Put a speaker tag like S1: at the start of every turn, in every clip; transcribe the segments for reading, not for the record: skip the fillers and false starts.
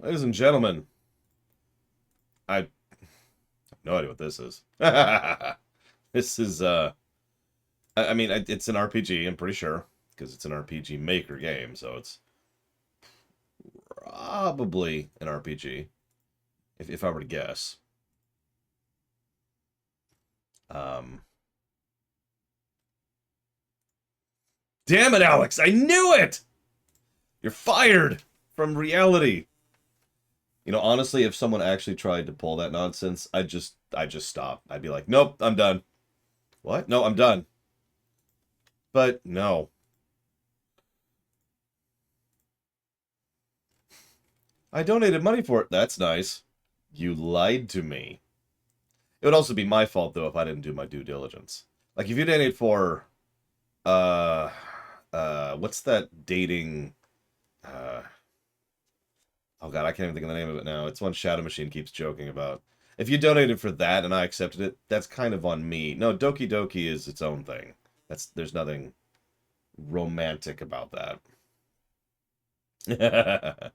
S1: Ladies and gentlemen, I have no idea what this is. This is, I mean, it's an RPG, I'm pretty sure, because it's an RPG Maker game, so it's probably an RPG, if I were to guess. Damn it, Alex! I knew it! You're fired from reality. You know, honestly, if someone actually tried to pull that nonsense, I'd just stop. I'd be like, nope, I'm done. What? No, I'm done. But no. I donated money for it. That's nice. You lied to me. It would also be my fault, though, if I didn't do my due diligence. Like, if you donate for, what's that dating, oh god, I can't even think of the name of it now. It's one Shadow Machine keeps joking about. If you donated for that and I accepted it, that's kind of on me. No, Doki Doki is its own thing. There's nothing romantic about that. I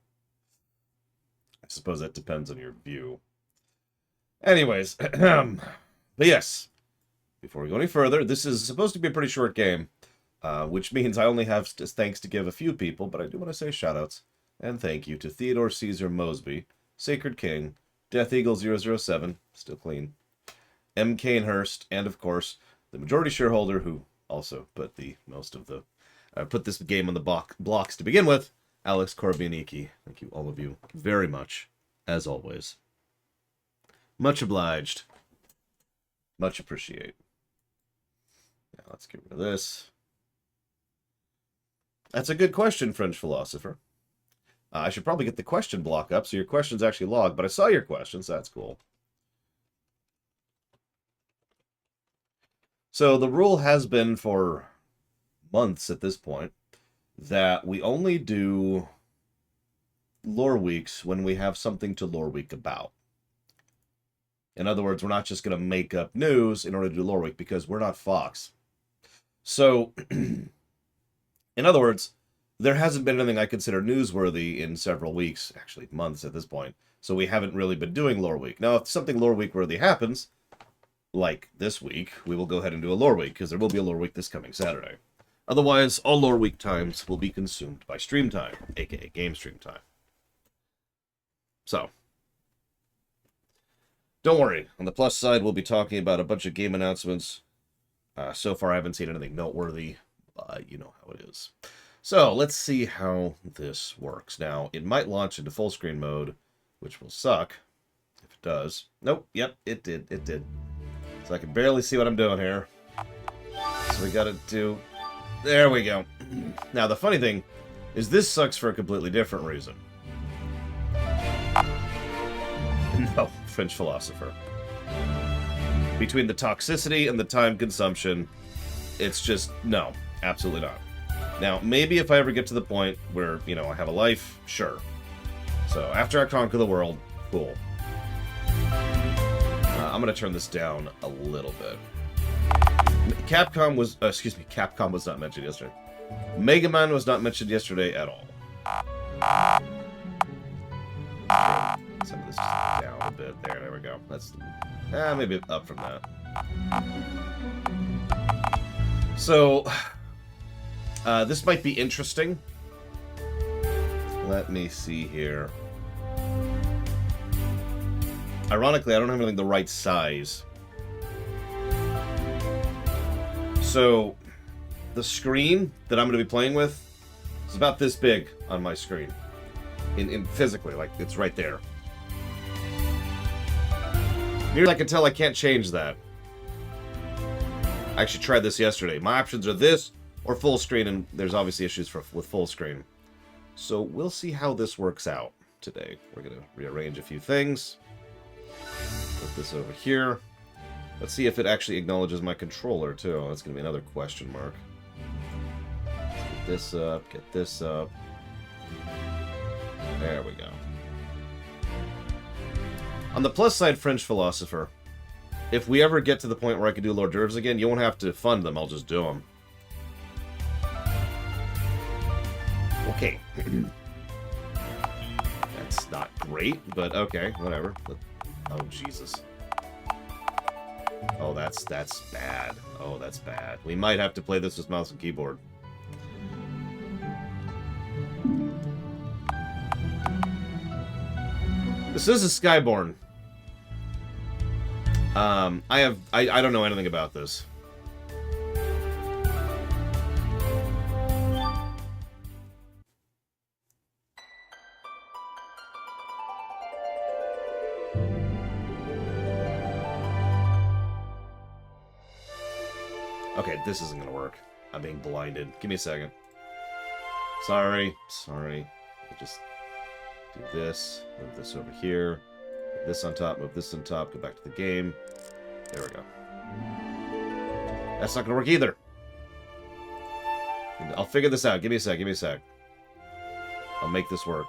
S1: suppose that depends on your view. Anyways, but yes, before we go any further, this is supposed to be a pretty short game, which means I only have thanks to give a few people, but I do want to say shoutouts and thank you to Theodore Caesar Mosby, Sacred King, Death Eagle 007, still clean, M. Canehurst, and of course, the majority shareholder who also put put this game on the blocks to begin with, Alex Korbianiki. Thank you, all of you, very much, as always. Much obliged. Much appreciate. Now let's get rid of this. That's a good question, French philosopher. I should probably get the question block up so your question's actually logged, but I saw your questions, so that's cool. So the rule has been for months at this point that we only do lore weeks when we have something to lore week about. In other words, we're not just going to make up news in order to do lore week because we're not Fox. So, in other words, there hasn't been anything I consider newsworthy in several weeks, actually months at this point. So we haven't really been doing lore week. Now, if something lore week worthy happens, like this week, we will go ahead and do a lore week because there will be a lore week this coming Saturday. Otherwise, all lore week times will be consumed by stream time, aka game stream time. So, don't worry. On the plus side, we'll be talking about a bunch of game announcements. So far, I haven't seen anything noteworthy, but you know how it is. So, let's see how this works. Now, it might launch into full screen mode, which will suck if it does. Nope, yep, it did, it did. So I can barely see what I'm doing here. So we gotta do... There we go. Now, the funny thing is this sucks for a completely different reason. No, French philosopher. Between the toxicity and the time consumption, it's just, no, absolutely not. Now, maybe if I ever get to the point where, you know, I have a life, sure. So, after I conquer the world, cool. I'm going to turn this down a little bit. Capcom was not mentioned yesterday. Mega Man was not mentioned yesterday at all. Some of this just down a bit. There we go. That's maybe up from that. So, this might be interesting. Let me see here. Ironically, I don't have anything the right size. So, the screen that I'm going to be playing with is about this big on my screen. In physically, like, it's right there. Near as I can tell, I can't change that. I actually tried this yesterday. My options are this or full screen, and there's obviously issues with full screen. So we'll see how this works out today. We're going to rearrange a few things. Put this over here. Let's see if it actually acknowledges my controller, too. That's going to be another question mark. Get this up, get this up. There we go. On the plus side, French philosopher, if we ever get to the point where I can do hors d'oeuvres again, you won't have to fund them, I'll just do them. Okay. That's not great, but okay, whatever. Oh, Jesus. Oh, that's bad. Oh, that's bad. We might have to play this with mouse and keyboard. This is a Skyborn. I don't know anything about this. Okay, this isn't gonna work. I'm being blinded. Give me a second. Sorry. Just do this. Move this over here. Put this on top. Move this on top. Go back to the game. There we go. That's not gonna work either. I'll figure this out. Give me a sec. I'll make this work.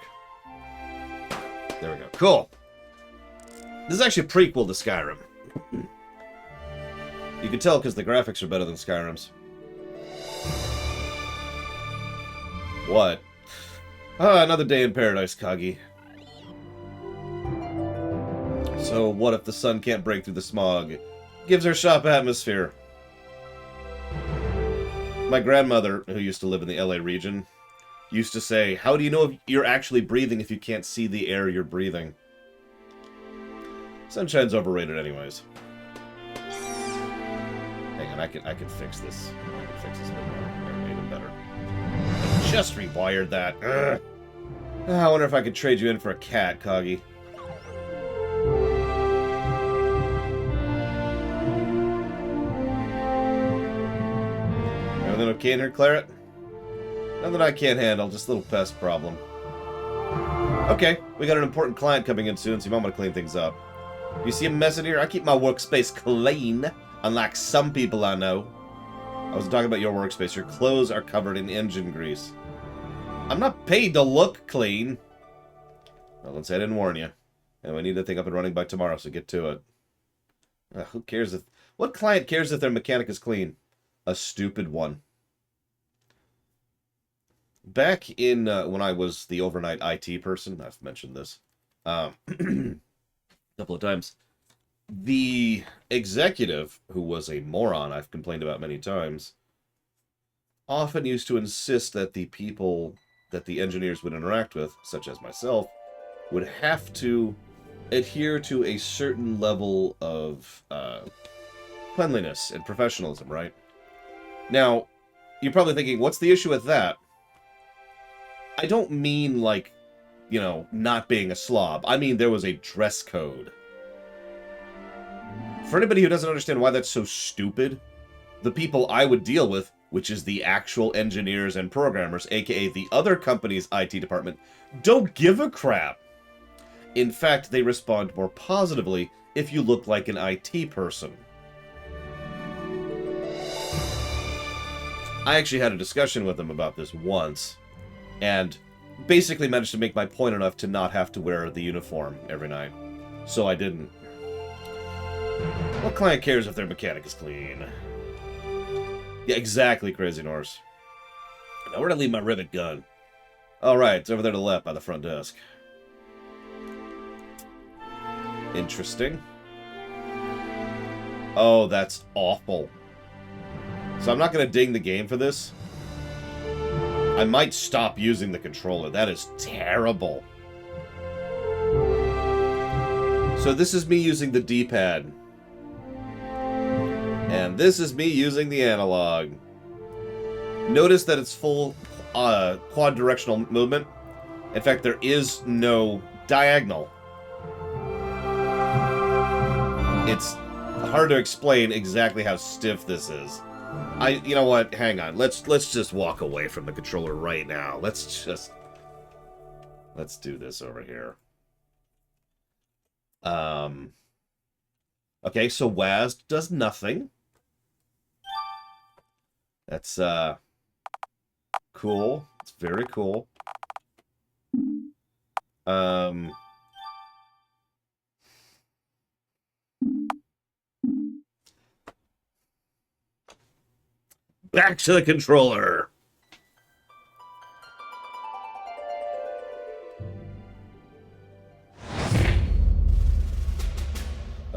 S1: There we go. Cool. This is actually a prequel to Skyrim. You can tell because the graphics are better than Skyrim's. What? Ah, another day in paradise, Kagi. So what if the sun can't break through the smog? Gives her shop atmosphere. My grandmother, who used to live in the LA region, used to say, how do you know if you're actually breathing if you can't see the air you're breathing? Sunshine's overrated anyways. Hang on, I can fix this. I can fix this a bit more. Even better. I just rewired that. Ugh. I wonder if I could trade you in for a cat, Kagi. Everything okay in here, Claret? Nothing I can't handle, just a little pest problem. Okay, we got an important client coming in soon, so you might want to clean things up. You see a mess in here? I keep my workspace clean, unlike some people I know. I wasn't talking about your workspace. Your clothes are covered in engine grease. I'm not paid to look clean. Well, let's say I didn't warn you. And we need the thing up and running by tomorrow, so get to it. Who cares if... What client cares if their mechanic is clean? A stupid one. Back in when I was the overnight IT person, I've mentioned this a couple of times, the executive, who was a moron I've complained about many times, often used to insist that the people that the engineers would interact with, such as myself, would have to adhere to a certain level of cleanliness and professionalism, right? Now, you're probably thinking, what's the issue with that? I don't mean, like, you know, not being a slob. I mean there was a dress code. For anybody who doesn't understand why that's so stupid, the people I would deal with, which is the actual engineers and programmers, aka the other company's IT department, don't give a crap. In fact, they respond more positively if you look like an IT person. I actually had a discussion with them about this once, and basically managed to make my point enough to not have to wear the uniform every night. So I didn't. What client cares if their mechanic is clean? Yeah, exactly, Crazy Norse. Now where'd I leave my rivet gun? Alright, it's over there to the left by the front desk. Interesting. Oh, that's awful. So I'm not going to ding the game for this. I might stop using the controller. That is terrible. So this is me using the D-pad. And this is me using the analog. Notice that it's full quad-directional movement. In fact, there is no diagonal. It's hard to explain exactly how stiff this is. You know what? Hang on. Let's just walk away from the controller right now. Let's do this over here. Okay, so WASD does nothing. That's cool. It's very cool. Back to the controller.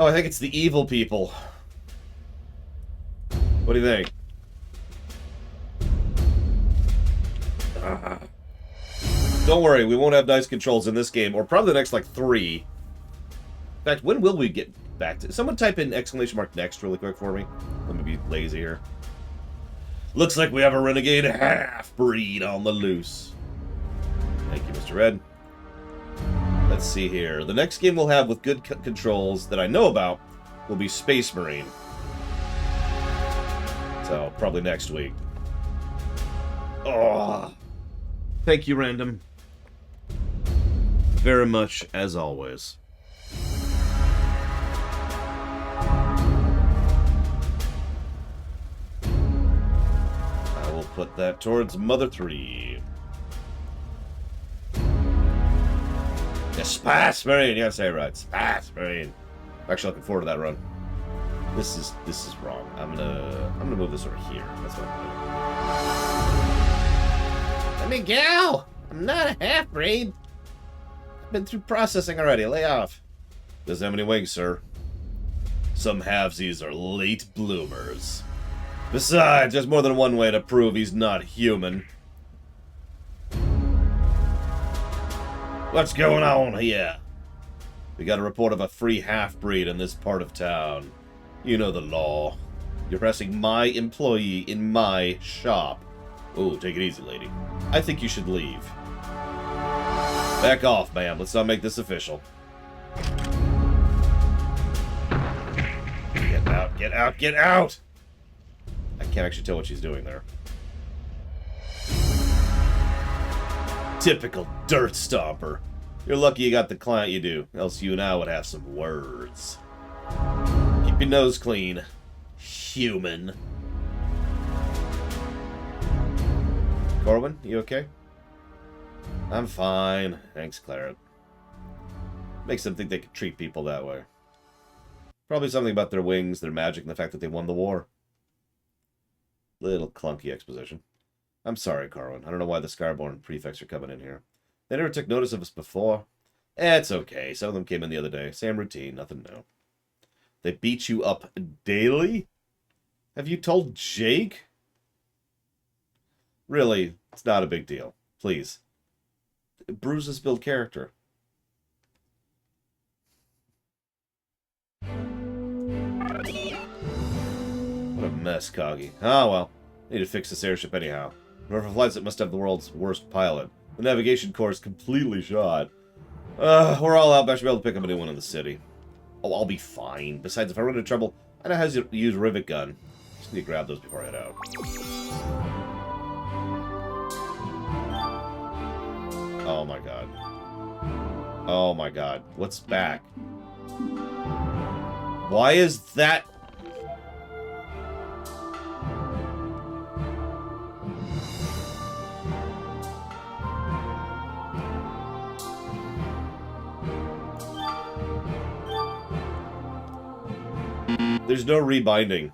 S1: Oh, I think it's the evil people. What do you think? Don't worry, we won't have dice controls in this game, or probably the next, like, 3. In fact, when will we get back to... Someone type in exclamation mark next really quick for me. Let me be lazy here. Looks like we have a renegade half-breed on the loose. Thank you, Mr. Red. Let's see here. The next game we'll have with good controls that I know about will be Space Marine. So, probably next week. Oh, thank you, Random. Very much, as always. I will put that towards Mother 3. Yeah, Space Marine, you gotta say it right. Space Marine. I'm actually looking forward to that run. This is wrong. I'm gonna move this over here. That's what I'm doing. Let me go! I'm not a half-breed. I've been through processing already. Lay off. Doesn't have any wings, sir. Some halvesies are late bloomers. Besides, there's more than one way to prove he's not human. What's going on here? We got a report of a free half-breed in this part of town. You know the law. You're harassing my employee in my shop. Oh, take it easy, lady. I think you should leave. Back off, ma'am. Let's not make this official. Get out, get out, get out! I can't actually tell what she's doing there. Typical dirt stomper. You're lucky you got the client you do, else you and I would have some words. Keep your nose clean, human. Corwin, you okay? I'm fine. Thanks, Claret. Makes them think they could treat people that way. Probably something about their wings, their magic, and the fact that they won the war. Little clunky exposition. I'm sorry, Corwin. I don't know why the Skyborn prefects are coming in here. They never took notice of us before. It's okay. Some of them came in the other day. Same routine. Nothing new. They beat you up daily? Have you told Jake? Really, it's not a big deal. Please. Bruises build character. What a mess, Coggy. Oh, well. Need to fix this airship anyhow. Whoever flies it must have the world's worst pilot. The navigation core is completely shot. We're all out, but I should be able to pick up a new one in the city. Oh, I'll be fine. Besides, if I run into trouble, I know how to use rivet gun. Just need to grab those before I head out. Oh my god. Oh my god. What's back? Why is that... There's no rebinding.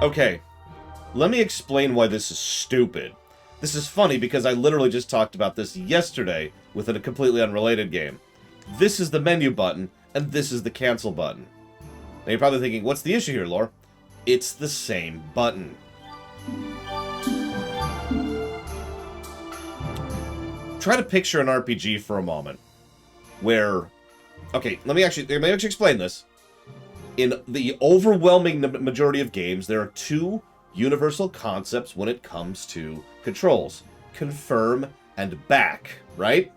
S1: Okay. Let me explain why this is stupid. This is funny because I literally just talked about this yesterday within a completely unrelated game. This is the menu button, and this is the cancel button. Now you're probably thinking, what's the issue here, Lore? It's the same button. Try to picture an RPG for a moment where... Okay, let me actually explain this. In the overwhelming majority of games, there are two universal concepts when it comes to controls. Confirm and back, right?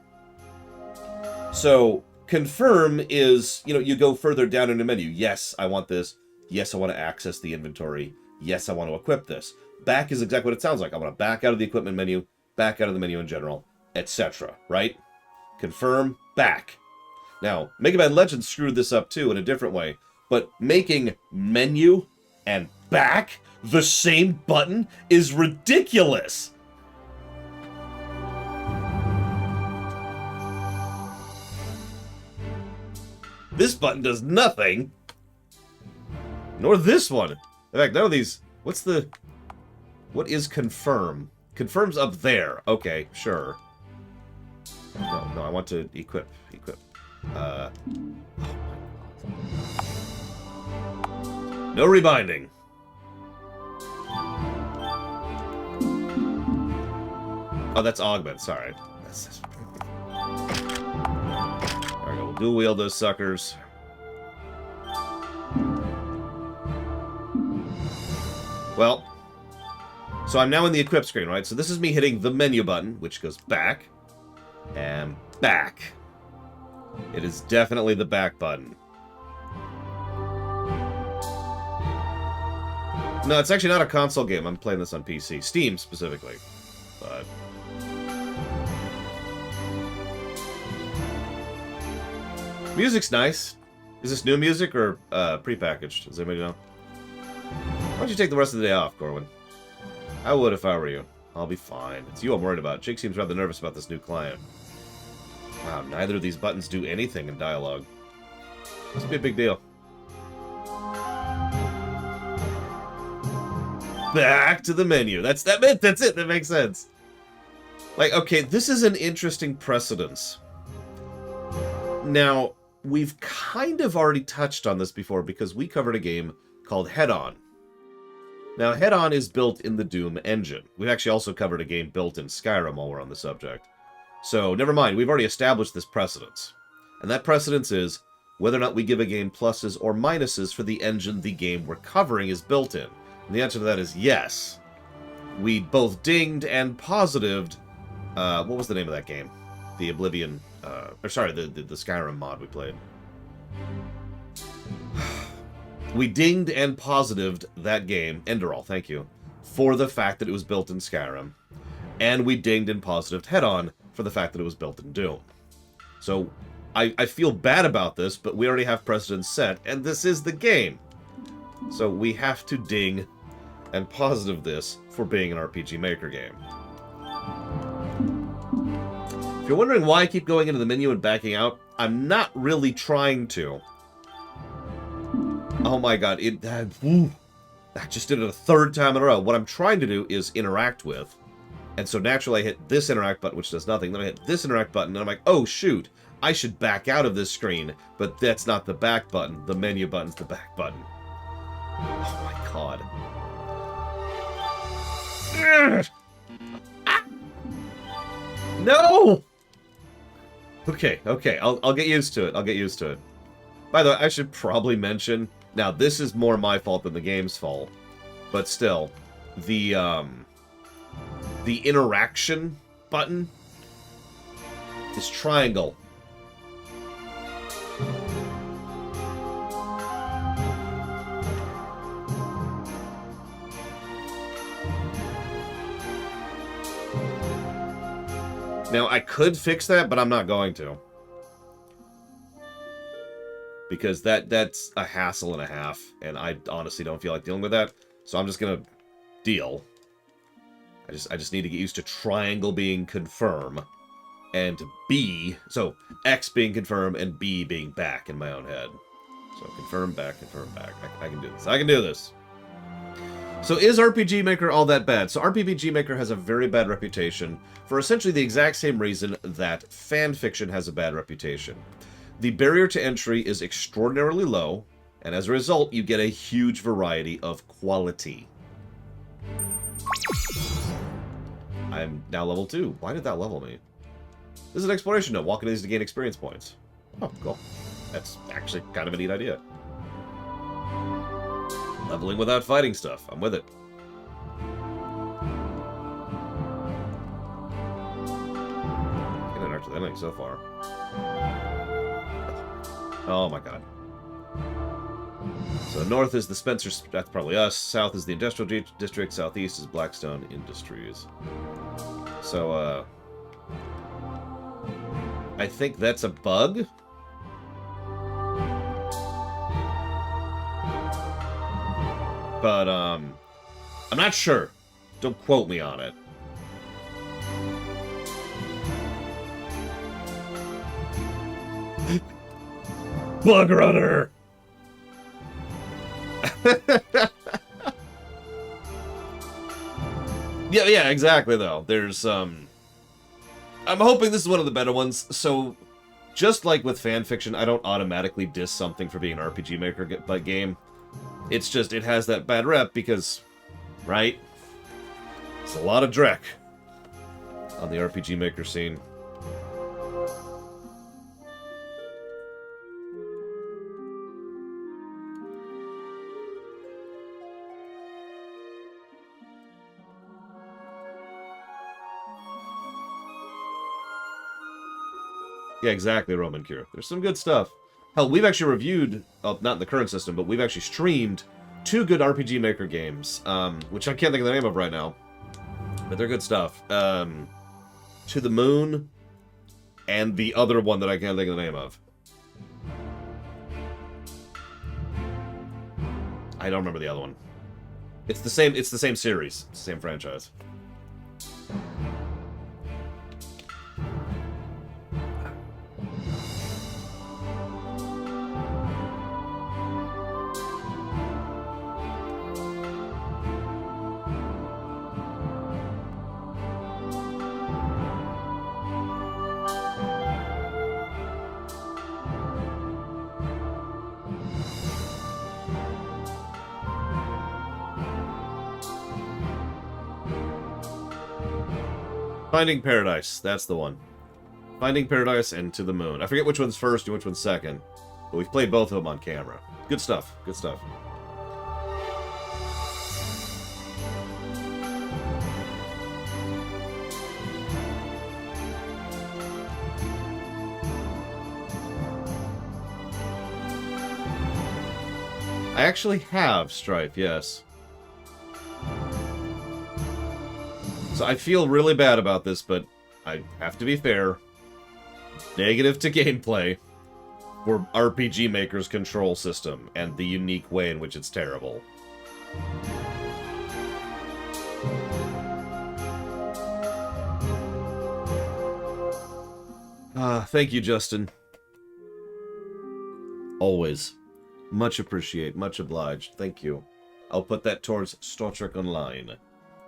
S1: So, confirm is, you go further down in the menu. Yes, I want this. Yes, I want to access the inventory. Yes, I want to equip this. Back is exactly what it sounds like. I want to back out of the equipment menu, back out of the menu in general, etc., right? Confirm, back. Now, Mega Man Legends screwed this up too in a different way, but making menu and back the same button is ridiculous. This button does nothing, nor this one. In fact, none of these... What is confirm? Confirm's up there. Okay, sure. No, I want to equip. No rebinding. Oh, that's augment. Sorry. There we go. We'll dual wield those suckers. Well, so I'm now in the equip screen, right? So this is me hitting the menu button, which goes back and back. It is definitely the back button. No, it's actually not a console game. I'm playing this on PC. Steam, specifically. But... music's nice. Is this new music or prepackaged? Does anybody know? Why don't you take the rest of the day off, Corwin? I would if I were you. I'll be fine. It's you I'm worried about. Jake seems rather nervous about this new client. Wow, neither of these buttons do anything in dialogue. Must be a big deal. Back to the menu. That's it. That makes sense. Like, okay, this is an interesting precedence. Now, we've kind of already touched on this before because we covered a game called Head-On. Now, Head-On is built in the Doom engine. We've actually also covered a game built in Skyrim while we're on the subject. So, never mind, we've already established this precedence. And that precedence is whether or not we give a game pluses or minuses for the engine the game we're covering is built in. And the answer to that is yes. We both dinged and positived... what was the name of that game? The Oblivion... the Skyrim mod we played. We dinged and positived that game, Enderal, thank you, for the fact that it was built in Skyrim. And we dinged and positived Head-On for the fact that it was built in Doom. So, I feel bad about this, but we already have precedents set, and this is the game. So we have to ding and positive this for being an RPG Maker game. If you're wondering why I keep going into the menu and backing out, I'm not really trying to. Oh my god, I just did it a third time in a row. What I'm trying to do is interact with. And so naturally I hit this interact button, which does nothing. Then I hit this interact button, and I'm like, oh shoot, I should back out of this screen. But that's not the back button. The menu button's the back button. Oh my god. No! Okay, I'll get used to it. By the way, I should probably mention, now this is more my fault than the game's fault, but still, the interaction button is triangle. Now, I could fix that, but I'm not going to. Because that's a hassle and a half, and I honestly don't feel like dealing with that. So I'm just gonna deal. I just need to get used to triangle being confirm, and B, so X being confirm, and B being back in my own head. So confirm back, I can do this. I can do this. So is RPG Maker all that bad? So RPG Maker has a very bad reputation for essentially the exact same reason that fanfiction has a bad reputation. The barrier to entry is extraordinarily low, and as a result, you get a huge variety of quality. I'm now level 2. Why did that level me? This is an exploration note. Walking these to gain experience points. Oh, cool. That's actually kind of a neat idea. Leveling without fighting stuff. I'm with it. Getting an archer ending so far. Oh my god. So north is the Spencer, that's probably us. South is the Industrial District. Southeast is Blackstone Industries. So, I think that's a bug. But, I'm not sure. Don't quote me on it. Bug runner! yeah, exactly, though. There's, I'm hoping this is one of the better ones. So, just like with fan fiction, I don't automatically diss something for being an RPG Maker game. It's just, it has that bad rep because, right? It's a lot of dreck on the RPG Maker scene. Yeah, exactly, Roman Cure. There's some good stuff. Hell, we've actually reviewed, not in the current system, but we've actually streamed 2 good RPG Maker games, which I can't think of the name of right now, but they're good stuff. To the Moon, and the other one that I can't think of the name of. I don't remember the other one. It's the same series, it's the same franchise. Finding Paradise, that's the one. Finding Paradise and To the Moon. I forget which one's first and which one's second, but we've played both of them on camera. Good stuff, good stuff. I actually have Strife, yes. So I feel really bad about this, but I have to be fair. Negative to gameplay for RPG Maker's control system and the unique way in which it's terrible. Thank you, Justin. Always. Much appreciate, much obliged. Thank you. I'll put that towards Star Trek Online.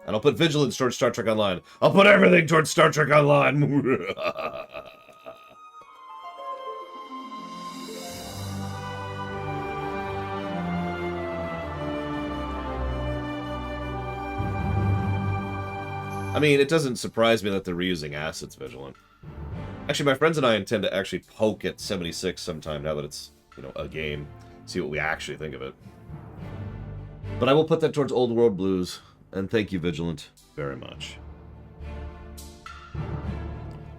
S1: And I'll put Vigilance towards Star Trek Online. I'll put everything towards Star Trek Online. I mean, it doesn't surprise me that they're reusing assets, Vigilant. Actually, my friends and I intend to actually poke at 76 sometime, now that it's, you know, a game. See what we actually think of it. But I will put that towards Old World Blues. And thank you, Vigilant, very much.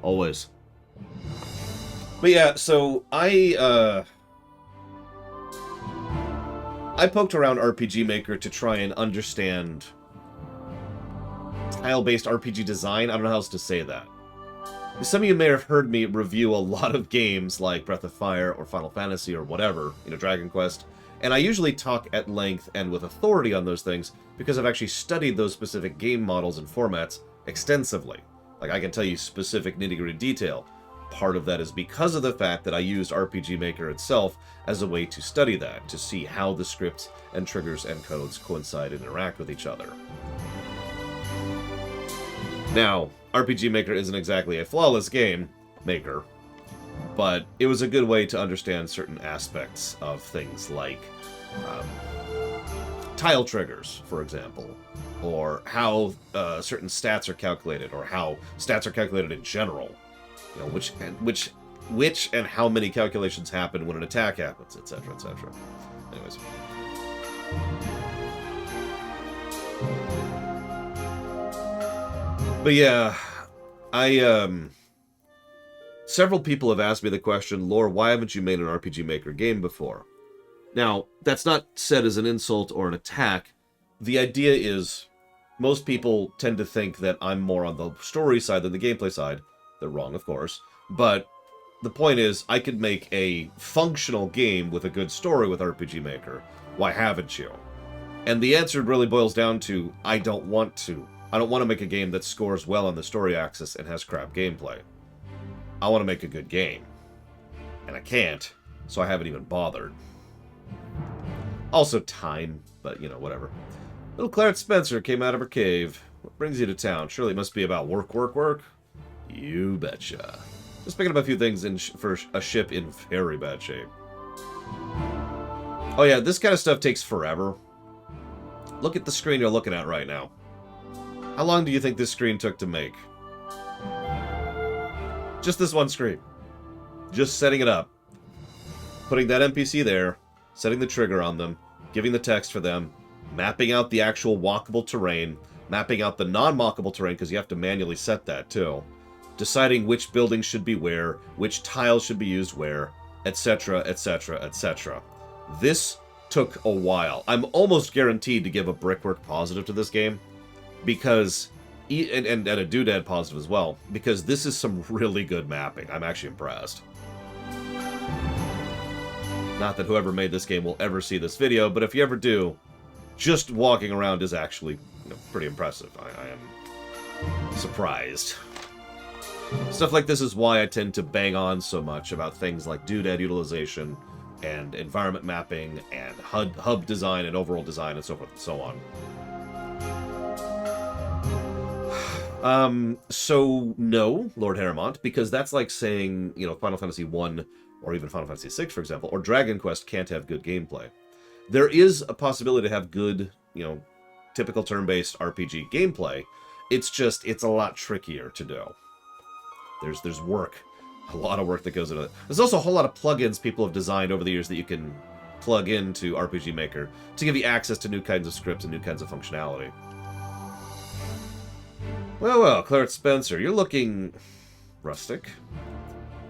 S1: Always. But yeah, so I poked around RPG Maker to try and understand tile-based RPG design. I don't know how else to say that. Some of you may have heard me review a lot of games like Breath of Fire or Final Fantasy or whatever, you know, Dragon Quest. And I usually talk at length and with authority on those things because I've actually studied those specific game models and formats extensively. Like, I can tell you specific nitty-gritty detail. Part of that is because of the fact that I used RPG Maker itself as a way to study that, to see how the scripts and triggers and codes coincide and interact with each other. Now, RPG Maker isn't exactly a flawless game maker, but it was a good way to understand certain aspects of things like tile triggers, for example, or how certain stats are calculated, or how stats are calculated in general. You know, which and how many calculations happen when an attack happens, etc., etc. Anyways. But yeah, several people have asked me the question, Lore, why haven't you made an RPG Maker game before? Now, that's not said as an insult or an attack. The idea is, most people tend to think that I'm more on the story side than the gameplay side. They're wrong, of course. But the point is, I could make a functional game with a good story with RPG Maker. Why haven't you? And the answer really boils down to, I don't want to. I don't want to make a game that scores well on the story axis and has crap gameplay. I want to make a good game. And I can't, so I haven't even bothered. Also time, but, you know, whatever. Little Clarence Spencer came out of her cave. What brings you to town? Surely it must be about work, work, work? You betcha. Just picking up a few things for a ship in very bad shape. Oh yeah, this kind of stuff takes forever. Look at the screen you're looking at right now. How long do you think this screen took to make? Just this one screen. Just setting it up. Putting that NPC there, setting the trigger on them, giving the text for them, mapping out the actual walkable terrain, mapping out the non-walkable terrain, because you have to manually set that too, deciding which buildings should be where, which tiles should be used where, etc., etc., etc. This took a while. I'm almost guaranteed to give a brickwork positive to this game, because, and a doodad positive as well, because this is some really good mapping. I'm actually impressed. Not that whoever made this game will ever see this video, but if you ever do, just walking around is actually pretty impressive. I am surprised. Stuff like this is why I tend to bang on so much about things like doodad utilization and environment mapping and hub design and overall design and so forth and so on. So no, Lord Harrowmont, because that's like saying, Final Fantasy 1 or even Final Fantasy 6, for example, or Dragon Quest can't have good gameplay. There is a possibility to have good, typical turn-based RPG gameplay. It's a lot trickier to do. There's work, a lot of work that goes into it. There's also a whole lot of plugins people have designed over the years that you can plug into RPG Maker to give you access to new kinds of scripts and new kinds of functionality. Well, Clarence Spencer, you're looking rustic.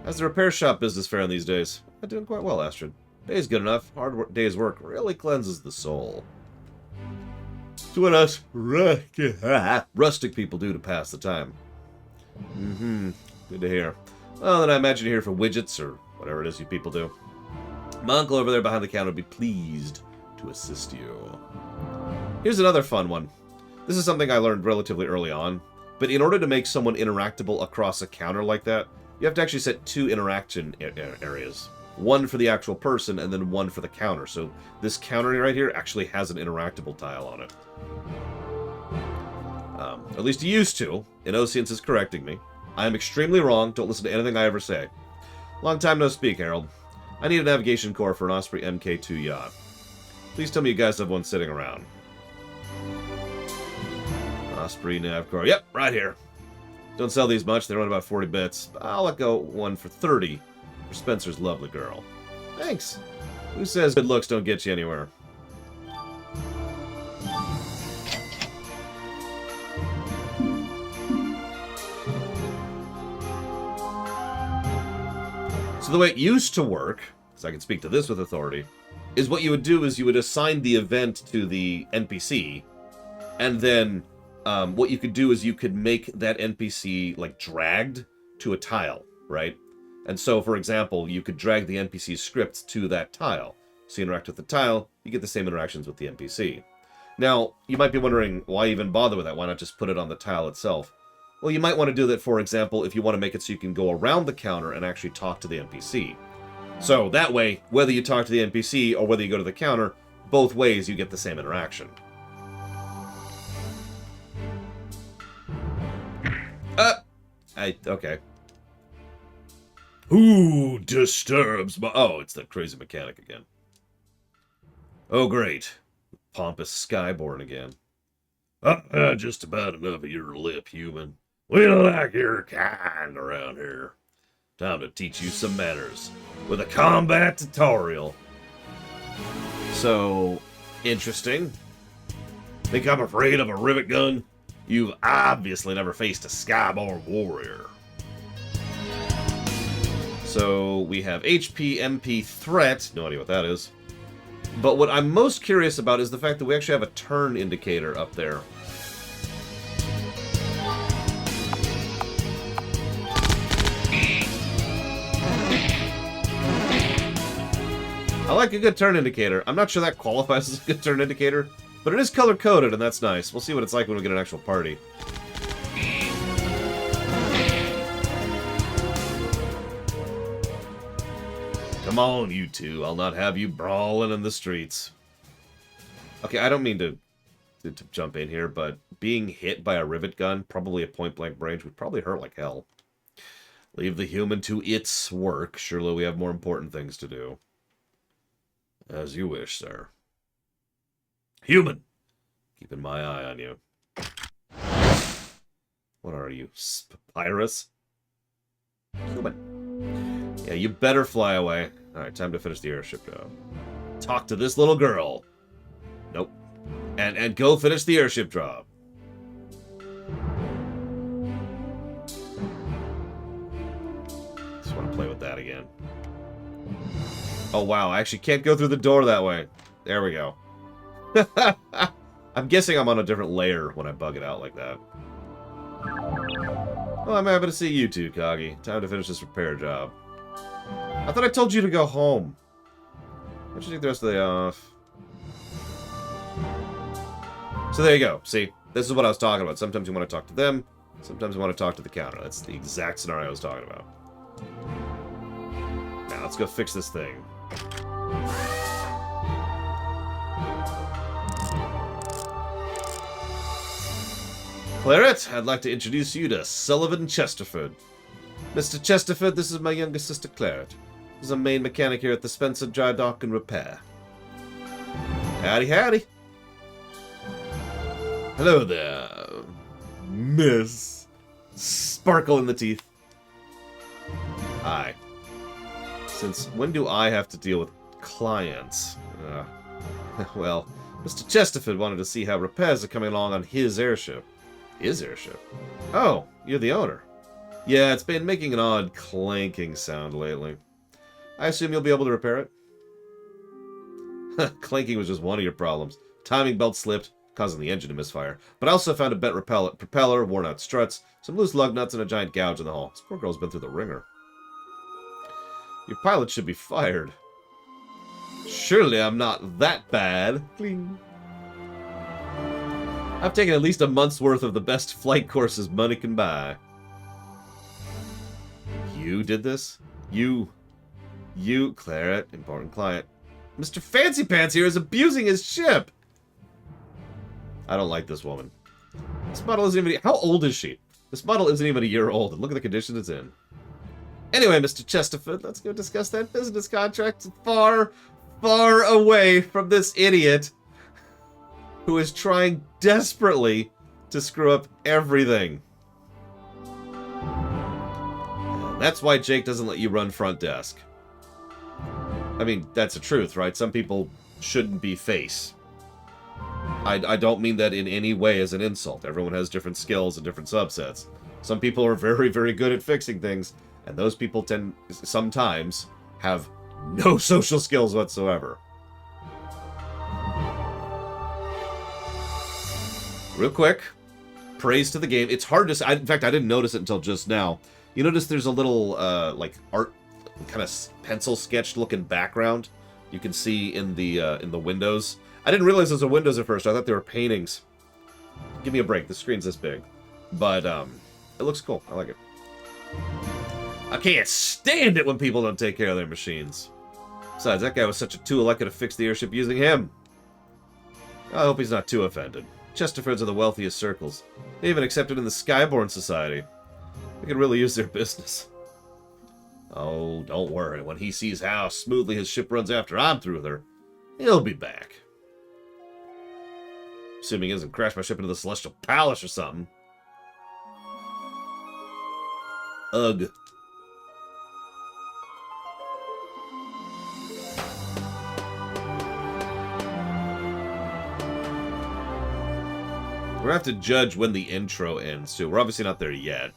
S1: How's the repair shop business faring these days? I'm doing quite well, Astrid. Day's good enough. Day's work really cleanses the soul. It's what us rustic people do to pass the time. Good to hear. Well, then I imagine you're here for widgets or whatever it is you people do. My uncle over there behind the counter would be pleased to assist you. Here's another fun one. This is something I learned relatively early on, but in order to make someone interactable across a counter like that, you have to actually set two interaction areas. One for the actual person, and then one for the counter. So this counter right here actually has an interactable tile on it. At least it used to. Innocence is correcting me. I am extremely wrong. Don't listen to anything I ever say. Long time no speak, Harold. I need a navigation core for an Osprey Mk2 yacht. Please tell me you guys have one sitting around. Osprey nav core. Yep, right here. Don't sell these much. They run about 40 bits. I'll let go one for 30 for Spencer's lovely girl. Thanks. Who says good looks don't get you anywhere? So the way it used to work, because I can speak to this with authority, is what you would do is you would assign the event to the NPC, and then what you could do is you could make that NPC, like, dragged to a tile, right? And so, for example, you could drag the NPC's scripts to that tile. So you interact with the tile, you get the same interactions with the NPC. Now, you might be wondering, why even bother with that? Why not just put it on the tile itself? Well, you might want to do that, for example, if you want to make it so you can go around the counter and actually talk to the NPC. So, that way, whether you talk to the NPC or whether you go to the counter, both ways you get the same interaction. Okay. Who disturbs my... Oh, it's that crazy mechanic again. Oh, great. Pompous Skyborn again. Just about enough of your lip, human. We like your kind around here. Time to teach you some manners with a combat tutorial. So, interesting. Think I'm afraid of a rivet gun? You've obviously never faced a Skyborn warrior. So we have HP, MP, threat. No idea what that is. But what I'm most curious about is the fact that we actually have a turn indicator up there. I like a good turn indicator. I'm not sure that qualifies as a good turn indicator, but it is color-coded, and that's nice. We'll see what it's like when we get an actual party. Come on, you two. I'll not have you brawling in the streets. Okay, I don't mean to jump in here, but being hit by a rivet gun, probably at point-blank range, would probably hurt like hell. Leave the human to its work. Surely we have more important things to do. As you wish, sir. Human! Keeping my eye on you. What are you, Papyrus? Human. Yeah, you better fly away. Alright, time to finish the airship job. Talk to this little girl. Nope. And go finish the airship job. Just want to play with that again. Oh, wow. I actually can't go through the door that way. There we go. I'm guessing I'm on a different layer when I bug it out like that. Well, I'm happy to see you too, Kagi. Time to finish this repair job. I thought I told you to go home. Why don't you take the rest of the day off? So there you go. See, this is what I was talking about. Sometimes you want to talk to them. Sometimes you want to talk to the counter. That's the exact scenario I was talking about. Now, let's go fix this thing. Claret, I'd like to introduce you to Sullivan Chesterford. Mr. Chesterford, this is my younger sister Claret. She's a main mechanic here at the Spencer Dry Dock and Repair. Howdy, howdy. Hello there, Miss. Sparkle in the teeth. Hi. Since when do I have to deal with clients? Well, Mr. Chesterford wanted to see how repairs are coming along on his airship. His airship? Oh, you're the owner. Yeah, it's been making an odd clanking sound lately. I assume you'll be able to repair it? Clanking was just one of your problems. Timing belt slipped, causing the engine to misfire. But I also found a bent propeller, worn out struts, some loose lug nuts, and a giant gouge in the hull. This poor girl's been through the ringer. Your pilot should be fired. Surely I'm not that bad. Cling. I've taken at least a month's worth of the best flight courses money can buy. You did this? You, Claret, important client. Mr. Fancy Pants here is abusing his ship! I don't like this woman. This model isn't even... How old is she? This model isn't even a year old, and look at the condition it's in. Anyway, Mr. Chesterford, let's go discuss that business contract far, far away from this idiot who is trying desperately to screw up everything. And that's why Jake doesn't let you run front desk. I mean, that's the truth, right? Some people shouldn't be face. I don't mean that in any way as an insult. Everyone has different skills and different subsets. Some people are very, very good at fixing things, and those people tend sometimes have no social skills whatsoever. Real quick, praise to the game. It's hard to... in fact, I didn't notice it until just now. You notice there's a little, like, art, kind of pencil sketched looking background you can see in the windows. I didn't realize those were windows at first. I thought they were paintings. Give me a break. The screen's this big. But, it looks cool. I like it. I can't stand it when people don't take care of their machines. Besides, that guy was such a tool, I could have fixed the airship using him. I hope he's not too offended. Chesterfords are the wealthiest circles. They even accepted in the Skyborn Society. We could really use their business. Oh, don't worry. When he sees how smoothly his ship runs after I'm through with her, he'll be back. Assuming he doesn't crash my ship into the Celestial Palace or something. Ugh. We're going to have to judge when the intro ends, too. We're obviously not there yet.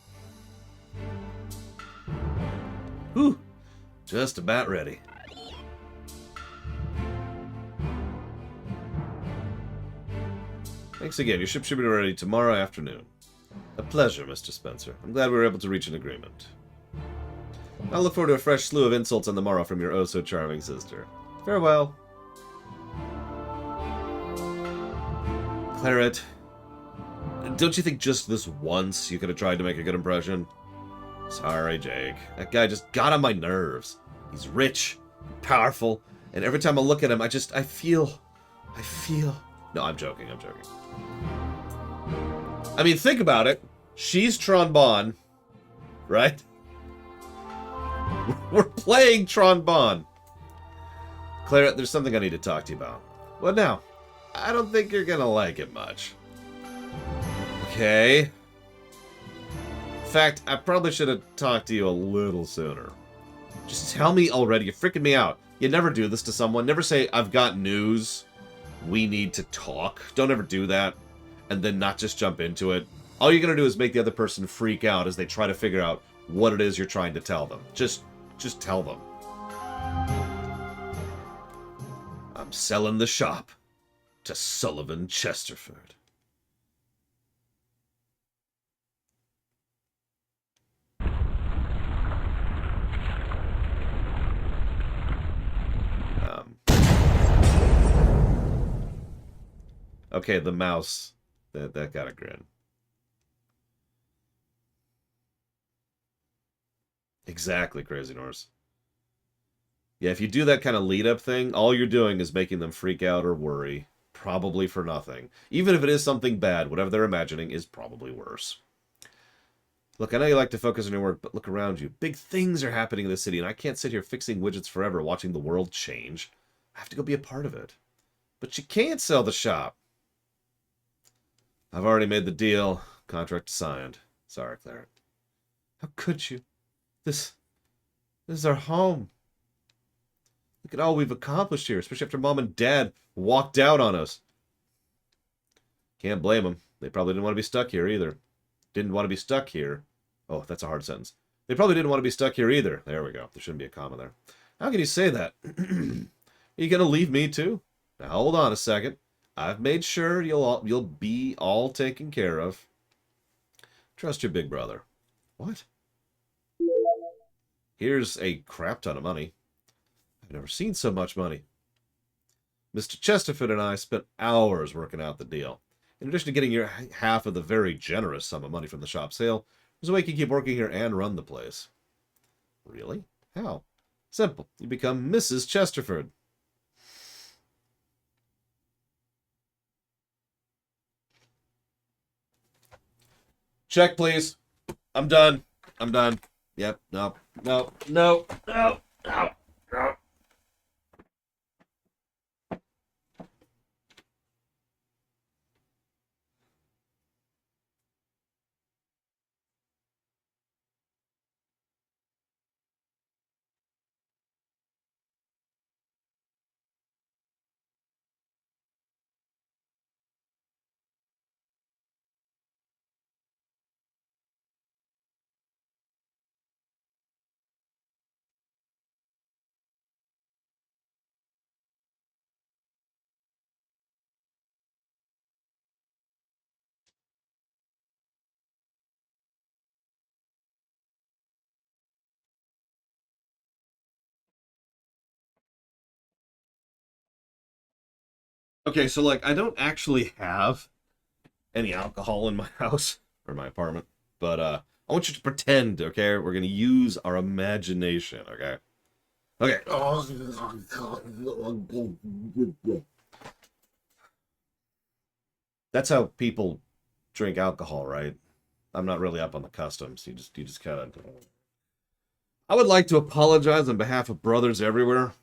S1: Whew. Just about ready. Thanks again. Your ship should be ready tomorrow afternoon. A pleasure, Mr. Spencer. I'm glad we were able to reach an agreement. I'll look forward to a fresh slew of insults on the morrow from your oh-so-charming sister. Farewell. Claret, don't you think just this once you could have tried to make a good impression? Sorry, Jake. That guy just got on my nerves. He's rich, powerful, and every time I look at him, I feel... No, I'm joking. I mean, think about it. She's Tron Bonne, right? We're playing Trombone. Claire, there's something I need to talk to you about. What now? I don't think you're gonna like it much. Okay. In fact, I probably should have talked to you a little sooner. Just tell me already. You're freaking me out. You never do this to someone. Never say, I've got news. We need to talk. Don't ever do that. And then not just jump into it. All you're going to do is make the other person freak out as they try to figure out what it is you're trying to tell them. Just tell them. I'm selling the shop to Sullivan Chesterford. Okay, the mouse. That got a grin. Exactly, Crazy Norse. Yeah, if you do that kind of lead-up thing, all you're doing is making them freak out or worry. Probably for nothing. Even if it is something bad, whatever they're imagining is probably worse. Look, I know you like to focus on your work, but look around you. Big things are happening in the city, and I can't sit here fixing widgets forever watching the world change. I have to go be a part of it. But you can't sell the shop. I've already made the deal. Contract signed. Sorry, Claire. How could you? This is our home. Look at all we've accomplished here, especially after Mom and Dad walked out on us. Can't blame them. They probably didn't want to be stuck here either. Didn't want to be stuck here. Oh, that's a hard sentence. They probably didn't want to be stuck here either. There we go. There shouldn't be a comma there. How can you say that? Are you going to leave me too? Now, hold on a second. I've made sure you'll be all taken care of. Trust your big brother. What? Here's a crap ton of money. I've never seen so much money. Mr. Chesterford and I spent hours working out the deal. In addition to getting your half of the very generous sum of money from the shop sale, there's a way you can keep working here and run the place. Really? How? Simple. You become Mrs. Chesterford. Check, please. I'm done. I'm done. Yep. No. No. No. No. No. No. Okay, so like I don't actually have any alcohol in my house or my apartment, but I want you to pretend, okay? We're gonna use our imagination, okay? Okay. That's how people drink alcohol, right? I'm not really up on the customs. You just kind of. I would like to apologize on behalf of brothers everywhere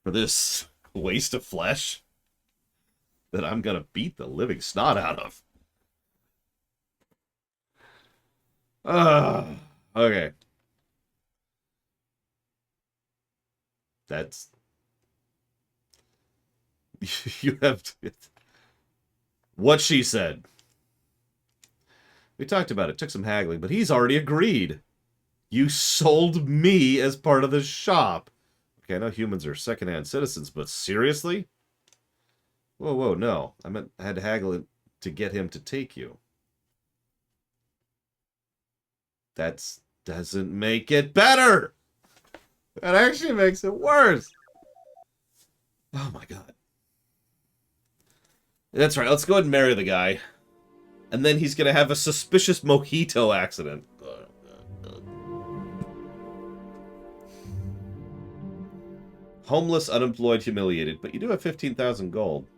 S1: for this waste of flesh that I'm gonna beat the living snot out of. Okay. That's... you have to... What she said. We talked about it, took some haggling, but he's already agreed. You sold me as part of the shop. Okay, I know humans are second-hand citizens, but seriously? Whoa, whoa, no. I meant I had to haggle it to get him to take you. That doesn't make it better! That actually makes it worse! Oh my god. That's right, let's go ahead and marry the guy. And then he's gonna have a suspicious mojito accident. Homeless, unemployed, humiliated, but you do have 15,000 gold.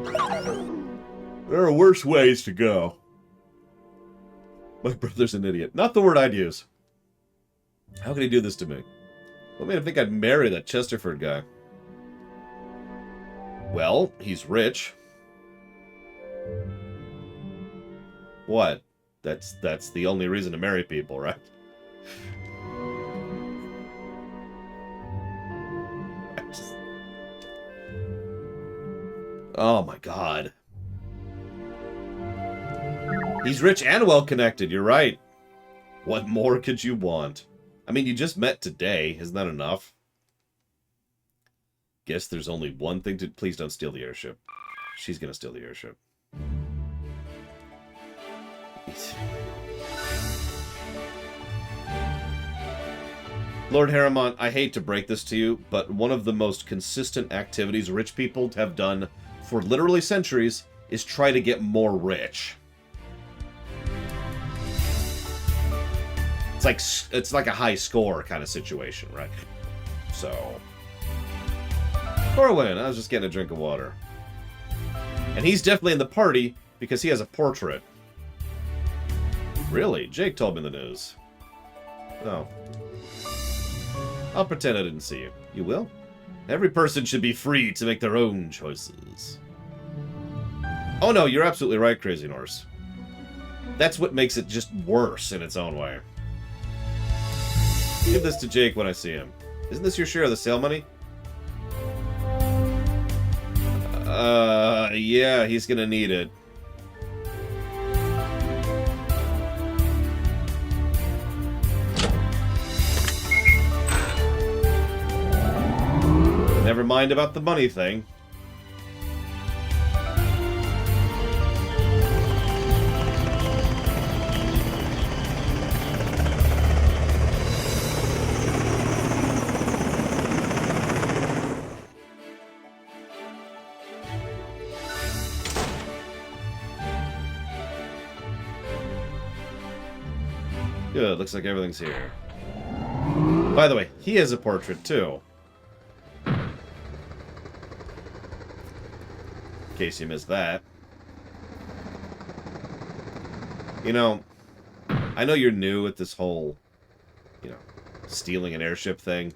S1: There are worse ways to go. My brother's an idiot. Not the word I'd use. How could he do this to me? What made him think I'd marry that Chesterford guy? Well, he's rich. What? That's the only reason to marry people, right? Oh my god. He's rich and well-connected, you're right. What more could you want? I mean, you just met today. Isn't that enough? Guess there's only one thing to... Please don't steal the airship. She's gonna steal the airship. Lord Harriman, I hate to break this to you, but one of the most consistent activities rich people have done for literally centuries is try to get more rich. It's like a high score kind of situation, right? So, Corwin, I was just getting a drink of water. And he's definitely in the party because he has a portrait. Really? Jake told me the news. Oh. I'll pretend I didn't see you. You will? Every person should be free to make their own choices. Oh no, you're absolutely right, Crazy Norse. That's what makes it just worse in its own way. Give this to Jake when I see him. Isn't this your share of the sale money? Yeah, he's gonna need it. Never mind about the money thing. Good, looks like everything's here. By the way, he has a portrait too. In case you missed that. You know, I know you're new at this whole, stealing an airship thing.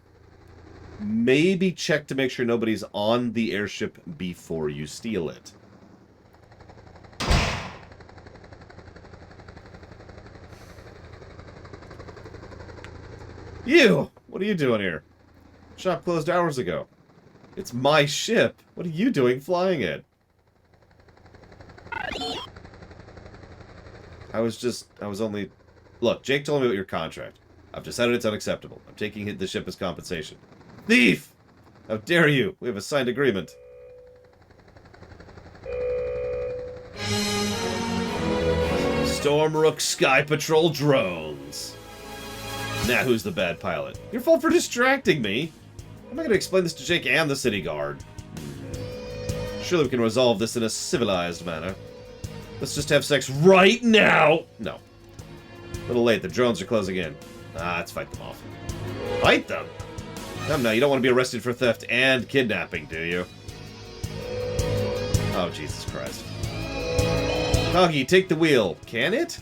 S1: Maybe check to make sure nobody's on the airship before you steal it. You! What are you doing here? Shop closed hours ago. It's my ship. What are you doing flying it? I was only... Look, Jake told me about your contract. I've decided it's unacceptable. I'm taking the ship as compensation. Thief! How dare you? We have a signed agreement. Stormrook Sky Patrol drones. Now who's the bad pilot? Your fault for distracting me. How am I going to explain this to Jake and the city guard? Surely we can resolve this in a civilized manner. Let's just have sex right now! No. A little late, the drones are closing in. Let's fight them off. Fight them? Come now, you don't want to be arrested for theft and kidnapping, do you? Oh, Jesus Christ. Coggy, take the wheel. Can it?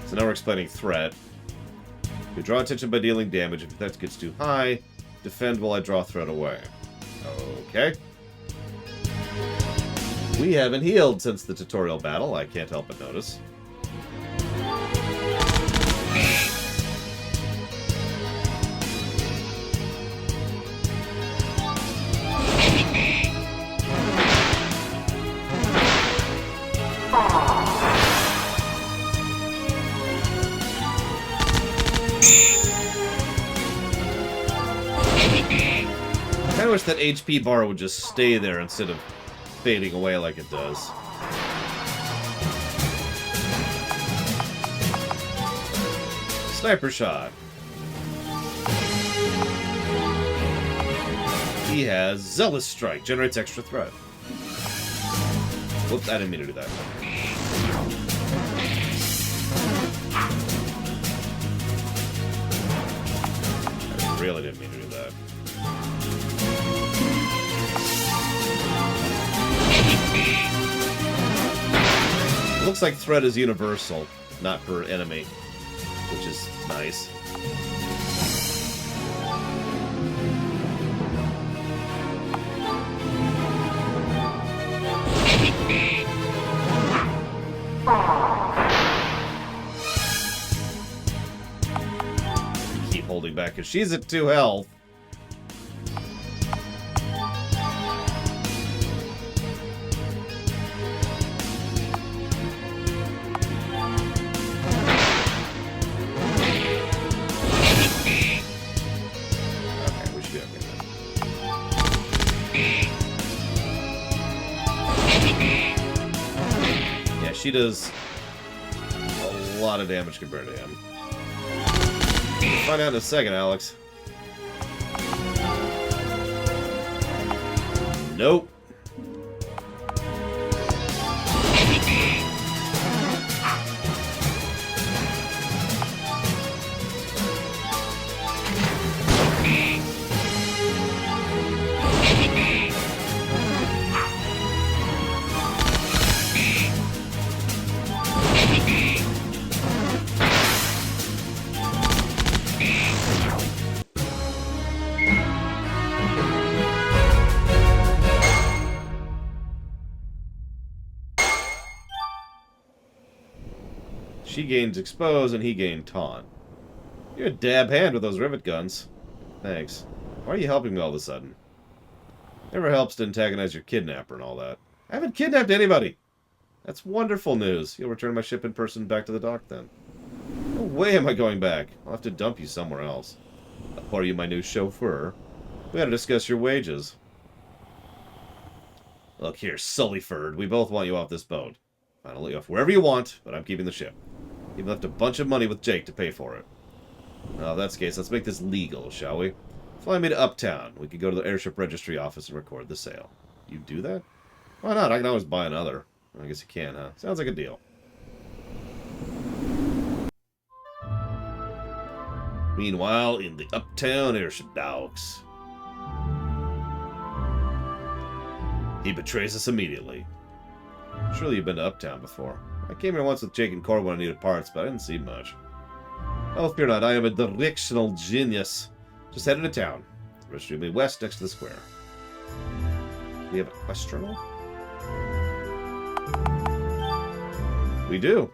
S1: So now we're explaining threat. You draw attention by dealing damage. If that gets too high, defend while I draw threat away. Okay. We haven't healed since the tutorial battle, I can't help but notice. I wish that HP bar would just stay there instead of fading away like it does. Sniper shot. He has Zealous Strike. Generates extra threat. Whoops, I didn't mean to do that. really didn't mean to do that. It looks like threat is universal, not per enemy, which is nice. Keep holding back because she's at 2 health. She does a lot of damage compared to him. We'll find out in a second, Alex. Nope. She gains expose and he gained taunt. You're a dab hand with those rivet guns. Thanks. Why are you helping me all of a sudden? Never helps to antagonize your kidnapper and all that. I haven't kidnapped anybody. That's wonderful news. You'll return my ship in person back to the dock then. No way am I going back. I'll have to dump you somewhere else. Or are you my new chauffeur? We gotta discuss your wages. Look here, Sullyford. We both want you off this boat. I'll let you off wherever you want, but I'm keeping the ship. You've left a bunch of money with Jake to pay for it. Well, if that's the case, let's make this legal, shall we? Fly me to Uptown. We could go to the airship registry office and record the sale. You do that? Why not? I can always buy another. I guess you can, huh? Sounds like a deal. Meanwhile, in the Uptown airship docks. He betrays us immediately. Surely you've been to Uptown before. I came here once with Jake and Corbin when I needed parts, but I didn't see much. Oh, fear not, I am a directional genius. Just headed to town. The registry will be west next to the square. We have a quest journal? We do.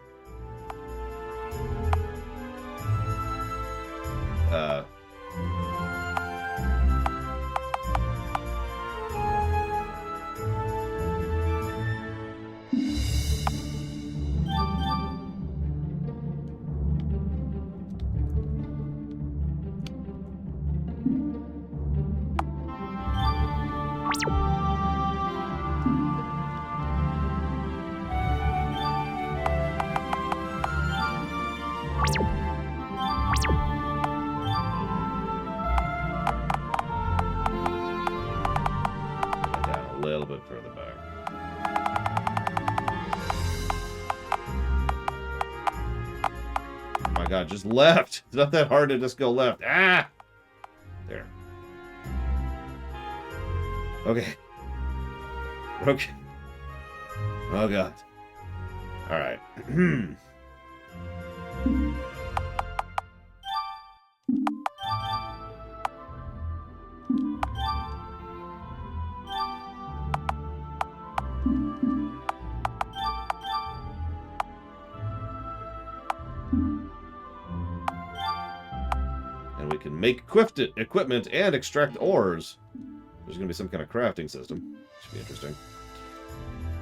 S1: God, just left. It's not that hard to just go left. Ah! There. Okay. Okay. Oh, God. All right. Make equipment and extract ores. There's going to be some kind of crafting system. Should be interesting.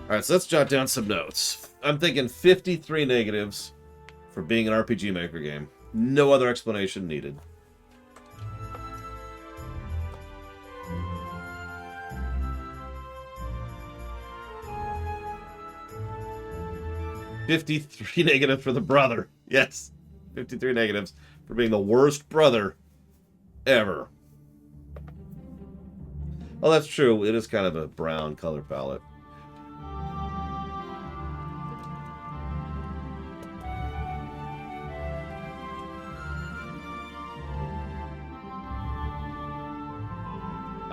S1: Alright, so let's jot down some notes. I'm thinking 53 negatives for being an RPG Maker game. No other explanation needed. $53 negatives for the brother. Yes. 53 negatives for being the worst brother ever. Well, that's true. It is kind of a brown color palette.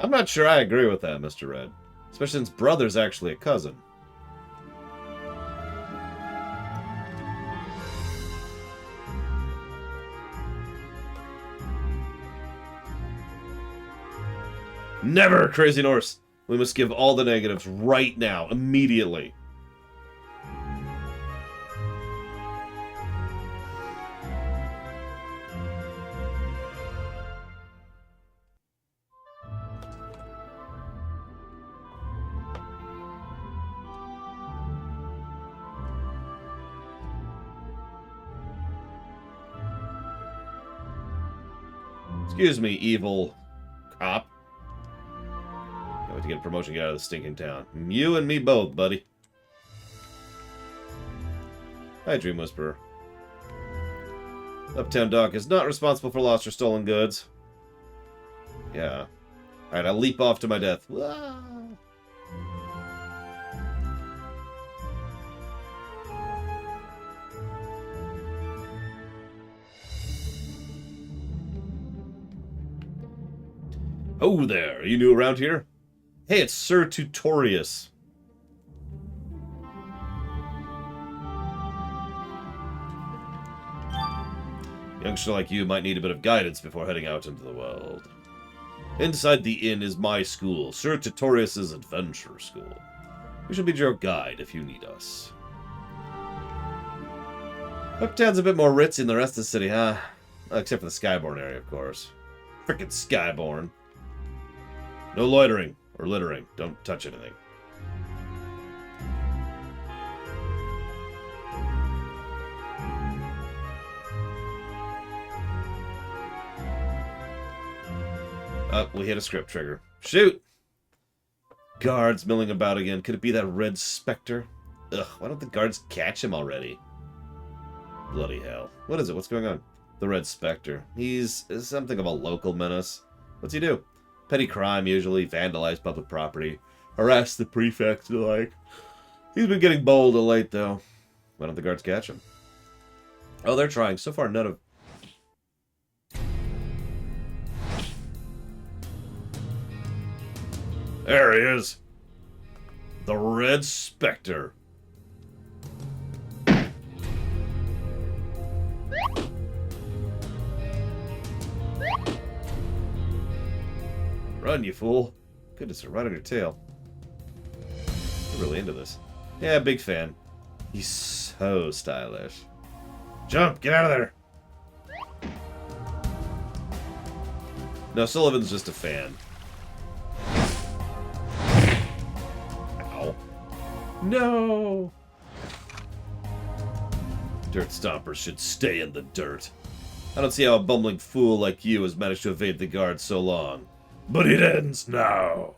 S1: I'm not sure I agree with that, Mr. Red. Especially since brother's actually a cousin. Never, Crazy Norse! We must give all the negatives right now, immediately. Excuse me, evil cop. Can't wait to get a promotion, get out of the stinking town. You and me both, buddy. Hi, Dream Whisperer. Uptown Doc is not responsible for lost or stolen goods. Yeah. Alright, I'll leap off to my death. Wah! Oh there, are you new around here? Hey, it's Sir Tutorius. Youngster like you might need a bit of guidance before heading out into the world. Inside the inn is my school, Sir Tutorius's adventure school. We shall be your guide if you need us. Uptown's a bit more ritzy than the rest of the city, huh? Except for the Skyborn area, of course. Frickin' Skyborn. No loitering or littering. Don't touch anything. We hit a script trigger. Shoot! Guards milling about again. Could it be that red specter? Ugh, why don't the guards catch him already? Bloody hell. What is it? What's going on? The red specter. He's something of a local menace. What's he do? Petty crime, usually. Vandalize public property. Harass the prefects alike. He's been getting bold of late, though. Why don't the guards catch him? Oh, they're trying. So far, none of... There he is. The Red Spectre. Run, you fool. Goodness, they're right on your tail. I'm really into this. Yeah, big fan. He's so stylish. Jump! Get out of there! No, Sullivan's just a fan. Ow. No! Dirt stompers should stay in the dirt. I don't see how a bumbling fool like you has managed to evade the guards so long. But it ends now.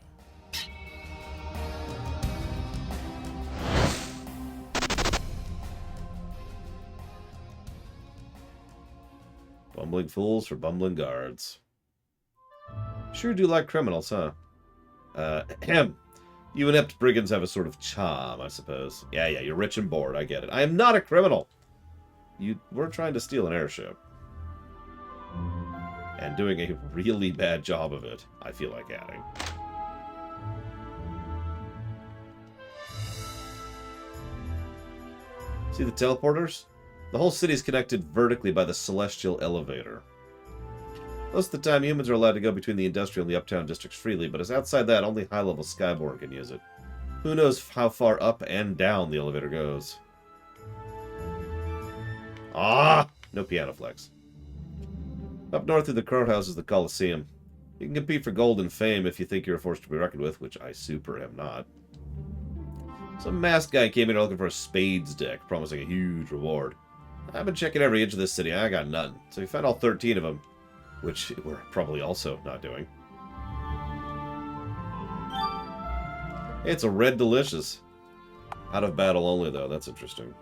S1: Bumbling fools for bumbling guards. Sure do like criminals, huh? You inept brigands have a sort of charm, I suppose. Yeah, you're rich and bored, I get it. I am not a criminal! You were trying to steal an airship. And doing a really bad job of it, I feel like adding. See the teleporters? The whole city is connected vertically by the celestial elevator. Most of the time, humans are allowed to go between the industrial and the uptown districts freely, but as outside that, only high-level Skyborn can use it. Who knows how far up and down the elevator goes. Ah! No piano flex. Up north of the courthouse is the Coliseum. You can compete for gold and fame if you think you're a force to be reckoned with, which I super am not. Some masked guy came in looking for a spades deck, promising a huge reward. I've been checking every inch of this city, I got nothing. So we found all 13 of them, which we're probably also not doing. Hey, it's a red delicious. Out of battle only, though. That's interesting.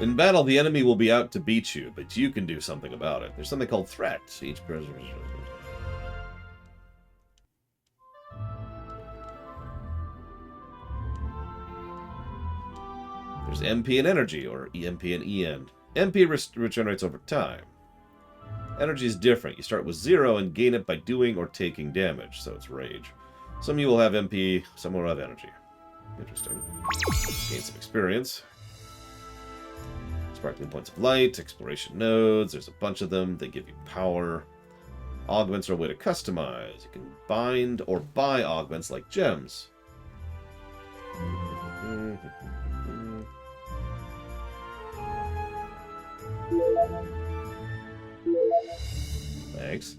S1: In battle, the enemy will be out to beat you, but you can do something about it. There's something called threat. Each person... There's MP and energy, or EMP and EN. MP regenerates over time. Energy is different. You start with 0 and gain it by doing or taking damage, so it's rage. Some of you will have MP, some will have energy. Interesting. Gain some experience. Sparkling points of light, exploration nodes, there's a bunch of them. They give you power. Augments are a way to customize. You can bind or buy augments like gems. Thanks.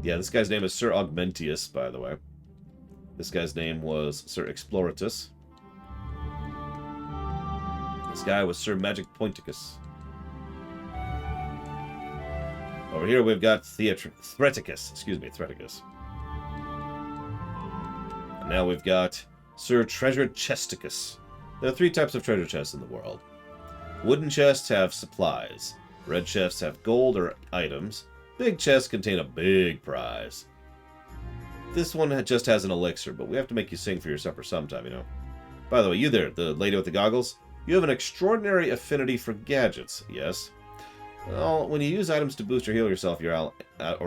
S1: Yeah, this guy's name is Sir Augmentius, by the way. This guy's name was Sir Exploratus. This guy was Sir Magic Pointicus. Over here we've got Threticus. Excuse me, Threticus. And now we've got Sir Treasure Chesticus. There are 3 types of treasure chests in the world. Wooden chests have supplies. Red chests have gold or items. Big chests contain a big prize. This one just has an elixir, but we have to make you sing for your supper sometime, you know. By the way, you there, the lady with the goggles, you have an extraordinary affinity for gadgets, yes? Well, when you use items to boost or heal yourself or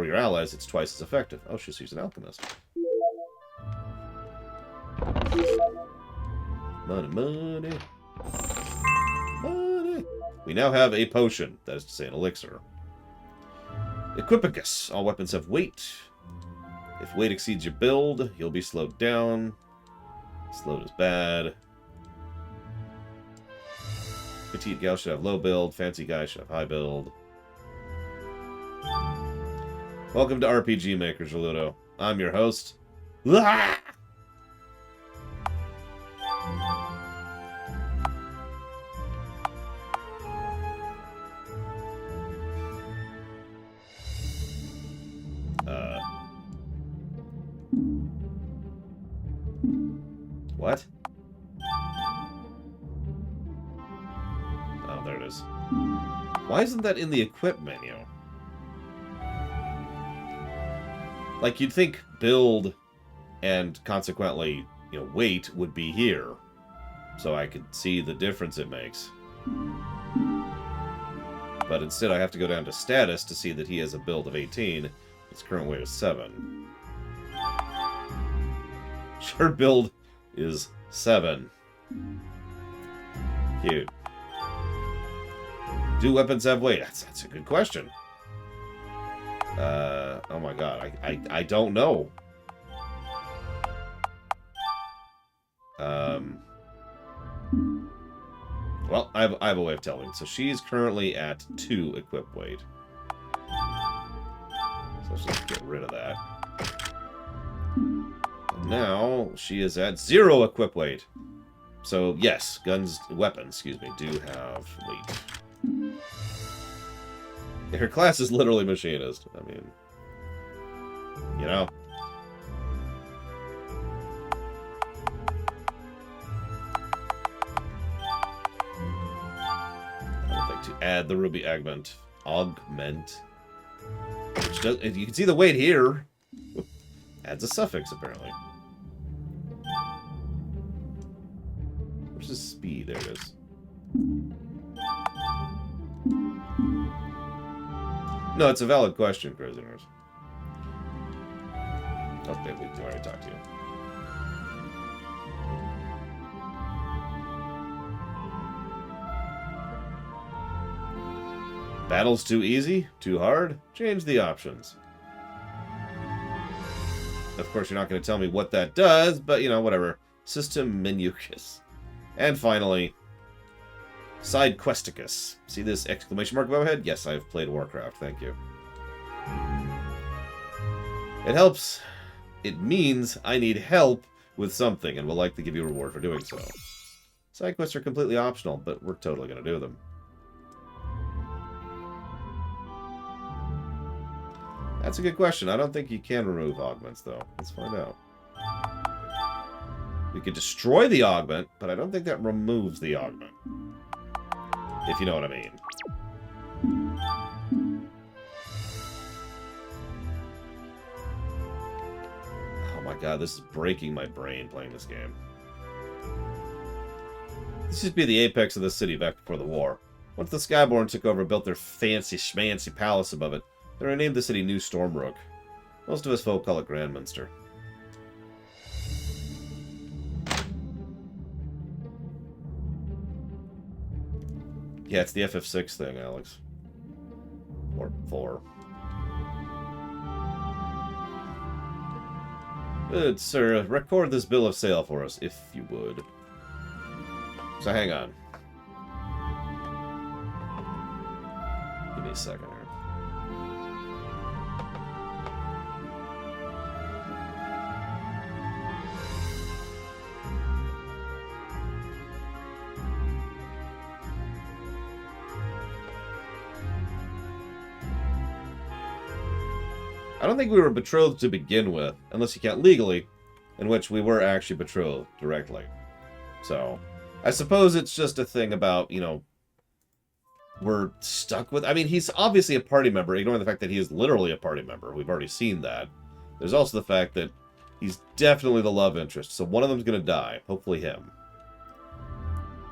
S1: your allies, it's twice as effective. Oh, she's an alchemist. Money, money. Money. We now have a potion, that is to say an elixir. Equipicus. All weapons have weight. If weight exceeds your build, you'll be slowed down. Slowed is bad. Petite gal should have low build. Fancy guy should have high build. Welcome to RPG Maker, Geludo. I'm your host. Ah! What? Oh, there it is. Why isn't that in the equip menu? Like, you'd think build and consequently, you know, weight would be here. So I could see the difference it makes. But instead I have to go down to status to see that he has a build of 18. His current weight is 7. Sure, build is 7. Cute. Do weapons have weight? That's a good question. Oh my god, I don't know. Well, I have a way of telling. So she's currently at 2 equip weight. So let's just get rid of that. And now she is at 0 equip weight. So yes, weapons, excuse me, do have weight. Her class is literally machinist. I mean, you know. I would like to add the ruby augment. Which does, you can see the weight here. Adds a suffix, apparently. Where's the speed? There it is. No, it's a valid question, prisoners. Okay, we already talked to you. Battle's too easy? Too hard? Change the options. Of course, you're not going to tell me what that does, but, you know, whatever. System Menucus. And finally, Side Questicus. See this exclamation mark above my head? Yes, I've played Warcraft. Thank you. It helps. It means I need help with something, and will likely give you a reward for doing so. Side quests are completely optional, but we're totally going to do them. That's a good question. I don't think you can remove augments, though. Let's find out. We could destroy the augment, but I don't think that removes the augment. If you know what I mean. Oh my god, this is breaking my brain playing this game. This used to be the apex of the city back before the war. Once the Skyborn took over and built their fancy schmancy palace above it, they renamed the city New Stormbrook. Most of us folk call it Grandminster. Yeah, it's the FF6 thing, Alex. Or 4. Good, sir. Record this bill of sale for us, if you would. So hang on. Give me a second here. I don't think we were betrothed to begin with, unless you count legally, in which we were actually betrothed directly. So, I suppose it's just a thing about, you know, we're stuck with... I mean, he's obviously a party member, ignoring the fact that he is literally a party member. We've already seen that. There's also the fact that he's definitely the love interest, so one of them's going to die. Hopefully him.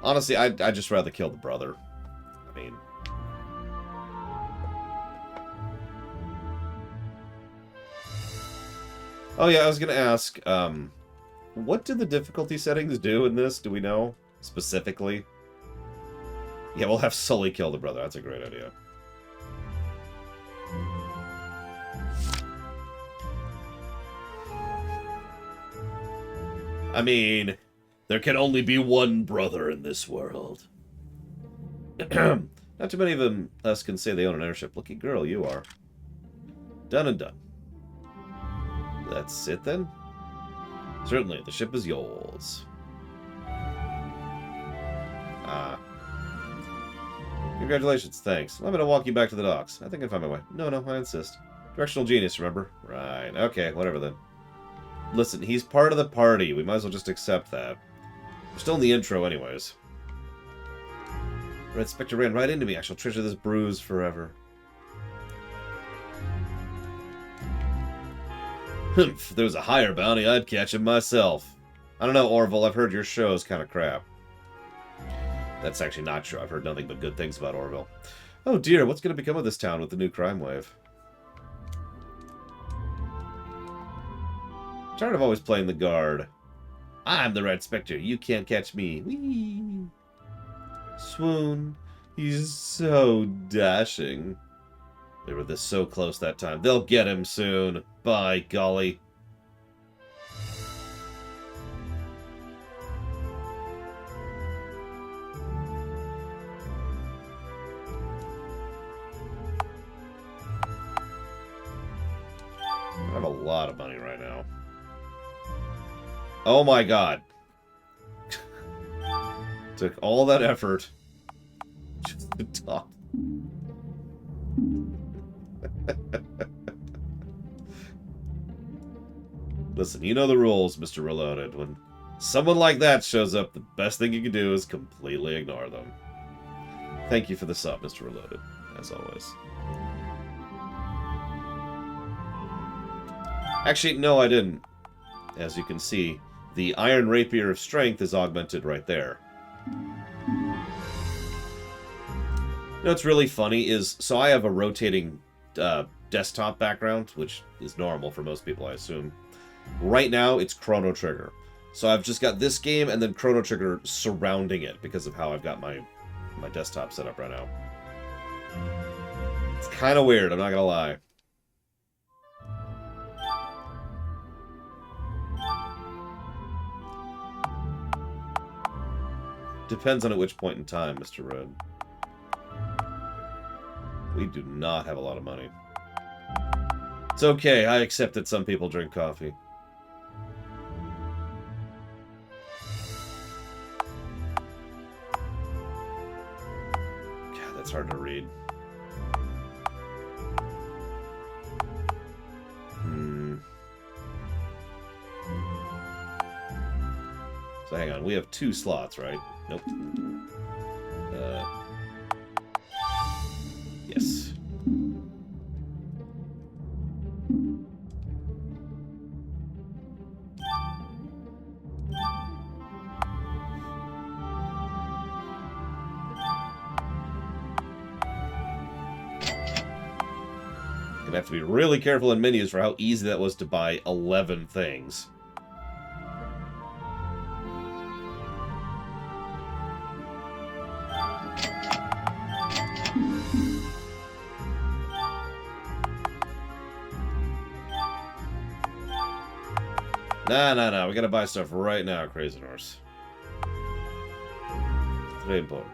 S1: Honestly, I'd just rather kill the brother. I mean... Oh yeah, I was going to ask, what did the difficulty settings do in this? Do we know? Specifically? Yeah, we'll have Sully kill the brother. That's a great idea. I mean, there can only be one brother in this world. Not too many of us can say they own an airship. Lucky girl, you are. Done and done. That's it, then? Certainly, the ship is yours. Ah. Congratulations, thanks. I'm gonna walk you back to the docks. I think I can find my way. No, I insist. Directional genius, remember? Right, okay, whatever then. Listen, he's part of the party. We might as well just accept that. We're still in the intro anyways. Red Spectre ran right into me. I shall treasure this bruise forever. Humph, if there was a higher bounty, I'd catch him myself. I don't know, Orville, I've heard your show's kind of crap. That's actually not true. I've heard nothing but good things about Orville. Oh dear, what's going to become of this town with the new crime wave? I'm tired of always playing the guard. I'm the Red Spectre. You can't catch me. Whee! Swoon. He's so dashing. They were this so close that time. They'll get him soon. By golly. I have a lot of money right now. Oh my god. Took all that effort just to talk. Listen, you know the rules, Mr. Reloaded. When someone like that shows up, the best thing you can do is completely ignore them. Thank you for the sub, Mr. Reloaded, as always. Actually, no, I didn't. As you can see, the Iron Rapier of Strength is augmented right there. You know what's really funny is, so I have a rotating desktop background, which is normal for most people, I assume. Right now, it's Chrono Trigger. So I've just got this game and then Chrono Trigger surrounding it because of how I've got my desktop set up right now. It's kind of weird, I'm not gonna lie. Depends on at which point in time, Mr. Red. We do not have a lot of money. It's okay, I accept that some people drink coffee. God, that's hard to read. So hang on, we have 2 slots, right? Nope. Yes. Gonna have to be really careful in menus for how easy that was to buy 11 things. Nah. We gotta buy stuff right now, Crazy Horse. It's very important.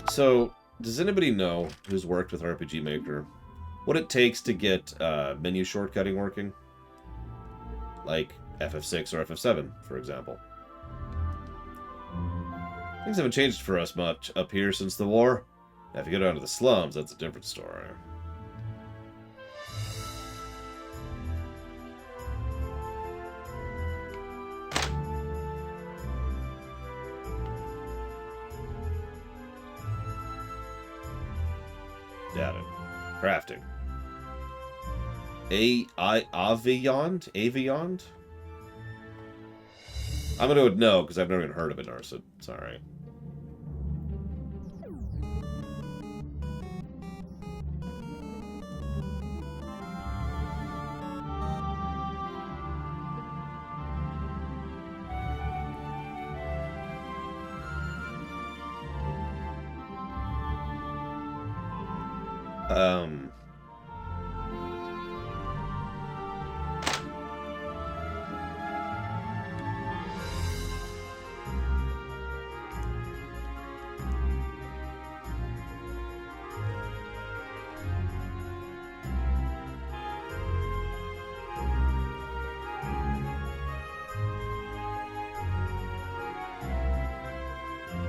S1: So, does anybody know who's worked with RPG Maker what it takes to get menu shortcutting working? Like FF6 or FF7, for example. Things haven't changed for us much up here since the war. Now, if you go down to the slums, that's a different story. Got it. Crafting. Aviond? Aviond? I'm gonna go no, because I've never even heard of it, Narsa. Sorry.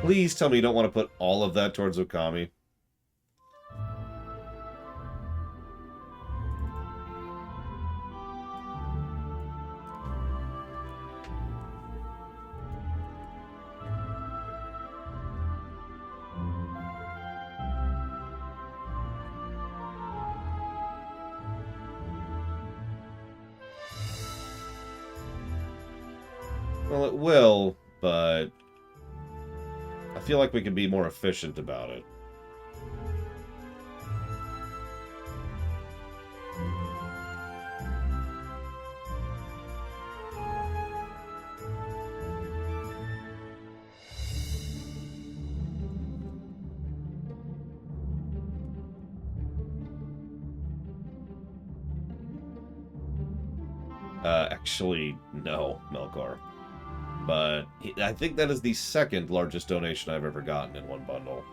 S1: Please tell me you don't want to put all of that towards Okami. Well, it will, but I feel like we can be more efficient about it. Actually, no, Melkor. But I think that is the second largest donation I've ever gotten in one bundle.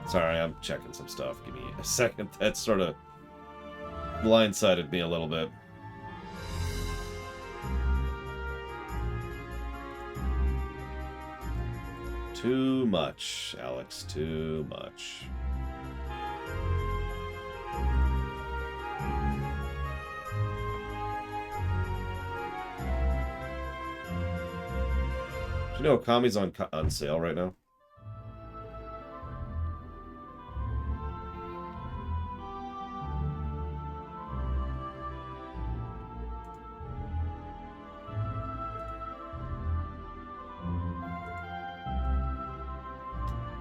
S1: Sorry, I'm checking some stuff. Give me a second. That sort of blindsided me a little bit. Too much, Alex. Too much. Do you know Okami's on sale right now?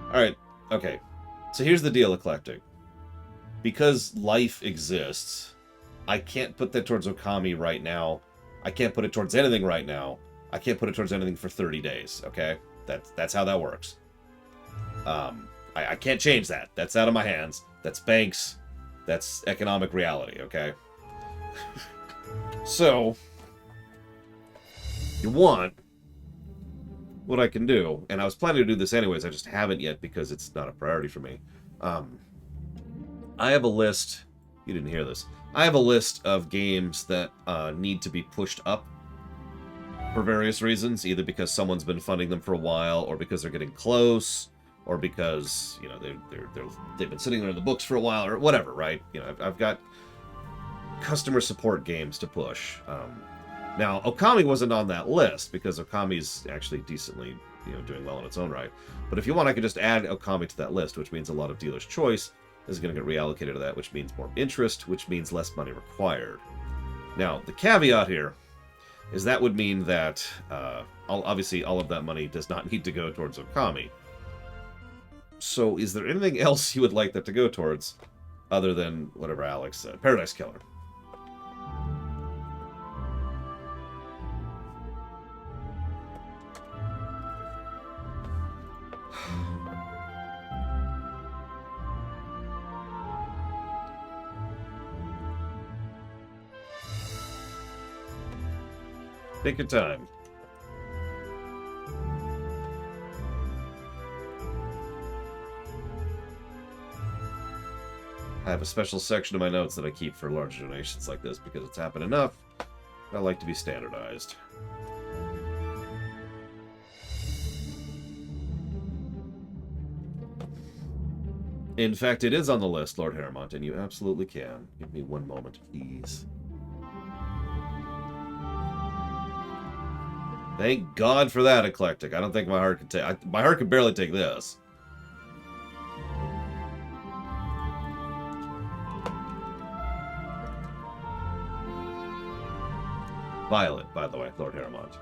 S1: Alright, okay. So here's the deal, Eclectic. Because life exists, I can't put that towards Okami right now. I can't put it towards anything right now. I can't put it towards anything for 30 days, okay? That's how that works. I can't change that. That's out of my hands. That's banks. That's economic reality, okay? So, you want what I can do, and I was planning to do this anyways, I just haven't yet because it's not a priority for me. I have a list, you didn't hear this, I have a list of games that need to be pushed up for various reasons, either because someone's been funding them for a while, or because they're getting close, or because, you know, they've been sitting there in the books for a while, or whatever, right? You know, I've got customer support games to push. Now, Okami wasn't on that list, because Okami's actually decently, you know, doing well in its own right. But if you want, I could just add Okami to that list, which means a lot of dealer's choice, This is going to get reallocated to that, which means more interest, which means less money required. Now, the caveat here is that would mean that, obviously, all of that money does not need to go towards Okami. So, is there anything else you would like that to go towards, other than whatever Alex said? Paradise Killer. Take your time. I have a special section of my notes that I keep for large donations like this because it's happened enough. I like to be standardized. In fact, it is on the list, Lord Harrimont, and you absolutely can. Give me one moment, please. Thank God for that, Eclectic. I don't think my heart could take... my heart could barely take this. Violet, by the way, Lord Harrimont.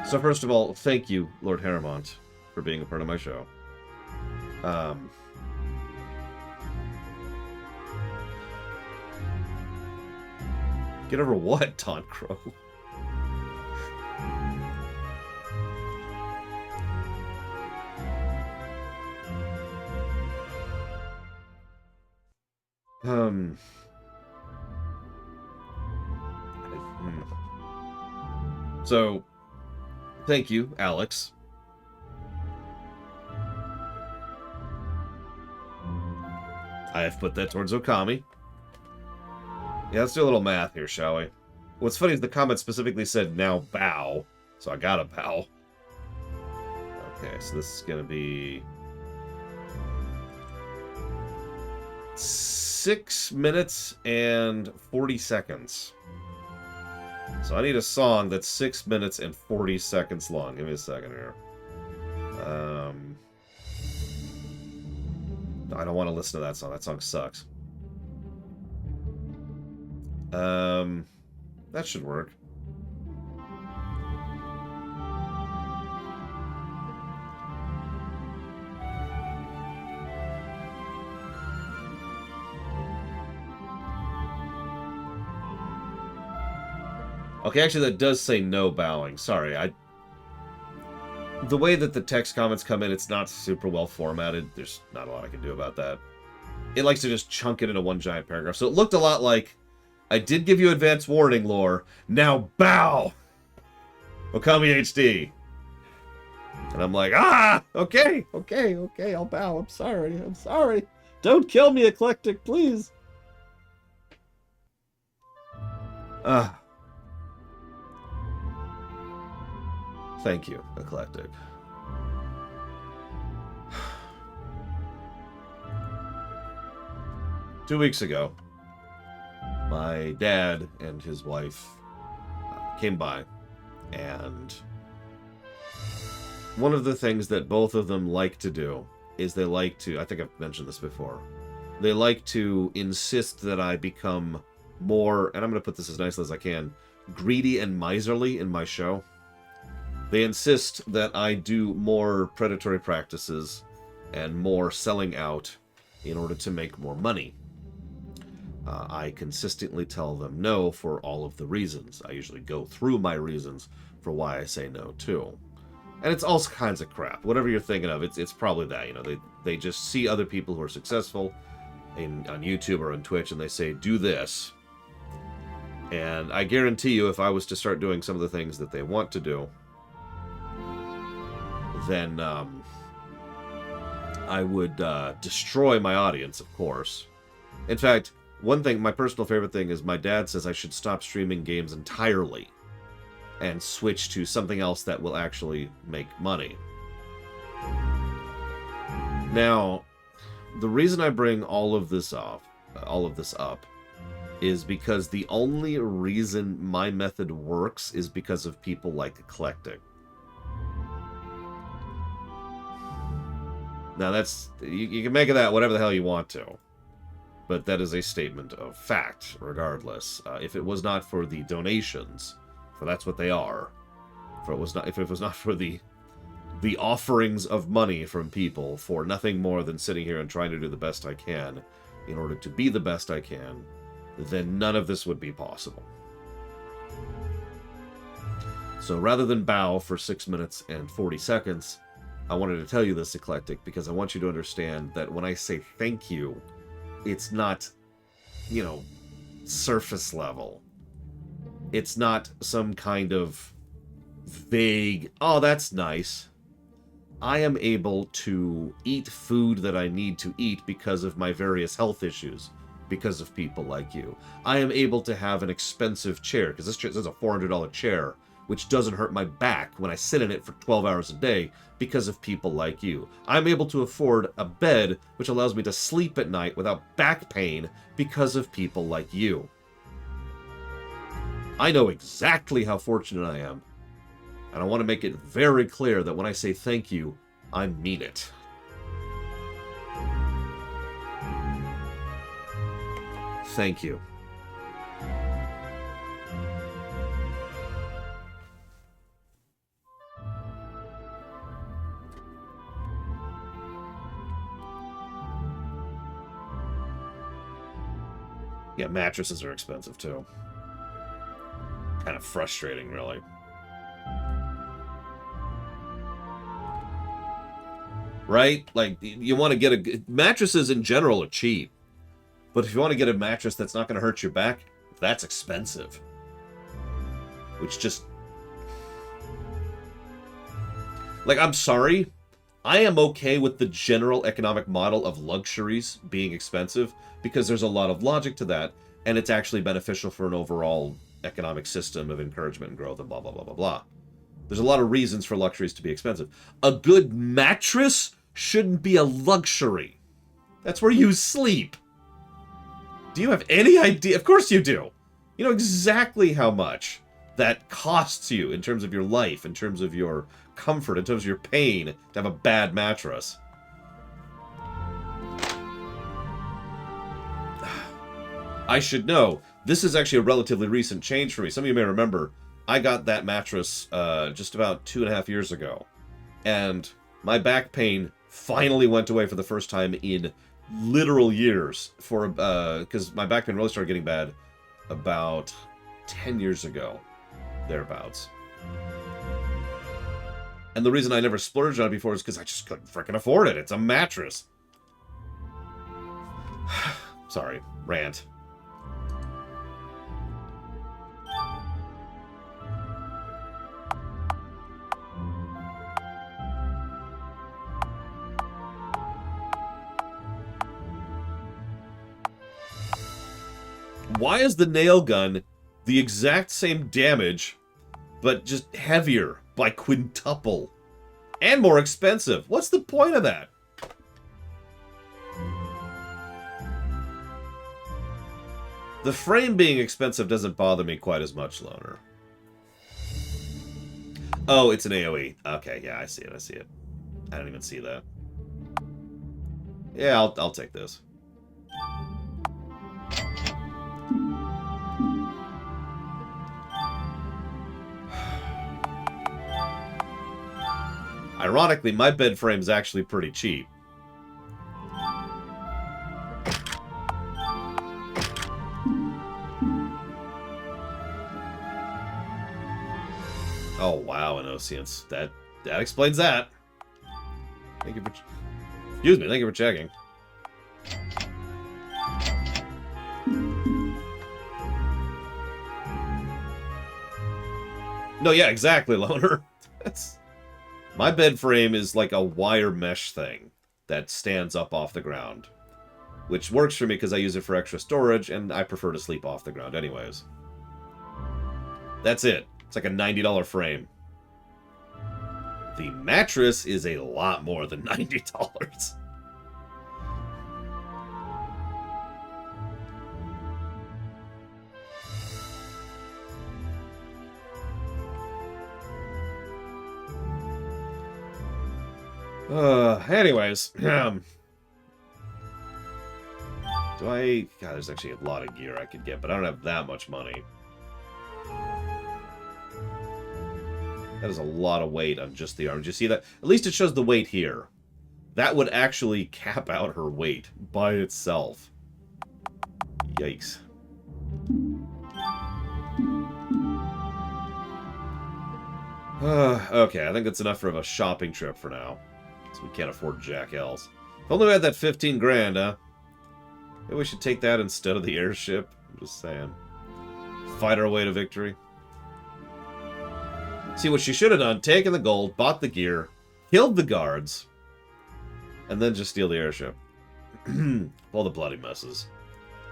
S1: So first of all, thank you, Lord Harrimont, for being a part of my show. Get over what, Taunt Crow? So, thank you, Alex. I have put that towards Okami. Yeah, let's do a little math here, shall we? What's funny is the comment specifically said, now bow. So I gotta bow. Okay, so this is gonna be... 6 minutes and 40 seconds. So I need a song that's 6 minutes and 40 seconds long. Give me a second here. I don't want to listen to that song. That song sucks. That should work. Okay, actually, that does say no bowing. Sorry, the way that the text comments come in, it's not super well formatted. There's not a lot I can do about that. It likes to just chunk it into one giant paragraph. So it looked a lot like, I did give you advance warning, lore. Now bow! Okami HD. And I'm like, okay, I'll bow. I'm sorry. Don't kill me, Eclectic, please. Thank you, Eclectic. Two weeks ago, my dad and his wife came by, and one of the things that both of them like to do is they like to, I think I've mentioned this before, they like to insist that I become more, and I'm going to put this as nicely as I can, greedy and miserly in my show. They insist that I do more predatory practices and more selling out in order to make more money. I consistently tell them no for all of the reasons. I usually go through my reasons for why I say no too. And it's all kinds of crap. Whatever you're thinking of, it's probably that. You know, they just see other people who are successful on YouTube or on Twitch and they say, do this. And I guarantee you, if I was to start doing some of the things that they want to do, then I would destroy my audience, of course. In fact, one thing, my personal favorite thing is my dad says I should stop streaming games entirely and switch to something else that will actually make money. Now, the reason I bring all of this up is because the only reason my method works is because of people like Eclectic. Now that's, you can make of that whatever the hell you want to. but that is a statement of fact, regardless. If it was not for the donations, for that's what they are, if it was not for the offerings of money from people for nothing more than sitting here and trying to do the best I can in order to be the best I can, then none of this would be possible. So rather than bow for 6 minutes and 40 seconds, I wanted to tell you this, Eclectic, because I want you to understand that when I say thank you, it's not, you know, surface level. It's not some kind of vague, oh, that's nice. I am able to eat food that I need to eat because of my various health issues, because of people like you. I am able to have an expensive chair, because this is a $400 chair, which doesn't hurt my back when I sit in it for 12 hours a day because of people like you. I'm able to afford a bed which allows me to sleep at night without back pain because of people like you. I know exactly how fortunate I am, and I want to make it very clear that when I say thank you, I mean it. Thank you. Yeah, mattresses are expensive too. Kind of frustrating, really. Right? Like, you want to get mattresses in general are cheap. But if you want to get a mattress that's not going to hurt your back, that's expensive. Which just... Like, I'm sorry. I am okay with the general economic model of luxuries being expensive because there's a lot of logic to that, and it's actually beneficial for an overall economic system of encouragement and growth and blah, blah, blah, blah, blah. There's a lot of reasons for luxuries to be expensive. A good mattress shouldn't be a luxury. That's where you sleep. Do you have any idea? Of course you do. You know exactly how much that costs you in terms of your life, in terms of your comfort, in terms of your pain to have a bad mattress. I should know. This is actually a relatively recent change for me. Some of you may remember, I got that mattress just about 2.5 years ago. And my back pain finally went away for the first time in literal years. Because my back pain really started getting bad about 10 years ago. Thereabouts. And the reason I never splurged on it before is because I just couldn't frickin' afford it. It's a mattress. Sorry, rant. Why is the nail gun the exact same damage, but just heavier by quintuple? And more expensive? What's the point of that? The frame being expensive doesn't bother me quite as much, Loner. Oh, it's an AoE. Okay, yeah, I see it, I see it. I didn't even see that. Yeah, I'll take this. Ironically, my bed frame's actually pretty cheap. Oh wow, an Oceans. That explains that. Thank you for... Excuse me, thank you for checking. No, yeah, exactly, Loner. That's... My bed frame is like a wire mesh thing that stands up off the ground. Which works for me because I use it for extra storage, and I prefer to sleep off the ground anyways. That's it. It's like a $90 frame. The mattress is a lot more than $90. Anyways, Do I... God, there's actually a lot of gear I could get, but I don't have that much money. That is a lot of weight on just the arm. Did you see that? At least it shows the weight here. That would actually cap out her weight by itself. Yikes. Okay, I think that's enough for a shopping trip for now. So we can't afford jack else. If only we had that 15 grand, huh? Maybe we should take that instead of the airship. I'm just saying. Fight our way to victory. See, what she should have done, taken the gold, bought the gear, killed the guards, and then just steal the airship. All the bloody messes.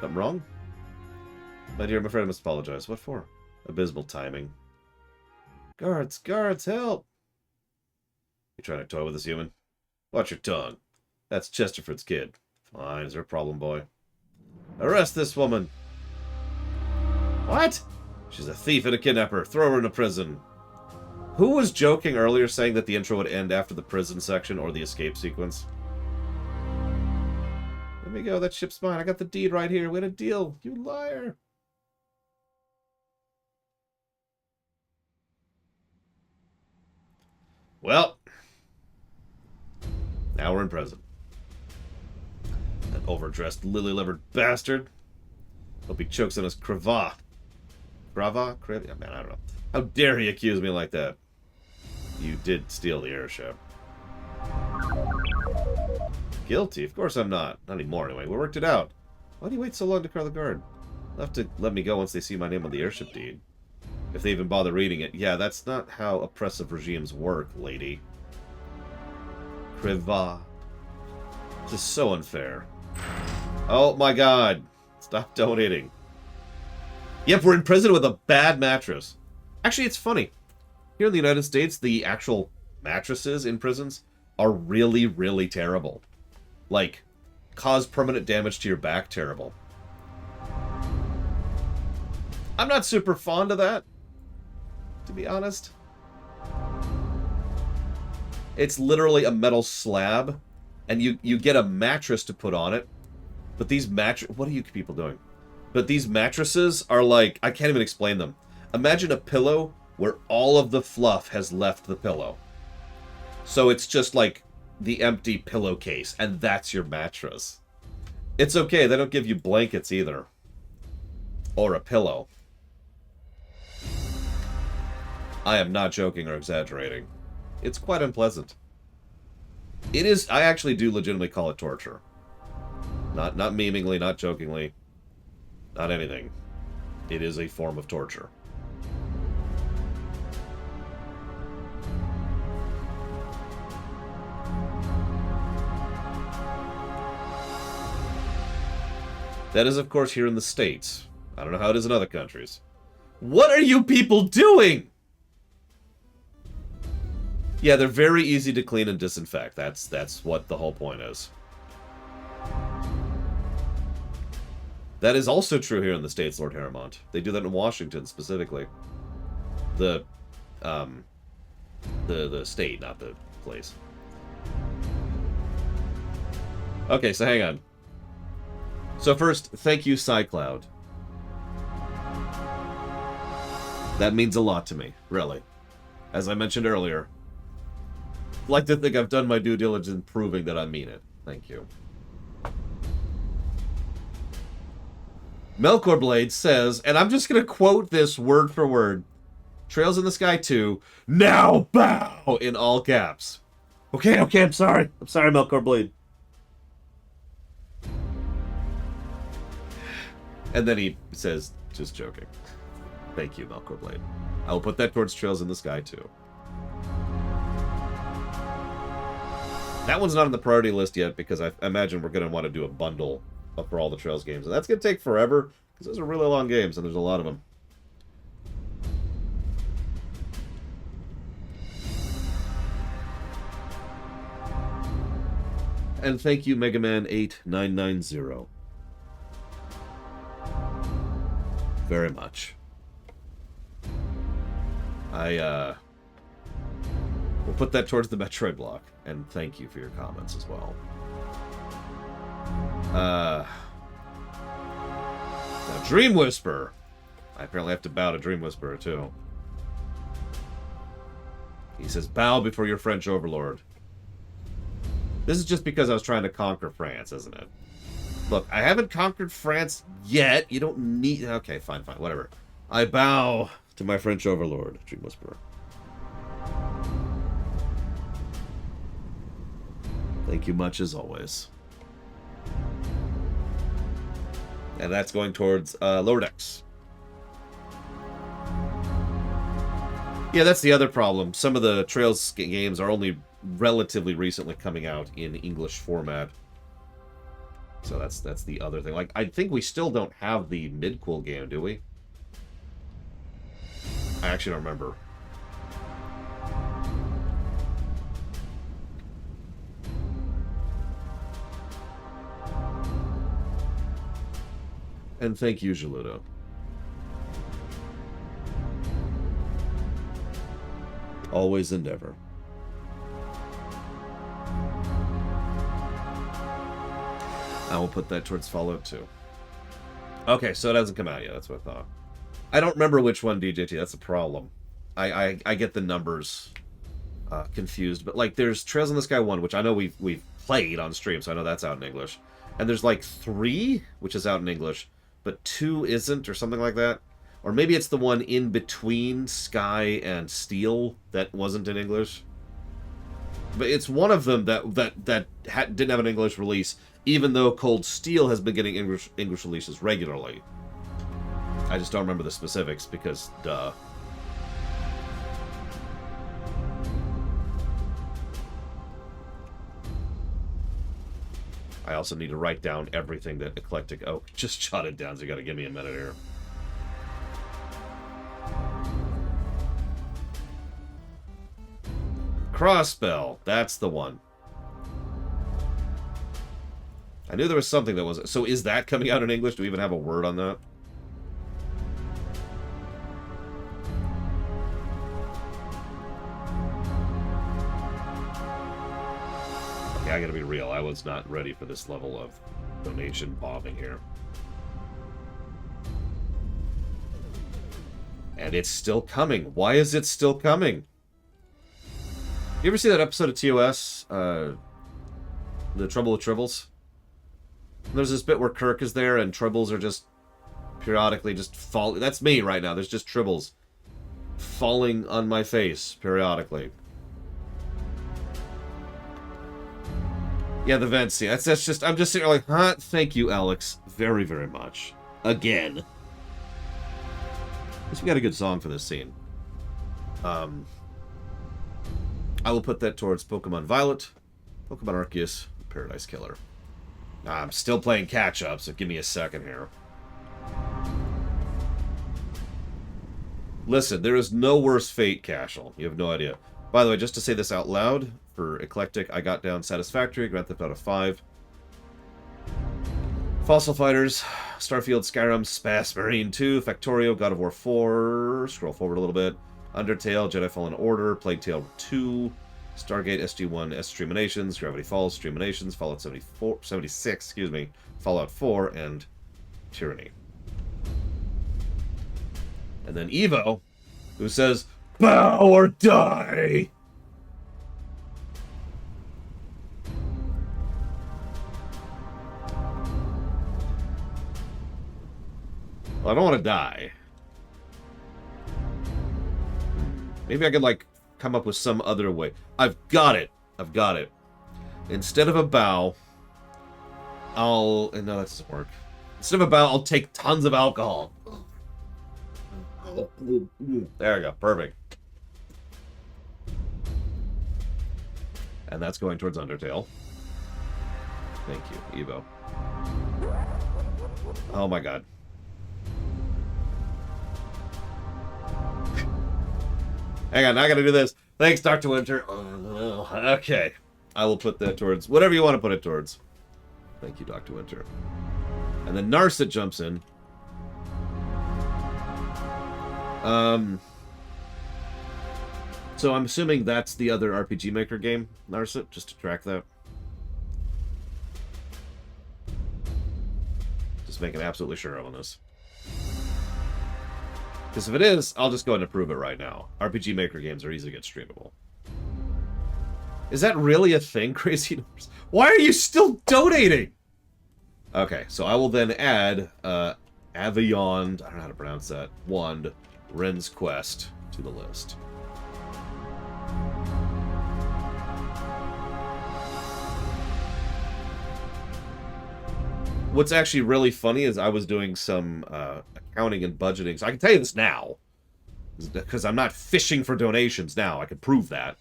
S1: Something wrong? My dear, I'm afraid I must apologize. What for? Abysmal timing. Guards, guards, help! You trying to toy with this human? Watch your tongue. That's Chesterford's kid. Fine, is there a problem, boy? Arrest this woman! What? She's a thief and a kidnapper. Throw her into prison. Who was joking earlier saying that the intro would end after the prison section or the escape sequence? Let me go, that ship's mine. I got the deed right here. We had a deal. You liar. Well, now we're in prison. That overdressed, lily-livered bastard. Hope he chokes on his cravat. Cravat? Yeah, man, I don't know. How dare he accuse me like that? You did steal the airship. Guilty? Of course I'm not. Not anymore, anyway. We worked it out. Why do you wait so long to call the guard? They'll have to let me go once they see my name on the airship deed. If they even bother reading it. Yeah, that's not how oppressive regimes work, lady. Crevat. This is so unfair. Oh my god. Stop donating. Yep, we're in prison with a bad mattress. Actually, it's funny. Here in the United States, the actual mattresses in prisons are really, really terrible. Like, cause permanent damage to your back, terrible. I'm not super fond of that, to be honest. It's literally a metal slab, and you get a mattress to put on it. But these what are you people doing? But these mattresses are like, I can't even explain them. Imagine a pillow where all of the fluff has left the pillow. So it's just like the empty pillowcase, and that's your mattress. It's okay, they don't give you blankets either. Or a pillow. I am not joking or exaggerating. It's quite unpleasant. It is, I actually do legitimately call it torture. Not memeingly, not jokingly, not anything. It is a form of torture. That is, of course, here in the States. I don't know how it is in other countries. What are you people doing? Yeah, they're very easy to clean and disinfect. That's what the whole point is. That is also true here in the States, Lord Harrimont. They do that in Washington, specifically. The state, not the place. Okay, so hang on. So first, thank you, SciCloud. That means a lot to me, really. As I mentioned earlier, I'd like to think I've done my due diligence in proving that I mean it. Thank you. Melkor Blade says, and I'm just going to quote this word for word, Trails in the Sky 2, now bow, in all caps. Okay, I'm sorry. I'm sorry, Melkor Blade. And then he says, just joking. Thank you, Melkor Blade. I will put that towards Trails in the Sky, too. That one's not on the priority list yet, because I imagine we're going to want to do a bundle for all the Trails games. And that's going to take forever, because those are really long games, and there's a lot of them. And thank you, Mega Man 8990. Very much. We'll put that towards the Metroid block, and thank you for your comments as well. Now, Dream Whisper. I apparently have to bow to Dream Whisperer, too. He says, bow before your French overlord. This is just because I was trying to conquer France, isn't it? Look, I haven't conquered France yet. You don't need... Okay, fine, whatever. I bow to my French overlord, Dream Whisperer. Thank you much, as always. And that's going towards Lower Decks. Yeah, that's the other problem. Some of the Trails games are only relatively recently coming out in English format. So that's the other thing. Like, I think we still don't have the Midcool game, do we? I actually don't remember. And thank you, Geludo. Always and ever. I will put that towards Fallout 2. Okay, so it hasn't come out yet. That's what I thought. I don't remember which one, DJT. That's a problem. I get the numbers confused. But, like, there's Trails in the Sky 1, which I know we've played on stream, so I know that's out in English. And there's, like, 3, which is out in English, but 2 isn't, or something like that. Or maybe it's the one in between Sky and Steel that wasn't in English. But it's one of them that didn't have an English release, even though Cold Steel has been getting English releases regularly. I just don't remember the specifics because, duh. I also need to write down everything that Eclectic Oak just jotted down, so you gotta give me a minute here. Crossbell, that's the one. I knew there was something that was... So is that coming out in English? Do we even have a word on that? Okay, I gotta be real. I was not ready for this level of donation bombing here. And it's still coming. Why is it still coming? You ever see that episode of TOS? The Trouble with Tribbles? There's this bit where Kirk is there and Tribbles are just periodically just falling. That's me right now. There's just Tribbles falling on my face periodically. Yeah, the vent scene. That's just, I'm just sitting there like, huh? Thank you, Alex. Very, very much. Again. At least we got a good song for this scene. I will put that towards Pokemon Violet, Pokemon Arceus, Paradise Killer. I'm still playing catch-up, so give me a second here. Listen, there is no worse fate, Cashel. You have no idea. By the way, just to say this out loud, for Eclectic, I got down Satisfactory, Grand Theft Auto 5. Fossil Fighters, Starfield, Skyrim, Space Marine 2, Factorio, God of War 4, scroll forward a little bit, Undertale, Jedi Fallen Order, Plague Tale 2, Stargate, SG-1, Streaminations, Gravity Falls, Streaminations, Fallout 76, excuse me, Fallout 4, and Tyranny. And then Evo, who says, bow or die! Well, I don't want to die. Maybe I could, like, come up with some other way. I've got it. I've got it. Instead of a bow, I'll... No, that doesn't work. Instead of a bow, I'll take tons of alcohol. There we go. Perfect. And that's going towards Undertale. Thank you, Evo. Oh my god. Hang on, I gotta do this. Thanks, Dr. Winter. Okay. I will put that towards whatever you want to put it towards. Thank you, Dr. Winter. And then Narset jumps in. So I'm assuming that's the other RPG Maker game, Narset, just to track that. Just making absolutely sure on this. Because if it is, I'll just go ahead and approve it right now. RPG Maker games are easy to get streamable. Is that really a thing, Crazy Numbers? Why are you still donating? Okay, so I will then add Aviond, I don't know how to pronounce that, Wand, Ren's Quest to the list. What's actually really funny is I was doing some accounting and budgeting. So I can tell you this now, because I'm not fishing for donations now. I can prove that.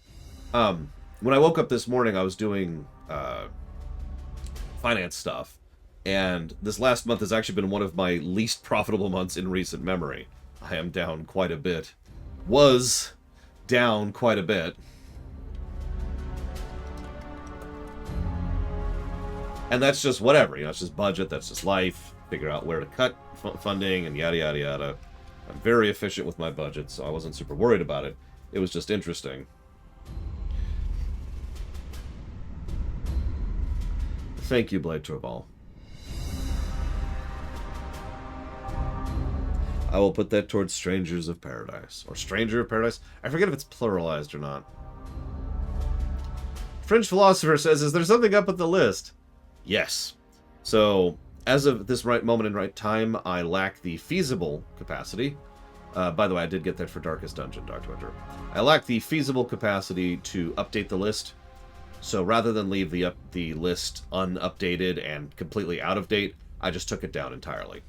S1: When I woke up this morning, I was doing finance stuff. And this last month has actually been one of my least profitable months in recent memory. I am down quite a bit. Was down quite a bit. And that's just whatever, you know, it's just budget, that's just life, figure out where to cut funding, and yada, yada, yada. I'm very efficient with my budget, so I wasn't super worried about it. It was just interesting. Thank you, Blade Torball. I will put that towards Strangers of Paradise. Or Stranger of Paradise? I forget if it's pluralized or not. French Philosopher says, is there something up at the list? Yes. So, as of this right moment in right time, I lack the feasible capacity. By the way, I did get that for Darkest Dungeon, Dr. Winter. I lack the feasible capacity to update the list. So rather than leave the list unupdated and completely out of date, I just took it down entirely.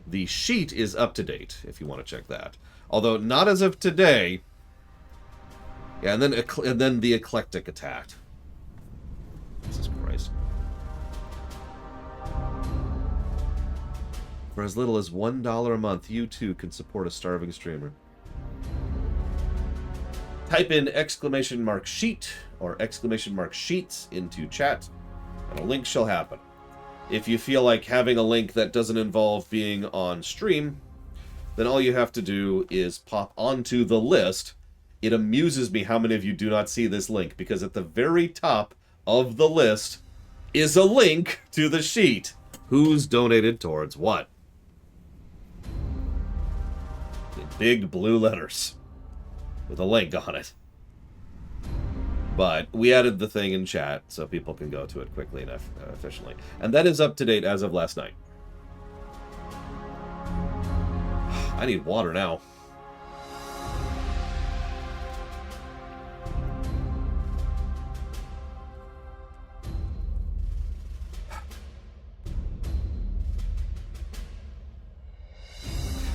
S1: The sheet is up to date, if you want to check that. Although not as of today. Yeah, and then the Eclectic attacked. Jesus Christ. For as little as $1 a month, you too can support a starving streamer. Type in !sheet or !sheets into chat, and a link shall happen. If you feel like having a link that doesn't involve being on stream, then all you have to do is pop onto the list. It amuses me how many of you do not see this link, because at the very top of the list is a link to the sheet. Who's donated towards what? In big blue letters with a link on it. But we added the thing in chat so people can go to it quickly and efficiently. And that is up to date as of last night. I need water now.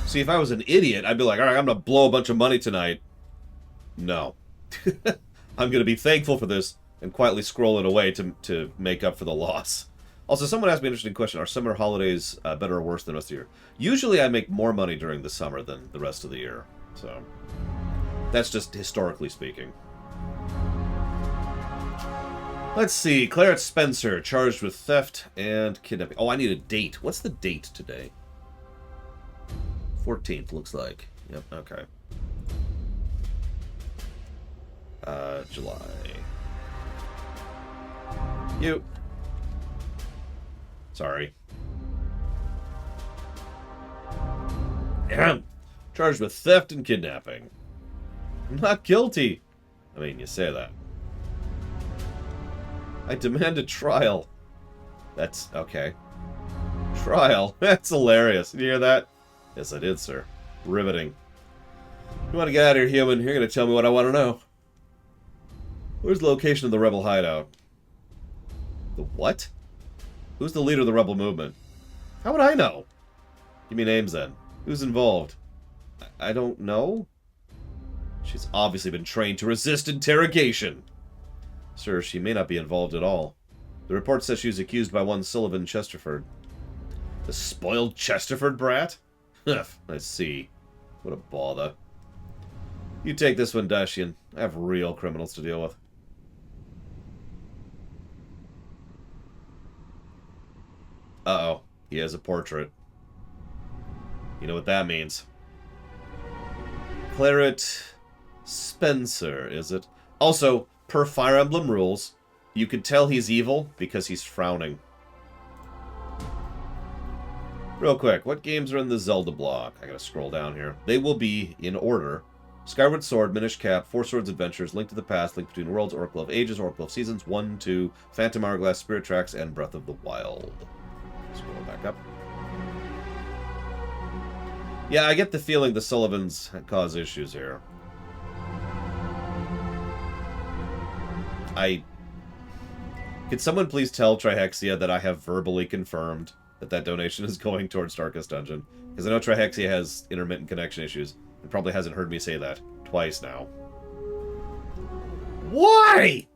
S1: See, if I was an idiot, I'd be like, all right, I'm going to blow a bunch of money tonight. No. I'm going to be thankful for this and quietly scroll it away to make up for the loss. Also, someone asked me an interesting question. Are summer holidays better or worse than the rest of the year? Usually I make more money during the summer than the rest of the year. So, that's just historically speaking. Let's see. Claret Spencer, charged with theft and kidnapping. Oh, I need a date. What's the date today? 14th, looks like. Yep, okay. July. You. Sorry. Charged with theft and kidnapping. I'm not guilty. I mean, you say that. I demand a trial. That's okay. Trial. That's hilarious. Did you hear that? Yes, I did, sir. Riveting. You want to get out of here, human? You're going to tell me what I want to know. Where's the location of the rebel hideout? The what? Who's the leader of the rebel movement? How would I know? Give me names then. Who's involved? I don't know. She's obviously been trained to resist interrogation. Sir, she may not be involved at all. The report says she was accused by one Sullivan Chesterford. The spoiled Chesterford brat? I see. What a bother. You take this one, Dashian. I have real criminals to deal with. Uh-oh. He has a portrait. You know what that means. Claret Spencer, is it? Also, per Fire Emblem rules, you could tell he's evil because he's frowning. Real quick, what games are in the Zelda block? I gotta scroll down here. They will be in order. Skyward Sword, Minish Cap, Four Swords Adventures, Link to the Past, Link Between Worlds, Oracle of Ages, Oracle of Seasons, 1, 2, Phantom Hourglass, Spirit Tracks, and Breath of the Wild. Scroll back up. Yeah, I get the feeling the Sullivans cause issues here. Could someone please tell Trihexia that I have verbally confirmed that that donation is going towards Darkest Dungeon? Because I know Trihexia has intermittent connection issues and probably hasn't heard me say that twice now. Why?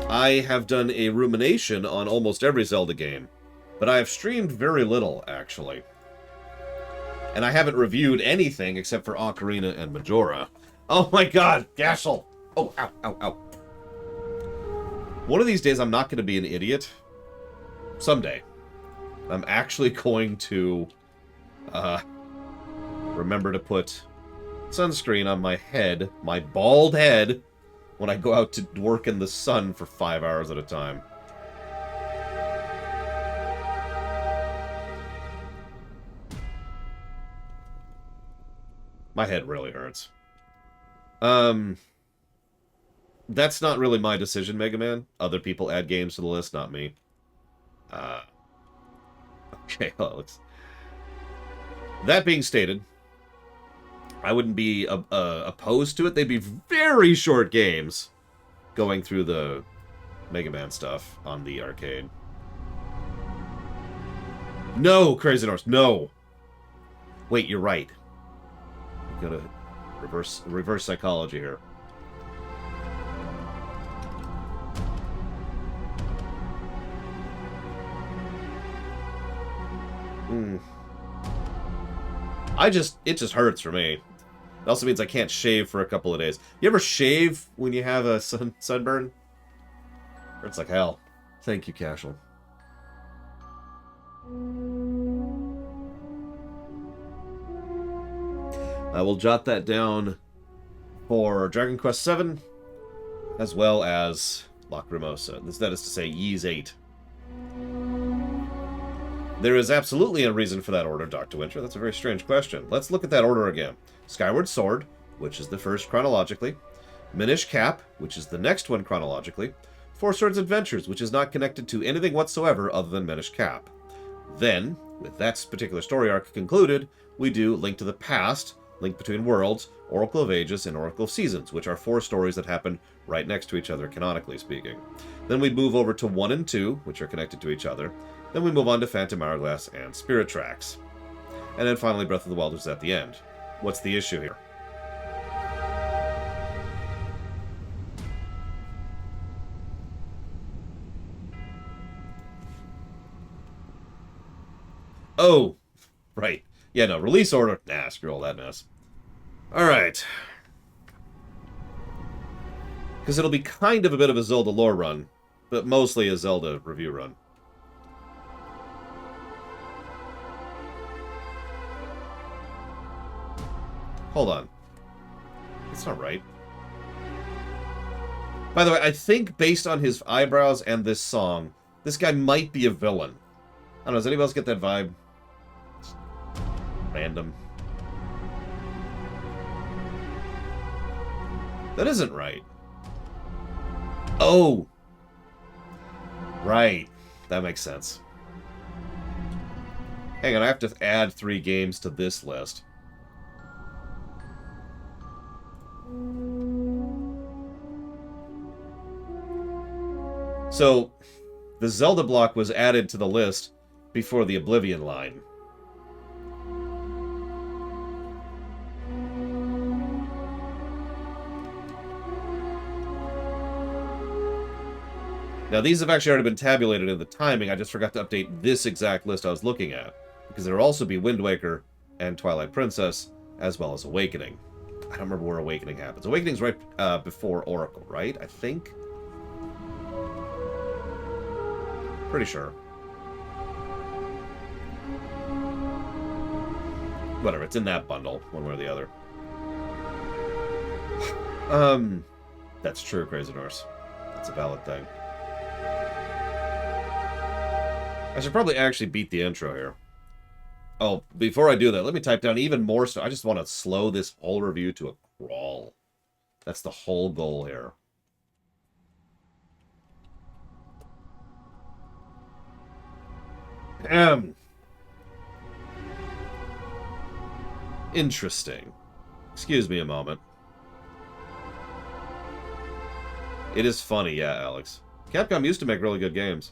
S1: I have done a rumination on almost every Zelda game, but I have streamed very little, actually. And I haven't reviewed anything except for Ocarina and Majora. Oh my god, Gashel! Oh, ow, ow, ow. One of these days I'm not going to be an idiot. Someday. I'm actually going to remember to put sunscreen on my head, my bald head, when I go out to work in the sun for 5 hours at a time. My head really hurts. That's not really my decision, Mega Man. Other people add games to the list, not me. Okay, well, that being stated, I wouldn't be opposed to it. They'd be very short games going through the Mega Man stuff on the arcade. No, Crazy Norse, no! Wait, you're right. Gotta reverse psychology here. It just hurts for me. It also means I can't shave for a couple of days. You ever shave when you have a sunburn? Hurts like hell. Thank you, Cashel. I will jot that down for Dragon Quest VII, as well as Lacrimosa. That is to say, Ys 8. There is absolutely a reason for that order, Dr. Winter. That's a very strange question. Let's look at that order again. Skyward Sword, which is the first chronologically. Minish Cap, which is the next one chronologically. Four Swords Adventures, which is not connected to anything whatsoever other than Minish Cap. Then, with that particular story arc concluded, we do Link to the Past, Link Between Worlds, Oracle of Ages, and Oracle of Seasons, which are 4 stories that happen right next to each other, canonically speaking. Then we move over to 1 and 2, which are connected to each other. Then we move on to Phantom Hourglass and Spirit Tracks. And then finally Breath of the Wild is at the end. What's the issue here? Oh, right. Yeah, no, release order. Nah, screw all that mess. Alright. Because it'll be kind of a bit of a Zelda lore run, but mostly a Zelda review run. Hold on. That's not right. By the way, I think based on his eyebrows and this song, this guy might be a villain. I don't know, does anybody else get that vibe? It's random. That isn't right. Oh! Right. That makes sense. Hang on, I have to add 3 games to this list. So, the Zelda block was added to the list before the Oblivion line. Now, these have actually already been tabulated in the timing. I just forgot to update this exact list I was looking at. Because there will also be Wind Waker and Twilight Princess, as well as Awakening. I don't remember where Awakening happens. Awakening's right before Oracle, right? I think? Pretty sure. Whatever, it's in that bundle, one way or the other. That's true, Crazy Norse. That's a valid thing. I should probably actually beat the intro here. Oh, before I do that, let me type down even more stuff. I just want to slow this whole review to a crawl. That's the whole goal here. Interesting. Excuse me a moment. It is funny, yeah, Alex. Capcom used to make really good games.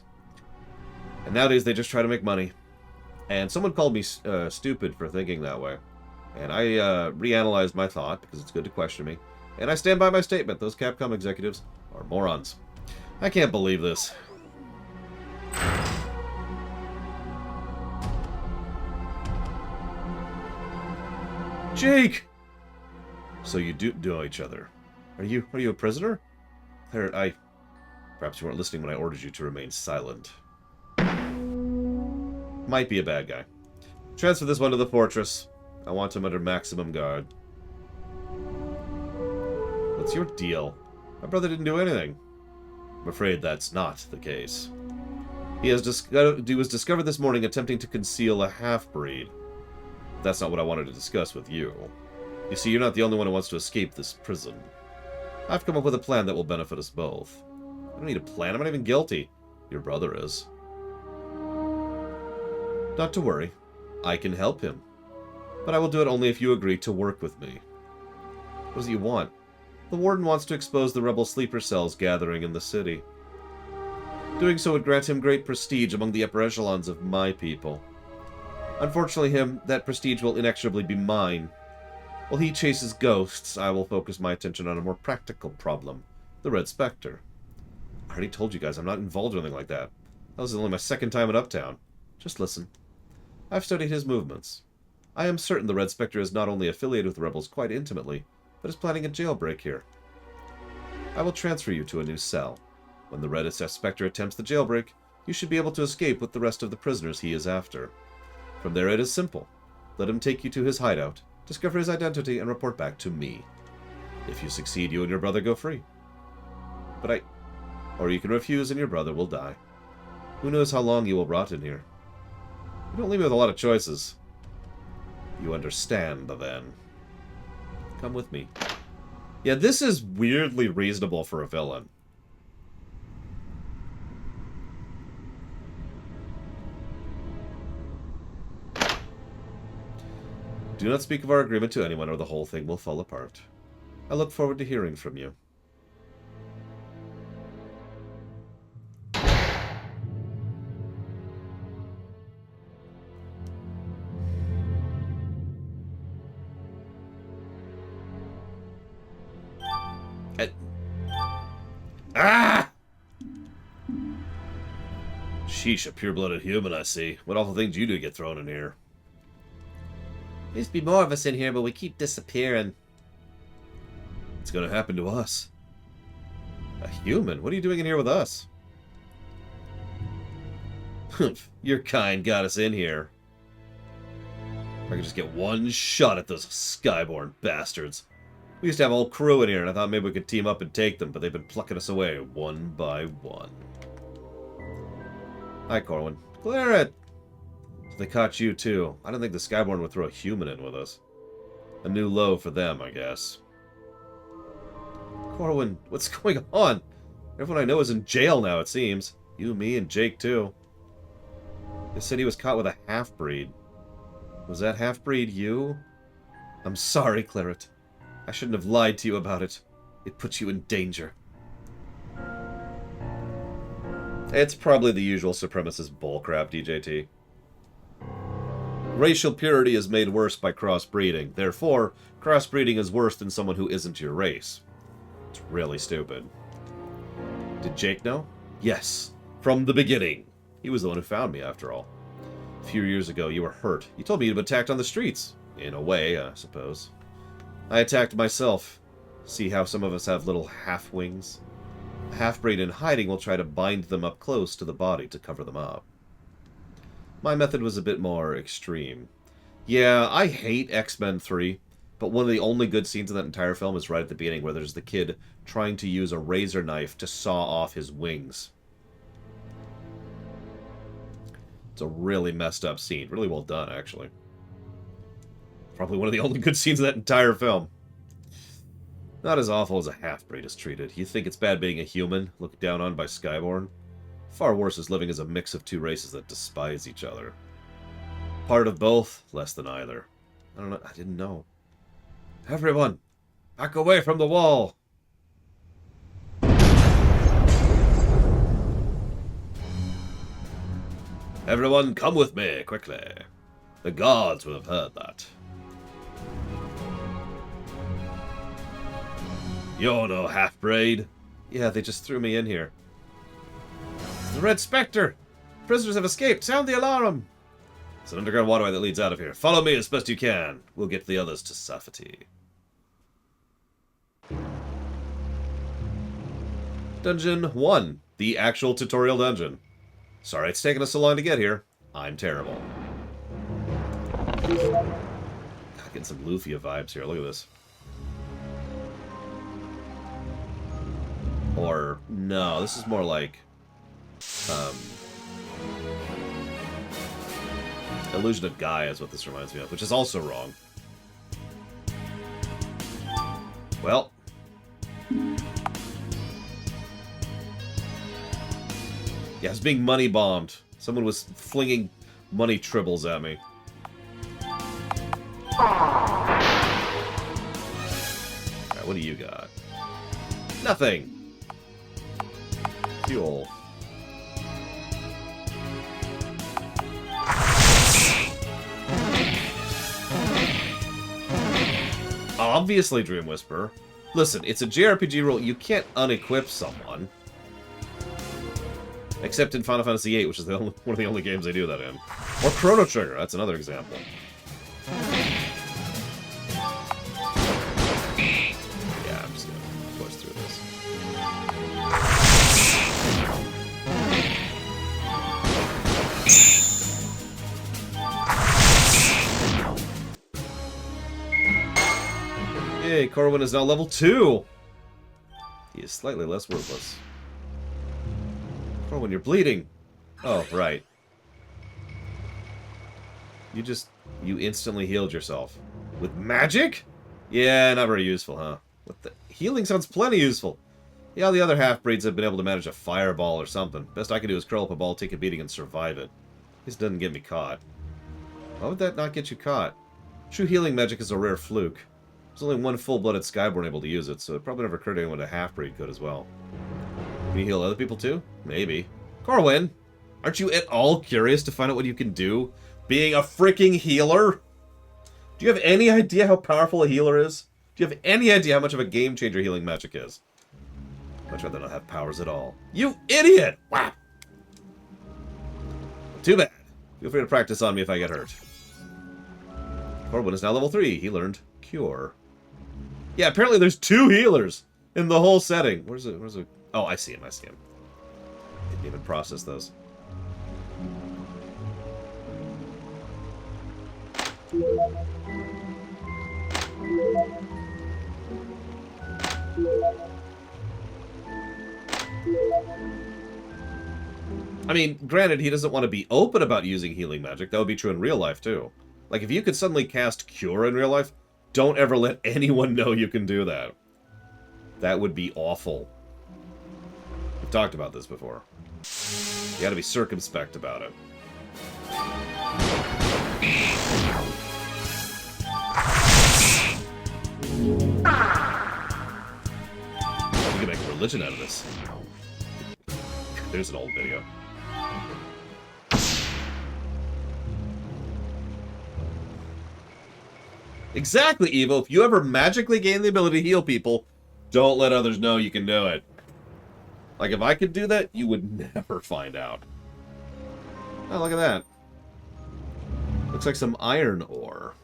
S1: And nowadays they just try to make money. And someone called me stupid for thinking that way. And I reanalyzed my thought, because it's good to question me. And I stand by my statement. Those Capcom executives are morons. I can't believe this. Jake! So you do know each other. Are you a prisoner? Claire, perhaps you weren't listening when I ordered you to remain silent. Might be a bad guy. Transfer this one to the fortress. I want him under maximum guard. What's your deal? My brother didn't do anything. I'm afraid that's not the case. He was discovered this morning attempting to conceal a half-breed. That's not what I wanted to discuss with you. You see, you're not the only one who wants to escape this prison. I've come up with a plan that will benefit us both. I don't need a plan. I'm not even guilty. Your brother is. Not to worry. I can help him. But I will do it only if you agree to work with me. What does he want? The warden wants to expose the rebel sleeper cells gathering in the city. Doing so would grant him great prestige among the upper echelons of my people. Unfortunately, that prestige will inexorably be mine. While he chases ghosts, I will focus my attention on a more practical problem, the Red Spectre. I already told you guys I'm not involved in anything like that. That was only my second time in Uptown. Just listen. I've studied his movements. I am certain the Red Spectre is not only affiliated with the rebels quite intimately, but is planning a jailbreak here. I will transfer you to a new cell. When the Red Spectre attempts the jailbreak, you should be able to escape with the rest of the prisoners he is after. From there it is simple. Let him take you to his hideout, discover his identity, and report back to me. If you succeed, you and your brother go free. Or you can refuse and your brother will die. Who knows how long you will rot in here. You don't leave me with a lot of choices. You understand, then. Come with me. Yeah, this is weirdly reasonable for a villain. Do not speak of our agreement to anyone or the whole thing will fall apart. I look forward to hearing from you. Ah! Sheesh, a pure-blooded human, I see. What awful things you do get thrown in here. There used to be more of us in here, but we keep disappearing. What's gonna happen to us? A human? What are you doing in here with us? Your kind got us in here. I could just get one shot at those Skyborn bastards. We used to have a whole crew in here, and I thought maybe we could team up and take them, but they've been plucking us away one by one. Hi, Corwin. Clear it! So they caught you, too. I don't think the Skyborn would throw a human in with us. A new low for them, I guess. Corwin, what's going on? Everyone I know is in jail now, it seems. You, me, and Jake, too. They said he was caught with a half-breed. Was that half-breed you? I'm sorry, Claret. I shouldn't have lied to you about it. It puts you in danger. It's probably the usual supremacist bullcrap, DJT. Racial purity is made worse by crossbreeding. Therefore, crossbreeding is worse than someone who isn't your race. It's really stupid. Did Jake know? Yes. From the beginning. He was the one who found me, after all. A few years ago, you were hurt. You told me you'd been attacked on the streets. In a way, I suppose. I attacked myself. See how some of us have little half-wings? A half-breed in hiding will try to bind them up close to the body to cover them up. My method was a bit more extreme. Yeah, I hate X-Men 3. But one of the only good scenes in that entire film is right at the beginning, where there's the kid trying to use a razor knife to saw off his wings. It's a really messed up scene. Really well done, actually. Probably one of the only good scenes in that entire film. Not as awful as a half-breed is treated. You think it's bad being a human, looked down on by Skyborn? Far worse is living as a mix of two races that despise each other. Part of both, less than either. I don't know. I didn't know. Everyone, back away from the wall! Everyone, come with me, quickly. The guards would have heard that. You're no half-breed. Yeah, they just threw me in here. The Red Spectre! Prisoners have escaped! Sound the alarm! It's an underground waterway that leads out of here. Follow me as best you can. We'll get the others to safety. Dungeon 1. The actual tutorial dungeon. Sorry it's taken us so long to get here. I'm terrible. God, getting some Lufia vibes here. Look at this. Or, no, this is more like... Illusion of Gaia is what this reminds me of, which is also wrong. Well. Yeah, I was being money bombed. Someone was flinging money tribbles at me. Alright, what do you got? Nothing! Fuel. Obviously, Dream Whisperer. Listen, it's a JRPG rule. You can't unequip someone. Except in Final Fantasy VIII, which is one of the only games they do that in. Or Chrono Trigger, that's another example. Yeah, I'm just gonna push through this. Yay, Corwin is now level 2! He is slightly less worthless. Corwin, you're bleeding! Oh, right. You instantly healed yourself. With magic? Yeah, not very useful, huh? What the? Healing sounds plenty useful. Yeah, the other half-breeds have been able to manage a fireball or something. Best I can do is curl up a ball, take a beating, and survive it. This doesn't get me caught. Why would that not get you caught? True healing magic is a rare fluke. There's only one full-blooded Skyborn able to use it, so it probably never occurred to anyone a half-breed could as well. Can you heal other people too? Maybe. Corwin, aren't you at all curious to find out what you can do being a freaking healer? Do you have any idea how powerful a healer is? Do you have any idea how much of a game-changer healing magic is? Much rather not have powers at all. You idiot! Wow! Too bad. Feel free to practice on me if I get hurt. Corwin is now level 3. He learned Cure. Yeah, apparently there's 2 healers in the whole setting. Where's it? Oh, I see him. I see him. Didn't even process those. I mean, granted, he doesn't want to be open about using healing magic. That would be true in real life, too. Like, if you could suddenly cast Cure in real life, don't ever let anyone know you can do that. That would be awful. We've talked about this before. You gotta be circumspect about it. You can make a religion out of this. There's an old video. Exactly, Evo. If you ever magically gain the ability to heal people, don't let others know you can do it. Like, if I could do that, you would never find out. Oh, look at that. Looks like some iron ore.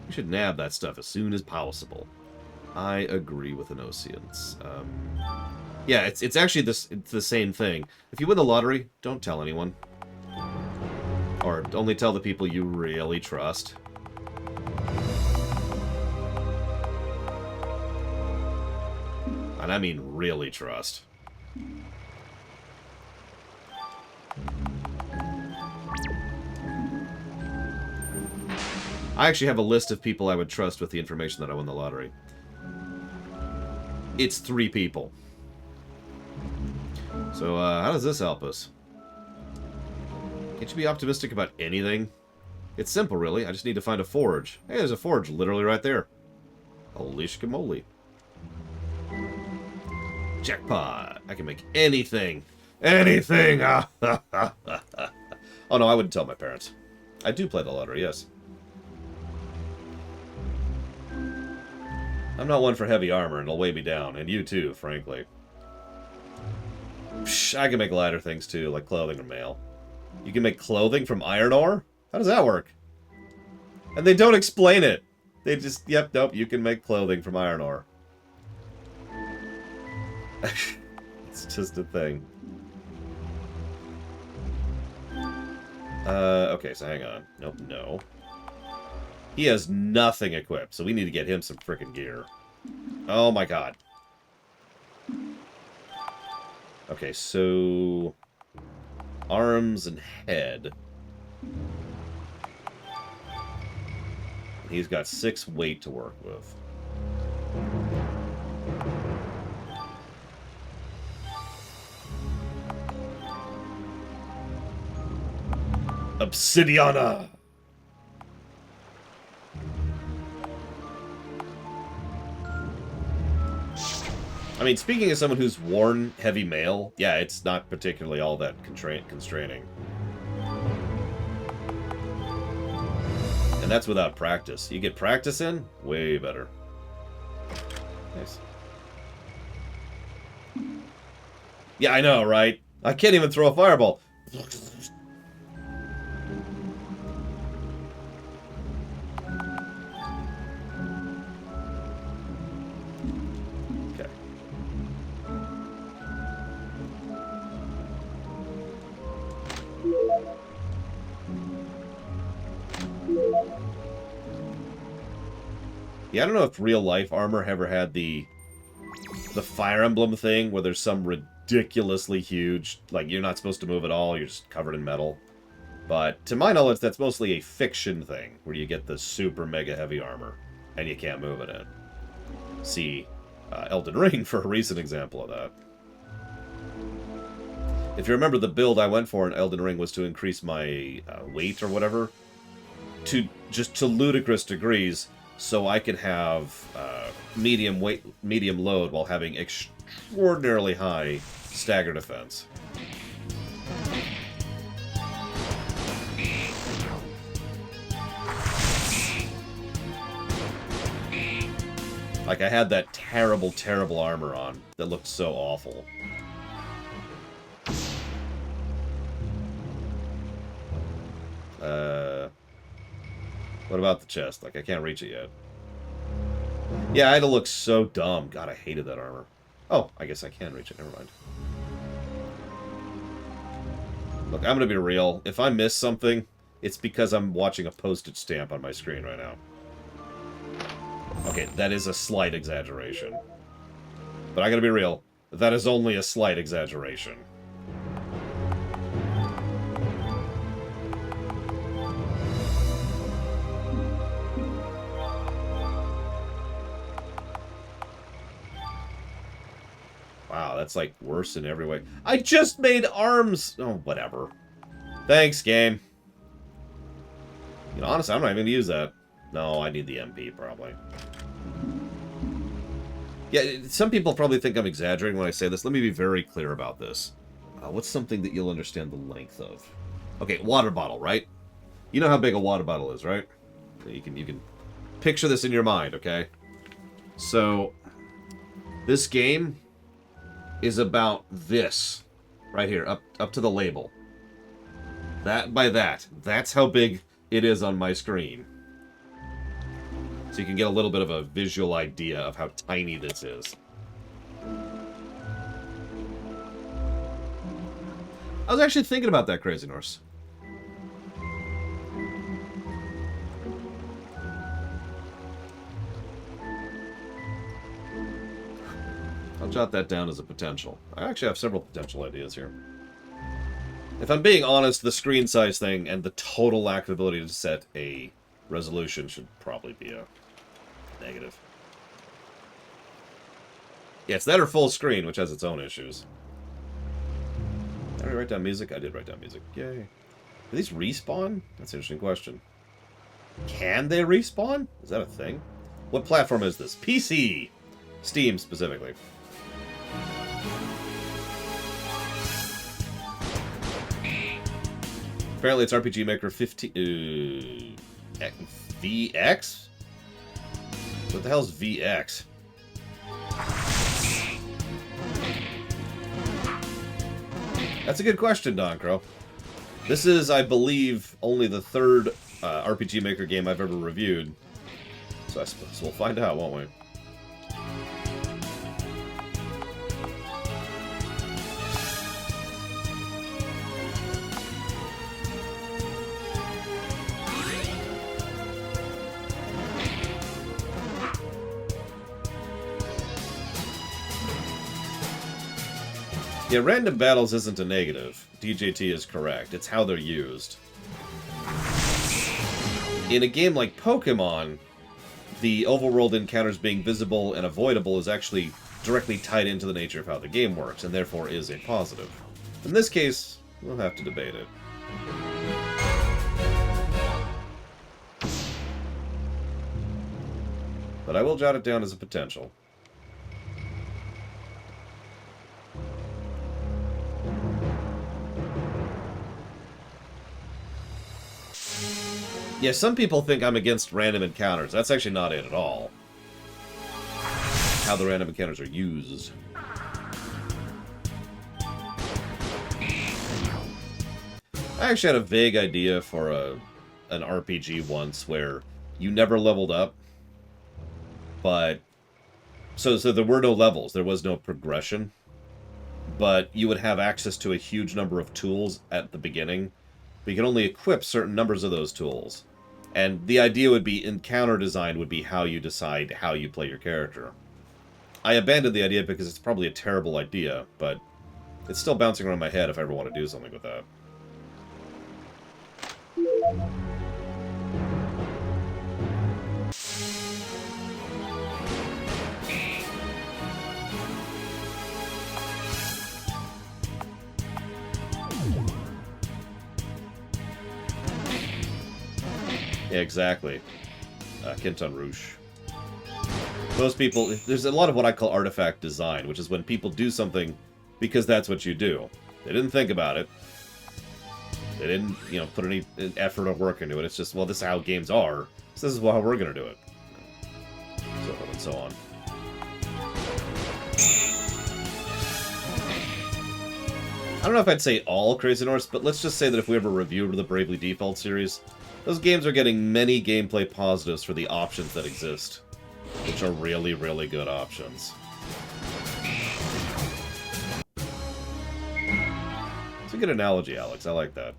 S1: We should nab that stuff as soon as possible. I agree with Anosians. Yeah, it's actually it's the same thing. If you win the lottery, don't tell anyone. Or only tell the people you really trust. And I mean really trust. I actually have a list of people I would trust with the information that I won the lottery. It's 3 people. So, how does this help us? Can't you be optimistic about anything? It's simple, really. I just need to find a forge. Hey, there's a forge literally right there. Holy shkamoli. Jackpot! I can make anything. Anything! Oh, no, I wouldn't tell my parents. I do play the lottery, yes. I'm not one for heavy armor, and it'll weigh me down. And you too, frankly. Psh, I can make lighter things too, like clothing or mail. You can make clothing from iron ore? How does that work? And they don't explain it. They just, yep, nope, you can make clothing from iron ore. It's just a thing. Okay, so hang on. Nope, no. He has nothing equipped, so we need to get him some frickin' gear. Oh my god. Okay, so... arms and head. He's got 6 weight to work with. Obsidiana! I mean, speaking of someone who's worn heavy mail, yeah, it's not particularly all that constraining. And that's without practice. You get practice in, way better. Nice. Yeah, I know, right? I can't even throw a fireball. Yeah, I don't know if real-life armor ever had the Fire Emblem thing, where there's some ridiculously huge... like, you're not supposed to move at all, you're just covered in metal. But, to my knowledge, that's mostly a fiction thing, where you get the super mega heavy armor, and you can't move in it. See Elden Ring for a recent example of that. If you remember, the build I went for in Elden Ring was to increase my weight or whatever, to ludicrous degrees, so I could have medium weight, medium load while having extraordinarily high stagger defense. Like, I had that terrible, terrible armor on that looked so awful. What about the chest? Like, I can't reach it yet. Yeah, I had to look so dumb. God, I hated that armor. Oh, I guess I can reach it. Never mind. Look, I'm gonna be real. If I miss something, it's because I'm watching a postage stamp on my screen right now. Okay, that is a slight exaggeration. But I gotta be real. That is only a slight exaggeration. Wow, that's like worse in every way. I just made arms! Oh, whatever. Thanks, game. You know, honestly, I'm not even gonna use that. No, I need the MP, probably. Yeah, some people probably think I'm exaggerating when I say this. Let me be very clear about this. What's something that you'll understand the length of? Okay, water bottle, right? You know how big a water bottle is, right? You can picture this in your mind, okay? So, this game is about this right here, up to the label. That by that. That's how big it is on my screen. So you can get a little bit of a visual idea of how tiny this is. I was actually thinking about that, Crazy Norse. jot that down as a potential. I actually have several potential ideas here. If I'm being honest, the screen size thing and the total lack of ability to set a resolution should probably be a negative. Yeah, it's that or full screen, which has its own issues. Did I write down music? I did write down music. Yay. Do these respawn? That's an interesting question. Can they respawn? Is that a thing? What platform is this? PC! Steam, specifically. Apparently it's RPG Maker 15... VX? What the hell is VX? That's a good question, Don Crow. This is, I believe, only the third RPG Maker game I've ever reviewed. So I suppose we'll find out, won't we? Yeah, random battles isn't a negative. DJT is correct. It's how they're used. In a game like Pokemon, the overworld encounters being visible and avoidable is actually directly tied into the nature of how the game works, and therefore is a positive. In this case, we'll have to debate it. But I will jot it down as a potential. Yeah, some people think I'm against random encounters. That's actually not it at all. How the random encounters are used. I actually had a vague idea for an RPG once where you never leveled up, but... So there were no levels. There was no progression. But you would have access to a huge number of tools at the beginning. But you can only equip certain numbers of those tools. And the idea would be encounter design would be how you decide how you play your character. I abandoned the idea because it's probably a terrible idea, but it's still bouncing around my head if I ever want to do something with that. Yeah, exactly. Quinton Rouge. Most people... There's a lot of what I call artifact design, which is when people do something because that's what you do. They didn't think about it. They didn't, you know, put any effort or work into it. It's just, well, this is how games are, so this is how we're going to do it. So on and so on. I don't know if I'd say all Crazy Norse, but let's just say that if we ever reviewed the Bravely Default series, those games are getting many gameplay positives for the options that exist, which are really, really good options. It's a good analogy, Alex. I like that.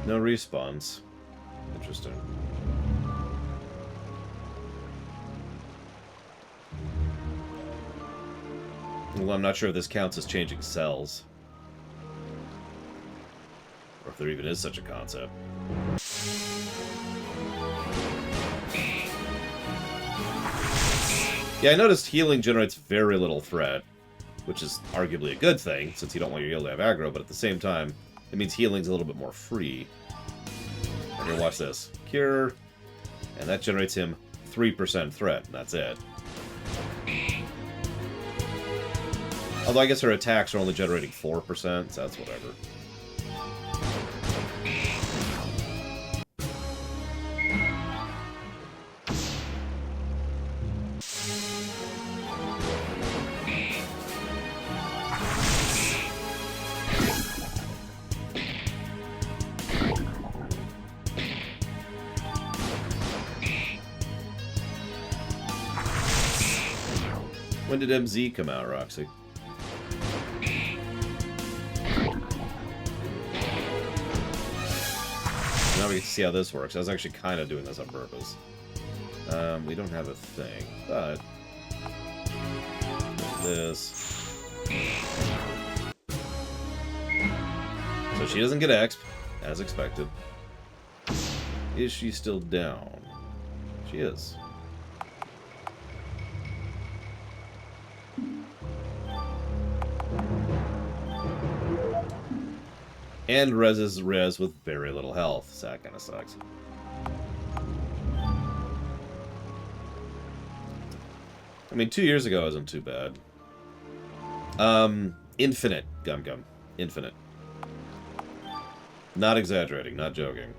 S1: No respawns. Interesting. Well, I'm not sure if this counts as changing cells. Or if there even is such a concept. Yeah, I noticed healing generates very little threat, which is arguably a good thing, since you don't want your heal to have aggro, but at the same time, it means healing's a little bit more free. Here, watch this. Cure, and that generates him 3% threat, and that's it. Although I guess her attacks are only generating 4%, so that's whatever. When did MZ come out, Roxy? Now we get to see how this works. I was actually kind of doing this on purpose. We don't have a thing, but... this. So she doesn't get exp, as expected. Is she still down? She is. And res is res with very little health, so that kind of sucks. I mean, 2 years ago wasn't too bad. Infinite, Gum Gum. Infinite. Not exaggerating, not joking.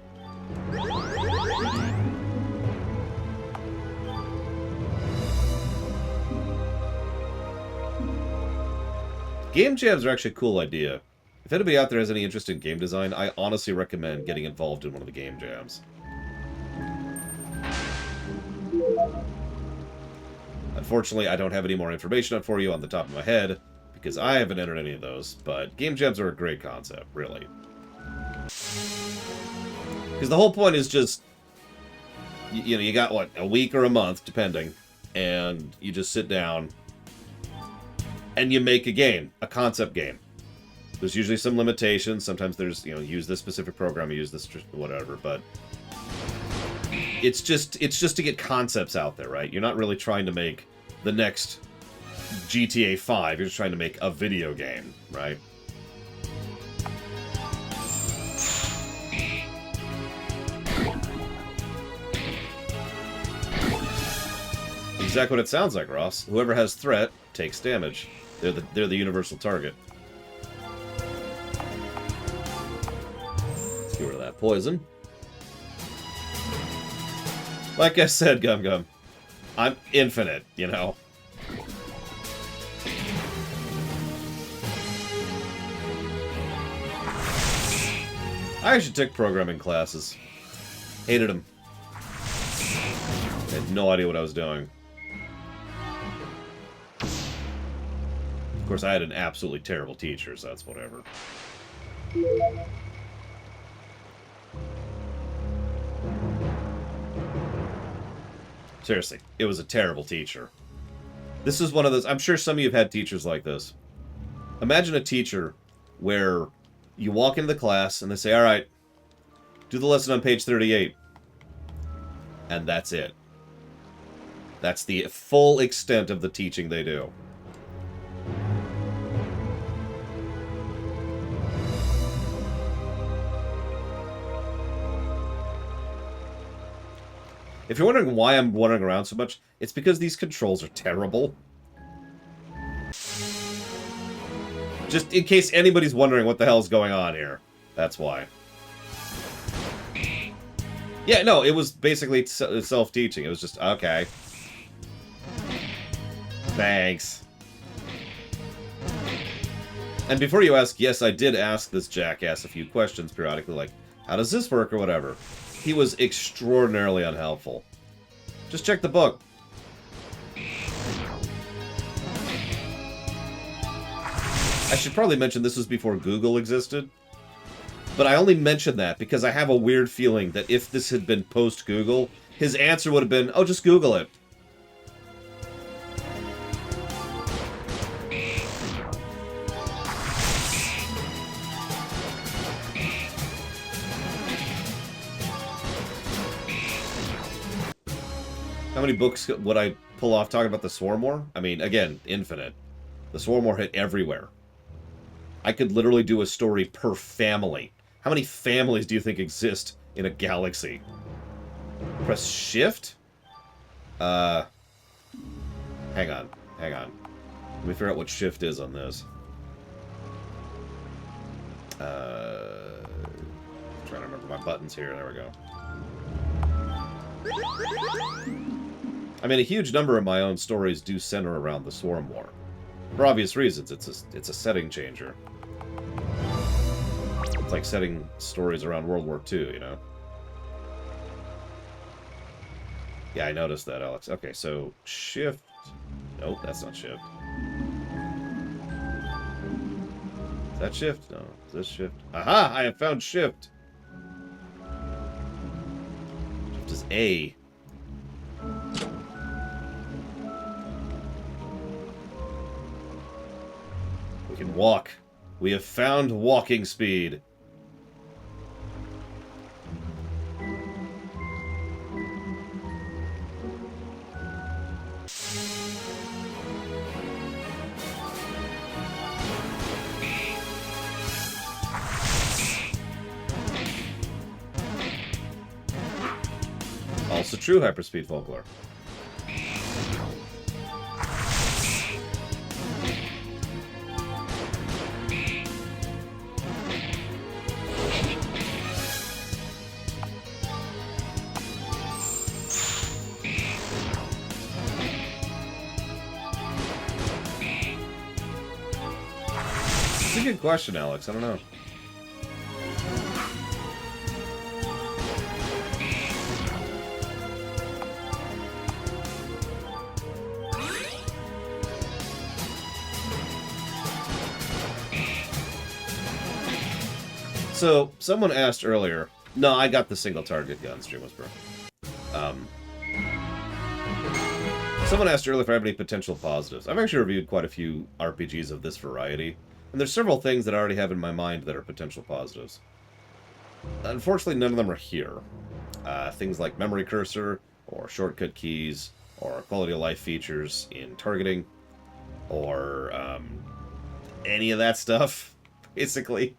S1: Game jams are actually a cool idea. If anybody out there has any interest in game design, I honestly recommend getting involved in one of the game jams. Unfortunately, I don't have any more information for you on the top of my head, because I haven't entered any of those, but game jams are a great concept, really. Because the whole point is just, you know, you got, what, a week or a month, depending, and you just sit down, and you make a game, a concept game. There's usually some limitations, sometimes there's, you know, use this specific program, use this, whatever, but... It's just to get concepts out there, right? You're not really trying to make the next GTA 5. You're just trying to make a video game, right? Exactly what it sounds like, Ross. Whoever has threat takes damage. They're the universal target. Let's get rid of that poison. Like I said, Gum Gum, I'm infinite, you know. I actually took programming classes. Hated them. Had no idea what I was doing. Of course, I had an absolutely terrible teacher, so that's whatever. Seriously, it was a terrible teacher. This is one of those... I'm sure some of you have had teachers like this. Imagine a teacher where you walk into the class and they say, all right, do the lesson on page 38. And that's it. That's the full extent of the teaching they do. If you're wondering why I'm wandering around so much, it's because these controls are terrible. Just in case anybody's wondering what the hell's going on here. That's why. Yeah, no, it was basically self-teaching. It was just, okay. Thanks. And before you ask, yes, I did ask this jackass a few questions periodically, like, how does this work or whatever. He was extraordinarily unhelpful. Just check the book. I should probably mention this was before Google existed. But I only mention that because I have a weird feeling that if this had been post-Google, his answer would have been, oh, just Google it. How many books would I pull off talking about the Swarm War? I mean, again, infinite. The Swarm War hit everywhere. I could literally do a story per family. How many families do you think exist in a galaxy? Press shift? Hang on. Hang on. Let me figure out what shift is on this. Trying to remember my buttons here. There we go. I mean, a huge number of my own stories do center around the Swarm War. For obvious reasons, it's a setting changer. It's like setting stories around World War II, you know? Yeah, I noticed that, Alex. Okay, so shift... Nope, that's not shift. Is that shift? No. Is this shift? Aha! I have found shift! left is A. We can walk. We have found walking speed. Also true hyperspeed folklore. It's a good question, Alex. I don't know. So, someone asked earlier... No, I got the single target gun, Stream Whisperer. Someone asked earlier if I have any potential positives. I've actually reviewed quite a few RPGs of this variety, and there's several things that I already have in my mind that are potential positives. Unfortunately, none of them are here. Things like memory cursor, or shortcut keys, or quality of life features in targeting, or any of that stuff, basically.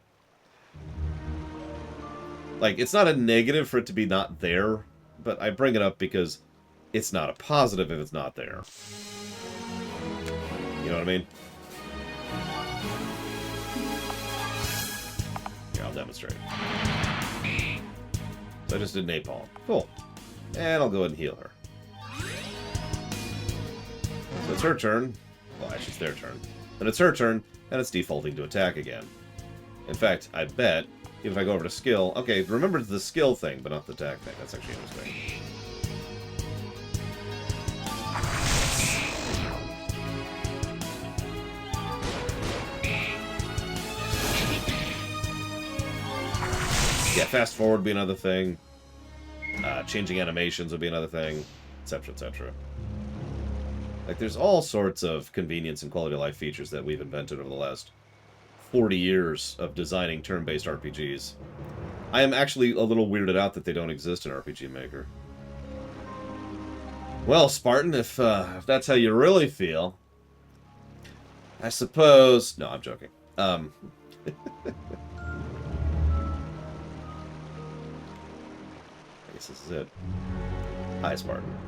S1: Like, it's not a negative for it to be not there, but I bring it up because it's not a positive if it's not there. You know what I mean? Here, I'll demonstrate. So I just did napalm. Cool. And I'll go ahead and heal her. So it's her turn. Well, actually, it's their turn. Then it's her turn, and it's defaulting to attack again. In fact, I bet... If I go over to skill... Okay, remember the skill thing, but not the attack thing. That's actually interesting. Yeah, fast forward would be another thing. Changing animations would be another thing. Etc., etc. Like, there's all sorts of convenience and quality of life features that we've invented over the last 40 years of designing turn-based RPGs. I am actually a little weirded out that they don't exist in RPG Maker. Well, Spartan, if that's how you really feel, I suppose... No, I'm joking. I guess this is it. Hi, Spartan.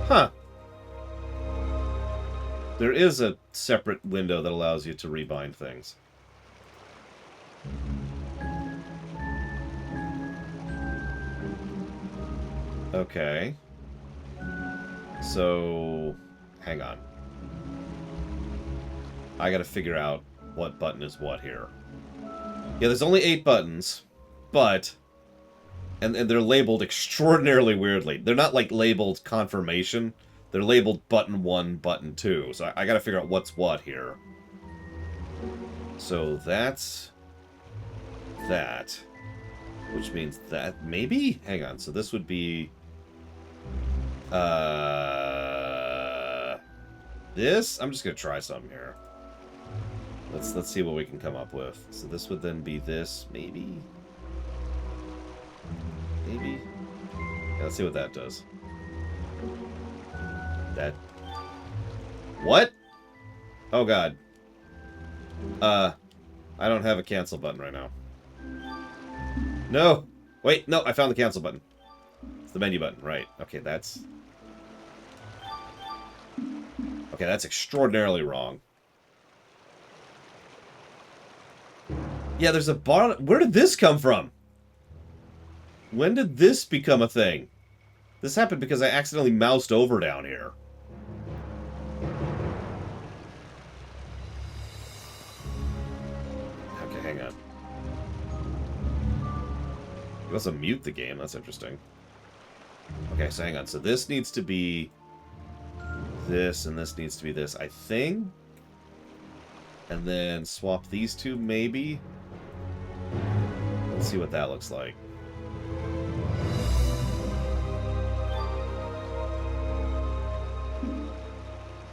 S1: Huh. There is a separate window that allows you to rebind things. Okay. So, hang on. I gotta figure out what button is what here. Yeah, there's only 8 buttons, but... And they're labeled extraordinarily weirdly. They're not, like, labeled confirmation. They're labeled button 1, button 2. So I gotta figure out what's what here. So that's... that. Which means that... Maybe? Hang on. So this would be... This? I'm just gonna try something here. Let's see what we can come up with. So this would then be this, maybe? Maybe? Yeah, let's see what that does. That... What? Oh god. I don't have a cancel button right now. No! Wait, no, I found the cancel button. It's the menu button, right. Okay, that's... Okay, that's extraordinarily wrong. Yeah, there's a bar... Where did this come from? When did this become a thing? This happened because I accidentally moused over down here. Okay, hang on. You can also mute the game, that's interesting. Okay, so hang on. So this needs to be this, and this needs to be this, I think. And then swap these two, maybe. Let's see what that looks like.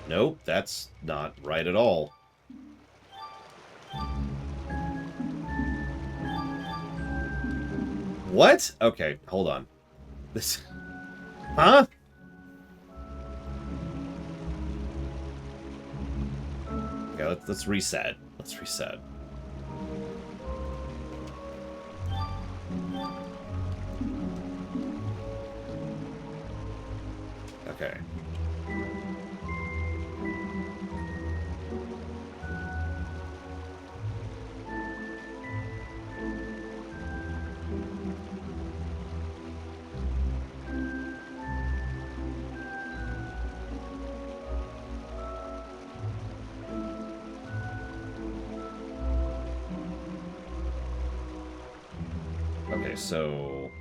S1: Nope, that's not right at all. What? Okay, hold on. This... Huh? Okay, let's reset. Let's reset. Okay. Okay, so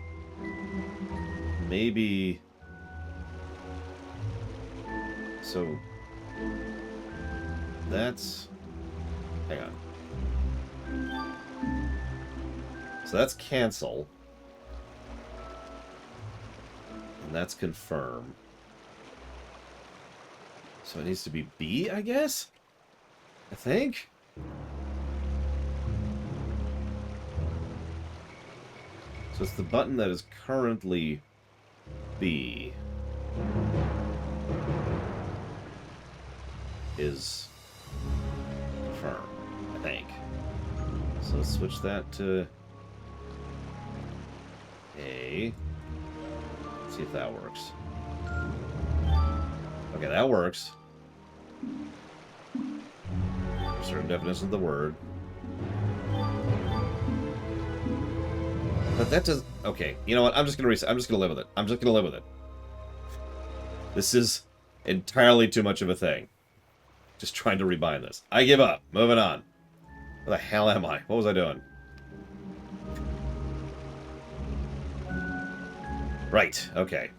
S1: maybe... So that's... Hang on. So that's cancel. And that's confirm. So it needs to be B, I guess? I think? So it's the button that is currently B. Is confirm, I think. So let's switch that to A. Let's see if that works. Okay, that works. Certain definition of the word. But that does... Okay, you know what? I'm just gonna reset. I'm just gonna live with it. I'm just gonna live with it. This is entirely too much of a thing. Just trying to rebind this. I give up. Moving on. Where the hell am I? What was I doing? Right. Okay.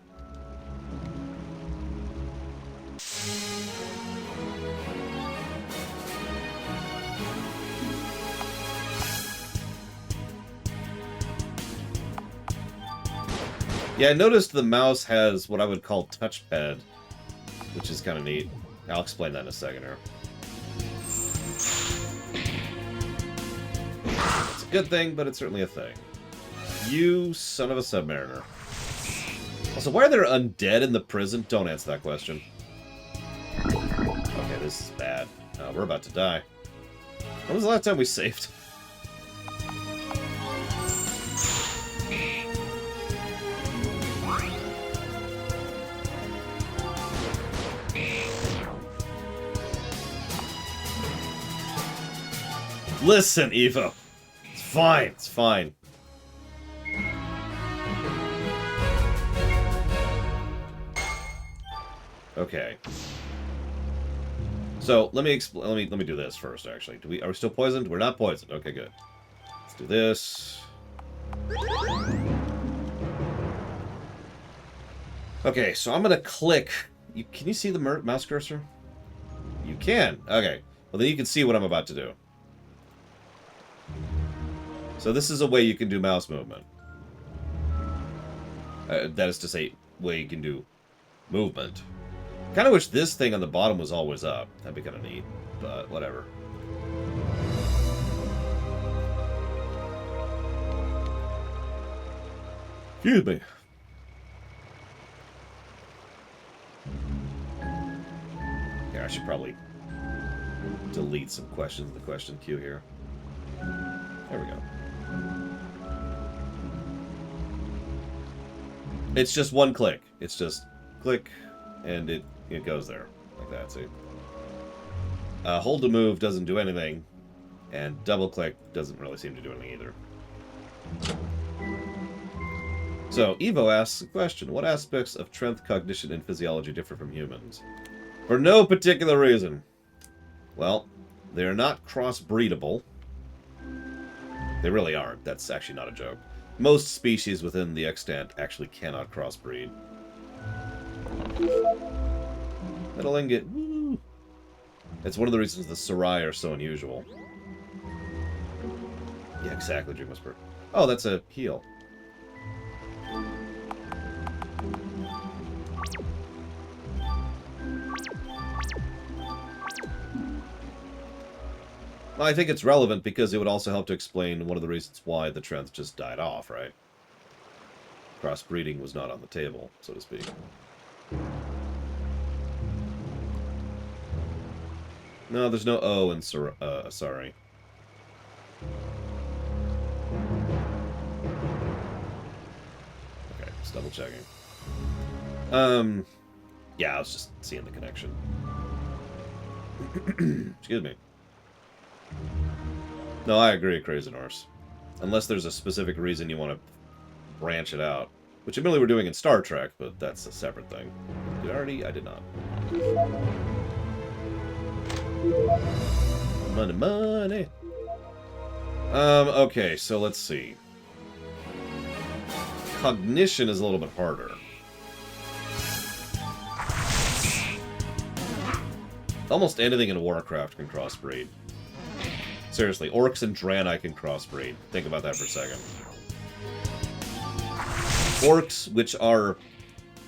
S1: Yeah, I noticed the mouse has what I would call touchpad, which is kind of neat. I'll explain that in a second here. It's a good thing, but it's certainly a thing. You son of a submariner. Also, why are there undead in the prison? Don't answer that question. Okay, this is bad. We're about to die. When was the last time we saved? Listen, Evo. It's fine. It's fine. Okay. So let me explain. Let me do this first. Actually, are we still poisoned? We're not poisoned. Okay, good. Let's do this. Okay, so I'm gonna click. Can you see the mouse cursor? You can. Okay. Well, then you can see what I'm about to do. So this is a way you can do mouse movement. That is to say, way you can do movement. Kind of wish this thing on the bottom was always up. That'd be kind of neat, but whatever. Excuse me. Yeah, I should probably delete some questions in the question queue here. There we go. It's just one click. It's just click, and it goes there. Like that, see? Hold to move doesn't do anything, and double click doesn't really seem to do anything either. So, Evo asks a question. What aspects of strength, cognition, and physiology differ from humans? For no particular reason. Well, they're not cross-breedable. They really aren't. That's actually not a joke. Most species within the extant actually cannot crossbreed. Metal ingot. Woo! It's one of the reasons the Sarai are so unusual. Yeah, exactly, Dream Whisper. Oh, that's a heal. Well, I think it's relevant because it would also help to explain one of the reasons why the trend just died off, right? Crossbreeding was not on the table, so to speak. No, there's no O in sorry. Okay, just double checking. Yeah, I was just seeing the connection. Excuse me. No, I agree, Crazy Norse. Unless there's a specific reason you want to branch it out. Which admittedly we're doing in Star Trek, but that's a separate thing. Did I already? I did not. Money, money. Okay, so let's see. Cognition is a little bit harder. Almost anything in Warcraft can crossbreed. Seriously, orcs and Draenei can crossbreed. Think about that for a second. Orcs, which are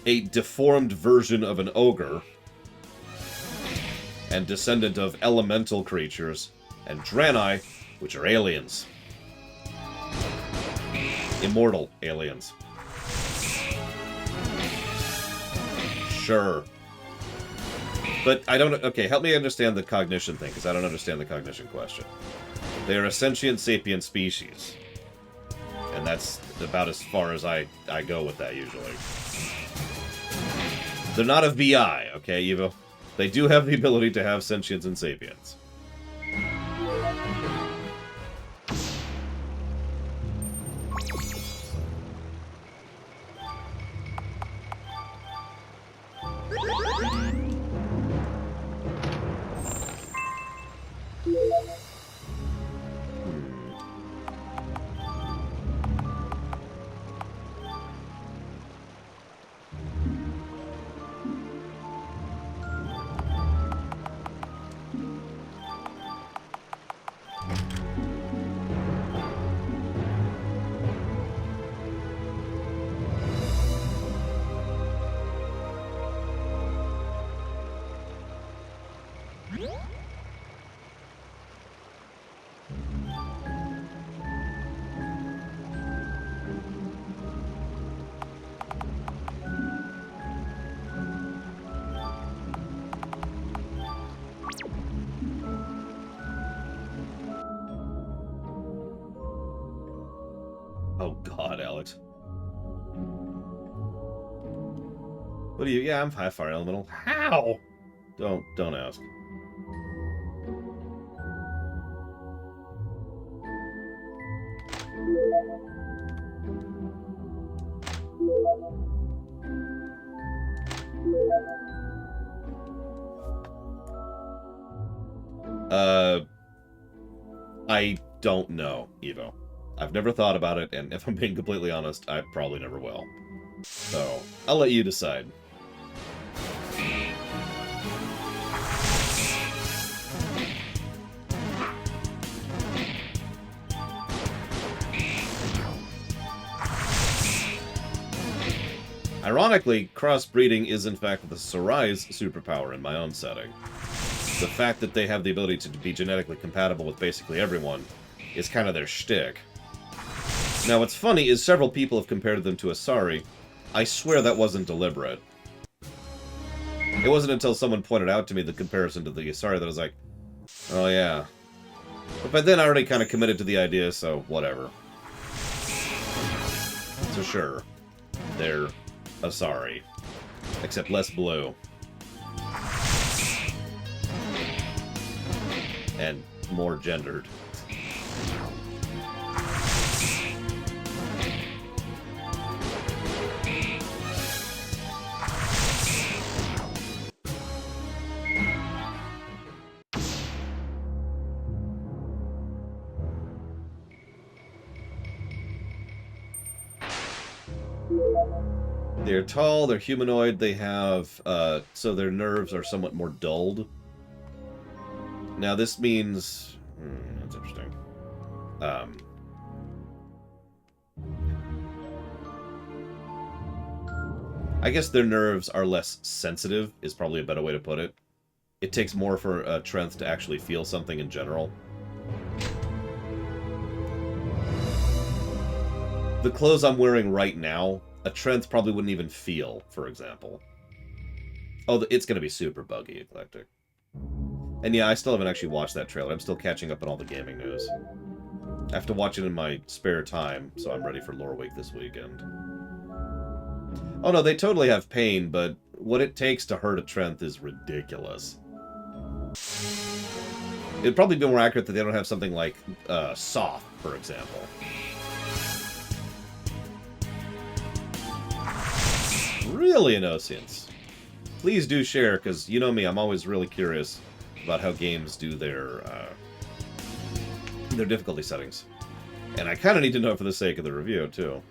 S1: a deformed version of an ogre, and descendant of elemental creatures, and Draenei, which are aliens. Immortal aliens. Sure. But I don't... Okay, help me understand the cognition thing, because I don't understand the cognition question. They are a sentient sapient species. And that's about as far as I go with that, usually. They're not of BI, okay, Evo? They do have the ability to have sentience and sapience. Oh god, Alex. What do you... Yeah, I'm high fire elemental. How? Don't ask. I don't know, Evo. I've never thought about it, and if I'm being completely honest, I probably never will. So, I'll let you decide. Ironically, crossbreeding is in fact the Sarai's superpower in my own setting. The fact that they have the ability to be genetically compatible with basically everyone is kind of their shtick. Now, what's funny is several people have compared them to Asari. I swear that wasn't deliberate. It wasn't until someone pointed out to me the comparison to the Asari that I was like, oh yeah. But by then I already kind of committed to the idea, so whatever. So sure, they're Asari. Except less blue. And more gendered. They're tall, they're humanoid, they have, so their nerves are somewhat more dulled. Now this means... that's interesting. I guess their nerves are less sensitive, is probably a better way to put it. It takes more for a Trenth to actually feel something in general. The clothes I'm wearing right now, a Trenth probably wouldn't even feel, for example. Oh, it's going to be super buggy, Eclectic. And yeah, I still haven't actually watched that trailer. I'm still catching up on all the gaming news. I have to watch it in my spare time, so I'm ready for Lore Week this weekend. Oh no, they totally have pain, but what it takes to hurt a Trenth is ridiculous. It'd probably be more accurate that they don't have something like soft, for example. Really, Inosians? Please do share, because you know me, I'm always really curious about how games do their difficulty settings. And I kind of need to know for the sake of the review, too.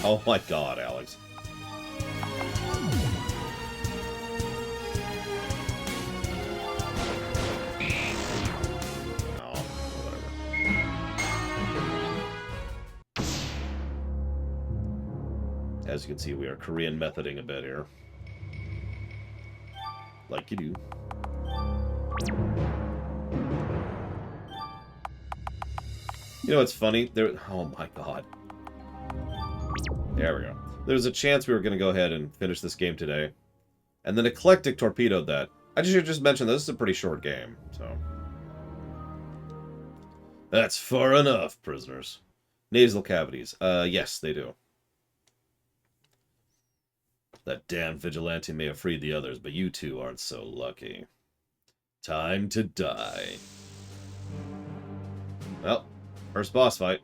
S1: Oh my god, Alex. As you can see, we are Korean methoding a bit here. Like you do. You know what's funny? Oh my god. There we go. There's a chance we were going to go ahead and finish this game today. And then Eclectic torpedoed that. I should just mention this is a pretty short game, so... That's far enough, prisoners. Nasal cavities. Yes, they do. That damn vigilante may have freed the others, but you two aren't so lucky. Time to die. Well, first boss fight.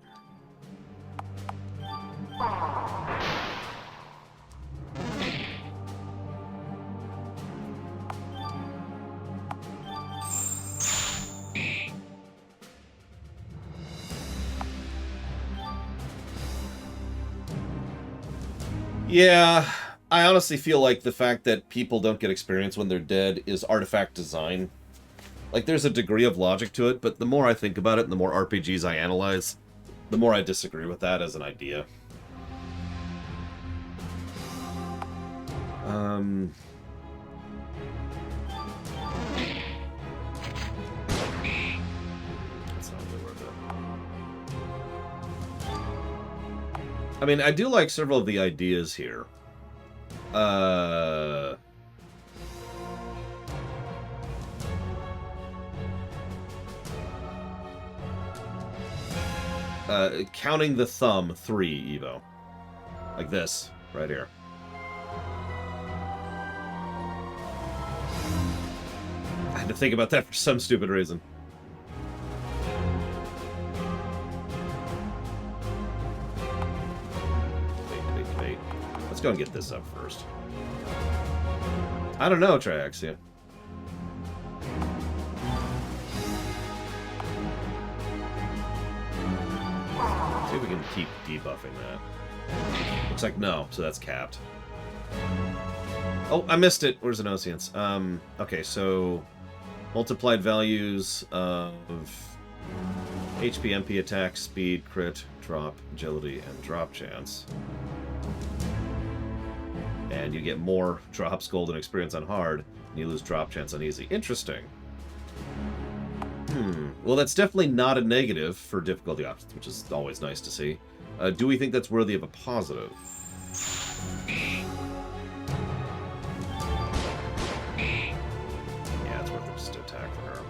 S1: Yeah, I honestly feel like the fact that people don't get experience when they're dead is artifact design. Like, there's a degree of logic to it, but the more I think about it and the more RPGs I analyze, the more I disagree with that as an idea. That's not really worth it. I mean, I do like several of the ideas here. Counting the thumb 3, Evo. Like this, right here. I had to think about that for some stupid reason. Wait. Let's go and get this up first. I don't know, Triaxia. See if we can keep debuffing that. Looks like no, so that's capped. Oh, I missed it. Where's an Oceans? Okay, so multiplied values of HP, MP, attack, speed, crit, drop, agility, and drop chance. And you get more drops, gold, and experience on hard, and you lose drop chance on easy. Interesting. Well, that's definitely not a negative for difficulty options, which is always nice to see. Do we think that's worthy of a positive? Yeah, it's worth it just to attack for her.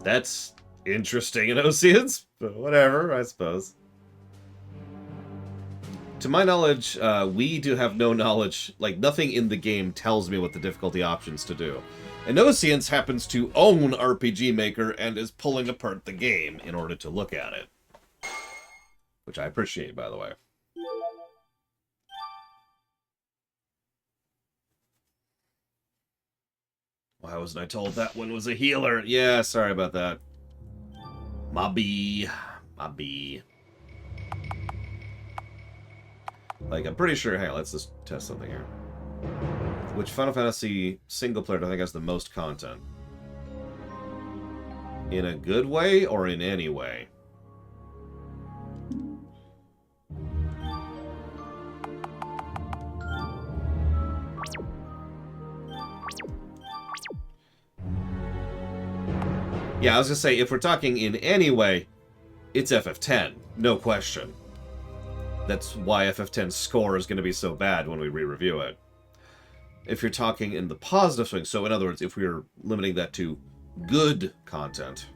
S1: That's interesting in Oceans, but whatever, I suppose. To my knowledge, we do have no knowledge, like, nothing in the game tells me what the difficulty options to do. And Oceans happens to own RPG Maker and is pulling apart the game in order to look at it. Which I appreciate, by the way. Why wasn't I told that one was a healer? Yeah, sorry about that. My bee. Like, I'm pretty sure... Hang on, let's just test something here. Which Final Fantasy single player do I think has the most content? In a good way or in any way? Yeah, I was gonna say, if we're talking in any way, it's FF10. No question. That's why FF10's score is going to be so bad when we re-review it. If you're talking in the positive swing, so in other words, if we're limiting that to good content.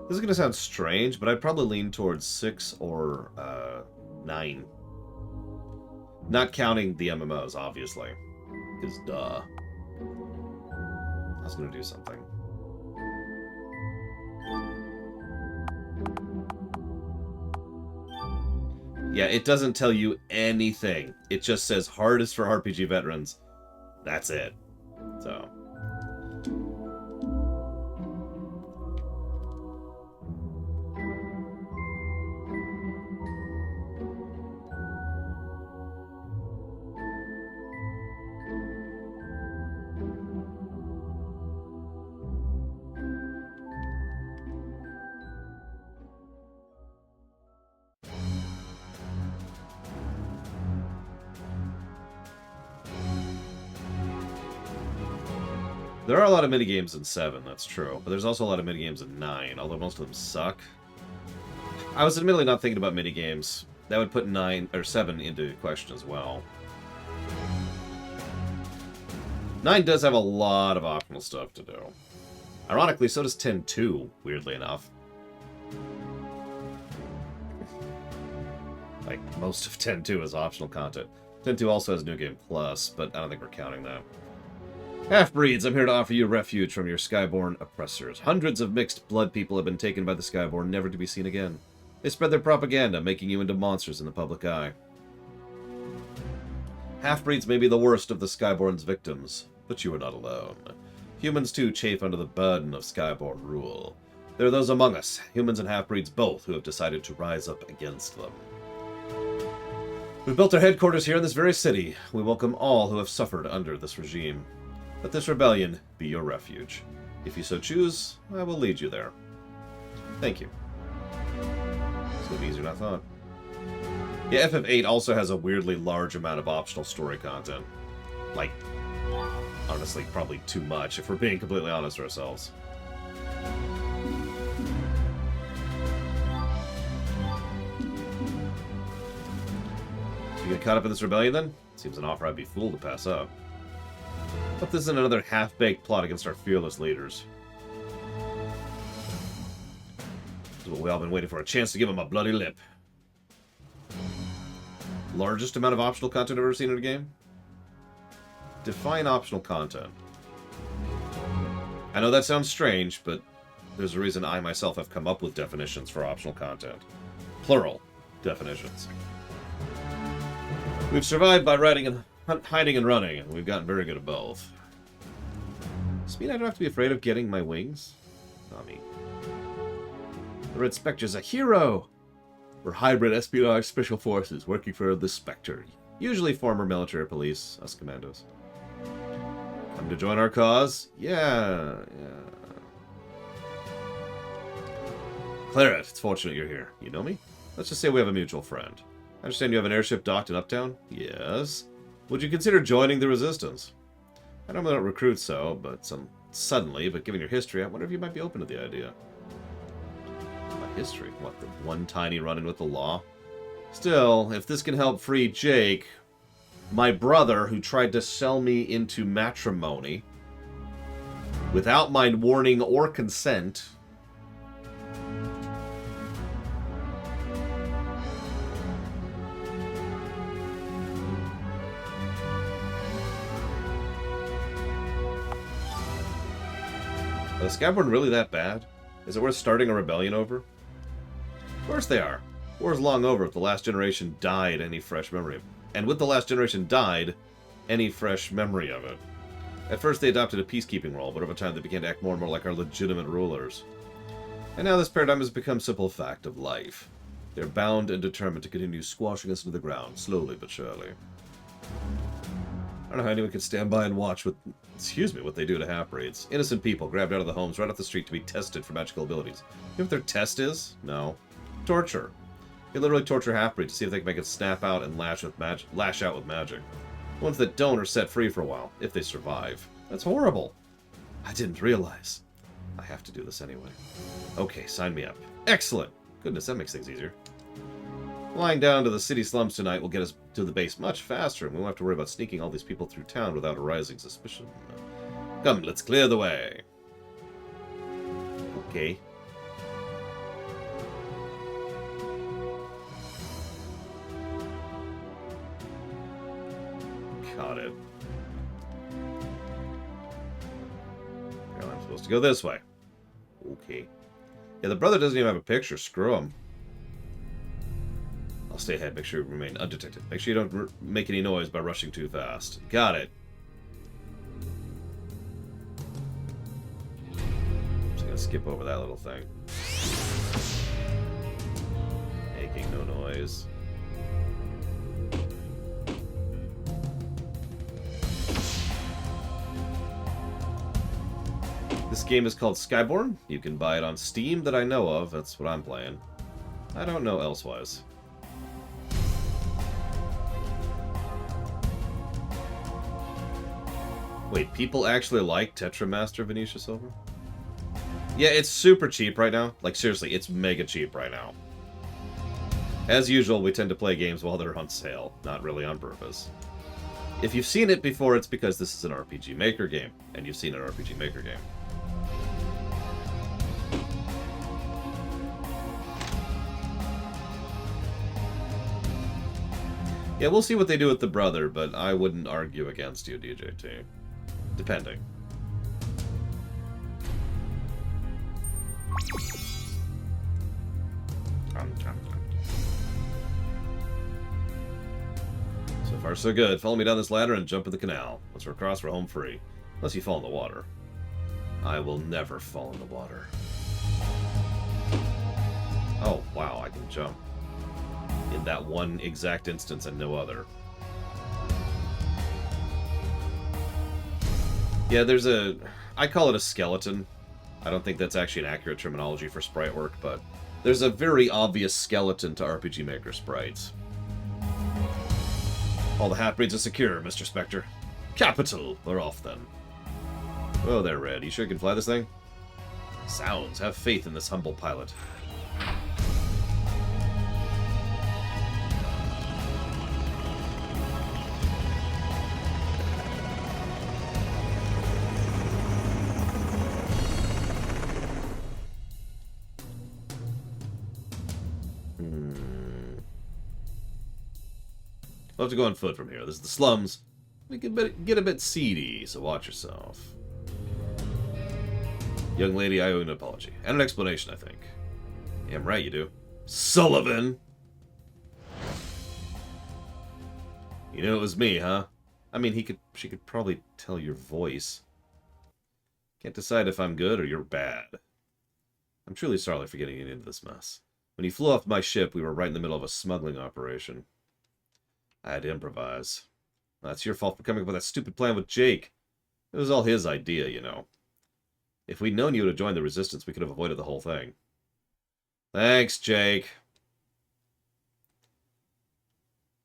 S1: This is going to sound strange, but I'd probably lean towards 6 or 9. Not counting the MMOs, obviously. Because, duh. I was going to do something. Yeah, it doesn't tell you anything. It just says hardest for RPG veterans. That's it. So... There are a lot of minigames in 7, that's true. But there's also a lot of minigames in 9, although most of them suck. I was admittedly not thinking about minigames. That would put 9 or 7 into question as well. 9 does have a lot of optional stuff to do. Ironically, so does 10-2, weirdly enough. Like, most of 10-2 is optional content. 10-2 also has New Game Plus, but I don't think we're counting that. Half-breeds, I'm here to offer you refuge from your Skyborn oppressors. Hundreds of mixed blood people have been taken by the Skyborn, never to be seen again. They spread their propaganda, making you into monsters in the public eye. Half-breeds may be the worst of the Skyborn's victims, but you are not alone. Humans, too, chafe under the burden of Skyborn rule. There are those among us, humans and half-breeds both, who have decided to rise up against them. We've built our headquarters here in this very city. We welcome all who have suffered under this regime. Let this rebellion be your refuge. If you so choose, I will lead you there. Thank you. It's going to be easier than I thought. Yeah, FF8 also has a weirdly large amount of optional story content. Like, honestly, probably too much, if we're being completely honest with ourselves. You get caught up in this rebellion, then? Seems an offer I'd be fooled to pass up. But this isn't another half-baked plot against our fearless leaders. This is what we all been waiting for, a chance to give them a bloody lip. Largest amount of optional content I've ever seen in a game? Define optional content. I know that sounds strange, but there's a reason I myself have come up with definitions for optional content. Plural definitions. We've survived by hiding and running, and we've gotten very good at both. Does this mean I don't have to be afraid of getting my wings? Not me. The Red Spectre's a hero! We're hybrid espionage special forces working for the Spectre. Usually former military police, us commandos. Come to join our cause? Yeah. Claret, it's fortunate you're here. You know me? Let's just say we have a mutual friend. I understand you have an airship docked in Uptown? Yes. Would you consider joining the Resistance? I normally don't recruit suddenly, but given your history, I wonder if you might be open to the idea. My history? What, the one tiny run-in with the law? Still, if this can help free Jake, my brother, who tried to sell me into matrimony without my warning or consent... Is Skyborn really that bad? Is it worth starting a rebellion over? Of course they are. War's long over if the last generation died any fresh memory of it. And with the last generation died, any fresh memory of it. At first they adopted a peacekeeping role, but over time they began to act more and more like our legitimate rulers. And now this paradigm has become a simple fact of life. They're bound and determined to continue squashing us into the ground, slowly but surely. I don't know how anyone can stand by and watch what they do to half-breeds. Innocent people grabbed out of the homes right off the street to be tested for magical abilities. You know what their test is? No. Torture. They literally torture half-breeds to see if they can make it snap out and lash out with magic. The ones that don't are set free for a while, if they survive. That's horrible. I didn't realize. I have to do this anyway. Okay, sign me up. Excellent! Goodness, that makes things easier. Flying down to the city slums tonight will get us to the base much faster, and we won't have to worry about sneaking all these people through town without arousing suspicion. Come, let's clear the way. Okay. Got it. Well, I'm supposed to go this way. Okay. Yeah, the brother doesn't even have a picture. Screw him. I'll stay ahead, make sure you remain undetected. Make sure you don't make any noise by rushing too fast. Got it. I'm just gonna skip over that little thing. Making no noise. This game is called Skyborn. You can buy it on Steam that I know of. That's what I'm playing. I don't know elsewise. Wait, people actually like Tetramaster Venetia Silver? Yeah, it's super cheap right now. Like, seriously, it's mega cheap right now. As usual, we tend to play games while they're on sale, not really on purpose. If you've seen it before, it's because this is an RPG Maker game, and you've seen an RPG Maker game. Yeah, we'll see what they do with the brother, but I wouldn't argue against you, DJT. Depending. So far, so good. Follow me down this ladder and jump in the canal. Once we're across, we're home free. Unless you fall in the water. I will never fall in the water. Oh, wow, I can jump. In that one exact instance and no other. Yeah, there's a... I call it a skeleton. I don't think that's actually an accurate terminology for sprite work, but there's a very obvious skeleton to RPG Maker sprites. All the half-breeds are secure, Mr. Spectre. Capital! We're off then. Oh, there, Red. You sure you can fly this thing? Sounds. Have faith in this humble pilot. We'll have to go on foot from here. This is the slums. We can get a bit seedy, so watch yourself. Young lady, I owe you an apology. And an explanation, I think. Yeah, I'm right, you do. Sullivan! You knew it was me, huh? I mean, she could probably tell your voice. Can't decide if I'm good or you're bad. I'm truly sorry for getting you into this mess. When you flew off my ship, we were right in the middle of a smuggling operation. I had to improvise. That's your fault for coming up with that stupid plan with Jake. It was all his idea, you know. If we'd known you would have joined the Resistance, we could have avoided the whole thing. Thanks, Jake.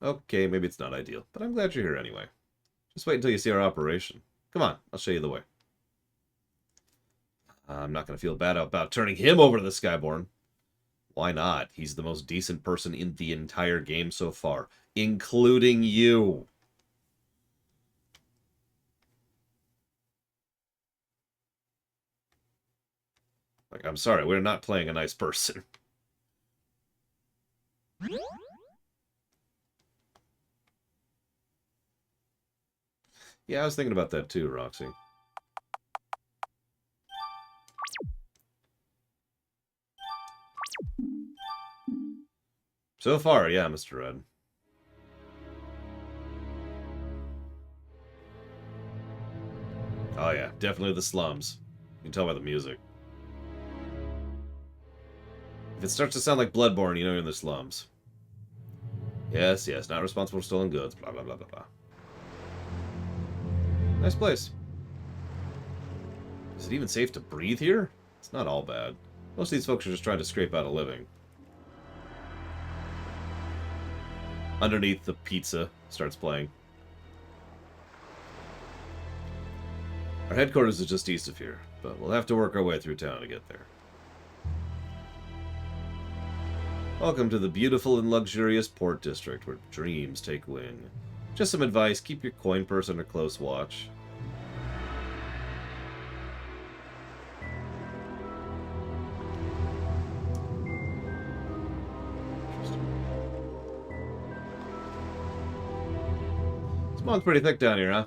S1: Okay, maybe it's not ideal, but I'm glad you're here anyway. Just wait until you see our operation. Come on, I'll show you the way. I'm not going to feel bad about turning him over to the Skyborn. Why not? He's the most decent person in the entire game so far, including you. Like, I'm sorry, we're not playing a nice person. Yeah, I was thinking about that too, Roxy. So far, yeah, Mr. Red. Oh yeah, definitely the slums. You can tell by the music. If it starts to sound like Bloodborne, you know you're in the slums. Yes, yes, not responsible for stolen goods, blah, blah, blah, blah, blah. Nice place. Is it even safe to breathe here? It's not all bad. Most of these folks are just trying to scrape out a living. Underneath, the pizza starts playing. Our headquarters is just east of here, but we'll have to work our way through town to get there. Welcome to the beautiful and luxurious Port District, where dreams take wing. Just some advice, keep your coin purse under close watch. Smog's pretty thick down here, huh?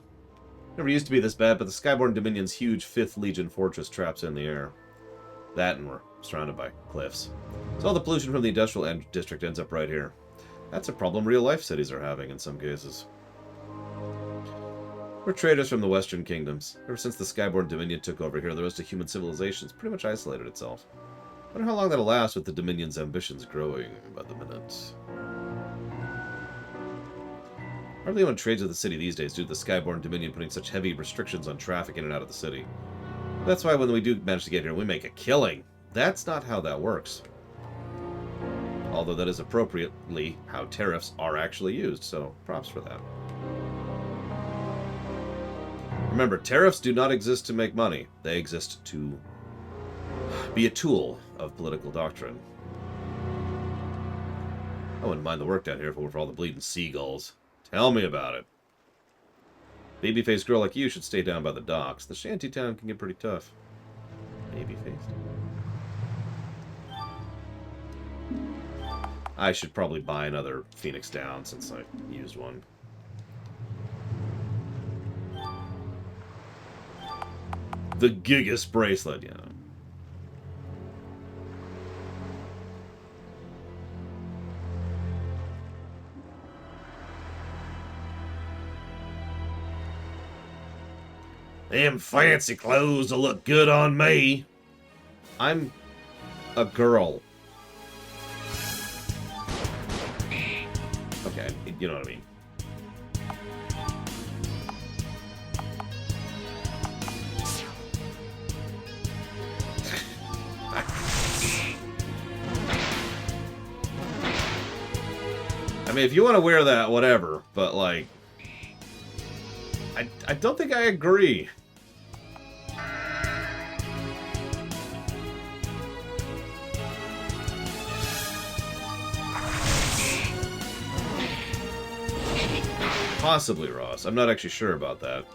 S1: Never used to be this bad, but the Skyborn Dominion's huge 5th Legion fortress traps in the air. That, and we're surrounded by cliffs. So all the pollution from the industrial district ends up right here. That's a problem real-life cities are having in some cases. We're traders from the Western Kingdoms. Ever since the Skyborn Dominion took over here, the rest of human civilization's pretty much isolated itself. I wonder how long that'll last with the Dominion's ambitions growing by the minute. Hardly anyone trades with the city these days due to the Skyborn Dominion putting such heavy restrictions on traffic in and out of the city. That's why when we do manage to get here, we make a killing. That's not how that works. Although that is appropriately how tariffs are actually used, so props for that. Remember, tariffs do not exist to make money. They exist to be a tool of political doctrine. I wouldn't mind the work down here if it were for all the bleeding seagulls. Tell me about it. Baby-faced girl like you should stay down by the docks. The shantytown can get pretty tough. Baby-faced? I should probably buy another Phoenix Down since I used one. The Gigas bracelet, yeah. Them fancy clothes will look good on me. I'm a girl. Okay, you know what I mean. I mean, if you want to wear that, whatever, but like, I don't think I agree. Possibly, Ross. I'm not actually sure about that.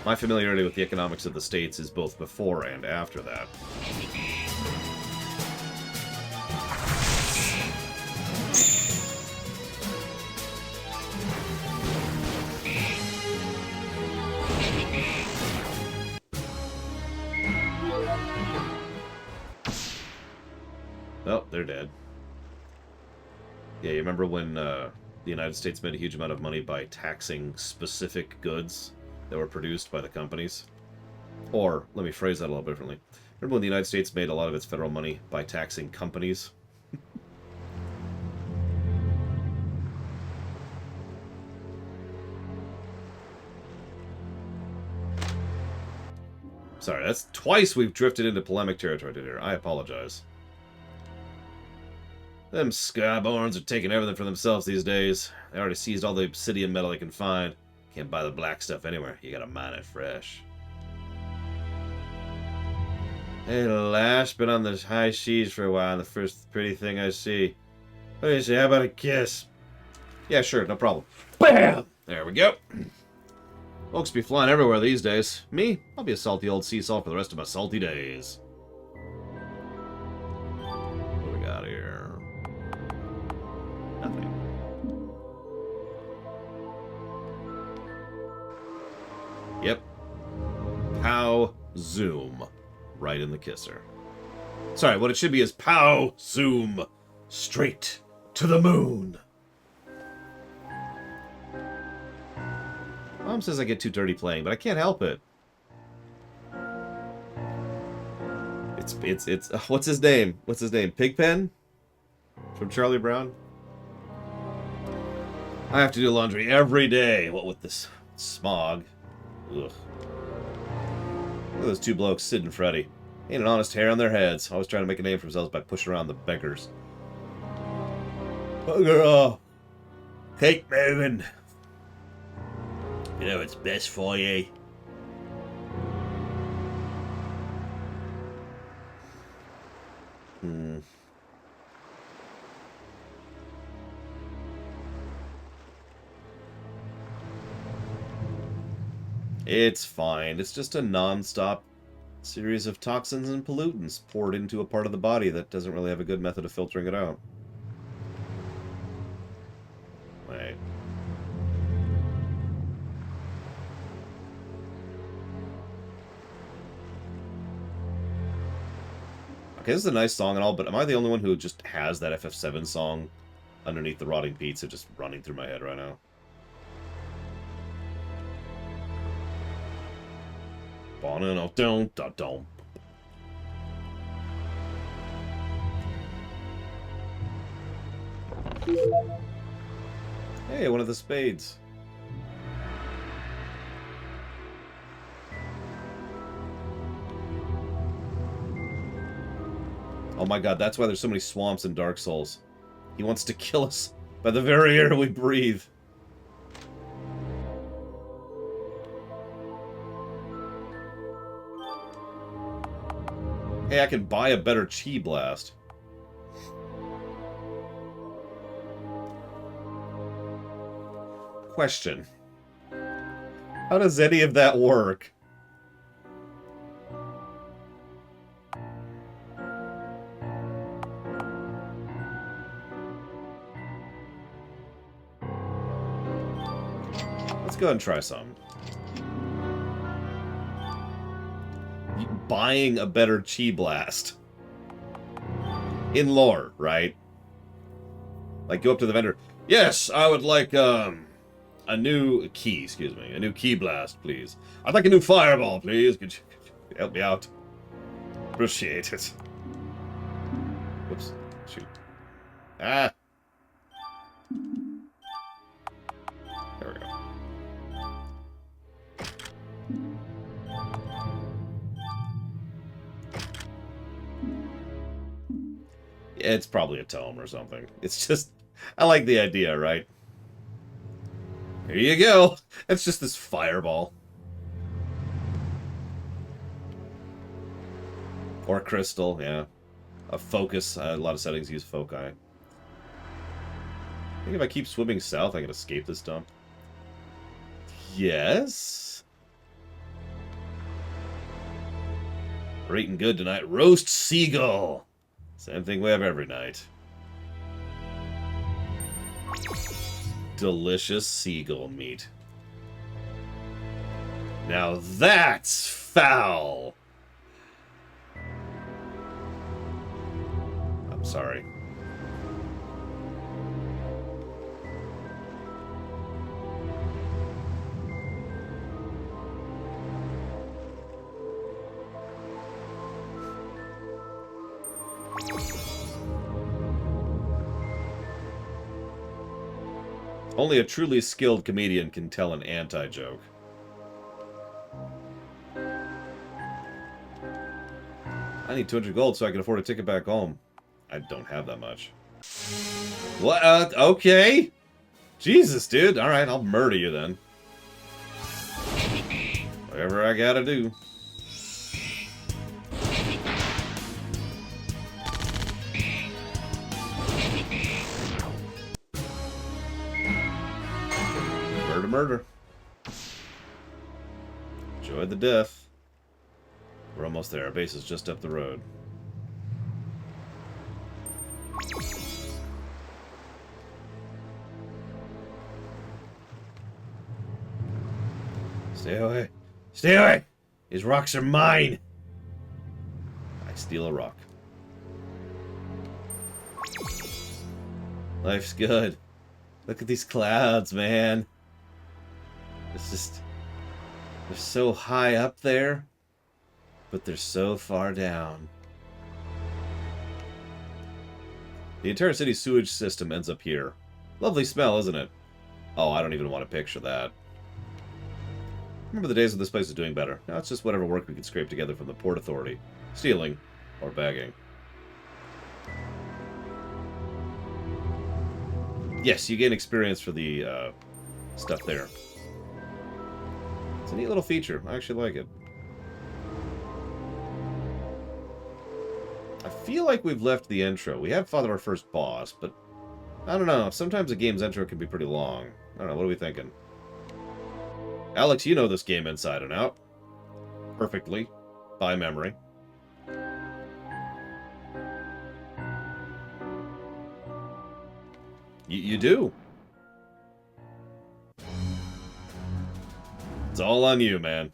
S1: My familiarity with the economics of the States is both before and after that. Oh, they're dead. Yeah, you remember when the United States made a huge amount of money by taxing specific goods that were produced by the companies? Or, let me phrase that a little differently. Remember when the United States made a lot of its federal money by taxing companies? Sorry, that's twice we've drifted into polemic territory here. I apologize. Them Skyborns are taking everything for themselves these days. They already seized all the obsidian metal they can find. Can't buy the black stuff anywhere. You gotta mine it fresh. Hey, Lash, been on this high seas for a while, and the first pretty thing I see. What do you say, how about a kiss? Yeah, sure, no problem. BAM! There we go. Folks be flying everywhere these days. Me, I'll be a salty old sea salt for the rest of my salty days. What do we got here? Nothing. Yep. Pow, zoom. Right in the kisser. Sorry, what it should be is pow, zoom. Straight to the moon. Mom says I get too dirty playing, but I can't help it. It's what's his name? What's his name? Pigpen? From Charlie Brown? I have to do laundry every day. What with this smog? Ugh. Look at those two blokes, Sid and Freddy. Ain't an honest hair on their heads. Always trying to make a name for themselves by pushing around the beggars. Bugger off. Keep moving. You know it's best for you. It's fine. It's just a non-stop series of toxins and pollutants poured into a part of the body that doesn't really have a good method of filtering it out. Wait. Okay, this is a nice song and all, but am I the only one who just has that FF7 song underneath the rotting pizza just running through my head right now? Hey, one of the spades. Oh my god, that's why there's so many swamps in Dark Souls. He wants to kill us by the very air we breathe. Hey, I can buy a better Chi Blast. Question. How does any of that work? Let's go ahead and try some. Buying a better Chi Blast. In lore, right? Like, go up to the vendor. Yes, I would like, a new key, excuse me. A new Chi Blast, please. I'd like a new fireball, please. Could you help me out? Appreciate it. Whoops. Shoot. Ah. There we go. It's probably a tome or something. It's just... I like the idea, right? Here you go. It's just this fireball. Or crystal, yeah. A focus. A lot of settings use foci. I think if I keep swimming south, I can escape this dump. Yes. We're eating good tonight. Roast seagull. Same thing we have every night. Delicious seagull meat. Now that's foul! I'm sorry. Only a truly skilled comedian can tell an anti-joke. I need 200 gold so I can afford a ticket back home. I don't have that much. What? Okay. Jesus, dude. Alright, I'll murder you then. Whatever I gotta do. Murder, murder. Enjoy the death. We're almost there. Our base is just up the road. Stay away. Stay away! These rocks are mine! I steal a rock. Life's good. Look at these clouds, man. It's just... They're so high up there, but they're so far down. The entire city's sewage system ends up here. Lovely smell, isn't it? Oh, I don't even want to picture that. Remember the days when this place was doing better. Now it's just whatever work we could scrape together from the Port Authority. Stealing or bagging. Yes, you gain experience for the stuff there. It's a neat little feature. I actually like it. I feel like we've left the intro. We have fought our first boss, but I don't know. Sometimes a game's intro can be pretty long. I don't know. What are we thinking? Alex, you know this game inside and out. Perfectly. By memory. You do. It's all on you, man.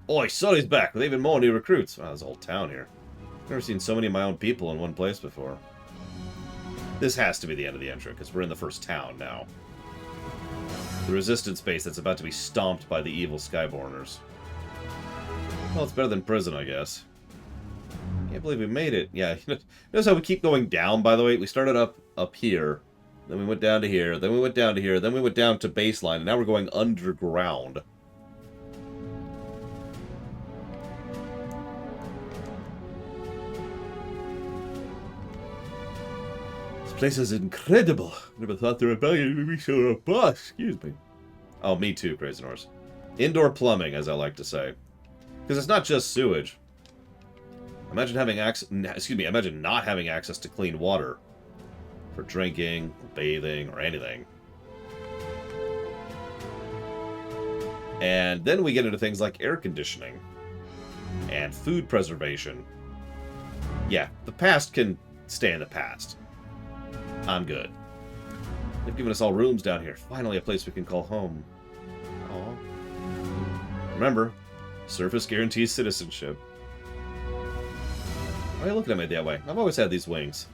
S1: Oi, Sully's back with even more new recruits. Wow, there's a whole town here. I've never seen so many of my own people in one place before. This has to be the end of the intro, because we're in the first town now. The resistance base that's about to be stomped by the evil Skyborners. Well, it's better than prison, I guess. Can't believe we made it. Yeah, notice how we keep going down, by the way? We started up here, then we went down to here, then we went down to here, then we went down to baseline, and now we're going underground. This place is incredible. Never thought the rebellion would be so robust. Excuse me. Oh, me too, Crazy Norse. Indoor plumbing, as I like to say. Because it's not just sewage. Imagine having access... Excuse me, imagine not having access to clean water. For drinking, bathing, or anything. And then we get into things like air conditioning. And food preservation. Yeah, the past can stay in the past. I'm good. They've given us all rooms down here. Finally a place we can call home. Aww. Remember, surface guarantees citizenship. Why are you looking at me that way? I've always had these wings.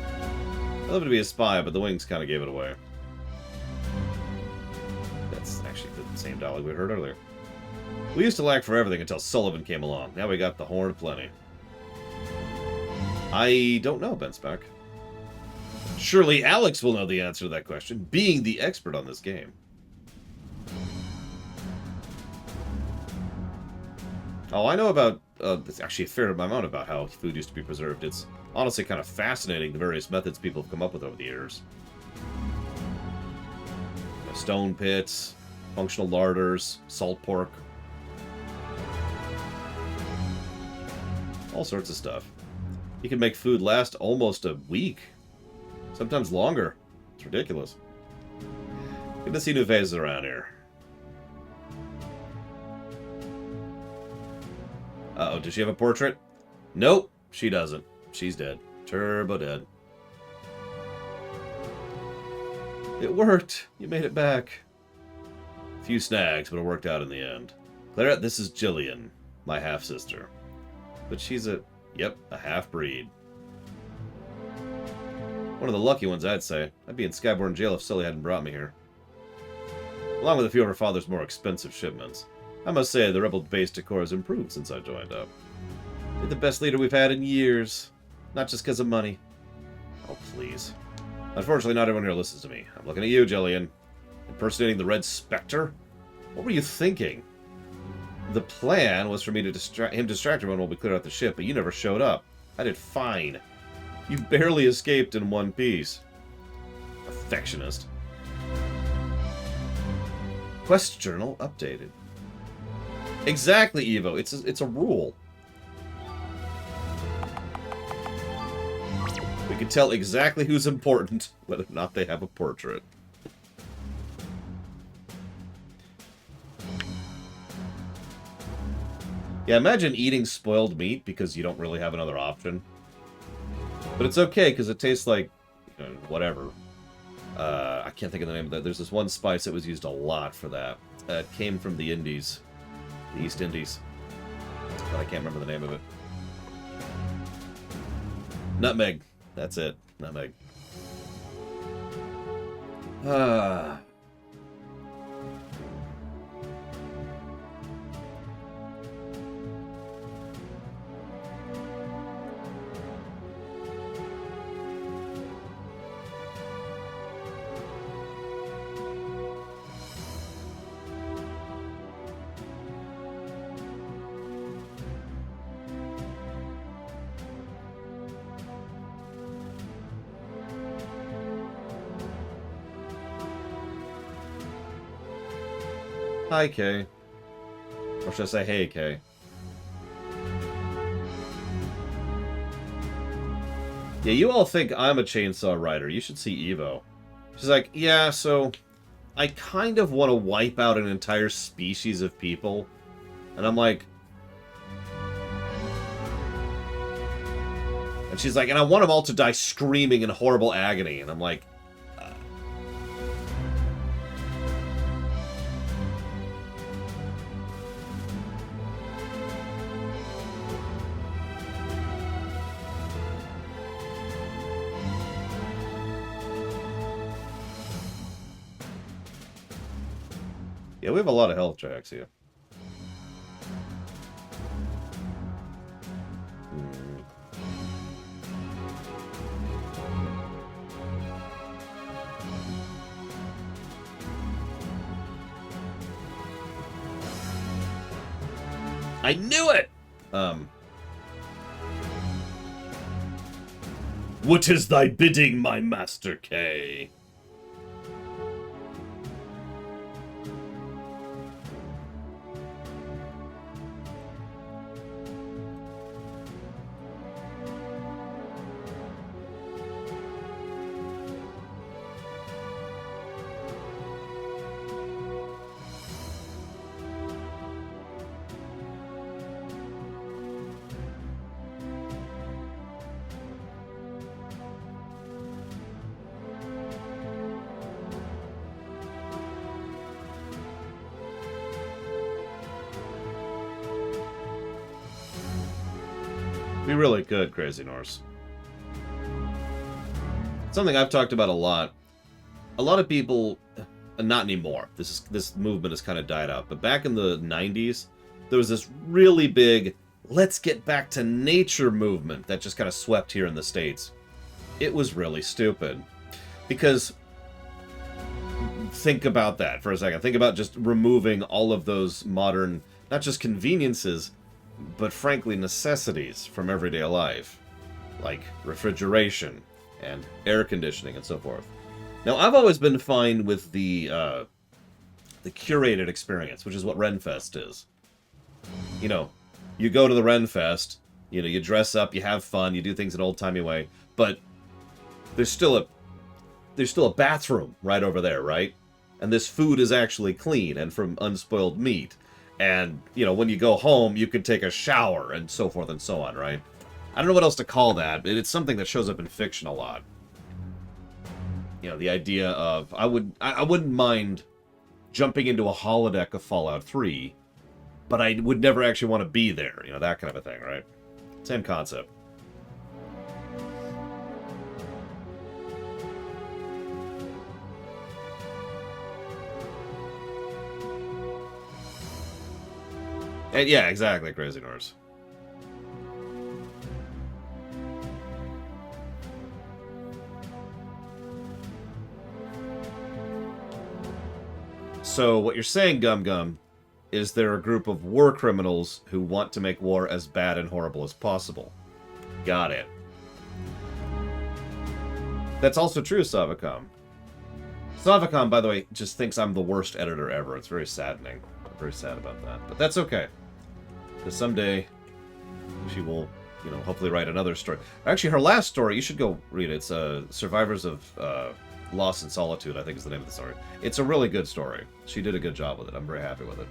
S1: I'd love to be a spy, but the wings kind of gave it away. That's actually the same dialogue we heard earlier. We used to lack for everything until Sullivan came along. Now we got the horn plenty. I don't know, Ben Speck. Surely Alex will know the answer to that question, being the expert on this game. Oh, I know about, it's actually a fair amount about how food used to be preserved. It's honestly kind of fascinating, the various methods people have come up with over the years. Stone pits, functional larders, salt pork. All sorts of stuff. You can make food last almost a week. Sometimes longer. It's ridiculous. Good to see new faces around here. Uh-oh, does she have a portrait? Nope, she doesn't. She's dead. Turbo dead. It worked. You made it back. A few snags, but it worked out in the end. Claret, this is Jillian, my half-sister. But she's a half-breed. One of the lucky ones, I'd say. I'd be in Skyborn jail if Sully hadn't brought me here. Along with a few of her father's more expensive shipments. I must say, the rebel base decor has improved since I joined up. You're the best leader we've had in years. Not just because of money. Oh, please. Unfortunately, not everyone here listens to me. I'm looking at you, Jillian. Impersonating the Red Spectre? What were you thinking? The plan was for me to distract everyone while we cleared out the ship, but you never showed up. I did fine. You barely escaped in one piece. Perfectionist. Quest journal updated. Exactly, Evo. It's a rule. We can tell exactly who's important, whether or not they have a portrait. Yeah, imagine eating spoiled meat because you don't really have another option. But it's okay, because it tastes like, you know, whatever. I can't think of the name of that. There's this one spice that was used a lot for that. It came from the Indies. The East Indies. But I can't remember the name of it. Nutmeg. That's it. Nutmeg. Hi, Kay. Or should I say, hey, Kay? Yeah, you all think I'm a chainsaw rider. You should see Evo. She's like, yeah, so I kind of want to wipe out an entire species of people. And I'm like... And she's like, and I want them all to die screaming in horrible agony. And I'm like... Yeah, we have a lot of health tracks here. I knew it! What is thy bidding, my master K? Be really good, Crazy Norse. Something I've talked about a lot. A lot of people, not anymore. This movement has kind of died out. But back in the 90s, there was this really big, let's get back to nature movement that just kind of swept here in the States. It was really stupid. Because, think about that for a second. Think about just removing all of those modern, not just conveniences, but frankly necessities from everyday life, like refrigeration and air conditioning and so forth. Now, I've always been fine with the curated experience, which is what Renfest is. You know, you go to the Renfest, you know, you dress up, you have fun, you do things an old-timey way, but there's still a bathroom right over there, right? And this food is actually clean and from unspoiled meat. And, you know, when you go home, you can take a shower, and so forth and so on, right? I don't know what else to call that, but it's something that shows up in fiction a lot. You know, the idea of, I wouldn't mind jumping into a holodeck of Fallout 3, but I would never actually want to be there, you know, that kind of a thing, right? Same concept. And yeah, exactly, Crazy Norse. So, what you're saying, Gum Gum, is there a group of war criminals who want to make war as bad and horrible as possible. Got it. That's also true, Savacom. Savacom, by the way, just thinks I'm the worst editor ever. It's very saddening. I'm very sad about that. But that's okay. Because someday she will, you know, hopefully write another story. Actually, her last story, you should go read it. It's Survivors of Lost in Solitude, I think is the name of the story. It's a really good story. She did a good job with it. I'm very happy with it.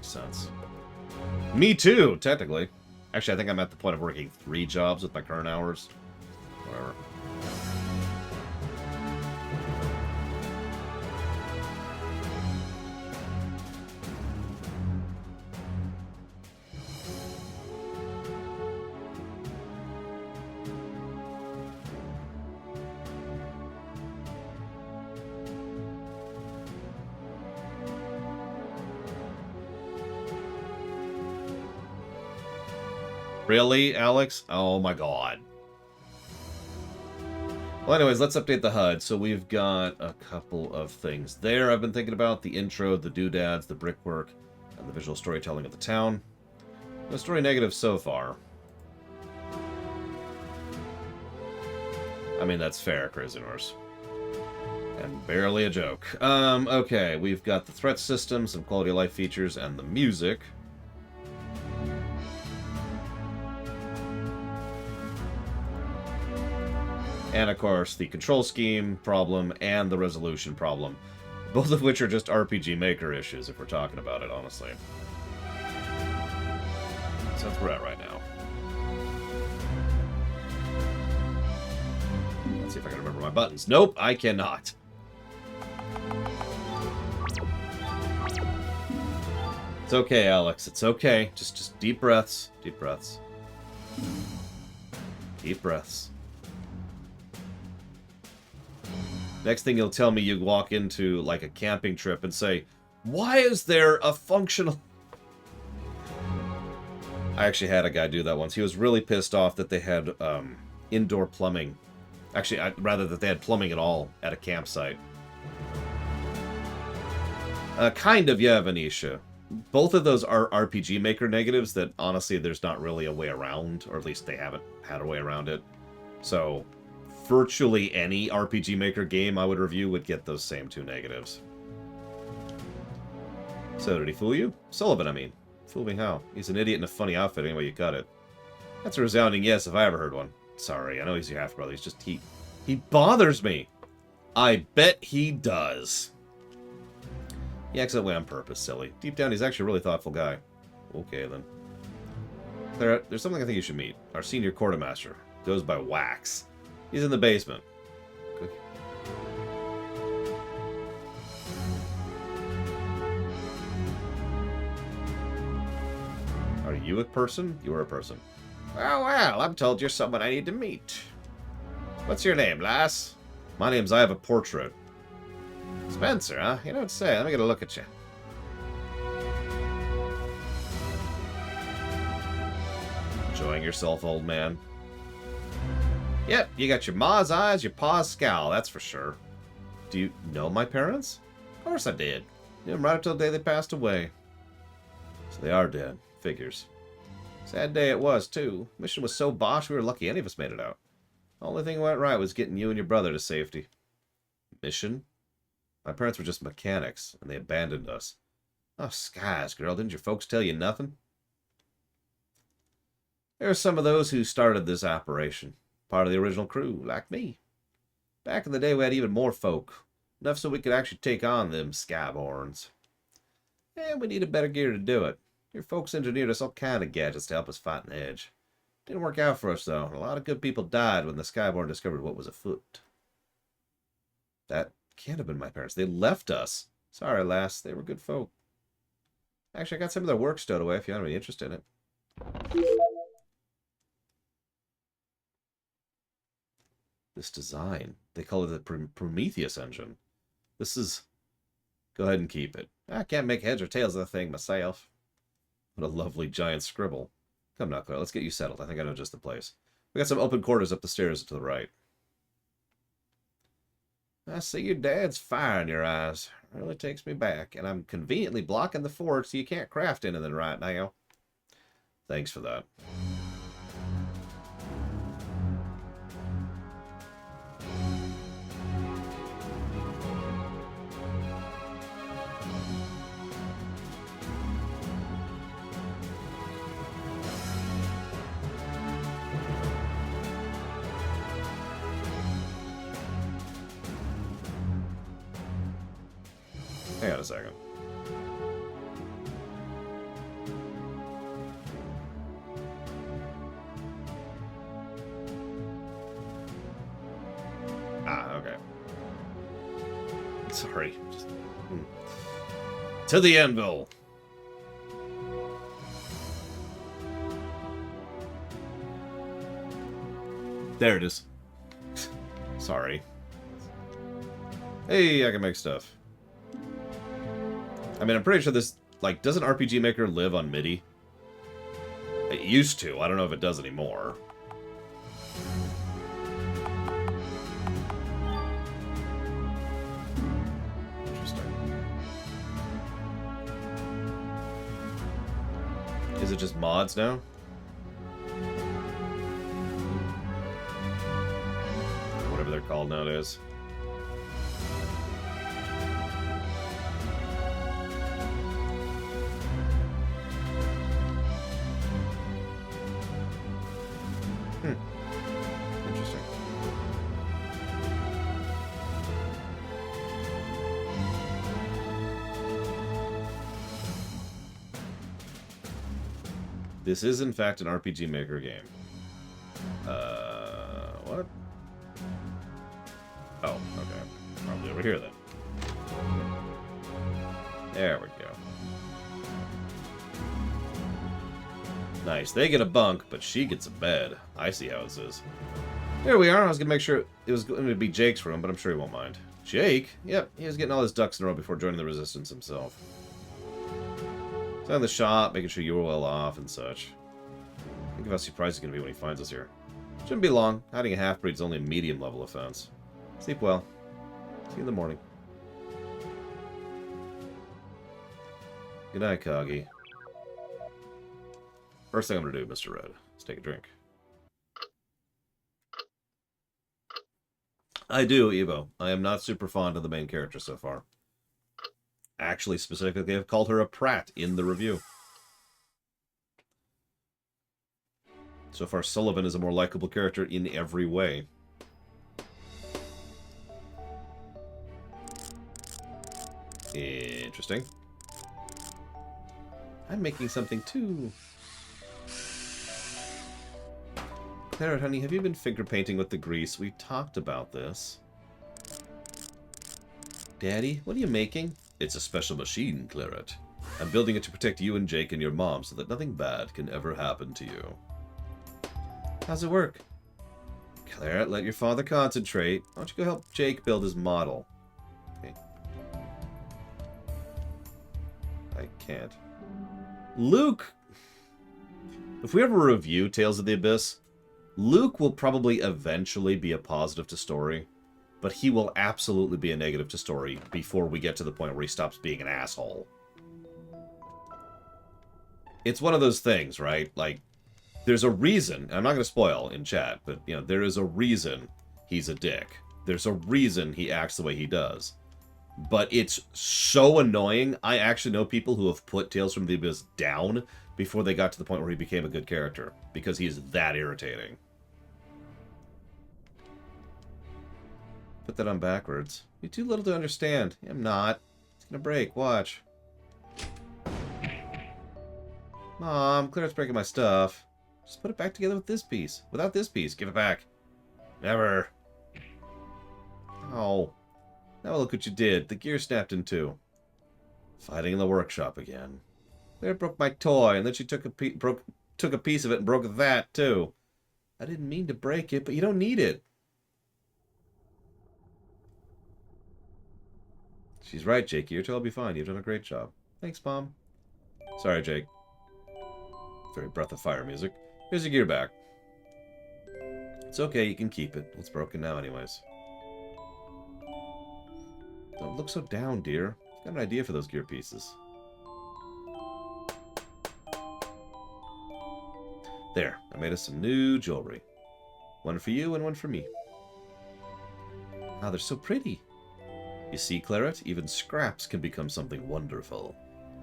S1: makes sense. Me too, technically. Actually, I think I'm at the point of working 3 jobs with my current hours. Whatever. Really, Alex? Oh my god. Well, anyways, let's update the HUD. So we've got a couple of things there I've been thinking about. The intro, the doodads, the brickwork, and the visual storytelling of the town. No story negative so far. I mean, that's fair, Crazy Norse. And barely a joke. Okay, we've got the threat system, some quality of life features, and the music. And, of course, the control scheme problem and the resolution problem. Both of which are just RPG Maker issues, if we're talking about it, honestly. So that's where we're at right now. Let's see if I can remember my buttons. Nope, I cannot. It's okay, Alex. It's okay. Just deep breaths. Deep breaths. Deep breaths. Next thing you'll tell me, you walk into, like, a camping trip and say, why is there a functional... I actually had a guy do that once. He was really pissed off that they had indoor plumbing. Actually, rather that they had plumbing at all at a campsite. Kind of, yeah, Venetia. Both of those are RPG Maker negatives that, honestly, there's not really a way around, or at least they haven't had a way around it. So... virtually any RPG Maker game I would review would get those same 2 negatives. So, did he fool you? Sullivan, I mean. Fool me how? He's an idiot in a funny outfit anyway you cut it. That's a resounding yes if I ever heard one. Sorry, I know he's your half-brother. He's just, he bothers me. I bet he does. He acts that way on purpose, silly. Deep down, he's actually a really thoughtful guy. Okay, then. There's something I think you should meet. Our senior quartermaster. Goes by Wax. He's in the basement. Okay. Are you a person? You are a person. Well, I'm told you're someone I need to meet. What's your name, lass? My name's I Have a Portrait. Spencer, huh? You know what to say. Let me get a look at you. Enjoying yourself, old man? Yep, you got your ma's eyes, your pa's scowl, that's for sure. Do you know my parents? Of course I did. Knew them right up till the day they passed away. So they are dead. Figures. Sad day it was, too. Mission was so bosh we were lucky any of us made it out. The only thing that went right was getting you and your brother to safety. Mission? My parents were just mechanics, and they abandoned us. Oh, skies, girl, didn't your folks tell you nothing? There are some of those who started this operation. Part of the original crew, like me. Back in the day, we had even more folk. Enough so we could actually take on them Skyborns. And we needed better gear to do it. Your folks engineered us all kind of gadgets to help us fight an edge. Didn't work out for us, though. A lot of good people died when the Skyborn discovered what was afoot. That can't have been my parents. They left us. Sorry, lass. They were good folk. Actually, I got some of their work stowed away if you have any interest in it. This design. They call it the Prometheus engine. This is... Go ahead and keep it. I can't make heads or tails of the thing myself. What a lovely giant scribble. Come now, Claire. Let's get you settled. I think I know just the place. We got some open quarters up the stairs to the right. I see your dad's fire in your eyes. It really takes me back. And I'm conveniently blocking the forge so you can't craft anything right now. Thanks for that. Hang on a second. Okay. Sorry. Just, To the anvil! There it is. Sorry. Hey, I can make stuff. I mean, I'm pretty sure this... Like, doesn't RPG Maker live on MIDI? It used to. I don't know if it does anymore. Interesting. Is it just mods now? Whatever they're called nowadays. Interesting. This is, in fact, an RPG Maker game. What? Oh, okay. Probably over here, then. There we go. Nice. They get a bunk, but she gets a bed. I see how this is. There we are. I was going to make sure it was going to be Jake's room, but I'm sure he won't mind. Jake? Yep, he was getting all his ducks in a row before joining the Resistance himself. He's in the shop, making sure you were well off and such. Think of how surprised he's going to be when he finds us here. Shouldn't be long. Hiding a half-breed's only a medium-level offense. Sleep well. See you in the morning. Good night, Kagi. First thing I'm going to do, Mr. Red, is take a drink. I do, Evo. I am not super fond of the main character so far. Actually, specifically, I've called her a prat in the review. So far, Sullivan is a more likable character in every way. Interesting. I'm making something too. Claret, honey, have you been finger painting with the grease? We've talked about this. Daddy, what are you making? It's a special machine, Claret. I'm building it to protect you and Jake and your mom so that nothing bad can ever happen to you. How's it work? Claret, let your father concentrate. Why don't you go help Jake build his model? Okay. I can't. Luke! If we ever review Tales of the Abyss, Luke will probably eventually be a positive to story, but he will absolutely be a negative to story before we get to the point where he stops being an asshole. It's one of those things, right? Like, there's a reason, I'm not going to spoil in chat, but, you know, there is a reason he's a dick. There's a reason he acts the way he does. But it's so annoying. I actually know people who have put Tales from the Abyss down before they got to the point where he became a good character, because he's that irritating. Put that on backwards. You're too little to understand. I'm not. It's gonna break. Watch. Mom, Claire's breaking my stuff. Just put it back together with this piece. Without this piece, give it back. Never. Oh. Now look what you did. The gear snapped in two. Fighting in the workshop again. Claire broke my toy, and then she took a piece of it and broke that, too. I didn't mean to break it, but you don't need it. She's right, Jake. Your toy will be fine. You've done a great job. Thanks, Mom. Sorry, Jake. Very Breath of Fire music. Here's your gear back. It's okay, you can keep it. It's broken now anyways. Don't look so down, dear. I've got an idea for those gear pieces. There, I made us some new jewelry. One for you and one for me. Ah, they're so pretty. You see, Claret, even scraps can become something wonderful.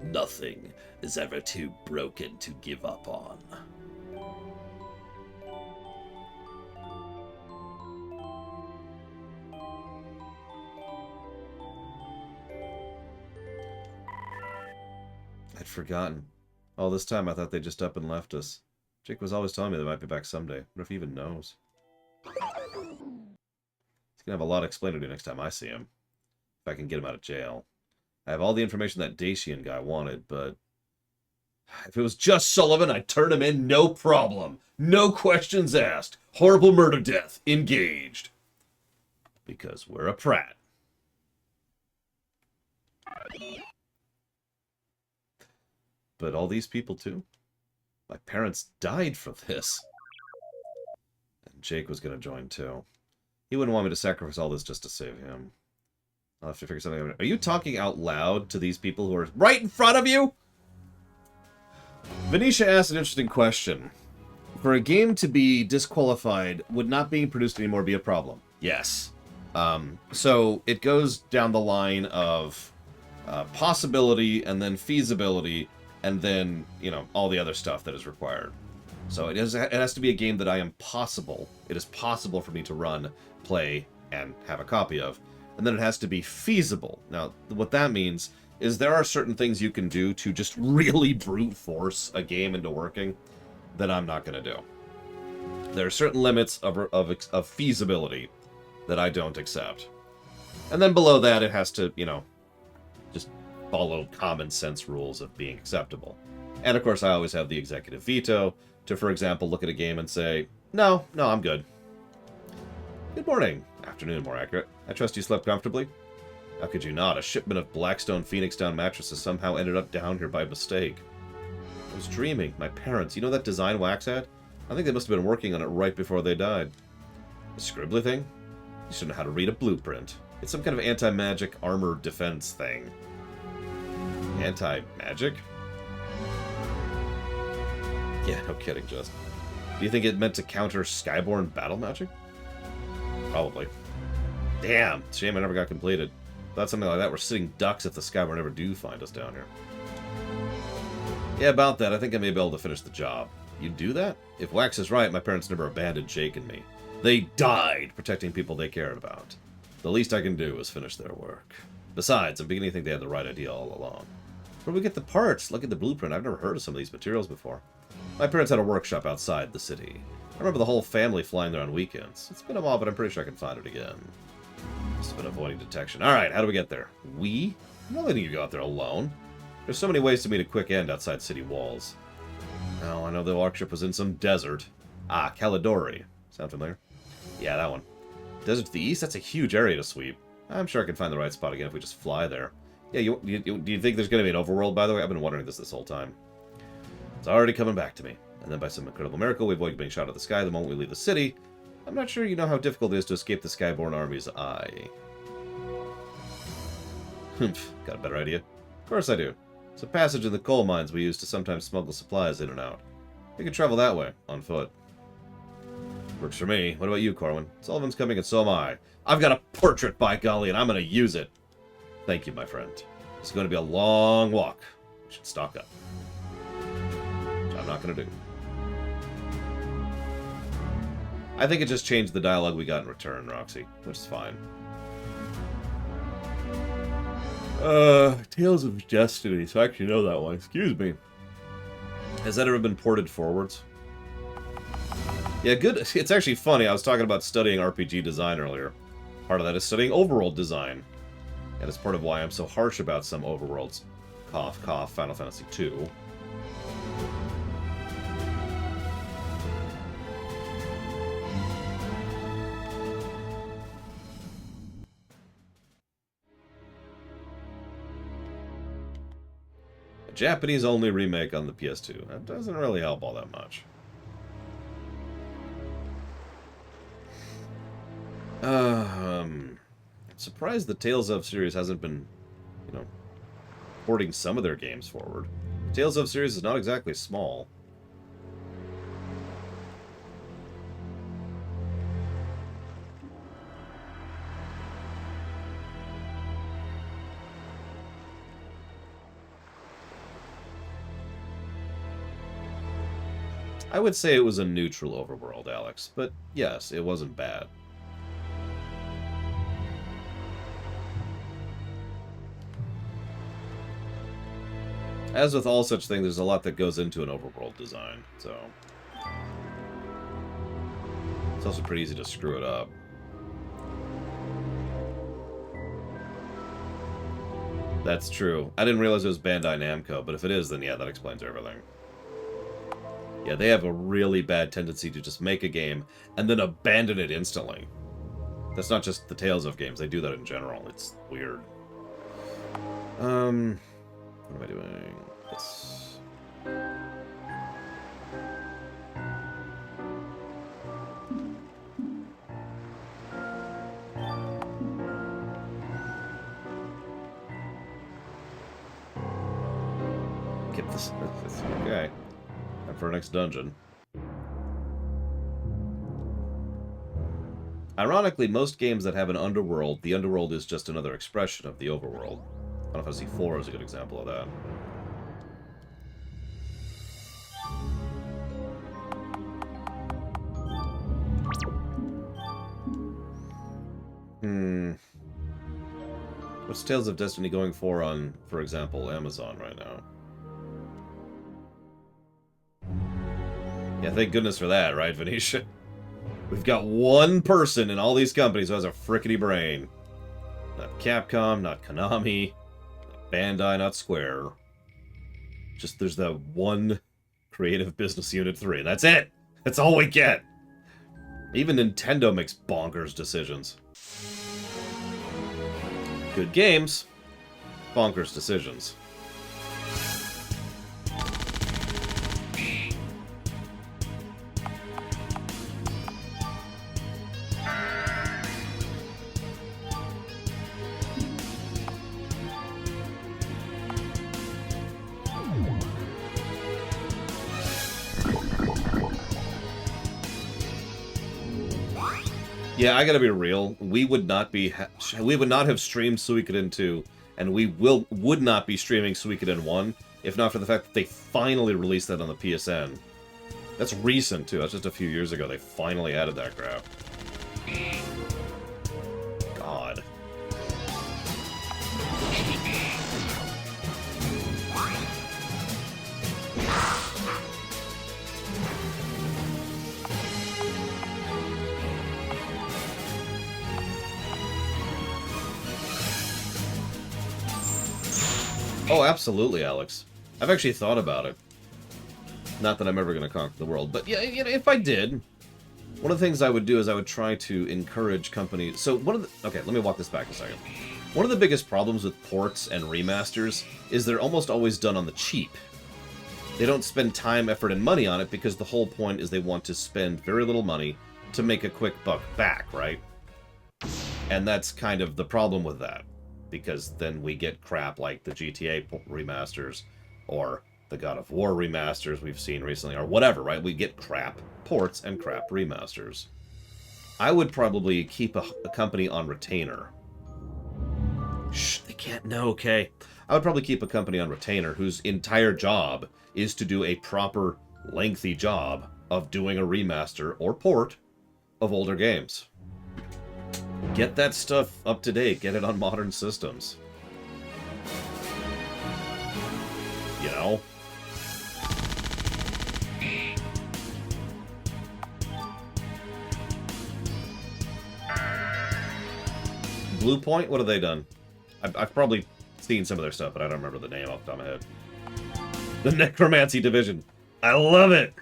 S1: Nothing is ever too broken to give up on. I'd forgotten. All this time I thought they just up and left us. Jake was always telling me they might be back someday. What if he even knows? He's He's going to have a lot to explain to do next time I see him. If I can get him out of jail. I have all the information that Dacian guy wanted, but... if it was just Sullivan, I'd turn him in, no problem. No questions asked. Horrible murder death. Engaged. Because we're a Pratt. But all these people, too? My parents died for this. And Jake was going to join, too. He wouldn't want me to sacrifice all this just to save him. I'll have to figure something out. Are you talking out loud to these people who are right in front of you? Venetia asked an interesting question. For a game to be disqualified, would not being produced anymore be a problem? Yes. So it goes down the line of possibility, and then feasibility, and then, you know, all the other stuff that is required. So it has to be a game that I am possible. It is possible for me to run, play, and have a copy of. And then it has to be feasible. Now, what that means is there are certain things you can do to just really brute force a game into working that I'm not going to do. There are certain limits of feasibility that I don't accept. And then below that, it has to, you know, just follow common sense rules of being acceptable. And of course, I always have the executive veto to, for example, look at a game and say, no, I'm good. Good morning. Afternoon, more accurate. I trust you slept comfortably? How could you not? A shipment of Blackstone Phoenix Down mattresses somehow ended up down here by mistake. I was dreaming. My parents, you know that design Wax had? I think they must have been working on it right before they died. The scribbly thing? You should know how to read a blueprint. It's some kind of anti-magic armor defense thing. Anti-magic? Yeah, no kidding, Just. Do you think it meant to counter Skyborn battle magic? Probably. Damn, shame I never got completed. Thought something like that, we're sitting ducks if the Skyborn ever do find us down here. Yeah, about that, I think I may be able to finish the job. You do that? If Wax is right, my parents never abandoned Jake and me. They died protecting people they cared about. The least I can do is finish their work. Besides, I'm beginning to think they had the right idea all along. Where do we get the parts? Look at the blueprint. I've never heard of some of these materials before. My parents had a workshop outside the city. I remember the whole family flying there on weekends. It's been a while, but I'm pretty sure I can find it again. Just been avoiding detection. Alright, how do we get there? I'm not letting you go out there alone. There's so many ways to meet a quick end outside city walls. Oh, I know the workshop was in some desert. Ah, Caladori. Sound familiar? Yeah, that one. Desert to the east? That's a huge area to sweep. I'm sure I can find the right spot again if we just fly there. Yeah, do you think there's going to be an overworld, by the way? I've been wondering this whole time. It's already coming back to me. And then by some incredible miracle, we avoid being shot out of the sky the moment we leave the city. I'm not sure you know how difficult it is to escape the Skyborn army's eye. Humph, got a better idea? Of course I do. It's a passage in the coal mines we use to sometimes smuggle supplies in and out. We could travel that way, on foot. Works for me. What about you, Corwin? Sullivan's coming and so am I. I've got a portrait, by golly, and I'm going to use it. Thank you, my friend. It's going to be a long walk. We should stock up. Which I'm not going to do. I think it just changed the dialogue we got in return, Roxy, which is fine. Tales of Destiny, so I actually know that one. Excuse me. Has that ever been ported forwards? Yeah, good. It's actually funny. I was talking about studying RPG design earlier. Part of that is studying overworld design. And it's part of why I'm so harsh about some overworlds. Cough, cough, Final Fantasy II. Japanese-only remake on the PS2. That doesn't really help all that much. I'm surprised the Tales of series hasn't been, you know, porting some of their games forward. The Tales of series is not exactly small. I would say it was a neutral overworld, Alex, but yes, it wasn't bad. As with all such things, there's a lot that goes into an overworld design, so... It's also pretty easy to screw it up. That's true. I didn't realize it was Bandai Namco, but if it is, then yeah, that explains everything. Yeah, they have a really bad tendency to just make a game and then abandon it instantly. That's not just the Tales of games. They do that in general. It's weird. What am I doing? This. Get this. Okay. Time for our next dungeon. Ironically, most games that have an underworld, the underworld is just another expression of the overworld. I don't know if I see 4 as a good example of that. What's Tales of Destiny going for on, for example, Amazon right now? Yeah, thank goodness for that, right, Venetia? We've got one person in all these companies who has a frickety brain. Not Capcom, not Konami, not Bandai, not Square. Just there's that one creative business unit 3, and that's it! That's all we get! Even Nintendo makes bonkers decisions. Good games, bonkers decisions. Yeah, I gotta be real. We would not have streamed Suikoden 2, and we would not be streaming Suikoden 1 if not for the fact that they finally released that on the PSN. That's recent too. That's just a few years ago. They finally added that crap. God. Oh, absolutely, Alex. I've actually thought about it. Not that I'm ever going to conquer the world, but yeah, you know, if I did, one of the things I would do is I would try to encourage companies. So one of the... Okay, let me walk this back a second. One of the biggest problems with ports and remasters is they're almost always done on the cheap. They don't spend time, effort, and money on it because the whole point is they want to spend very little money to make a quick buck back, right? And that's kind of the problem with that. Because then we get crap like the GTA remasters, or the God of War remasters we've seen recently, or whatever, right? We get crap ports and crap remasters. I would probably keep a company on retainer. Shh, they can't know, okay? I would probably keep a company on retainer whose entire job is to do a proper, lengthy job of doing a remaster or port of older games. Get that stuff up to date. Get it on modern systems. You know? Blue Point? What have they done? I've probably seen some of their stuff, but I don't remember the name off the top of my head. The Necromancy Division. I love it!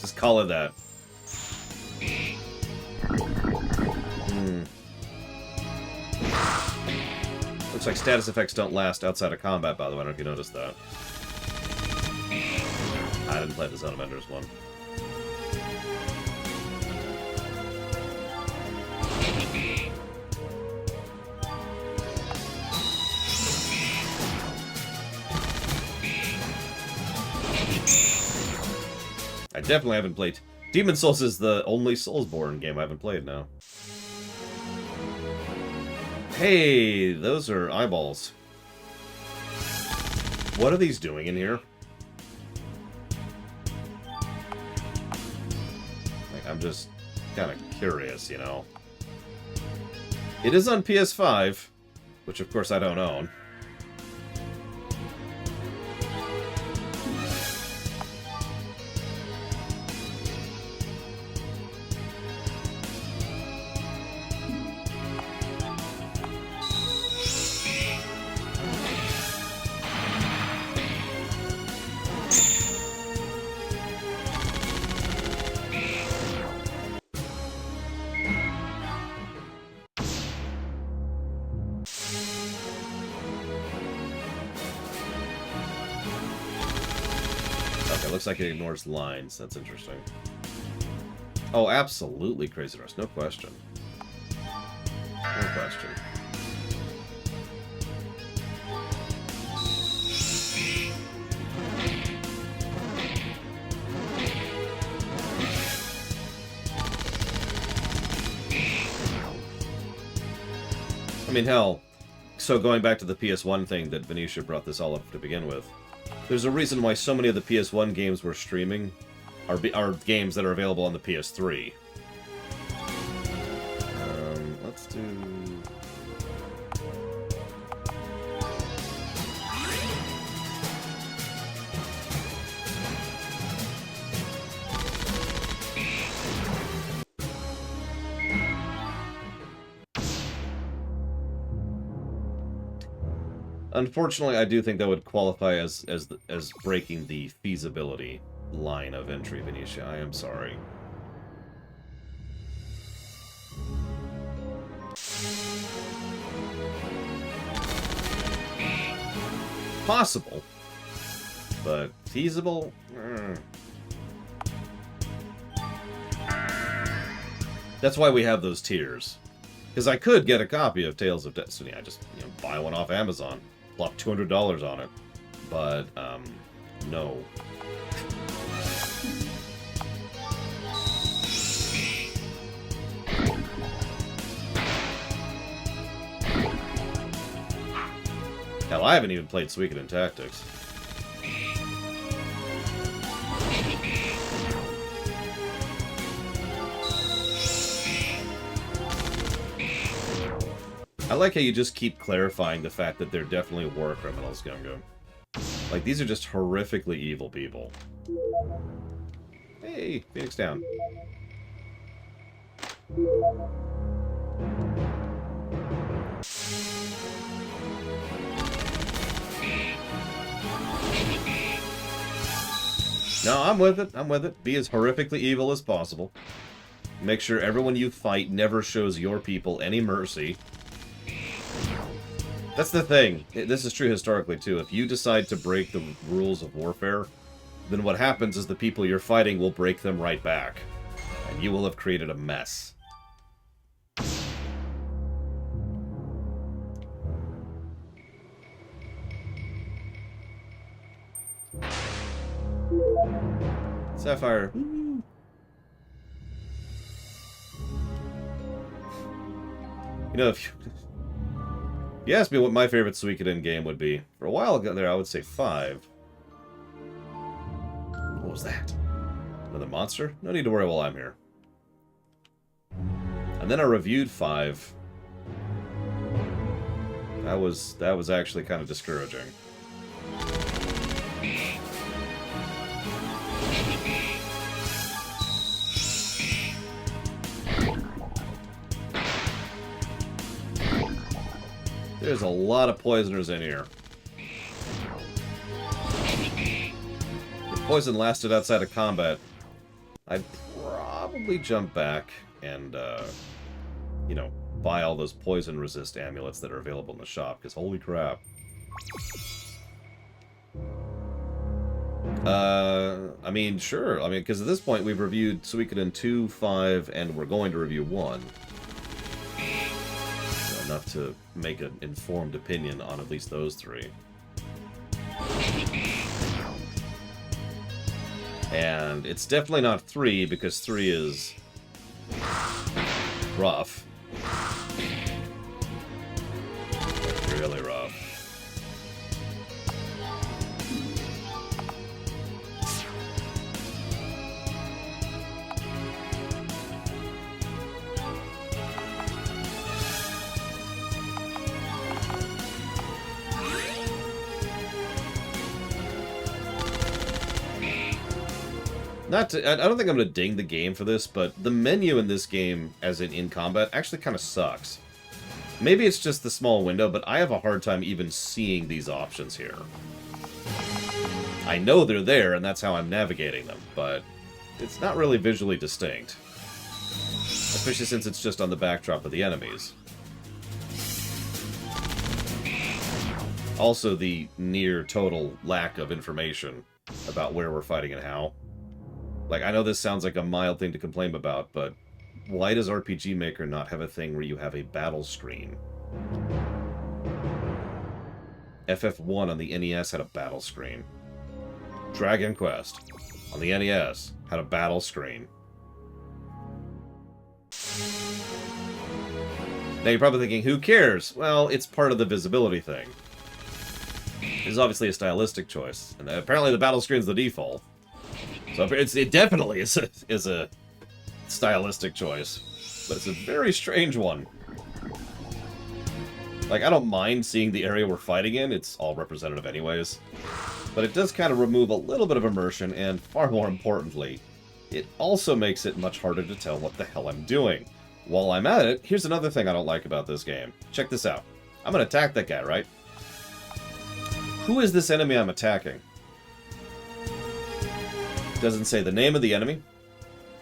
S1: Just call it that. Looks like status effects don't last outside of combat, by the way. I don't know if you noticed that. I didn't play the Zone of Enders one. I definitely haven't played. Demon's Souls is the only Soulsborne game I haven't played now. Hey, those are eyeballs. What are these doing in here? Like, I'm just kind of curious, you know. It is on PS5, which of course I don't own. it looks like it ignores lines. That's interesting. Oh, absolutely, Crazy Horse. No question. No question. I mean, hell, so going back to the PS1 thing that Venetia brought this all up to begin with, there's a reason why so many of the PS1 games we're streaming are games that are available on the PS3. Let's do... Unfortunately, I do think that would qualify as breaking the feasibility line of entry, Venetia. I am sorry. Possible, but feasible? That's why we have those tiers. Because I could get a copy of Tales of Destiny. I just, buy one off Amazon. Plop $200 on it. But, no. Hell, I haven't even played Suikoden Tactics. I like how you just keep clarifying the fact that they're definitely war criminals, Gungo. Like, these are just horrifically evil people. Hey, Phoenix down. No, I'm with it. I'm with it. Be as horrifically evil as possible. Make sure everyone you fight never shows your people any mercy. That's the thing. This is true historically, too. If you decide to break the rules of warfare, then what happens is the people you're fighting will break them right back. And you will have created a mess. Sapphire. You know, if you asked me what my favorite Suikoden game would be, for a while ago there I would say 5. What was that? Another monster? No need to worry while I'm here. And then I reviewed 5. That was actually kind of discouraging. There's a lot of poisoners in here. If poison lasted outside of combat, I'd probably jump back and, buy all those poison resist amulets that are available in the shop, because holy crap. I mean, sure. I mean, because at this point we've reviewed Suikoden 2, 5, and we're going to review 1. Enough to make an informed opinion on at least those 3. And it's definitely not 3, because 3 is rough. Really rough. I don't think I'm going to ding the game for this, but the menu in this game, as in combat, actually kind of sucks. Maybe it's just the small window, but I have a hard time even seeing these options here. I know they're there, and that's how I'm navigating them, but it's not really visually distinct. Especially since it's just on the backdrop of the enemies. Also, the near total lack of information about where we're fighting and how. Like, I know this sounds like a mild thing to complain about, but why does RPG Maker not have a thing where you have a battle screen? FF1 on the NES had a battle screen. Dragon Quest on the NES had a battle screen. Now you're probably thinking, who cares? Well, it's part of the visibility thing. It's obviously a stylistic choice, and apparently the battle screen's the default. So it definitely is a stylistic choice, but it's a very strange one. Like, I don't mind seeing the area we're fighting in, it's all representative anyways. But it does kind of remove a little bit of immersion, and far more importantly, it also makes it much harder to tell what the hell I'm doing. While I'm at it, here's another thing I don't like about this game. Check this out. I'm gonna attack that guy, right? Who is this enemy I'm attacking? Doesn't say the name of the enemy.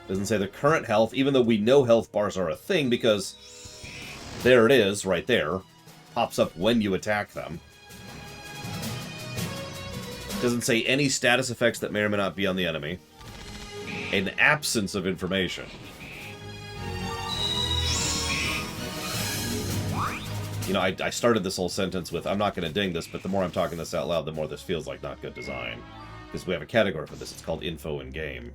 S1: Doesn't say their current health, even though we know health bars are a thing, because there it is, right there. Pops up when you attack them. Doesn't say any status effects that may or may not be on the enemy. An absence of information. You know, I started this whole sentence with, I'm not going to ding this, but the more I'm talking this out loud, the more this feels like not good design. Because we have a category for this. It's called Info in Game.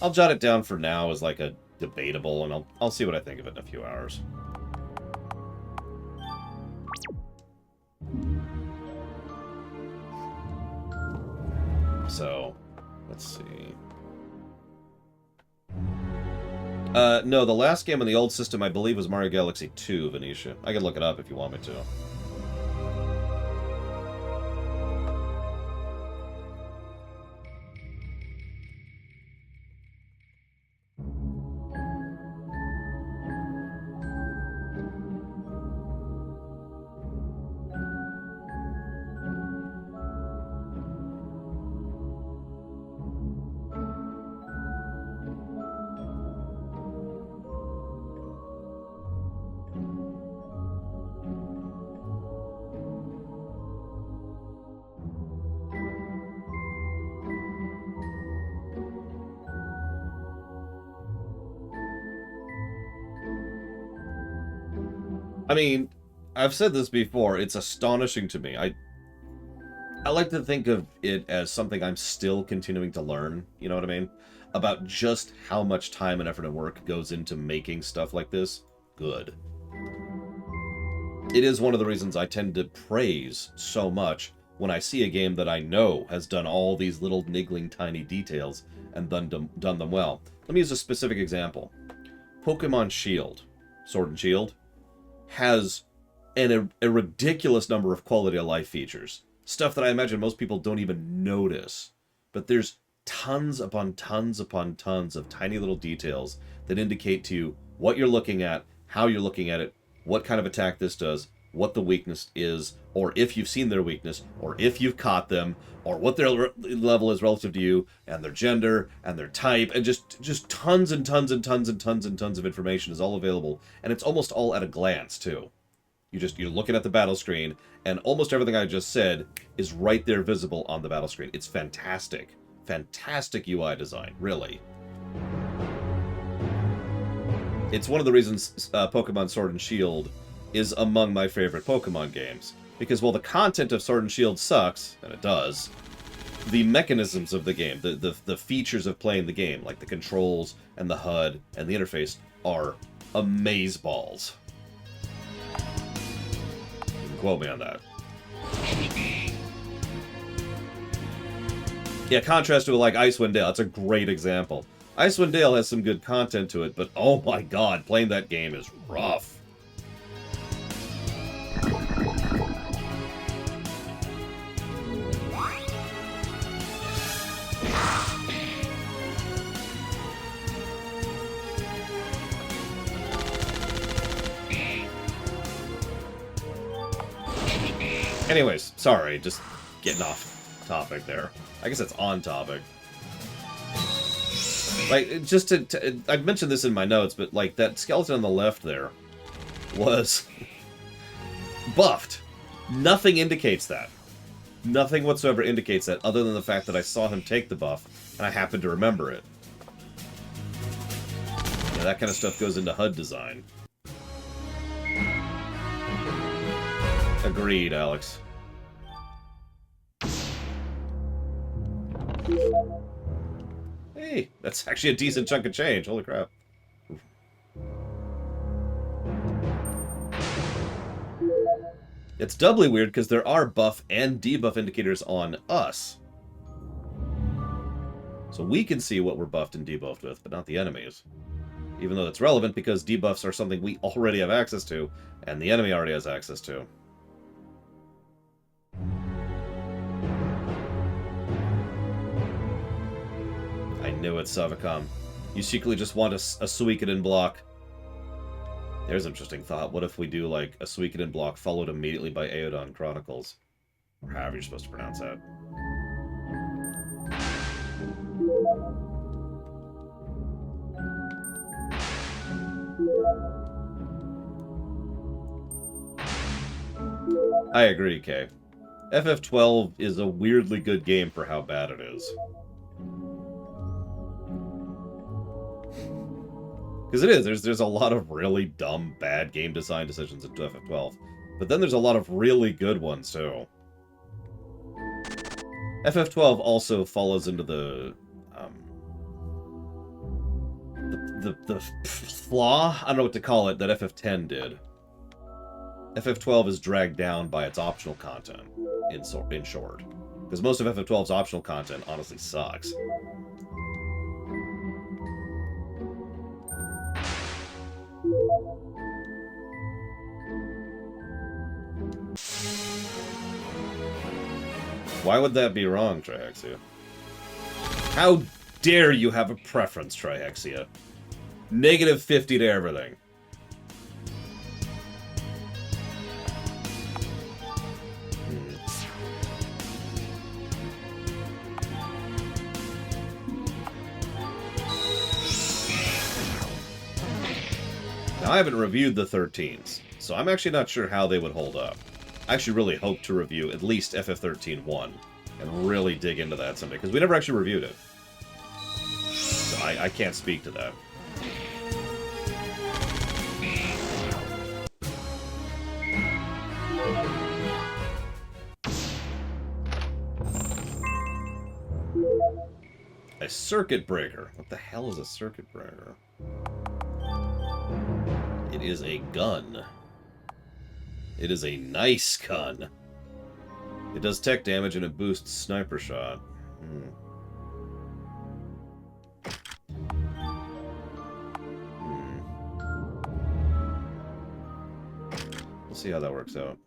S1: I'll jot it down for now as like a debatable, and I'll see what I think of it in a few hours. So, let's see. No, the last game on the old system, I believe, was Mario Galaxy 2, Venetia. I can look it up if you want me to. I mean, I've said this before, it's astonishing to me. I like to think of it as something I'm still continuing to learn, you know what I mean? About just how much time and effort and work goes into making stuff like this good. It is one of the reasons I tend to praise so much when I see a game that I know has done all these little niggling tiny details and done them well. Let me use a specific example. Pokemon Shield, Sword and Shield, has a ridiculous number of quality of life features. Stuff that I imagine most people don't even notice. But there's tons upon tons upon tons of tiny little details that indicate to you what you're looking at, how you're looking at it, what kind of attack this does, what the weakness is, or if you've seen their weakness, or if you've caught them, or what their level is relative to you, and their gender, and their type, and just tons and tons and tons and tons and tons of information is all available, and it's almost all at a glance, too. You're looking at the battle screen, and almost everything I just said is right there visible on the battle screen. It's fantastic. Fantastic UI design, really. It's one of the reasons Pokemon Sword and Shield is among my favorite Pokemon games. Because while the content of Sword and Shield sucks, and it does, the mechanisms of the game, the features of playing the game, like the controls and the HUD and the interface, are amazeballs. You can quote me on that. Yeah, contrast to like Icewind Dale, that's a great example. Icewind Dale has some good content to it, but oh my god, playing that game is rough. Anyways, sorry, just getting off topic there. I guess it's on topic. Like, just I mentioned this in my notes, but, like, that skeleton on the left there was buffed. Nothing indicates that. Nothing whatsoever indicates that, other than the fact that I saw him take the buff, and I happened to remember it. Yeah, that kind of stuff goes into HUD design. Agreed, Alex. Hey, that's actually a decent chunk of change. Holy crap. It's doubly weird because there are buff and debuff indicators on us. So we can see what we're buffed and debuffed with, but not the enemies. Even though that's relevant because debuffs are something we already have access to, and the enemy already has access to. I knew it, Savicom. You secretly just want a Suikoden block. There's an interesting thought. What if we do, like, a Suikoden block followed immediately by Aeodon Chronicles? Or however you're supposed to pronounce that. I agree, Kay. FF12 is a weirdly good game for how bad it is. Because it is. There's a lot of really dumb, bad game design decisions in FF12. But then there's a lot of really good ones, too. FF12 also follows into the flaw? I don't know what to call it, that FF10 did. FF12 is dragged down by its optional content, in short. Because most of FF12's optional content honestly sucks. Why would that be wrong, Trihexia? How dare you have a preference, Trihexia? -50 to everything. Now, I haven't reviewed the 13s, so I'm actually not sure how they would hold up. I actually really hope to review at least FF13-1 and really dig into that someday, because we never actually reviewed it. So I can't speak to that. A circuit breaker. What the hell is a circuit breaker? It is a gun. It is a nice gun. It does tech damage and it boosts sniper shot. We'll see how that works out.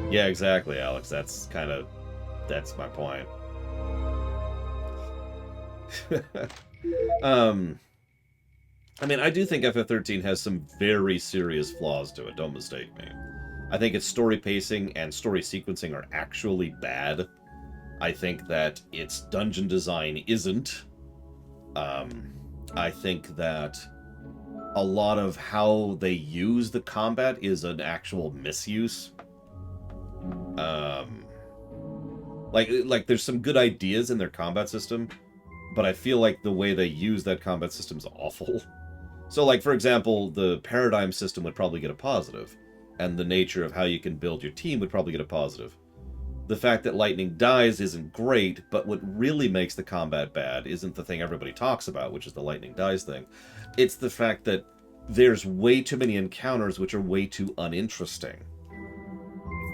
S1: Yeah, exactly, Alex. That's my point. I mean, I do think FF13 has some very serious flaws to it, don't mistake me. I think its story pacing and story sequencing are actually bad. I think that its dungeon design isn't. I think that a lot of how they use the combat is an actual misuse. Like there's some good ideas in their combat system, but I feel like the way they use that combat system is awful. So, like, for example, the paradigm system would probably get a positive, and the nature of how you can build your team would probably get a positive. The fact that lightning dies isn't great, but what really makes the combat bad isn't the thing everybody talks about, which is the lightning dies thing. It's the fact that there's way too many encounters which are way too uninteresting.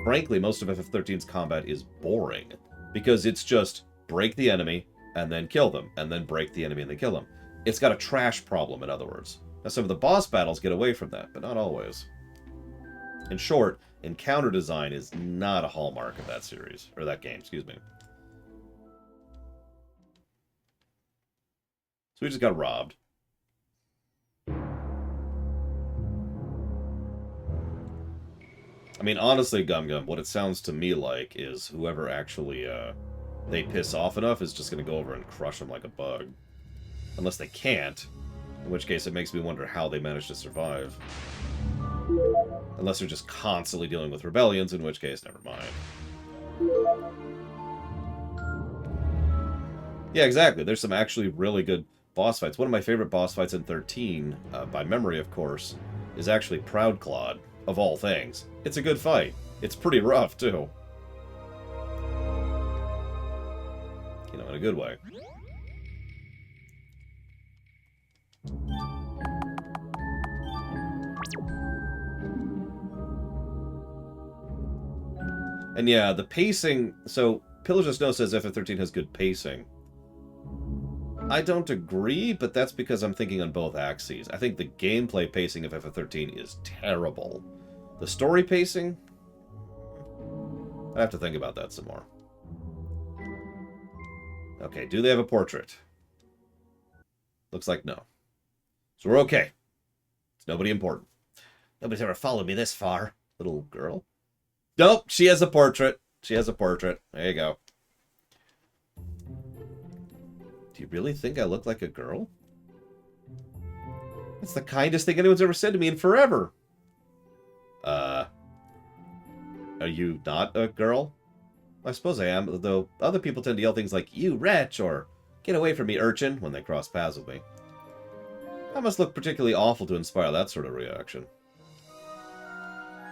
S1: Frankly, most of FF13's combat is boring, because it's just break the enemy, and then kill them, and then break the enemy and then kill them. It's got a trash problem, in other words. Now, some of the boss battles get away from that, but not always. In short, encounter design is not a hallmark of that series, or that game, excuse me. So we just got robbed. I mean, honestly, Gum Gum, what it sounds to me like is whoever actually, they piss off enough is just going to go over and crush them like a bug. Unless they can't, in which case it makes me wonder how they manage to survive. Unless they're just constantly dealing with rebellions, in which case, never mind. Yeah, exactly. There's some actually really good boss fights. One of my favorite boss fights in 13, by memory, of course, is actually Proud Claude, of all things. It's a good fight. It's pretty rough, too. You know, in a good way. And yeah, the pacing... So, Pillager's Snow says FF13 has good pacing. I don't agree, but that's because I'm thinking on both axes. I think the gameplay pacing of FF13 is terrible. The story pacing? I have to think about that some more. Okay, do they have a portrait? Looks like no. So we're okay. It's nobody important. Nobody's ever followed me this far. Little girl? Nope, she has a portrait. She has a portrait. There you go. Do you really think I look like a girl? That's the kindest thing anyone's ever said to me in forever. Are you not a girl? I suppose I am, though other people tend to yell things like, "You wretch," or "Get away from me, urchin," when they cross paths with me. I must look particularly awful to inspire that sort of reaction.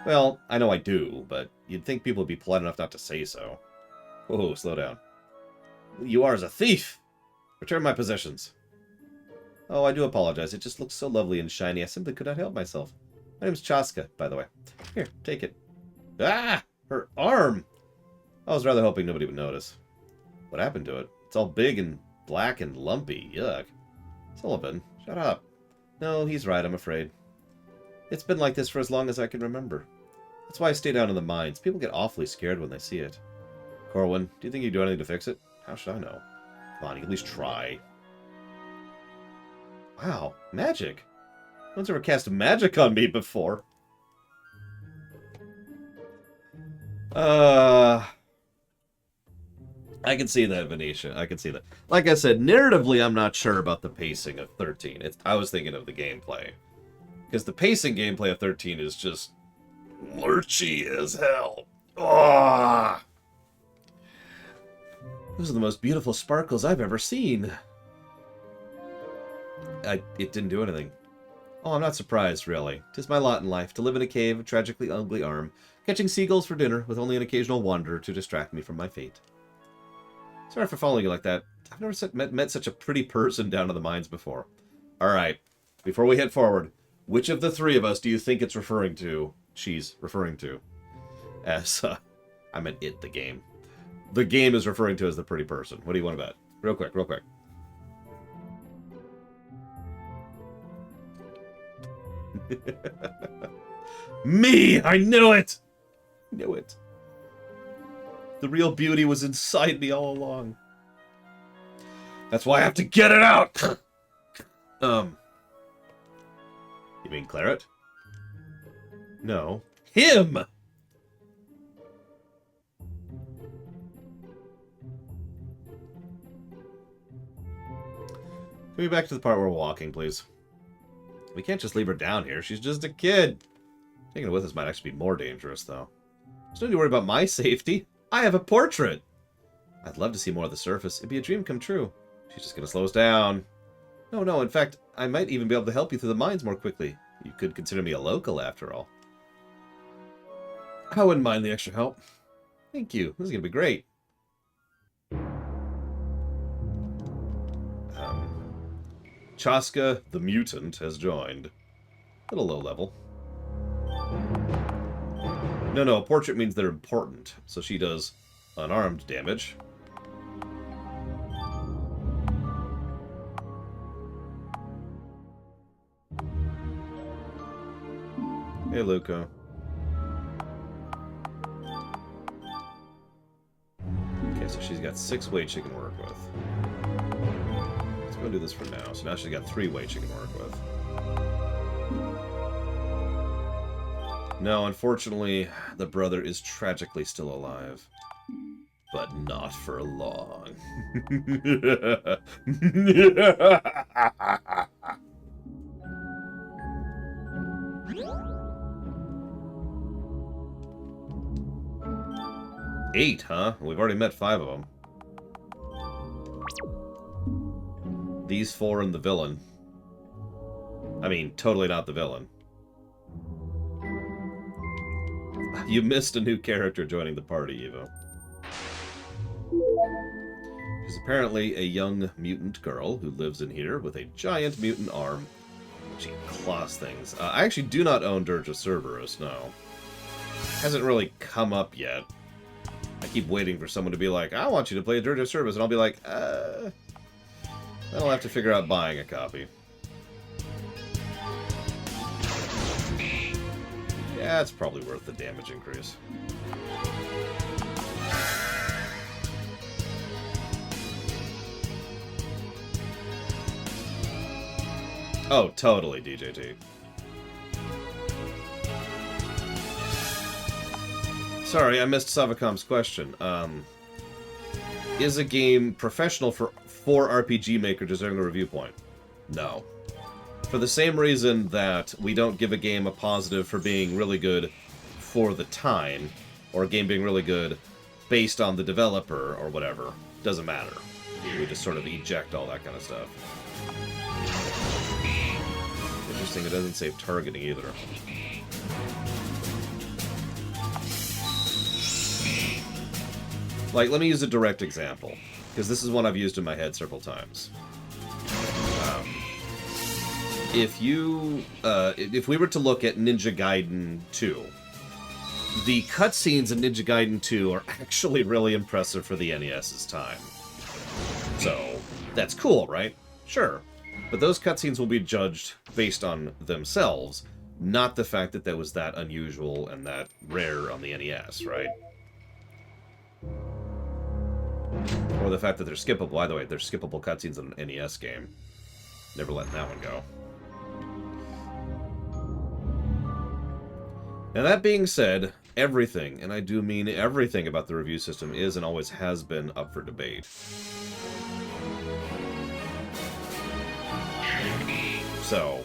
S1: Well, I know I do, but you'd think people would be polite enough not to say so. Whoa, slow down. You are as a thief! Return my possessions. Oh, I do apologize. It just looks so lovely and shiny. I simply could not help myself. My name's Chaska, by the way. Here, take it. Ah! Her arm! I was rather hoping nobody would notice. What happened to it? It's all big and black and lumpy. Yuck. Sullivan, shut up. No, he's right, I'm afraid. It's been like this for as long as I can remember. That's why I stay down in the mines. People get awfully scared when they see it. Corwin, do you think you'd do anything to fix it? How should I know? Come on, you can at least try. Wow, magic. No one's ever cast magic on me before. I can see that, Venetia. I can see that. Like I said, narratively, I'm not sure about the pacing of 13. I was thinking of the gameplay. Because the pacing gameplay of 13 is just lurchy as hell. Oh! Those are the most beautiful sparkles I've ever seen. It didn't do anything. Oh, I'm not surprised, really. 'Tis my lot in life to live in a cave of tragically ugly arm, catching seagulls for dinner with only an occasional wanderer to distract me from my fate. Sorry for following you like that. I've never met such a pretty person down in the mines before. Alright, before we head forward, which of the three of us do you think it's referring to? She's referring to. As, I meant it, the game. The game is referring to as the pretty person. What do you want to bet? Real quick, real quick. Me! I knew it! Knew it. The real beauty was inside me all along. That's why I have to get it out! You mean Claret? No. Him! Can we back to the part where we're walking, please? We can't just leave her down here. She's just a kid. Taking her with us might actually be more dangerous, though. There's no need to worry about my safety. I have a portrait. I'd love to see more of the surface. It'd be a dream come true. She's just going to slow us down. No, in fact, I might even be able to help you through the mines more quickly. You could consider me a local, after all. I wouldn't mind the extra help. Thank you. This is going to be great. Chaska, the mutant, has joined. A little low level. No, a portrait means they're important, so she does unarmed damage. Hey, Luca. Okay, so she's got 6 weight she can work with. Let's go do this for now. So now she's got 3 weight she can work with. No, unfortunately, the brother is tragically still alive. But not for long. 8, huh? We've already met 5 of them. These 4 and the villain. I mean, totally not the villain. You missed a new character joining the party, Evo. She's apparently a young mutant girl who lives in here with a giant mutant arm. She claws things. I actually do not own Dirge of Cerberus, no. Hasn't really come up yet. I keep waiting for someone to be like, I want you to play Dirge of Cerberus, and I'll be like, then I'll have to figure out buying a copy. Yeah, it's probably worth the damage increase. Oh, totally, DJT. Sorry, I missed Savacom's question. Is a game professional for RPG Maker deserving a review point? No. For the same reason that we don't give a game a positive for being really good for the time, or a game being really good based on the developer, or whatever. Doesn't matter. We just sort of eject all that kind of stuff. Interesting, it doesn't save targeting either. Like, let me use a direct example, because this is one I've used in my head several times. If we were to look at Ninja Gaiden 2, the cutscenes in Ninja Gaiden 2 are actually really impressive for the NES's time. So, that's cool, right? Sure. But those cutscenes will be judged based on themselves, not the fact that that was that unusual and that rare on the NES, right? Or the fact that they're skippable. By the way, they're skippable cutscenes in an NES game. Never letting that one go. Now that being said, everything, and I do mean everything about the review system is and always has been up for debate. So,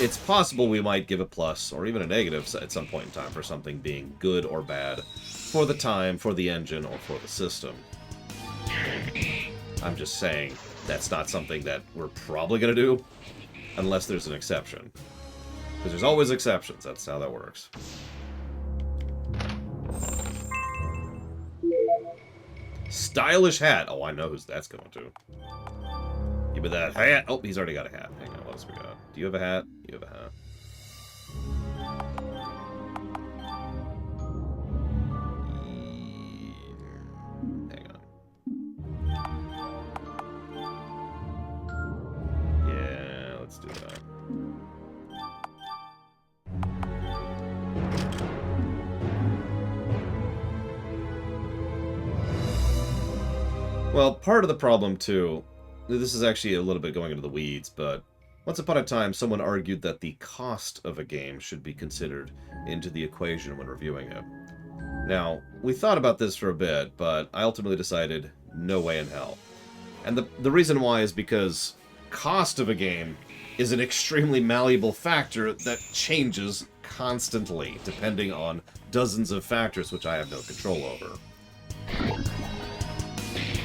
S1: it's possible we might give a plus or even a negative at some point in time for something being good or bad for the time, for the engine, or for the system. I'm just saying that's not something that we're probably going to do unless there's an exception. Because there's always exceptions. That's how that works. Stylish hat. Oh, I know who that's going to. Give me that hat. Oh, he's already got a hat. Hang on, what else we got? Do you have a hat? You have a hat. Hang on. Yeah, let's do that. Well, part of the problem, too, this is actually a little bit going into the weeds, but once upon a time, someone argued that the cost of a game should be considered into the equation when reviewing it. Now, we thought about this for a bit, but I ultimately decided no way in hell. And the reason why is because cost of a game is an extremely malleable factor that changes constantly, depending on dozens of factors which I have no control over.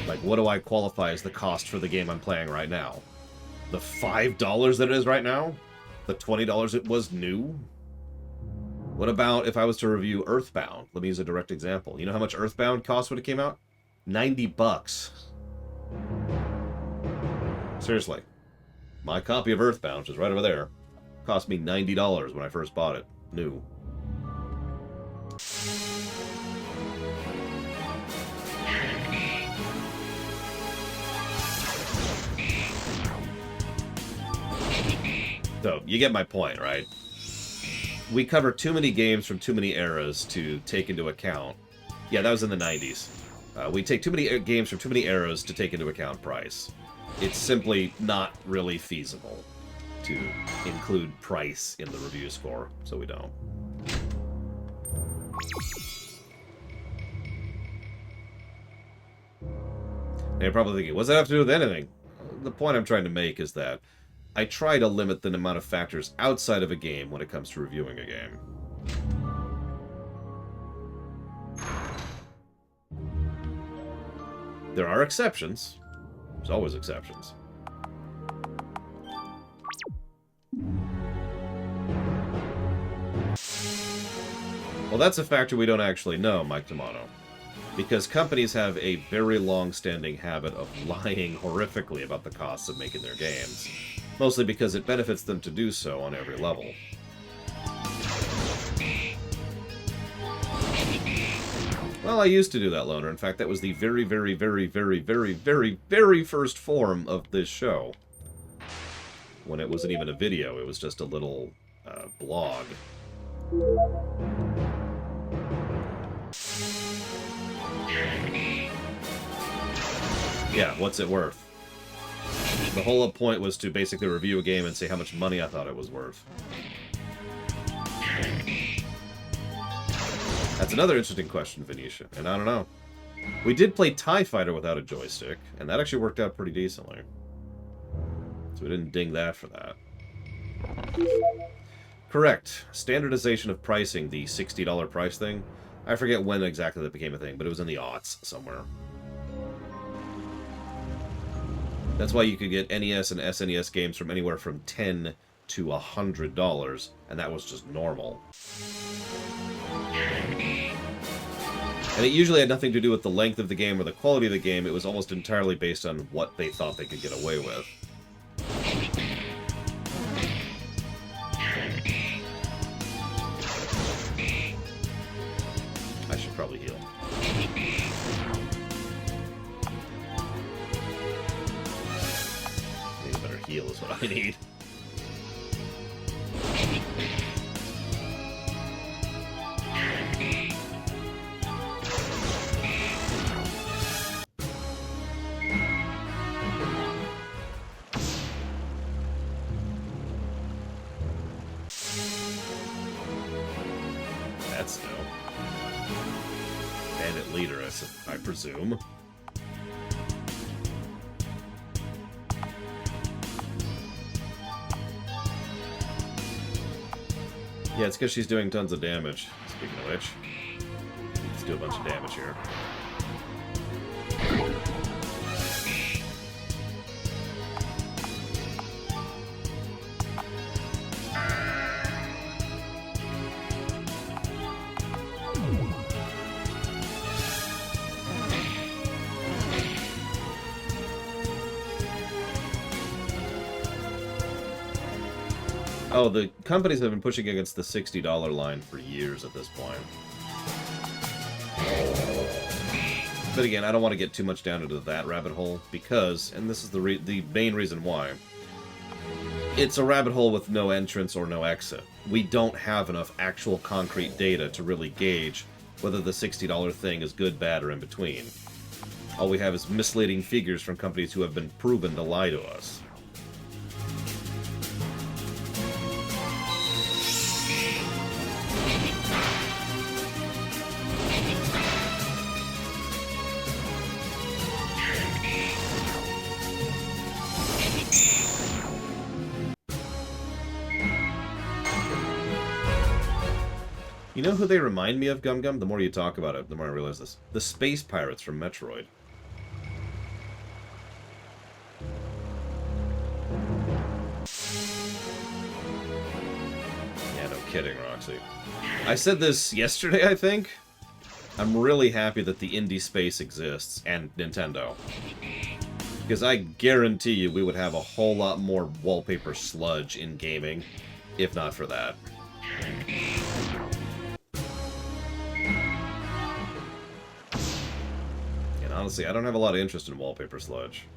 S1: Like, what do I qualify as the cost for the game I'm playing right now? The $5 that it is right now? The $20 it was new? What about if I was to review Earthbound? Let me use a direct example. You know how much Earthbound cost when it came out? $90. Seriously. My copy of Earthbound, which is right over there, cost me $90 when I first bought it. New. So, you get my point, right? We cover too many games from too many eras to take into account. Yeah, that was in the 90s. We take too many games from too many eras to take into account price. It's simply not really feasible to include price in the review score, so we don't. Now you're probably thinking, what does that have to do with anything? The point I'm trying to make is that I try to limit the amount of factors outside of a game when it comes to reviewing a game. There are exceptions. There's always exceptions. Well, that's a factor we don't actually know, Mike Tomato. Because companies have a very long-standing habit of lying horrifically about the costs of making their games. Mostly because it benefits them to do so on every level. Well, I used to do that, Loner. In fact, that was the very, very, very, very, very, very, very first form of this show. When it wasn't even a video, it was just a little blog. Yeah, what's it worth? The whole point was to basically review a game and say how much money I thought it was worth. That's another interesting question, Venetia, and I don't know. We did play TIE Fighter without a joystick, and that actually worked out pretty decently. So we didn't ding that for that. Correct. Standardization of pricing, the $60 price thing. I forget when exactly that became a thing, but it was in the aughts somewhere. That's why you could get NES and SNES games from anywhere from $10 to $100, and that was just normal. And it usually had nothing to do with the length of the game or the quality of the game, it was almost entirely based on what they thought they could get away with. I should probably heal. Maybe a better heal is what I need. That's no. Bandit leader, I presume. Yeah, it's because she's doing tons of damage. Speaking of which, let's do a bunch of damage here. Oh, the companies have been pushing against the $60 line for years at this point. But again, I don't want to get too much down into that rabbit hole because, and this is the main reason why, it's a rabbit hole with no entrance or no exit. We don't have enough actual concrete data to really gauge whether the $60 thing is good, bad, or in between. All we have is misleading figures from companies who have been proven to lie to us. You know who they remind me of, Gum Gum? The more you talk about it, the more I realize this. The space pirates from Metroid. Yeah, no kidding, Roxy. I said this yesterday, I think. I'm really happy that the indie space exists, and Nintendo. Because I guarantee you we would have a whole lot more wallpaper sludge in gaming, if not for that. Honestly, I don't have a lot of interest in wallpaper sludge.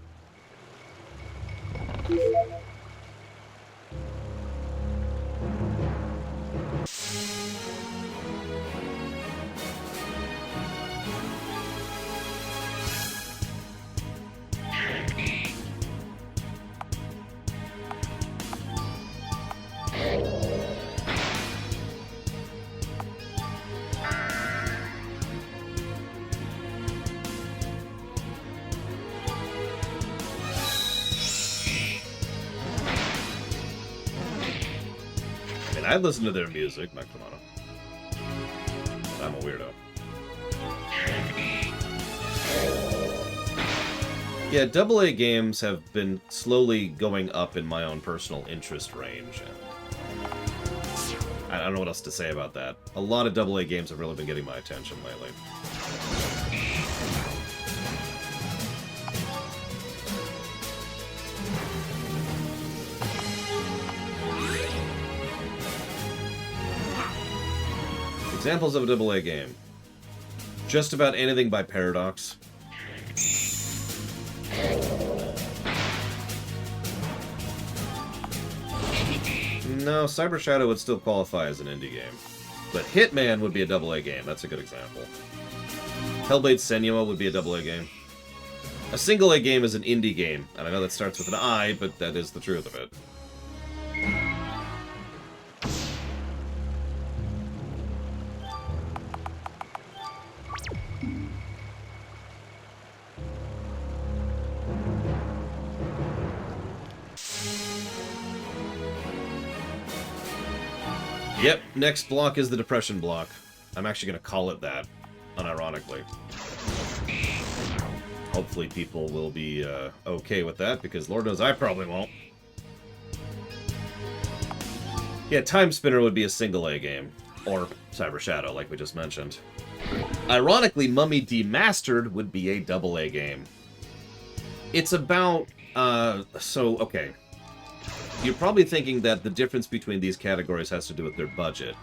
S1: I'd listen to their music, not Komodo. I'm a weirdo. Yeah, AA games have been slowly going up in my own personal interest range. I don't know what else to say about that. A lot of AA games have really been getting my attention lately. Examples of a AA game. Just about anything by Paradox. No, Cyber Shadow would still qualify as an indie game. But Hitman would be a AA game. That's a good example. Hellblade Senua would be a AA game. A single A game is an indie game. And I know that starts with an I, but that is the truth of it. Yep, next block is the depression block. I'm actually going to call it that, unironically. Hopefully people will be okay with that, because Lord knows I probably won't. Yeah, Time Spinner would be a single A game, or Cyber Shadow, like we just mentioned. Ironically, Mummy Demastered would be a AA game. It's about, okay. You're probably thinking that the difference between these categories has to do with their budget.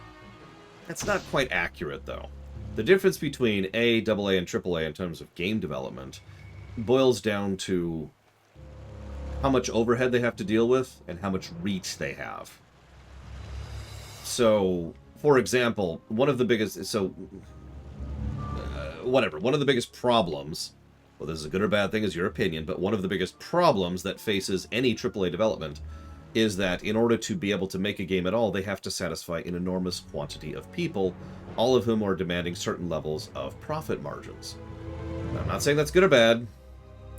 S1: That's not quite accurate, though. The difference between A, AA, and AAA in terms of game development boils down to how much overhead they have to deal with and how much reach they have. So, for example, one of the biggest... one of the biggest problems... Well, this is a good or bad thing, is your opinion, but one of the biggest problems that faces any AAA development is that in order to be able to make a game at all, they have to satisfy an enormous quantity of people, all of whom are demanding certain levels of profit margins. Now, I'm not saying that's good or bad,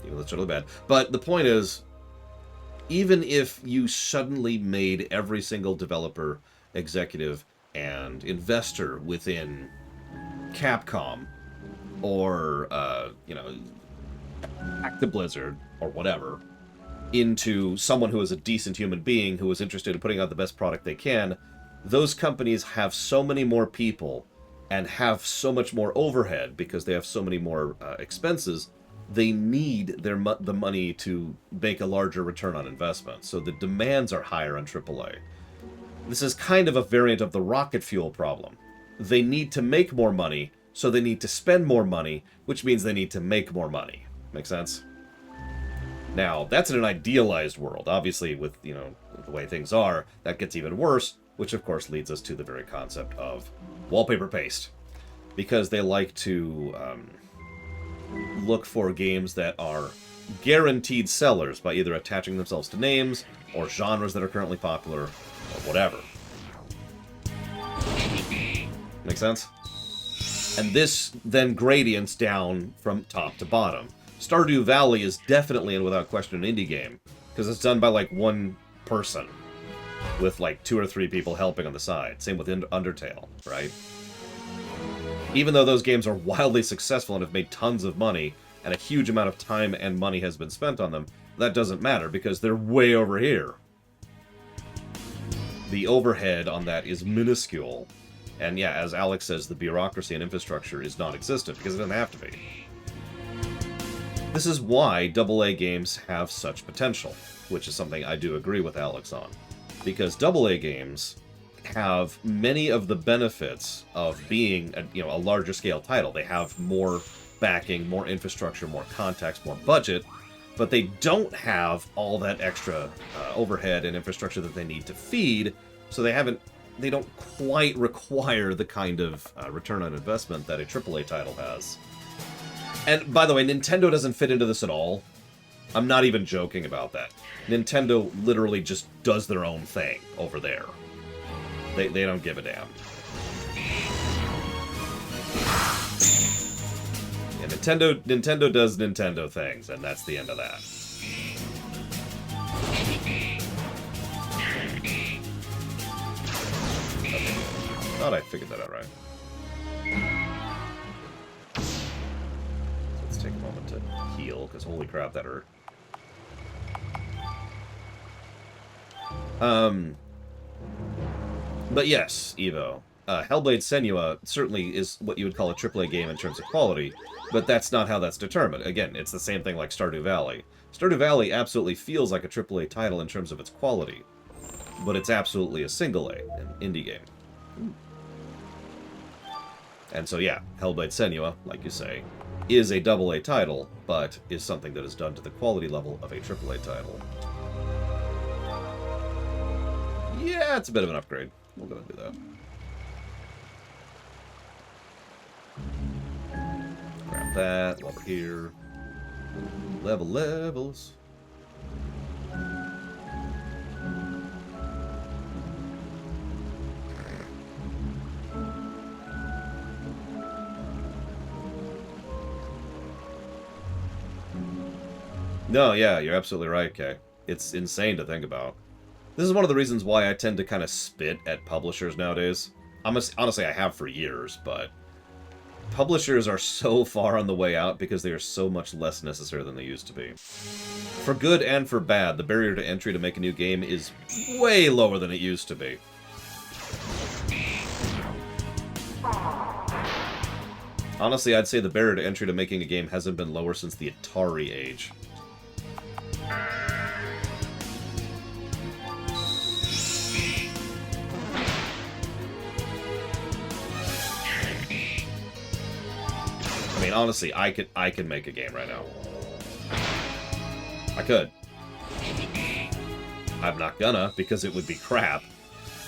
S1: even though it's totally bad, but the point is, even if you suddenly made every single developer, executive, and investor within Capcom, or, Actiblizzard, or whatever, into someone who is a decent human being who is interested in putting out the best product they can, those companies have so many more people and have so much more overhead because they have so many more expenses. They need the money to make a larger return on investment. So the demands are higher on AAA. This is kind of a variant of the rocket fuel problem. They need to make more money, so they need to spend more money, which means they need to make more money. Make sense? Now, that's in an idealized world. Obviously, with, the way things are, that gets even worse, which of course leads us to the very concept of wallpaper paste. Because they like to look for games that are guaranteed sellers by either attaching themselves to names, or genres that are currently popular, or whatever. Make sense? And this then gradients down from top to bottom. Stardew Valley is definitely and without question an indie game, because it's done by like one person, with like 2 or 3 people helping on the side. Same with Undertale, right? Even though those games are wildly successful and have made tons of money, and a huge amount of time and money has been spent on them, that doesn't matter, because they're way over here. The overhead on that is minuscule. And yeah, as Alex says, the bureaucracy and infrastructure is non-existent, because it doesn't have to be. This is why AA games have such potential, which is something I do agree with Alex on. Because AA games have many of the benefits of being a larger scale title. They have more backing, more infrastructure, more context, more budget, but they don't have all that extra overhead and infrastructure that they need to feed, so they don't quite require the kind of return on investment that a AAA title has. And, by the way, Nintendo doesn't fit into this at all. I'm not even joking about that. Nintendo literally just does their own thing over there. They don't give a damn. Yeah, Nintendo does Nintendo things, and that's the end of that. thought I figured that out right. Let's take a moment to heal, because holy crap, that hurt. But yes, Evo. Hellblade Senua certainly is what you would call a AAA game in terms of quality, but that's not how that's determined. Again, it's the same thing like Stardew Valley. Stardew Valley absolutely feels like a AAA title in terms of its quality, but it's absolutely a single A, an indie game. And so yeah, Hellblade Senua, like you say, is a AA title, but is something that is done to the quality level of a AAA title. Yeah, it's a bit of an upgrade. We'll go and do that. Grab that while we're here. Levels. No, yeah, you're absolutely right, Kay. It's insane to think about. This is one of the reasons why I tend to kind of spit at publishers nowadays. Honestly, I have for years, but publishers are so far on the way out because they are so much less necessary than they used to be. For good and for bad, the barrier to entry to make a new game is way lower than it used to be. Honestly, I'd say the barrier to entry to making a game hasn't been lower since the Atari age. I mean, honestly, I could make a game right now. I could. I'm not gonna, because it would be crap.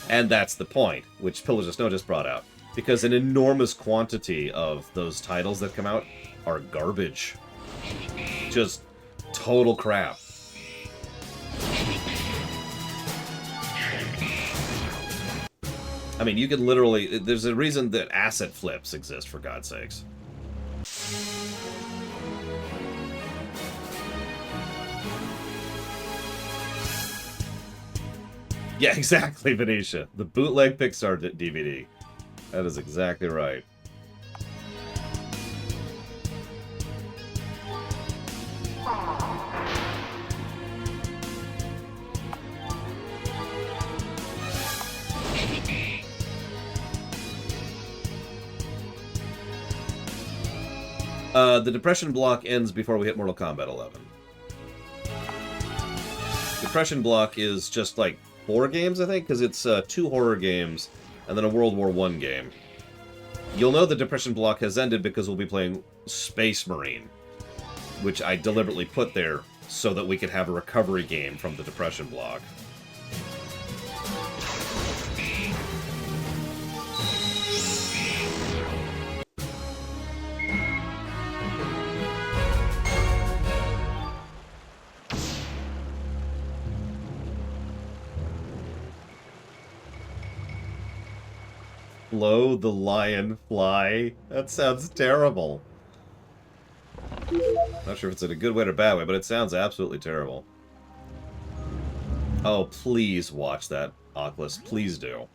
S1: And that's the point, which Pillars of Snow just brought out. Because an enormous quantity of those titles that come out are garbage. Just total crap. I mean, you can literally... There's a reason that asset flips exist, for God's sakes. Yeah, exactly, Venetia. The bootleg Pixar DVD. That is exactly right. The depression block ends before we hit Mortal Kombat 11. Depression block is just like 4 games, I think, because it's 2 horror games and then a World War I game. You'll know the depression block has ended because we'll be playing Space Marine, which I deliberately put there so that we could have a recovery game from the depression block. Blow the lion fly. That sounds terrible. Not sure if it's in a good way or a bad way, but it sounds absolutely terrible. Oh, please watch that, Oculus. Please do.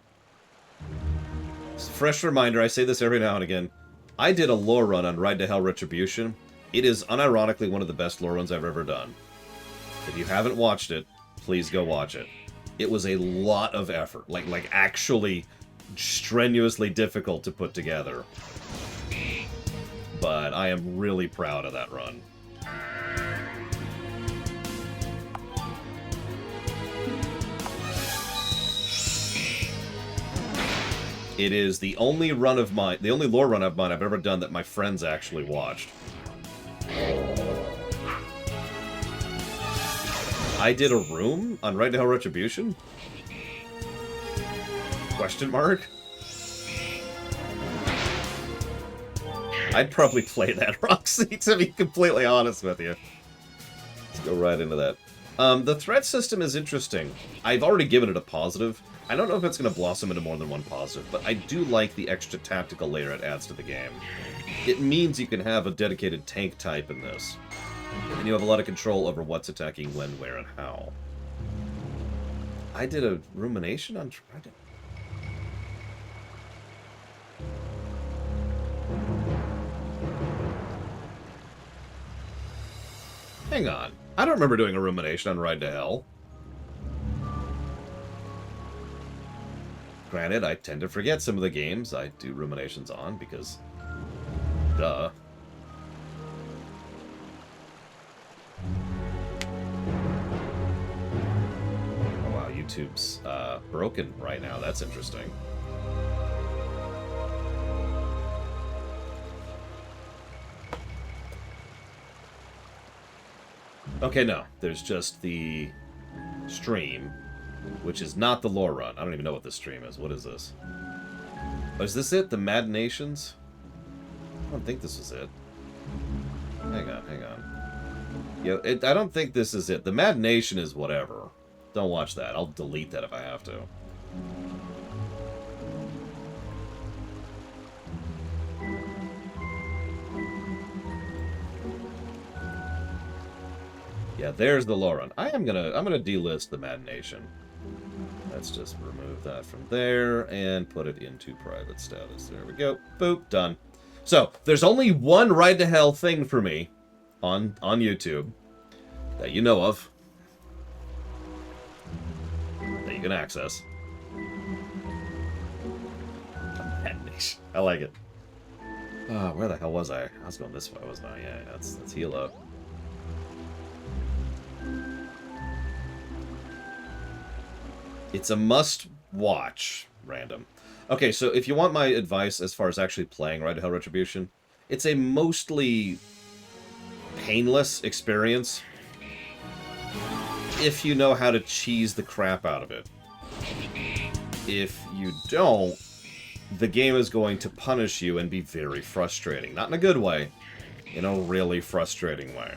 S1: Fresh reminder, I say this every now and again. I did a lore run on Ride to Hell Retribution. It is unironically one of the best lore runs I've ever done. If you haven't watched it, please go watch it. It was a lot of effort. Like actually... strenuously difficult to put together. But I am really proud of that run. It is the only run of mine, the only lore run of mine I've ever done that my friends actually watched. I did a room on Right to Hell Retribution? Question mark? I'd probably play that, Roxy, to be completely honest with you. Let's go right into that. The threat system is interesting. I've already given it a positive. I don't know if it's going to blossom into more than one positive, but I do like the extra tactical layer it adds to the game. It means you can have a dedicated tank type in this. And you have a lot of control over what's attacking when, where, and how. I did a rumination on... Hang on. I don't remember doing a rumination on Ride to Hell. Granted, I tend to forget some of the games I do ruminations on, because... duh. Oh, wow, YouTube's broken right now. That's interesting. Okay, no. There's just the stream, which is not the lore run. I don't even know what this stream is. What is this? Oh, is this it? The Mad Nations? I don't think this is it. Hang on, hang on. Yeah, I don't think this is it. The Mad Nation is whatever. Don't watch that. I'll delete that if I have to. Yeah, there's the lore run. I'm gonna delist the Mad Nation. Let's just remove that from there and put it into private status. There we go. Boop, done. So, there's only one Ride to Hell thing for me on YouTube that you know of that you can access. Mad Nation. I like it. Where the hell was I? I was going this way, wasn't I? Yeah, let's heal up. It's a must-watch, random. Okay, so if you want my advice as far as actually playing Ride to Hell Retribution, it's a mostly painless experience if you know how to cheese the crap out of it. If you don't, the game is going to punish you and be very frustrating. Not in a good way, in a really frustrating way.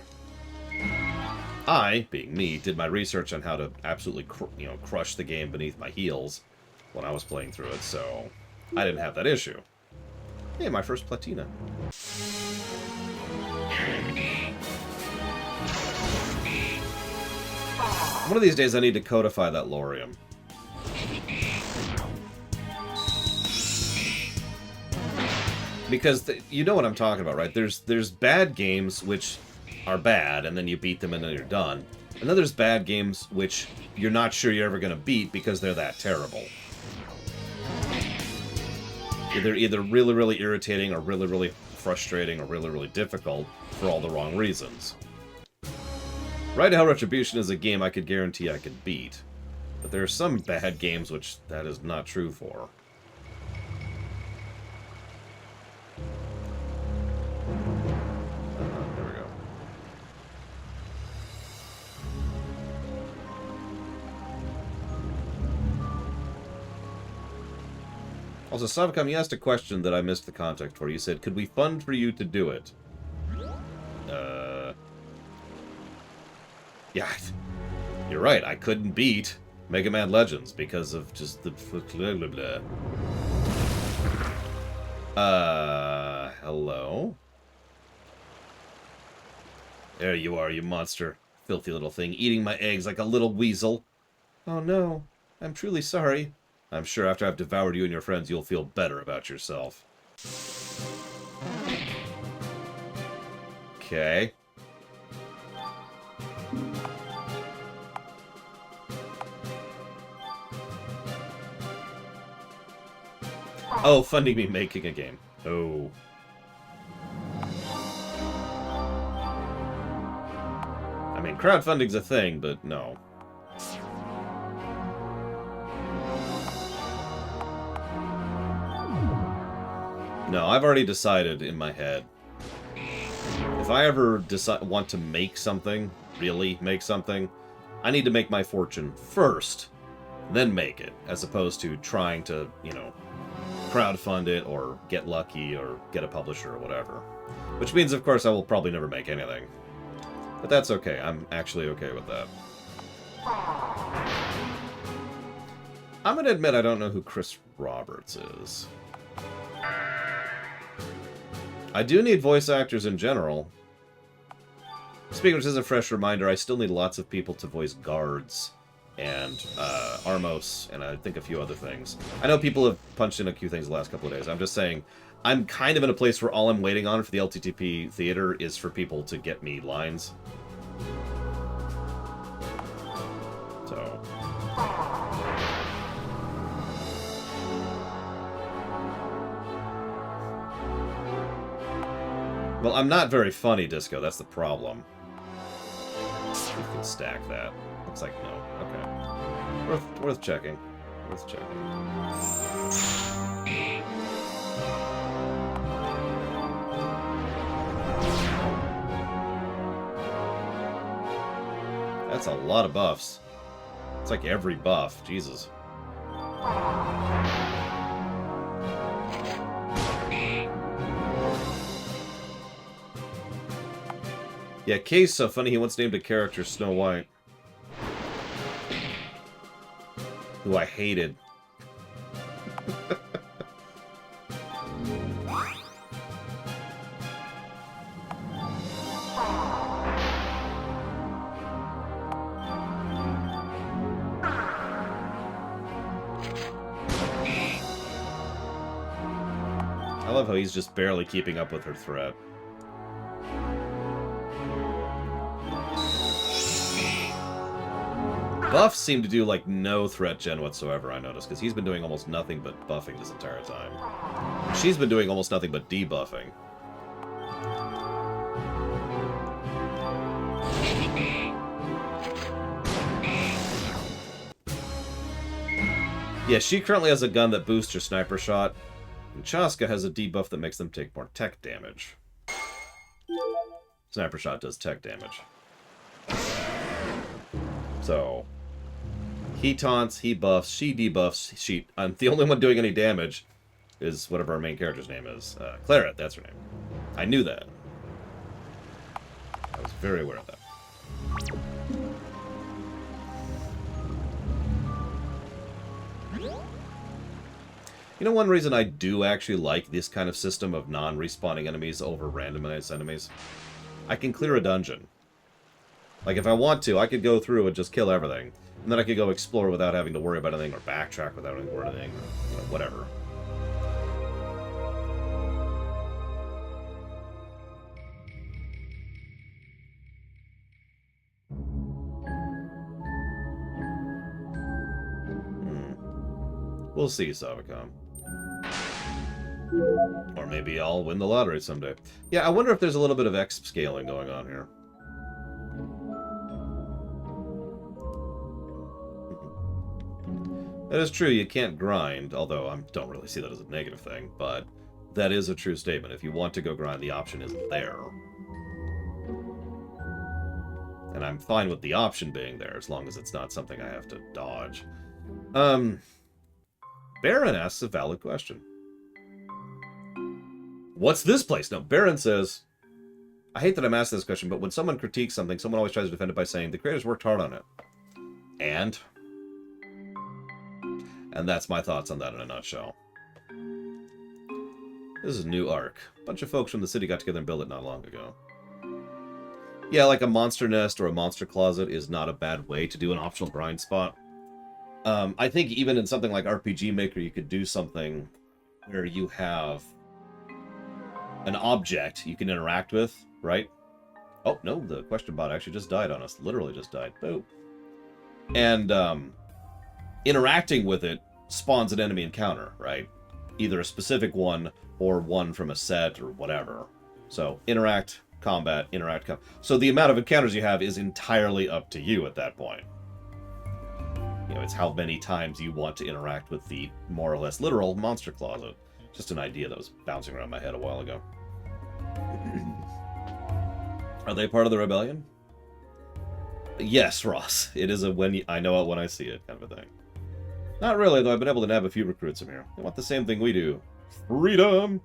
S1: I, being me, did my research on how to absolutely, crush the game beneath my heels when I was playing through it, so I didn't have that issue. Hey, my first platina. One of these days I need to codify that Lorium. Because you know what I'm talking about, right? There's bad games which are bad, and then you beat them and then you're done. And then there's bad games which you're not sure you're ever going to beat because they're that terrible. They're either really, really irritating or really, really frustrating or really, really difficult for all the wrong reasons. Ride to Hell Retribution is a game I could guarantee I could beat. But there are some bad games which that is not true for. There we go. Also, Savcom, you asked a question that I missed the context for. You said, could we fund for you to do it? Yeah, you're right. I couldn't beat Mega Man Legends because of just the blah, blah, blah. Hello? There you are, you monster. Filthy little thing, eating my eggs like a little weasel. Oh no, I'm truly sorry. I'm sure after I've devoured you and your friends, you'll feel better about yourself. Okay. Oh, funding me making a game. Oh. I mean, crowdfunding's a thing, but no. No, I've already decided in my head. If I ever want to make something, really make something, I need to make my fortune first, then make it, as opposed to trying to, crowdfund it or get lucky or get a publisher or whatever. Which means, of course, I will probably never make anything. But that's okay. I'm actually okay with that. I'm gonna admit I don't know who Chris Roberts is. I do need voice actors in general. Speaking of which, as a fresh reminder, I still need lots of people to voice guards and Armos, and I think a few other things. I know people have punched in a few things the last couple of days. I'm just saying, I'm kind of in a place where all I'm waiting on for the LTTP theater is for people to get me lines. So... Well, I'm not very funny, Disco. That's the problem. We can stack that. Looks like no. Okay. Worth checking. Worth checking. That's a lot of buffs. It's like every buff. Jesus. Yeah, Kay's so funny, he once named a character Snow White. Who I hated. I love how he's just barely keeping up with her threat. Buffs seem to do, like, no threat gen whatsoever, I noticed, because he's been doing almost nothing but buffing this entire time. She's been doing almost nothing but debuffing. Yeah, she currently has a gun that boosts her sniper shot, and Chaska has a debuff that makes them take more tech damage. Sniper shot does tech damage. So... he taunts, he buffs, she debuffs, the only one doing any damage is whatever our main character's name is. Claret, that's her name. I knew that. I was very aware of that. You know one reason I do actually like this kind of system of non-respawning enemies over randomized enemies? I can clear a dungeon. Like, if I want to, I could go through and just kill everything. And then I could go explore without having to worry about anything, or backtrack without having to worry about anything, or, you know, whatever. We'll see, Savicom. Or maybe I'll win the lottery someday. Yeah, I wonder if there's a little bit of exp scaling going on here. That is true, you can't grind, although I don't really see that as a negative thing, but that is a true statement. If you want to go grind, the option is there. And I'm fine with the option being there, as long as it's not something I have to dodge. Baron asks a valid question. What's this place? No, Baron says, I hate that I'm asked this question, but when someone critiques something, someone always tries to defend it by saying, the creators worked hard on it. And that's my thoughts on that in a nutshell. This is a new arc. A bunch of folks from the city got together and built it not long ago. Yeah, like a monster nest or a monster closet is not a bad way to do an optional grind spot. I think even in something like RPG Maker, you could do something where you have an object you can interact with, right? Oh, no, the question bot actually just died on us. Literally just died. Boom. And, interacting with it spawns an enemy encounter, right? Either a specific one or one from a set or whatever. So, interact, combat, interact, so the amount of encounters you have is entirely up to you at that point. You know, it's how many times you want to interact with the more or less literal monster closet. Just an idea that was bouncing around my head a while ago. Are they part of the rebellion? Yes, Ross. It is a I know it when I see it kind of a thing. Not really, though. I've been able to nab a few recruits in here. They want the same thing we do. Freedom!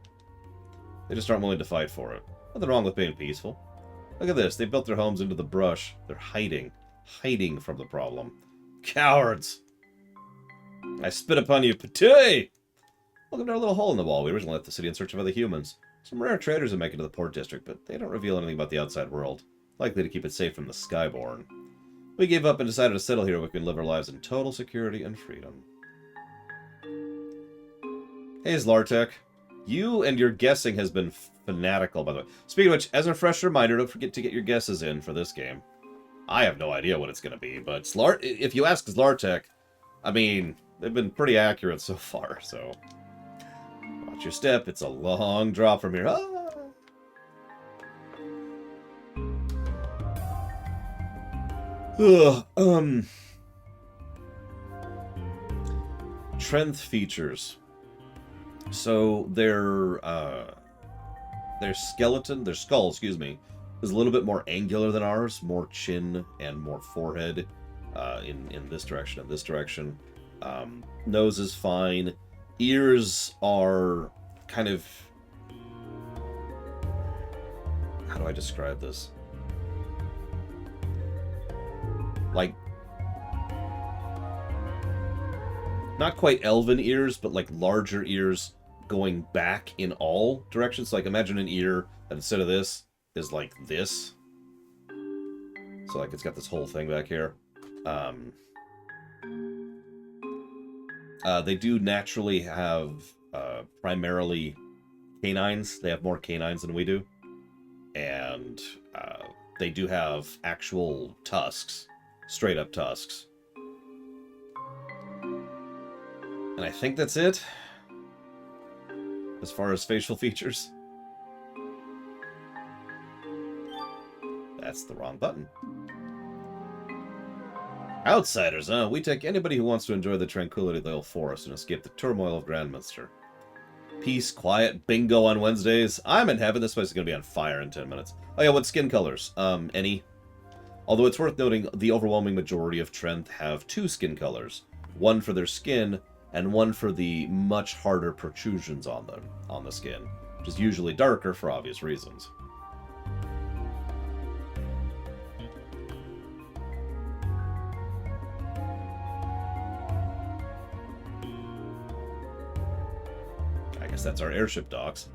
S1: They just aren't willing to fight for it. Nothing wrong with being peaceful. Look at this. They built their homes into the brush. They're hiding. Hiding from the problem. Cowards! I spit upon you, Patay! Welcome to our little hole in the wall. We originally left the city in search of other humans. Some rare traders have made it to the port district, but they don't reveal anything about the outside world. Likely to keep it safe from the Skyborn. We gave up and decided to settle here where we can live our lives in total security and freedom. Hey, Zlartek. You and your guessing has been fanatical, by the way. Speaking of which, as a fresh reminder, don't forget to get your guesses in for this game. I have no idea what it's going to be, but if you ask Zlartec, I mean, they've been pretty accurate so far, so... Watch your step, it's a long drop from here. Ah! Ugh, Strength features. So their skeleton, their skull, excuse me, is a little bit more angular than ours, more chin and more forehead in this direction and this direction. Nose is fine. Ears are kind of... How do I describe this? Like, not quite elven ears, but like larger ears going back in all directions. So like imagine an ear that instead of this is like this. So like it's got this whole thing back here. They do naturally have primarily canines. They have more canines than we do. And they do have actual tusks. Straight up tusks. And I think that's it. As far as facial features. That's the wrong button. Outsiders, huh? We take anybody who wants to enjoy the tranquility of the old forest and escape the turmoil of Grandminster. Peace, quiet, bingo on Wednesdays. I'm in heaven. This place is going to be on fire in 10 minutes. Oh yeah, what skin colors? Any? Although it's worth noting, the overwhelming majority of Trent have 2 skin colors. One for their skin, and one for the much harder protrusions on the skin, which is usually darker for obvious reasons. I guess that's our airship docks.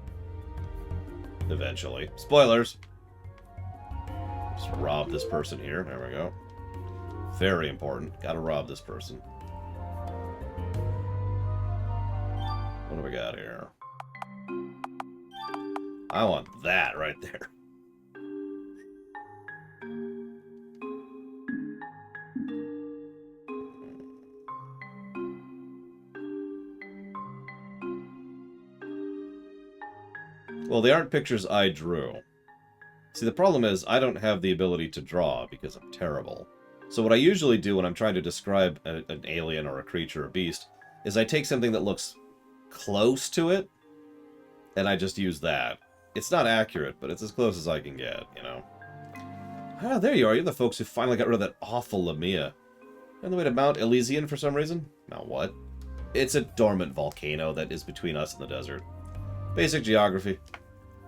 S1: Eventually. Spoilers! Just rob this person here. There we go. Very important. Gotta rob this person. What do we got here? I want that right there. Well, they aren't pictures I drew. See, the problem is I don't have the ability to draw because I'm terrible. So what I usually do when I'm trying to describe an alien or a creature or beast is I take something that looks close to it, and I just use that. It's not accurate, but it's as close as I can get, you know? Ah, there you are. You're the folks who finally got rid of that awful Lamia. On the way to Mount Elysian for some reason? Mount what? It's a dormant volcano that is between us and the desert. Basic geography.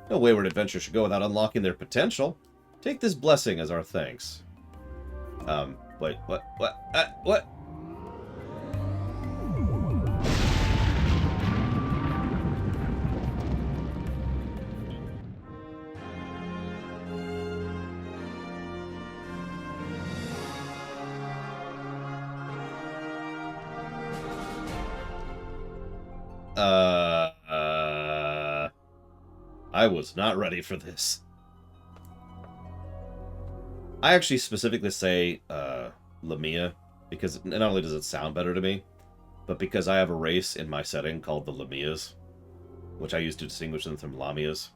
S1: No wayward adventure should go without unlocking their potential. Take this blessing as our thanks. Wait, what? What? I was not ready for this. I actually specifically say Lamia because not only does it sound better to me, but because I have a race in my setting called the Lamias, which I use to distinguish them from Lamias.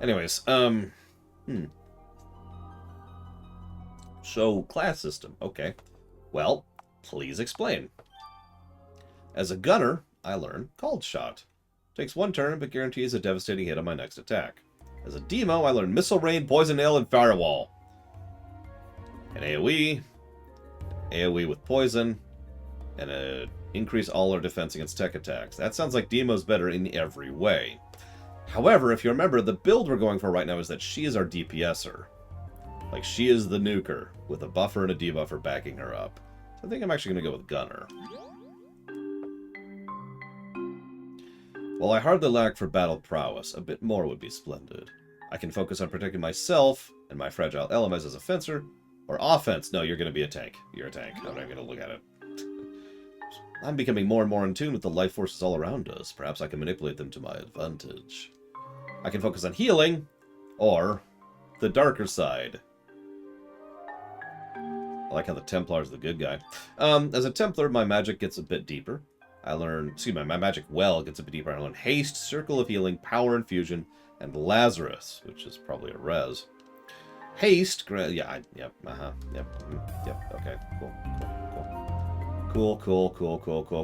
S1: Anyways, So, class system. Okay. Well, please explain. As a gunner, I learn Called Shot. Takes 1 turn, but guarantees a devastating hit on my next attack. As a demo, I learn Missile Rain, Poison Nail, and Firewall. An AoE with Poison, and increase all our defense against tech attacks. That sounds like Demo's better in every way. However, if you remember, the build we're going for right now is that she is our DPSer. Like, she is the nuker, with a buffer and a debuffer backing her up. So I think I'm actually going to go with Gunner. While I hardly lack for battle prowess, a bit more would be splendid. I can focus on protecting myself and my fragile elements as a fencer, or offense. No, you're going to be a tank. You're a tank. I'm not going to look at it. I'm becoming more and more in tune with the life forces all around us. Perhaps I can manipulate them to my advantage. I can focus on healing, or the darker side. I like how the Templar's the good guy. As a Templar, my magic gets a bit deeper. My magic well gets a bit deeper. I learn Haste, Circle of Healing, Power Infusion, and Lazarus, which is probably a res. Haste, okay,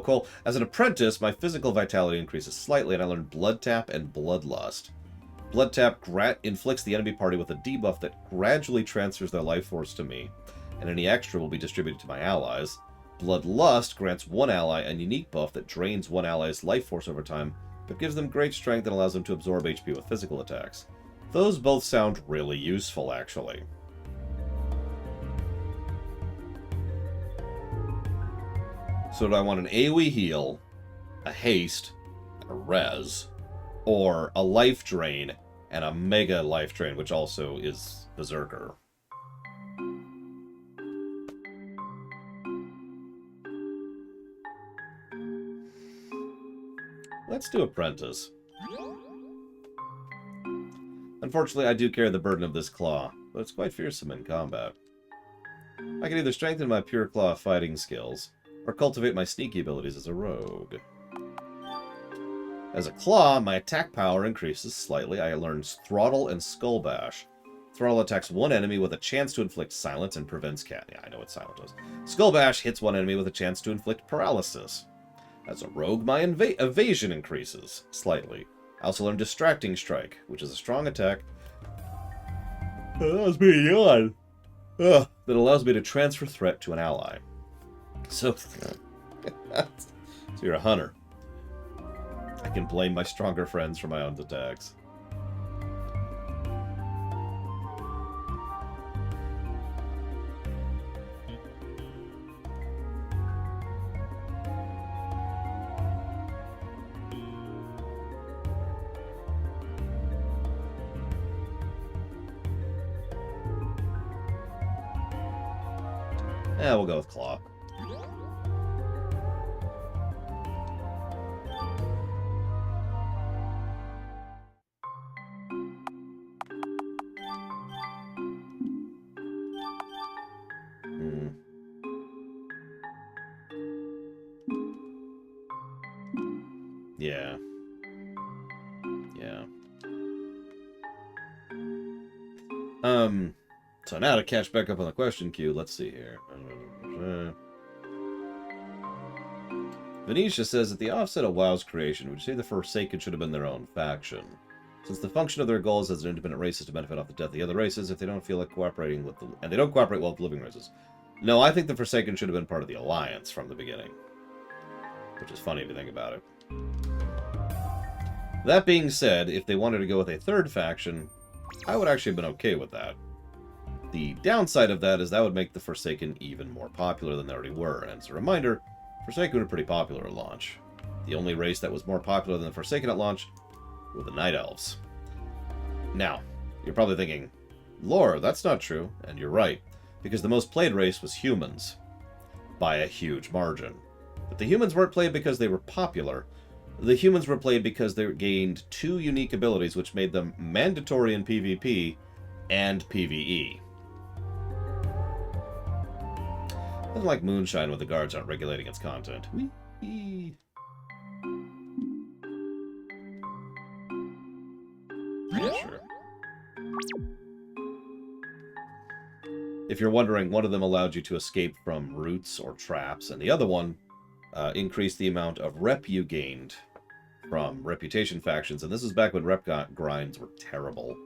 S1: cool. As an apprentice, my physical vitality increases slightly, and I learn Blood Tap and Bloodlust. Blood Tap inflicts the enemy party with a debuff that gradually transfers their life force to me, and any extra will be distributed to my allies. Bloodlust grants one ally a unique buff that drains one ally's life force over time, but gives them great strength and allows them to absorb HP with physical attacks. Those both sound really useful, actually. So do I want an AoE heal, a haste, and a res, or a life drain and a mega life drain, which also is Berserker? Let's do Apprentice. Unfortunately, I do carry the burden of this claw, but it's quite fearsome in combat. I can either strengthen my pure claw fighting skills, or cultivate my sneaky abilities as a rogue. As a claw, my attack power increases slightly. I learn Throttle and Skull Bash. Throttle attacks one enemy with a chance to inflict silence and prevents cat. Yeah, I know what silence is. Skull Bash hits one enemy with a chance to inflict paralysis. As a rogue, my evasion increases slightly. I also learn Distracting Strike, which is a strong attack that allows me to yawn. That allows me to transfer threat to an ally. So you're a hunter. I can blame my stronger friends for my own attacks. Yeah, we'll go with Claw. Yeah. Yeah. So now to catch back up on the question queue, let's see here. Venetia says, at the offset of WoW's creation, would you say the Forsaken should have been their own faction? Since the function of their goals as an independent race is to benefit off the death of the other races, if they don't feel like cooperating with and they don't cooperate well with living races. No, I think the Forsaken should have been part of the Alliance from the beginning. Which is funny if you think about it. That being said, if they wanted to go with a third faction, I would actually have been okay with that. The downside of that is that would make the Forsaken even more popular than they already were. And as a reminder, Forsaken were pretty popular at launch. The only race that was more popular than the Forsaken at launch were the Night Elves. Now, you're probably thinking, Lore, that's not true. And you're right, because the most played race was humans, by a huge margin. But the humans weren't played because they were popular. The humans were played because they gained two unique abilities which made them mandatory in PvP and PvE. Nothing like moonshine when the guards aren't regulating its content. Whee! Yeah, sure. If you're wondering, one of them allowed you to escape from roots or traps, and the other one increased the amount of rep you gained from reputation factions, and this is back when rep grinds were terrible.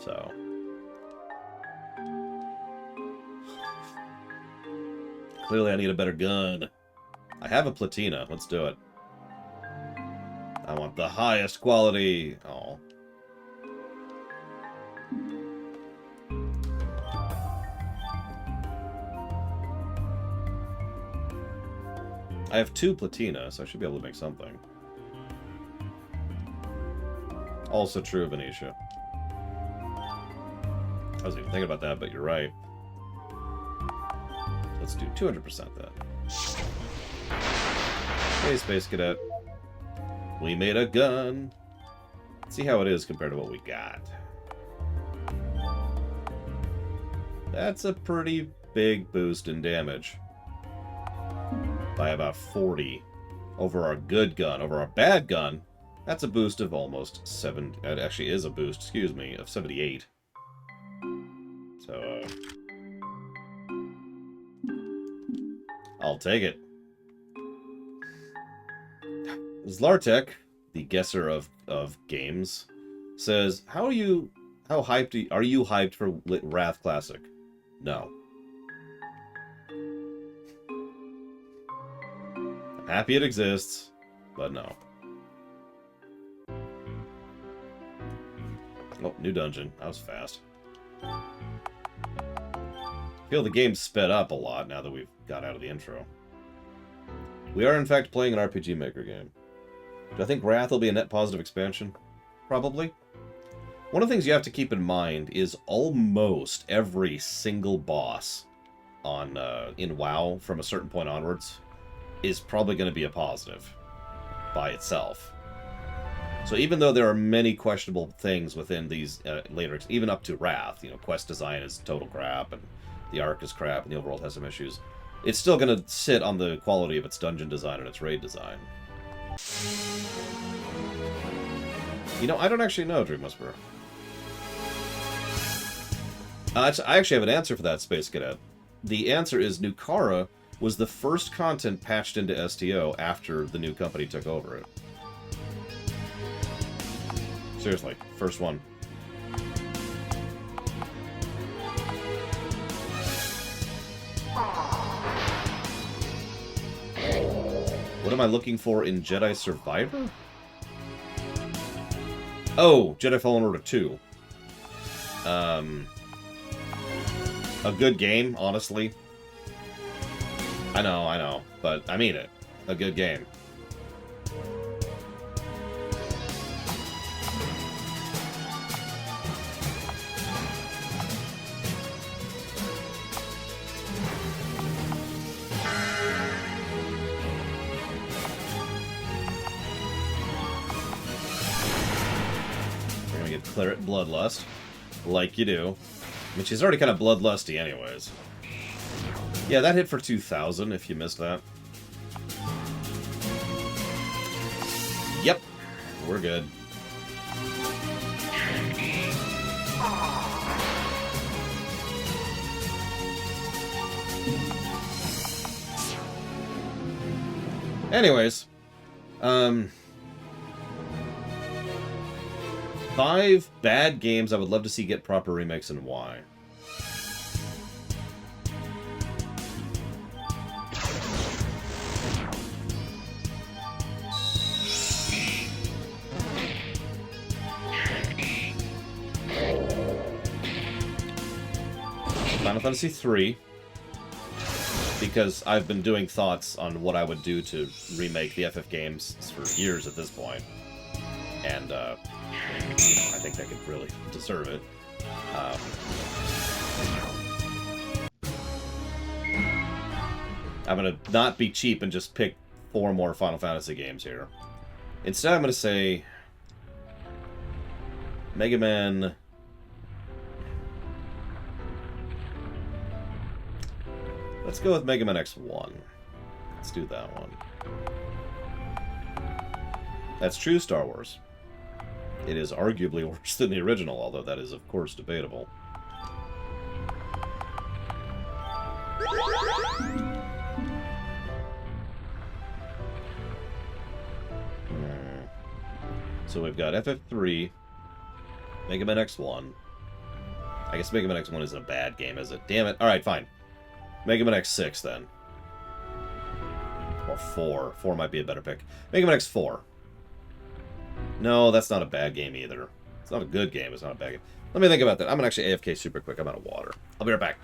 S1: So... clearly I need a better gun. I have a Platina. Let's do it. I want the highest quality. Oh. I have 2 Platina, so I should be able to make something. Also true of Venetia. I wasn't even thinking about that, but you're right. Let's do 200% then. Hey, Space Cadet. We made a gun. Let's see how it is compared to what we got. That's a pretty big boost in damage. By about 40. Over our good gun. Over our bad gun, that's a boost of almost 7... It actually is a boost, excuse me, of 78. So, I'll take it. Zlartek, the guesser of games, says, How hyped are you hyped for Wrath Classic? No. I'm happy it exists, but no. Oh, new dungeon. That was fast. I feel the game sped up a lot now that we've got out of the intro. We are, in fact, playing an RPG Maker game. Do I think Wrath will be a net positive expansion? Probably. One of the things you have to keep in mind is almost every single boss on in WoW from a certain point onwards is probably going to be a positive by itself. So even though there are many questionable things within these later, even up to Wrath, you know, quest design is total crap, and the arc is crap, and the overworld has some issues, it's still going to sit on the quality of its dungeon design and its raid design. You know, I don't actually know, Dream Whisperer. I actually have an answer for that, Space Cadet. The answer is Nukara was the first content patched into STO after the new company took over it. Seriously, first one. What am I looking for in Jedi Survivor? Oh, Jedi Fallen Order 2. A good game, honestly. I know, but I mean it. A good game. We're gonna get Claret Bloodlust, like you do. I mean, she's already kind of bloodlusty anyways. Yeah, that hit for 2,000 if you missed that. Yep, we're good. Anyways, 5 bad games I would love to see get proper remakes and why. Final Fantasy III, because I've been doing thoughts on what I would do to remake the FF games for years at this point, and I think that could really deserve it. I'm gonna not be cheap and just pick 4 more Final Fantasy games here. Instead, I'm gonna say Mega Man. Let's go with Mega Man X1. Let's do that one. That's true Star Wars. It is arguably worse than the original, although that is, of course, debatable. So we've got FF3, Mega Man X1. I guess Mega Man X1 isn't a bad game, is it? Damn it. Alright, fine. Mega Man X6, then. Or 4. 4 might be a better pick. Mega Man X4. No, that's not a bad game either. It's not a good game, it's not a bad game. Let me think about that. I'm gonna actually AFK super quick. I'm out of water. I'll be right back.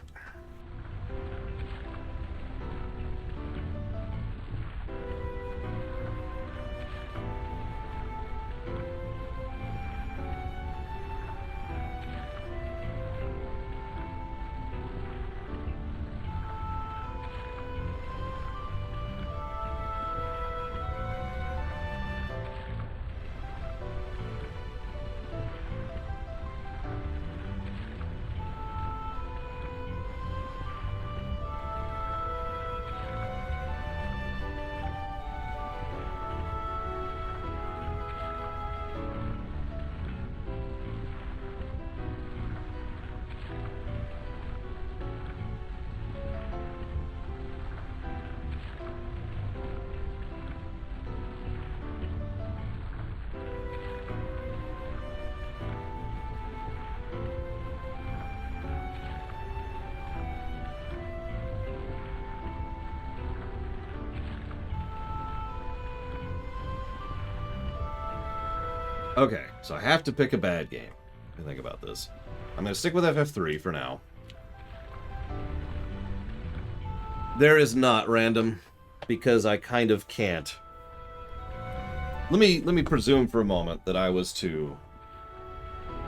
S1: Okay, so I have to pick a bad game. Let me think about this. I'm going to stick with FF3 for now. There is not random, because I kind of can't. Let me presume for a moment that I was to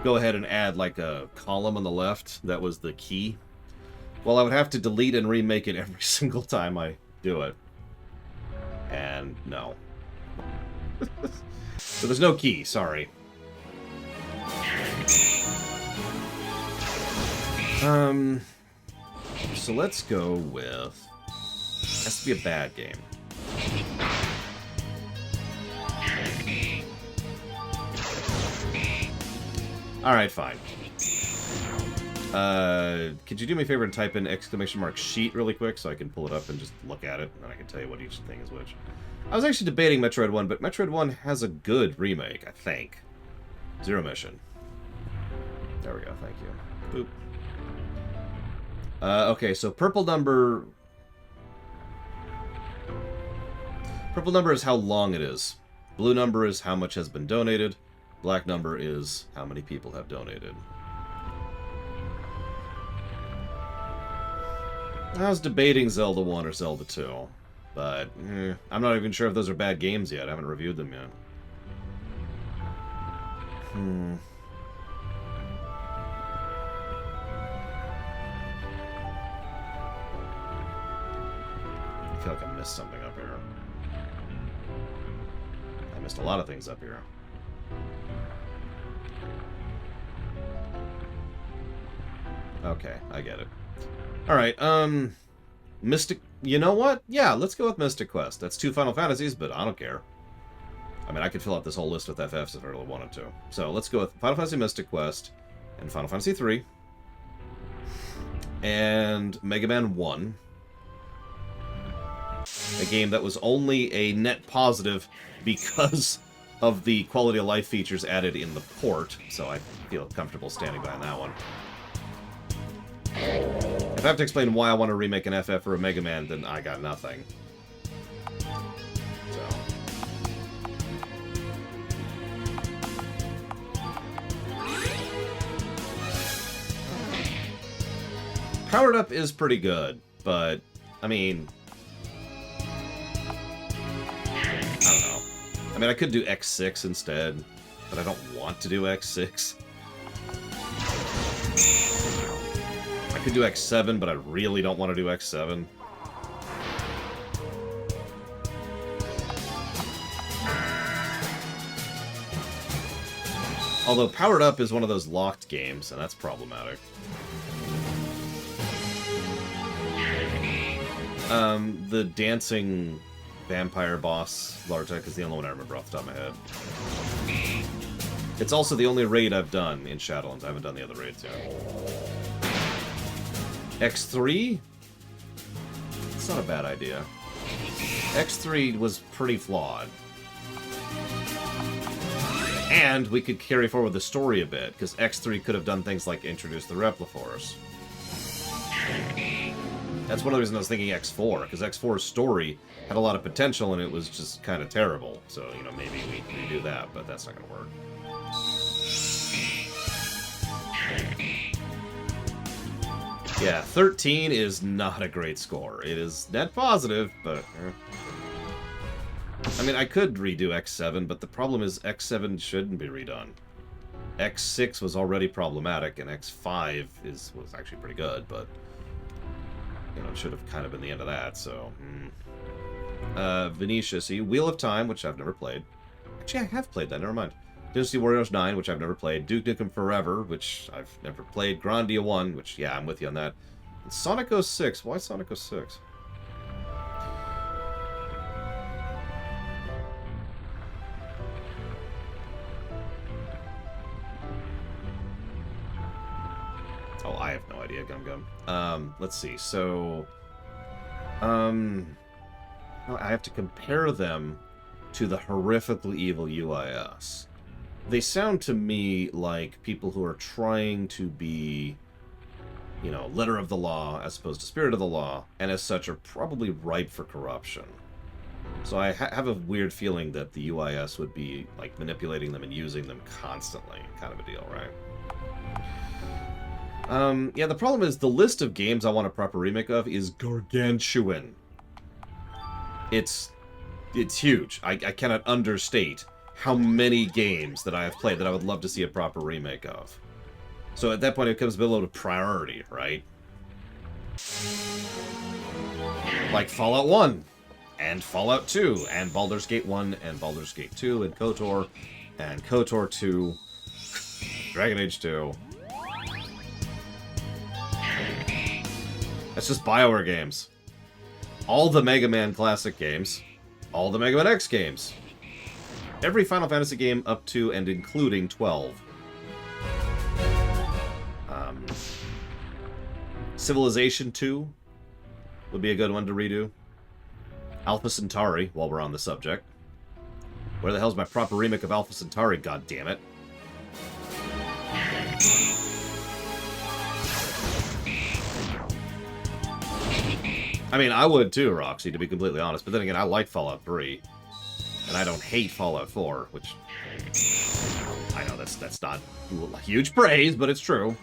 S1: go ahead and add like a column on the left that was the key. Well, I would have to delete and remake it every single time I do it. And no. So there's no key, sorry. So let's go with... Has to be a bad game. Alright, fine. Could you do me a favor and type in !sheet really quick so I can pull it up and just look at it, and I can tell you what each thing is which. I was actually debating Metroid 1, but Metroid 1 has a good remake, I think. Zero Mission. There we go, thank you. Boop. Okay, so purple number... Purple number is how long it is. Blue number is how much has been donated. Black number is how many people have donated. I was debating Zelda 1 or Zelda 2, but I'm not even sure if those are bad games yet. I haven't reviewed them yet. I feel like I missed something up here. I missed a lot of things up here. Okay, I get it. Alright, Mystic... You know what? Yeah, let's go with Mystic Quest. That's 2 Final Fantasies, but I don't care. I mean, I could fill out this whole list with FFs if I really wanted to. So, let's go with Final Fantasy Mystic Quest, and Final Fantasy 3, and Mega Man 1. A game that was only a net positive because of the quality of life features added in the port, so I feel comfortable standing behind that one. If I have to explain why I want to remake an FF or a Mega Man, then I got nothing. So. Powered Up is pretty good, but, I mean... I don't know. I mean, I could do X6 instead, but I don't want to do X6. I could do X7, but I really don't want to do X7. Although Powered Up is one of those locked games, and that's problematic. The dancing vampire boss, Lartek, is the only one I remember off the top of my head. It's also the only raid I've done in Shadowlands. I haven't done the other raids yet. X3? It's not a bad idea. X3 was pretty flawed. And we could carry forward the story a bit, because X3 could have done things like introduce the Repliforce. That's one of the reasons I was thinking X4, because X4's story had a lot of potential and it was just kind of terrible. So, you know, maybe we do that, but that's not going to work. Yeah, 13 is not a great score. It is net positive, but... I mean, I could redo X7, but the problem is X7 shouldn't be redone. X6 was already problematic, and X5 was actually pretty good, but... You know, it should have kind of been the end of that, so... Venetia, see, Wheel of Time, which I've never played. Actually, I have played that, never mind. Dynasty Warriors 9, which I've never played. Duke Nukem Forever, which I've never played. Grandia 1, which, yeah, I'm with you on that. And Sonic 06. Why Sonic 06? Oh, I have no idea, Gum Gum. Let's see. So, I have to compare them to the horrifically evil UIS. They sound to me like people who are trying to be, you know, letter of the law as opposed to spirit of the law, and as such are probably ripe for corruption. So I have a weird feeling that the UIS would be, like, manipulating them and using them constantly, kind of a deal, right? Yeah, the problem is the list of games I want a proper remake of is gargantuan. It's huge. I cannot understate how many games that I have played that I would love to see a proper remake of. So at that point, it comes below to priority, right? Like Fallout 1, and Fallout 2, and Baldur's Gate 1, and Baldur's Gate 2, and KOTOR 2, Dragon Age 2. That's just BioWare games. All the Mega Man Classic games. All the Mega Man X games. Every Final Fantasy game up to and including 12. Civilization 2 would be a good one to redo. Alpha Centauri, while we're on the subject. Where the hell's my proper remake of Alpha Centauri, goddammit? I mean, I would too, Roxy, to be completely honest. But then again, I like Fallout 3. And I don't hate Fallout 4, which... I know that's not huge praise, but it's true.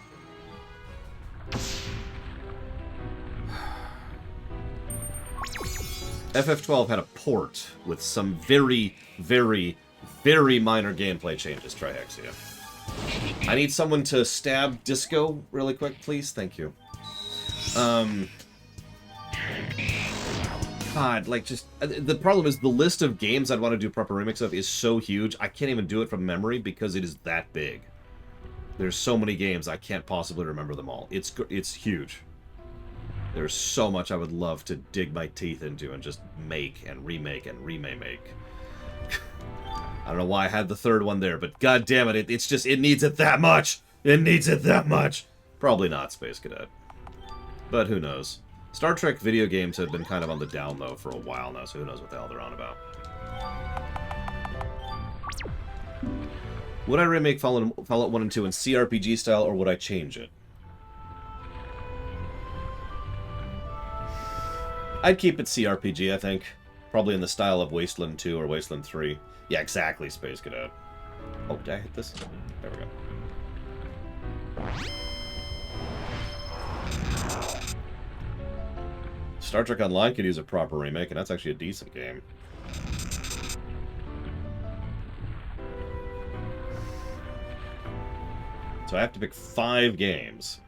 S1: FF12 had a port with some very, very, very minor gameplay changes, Trihexia. I need someone to stab Disco really quick, please. Thank you. God, like, just... The problem is the list of games I'd want to do proper remix of is so huge, I can't even do it from memory because it is that big. There's so many games, I can't possibly remember them all. It's huge. There's so much I would love to dig my teeth into and just make and remake and remake. I don't know why I had the third one there, but god damn it, it's just, it needs it that much! It needs it that much! Probably not Space Cadet. But who knows. Star Trek video games have been kind of on the down low for a while now, so who knows what the hell they're on about. Would I remake Fallout 1 and 2 in CRPG style, or would I change it? I'd keep it CRPG, I think. Probably in the style of Wasteland 2 or Wasteland 3. Yeah, exactly, Space Cadet. Oh, did I hit this? There we go. Star Trek Online could use a proper remake, and that's actually a decent game. So I have to pick 5 games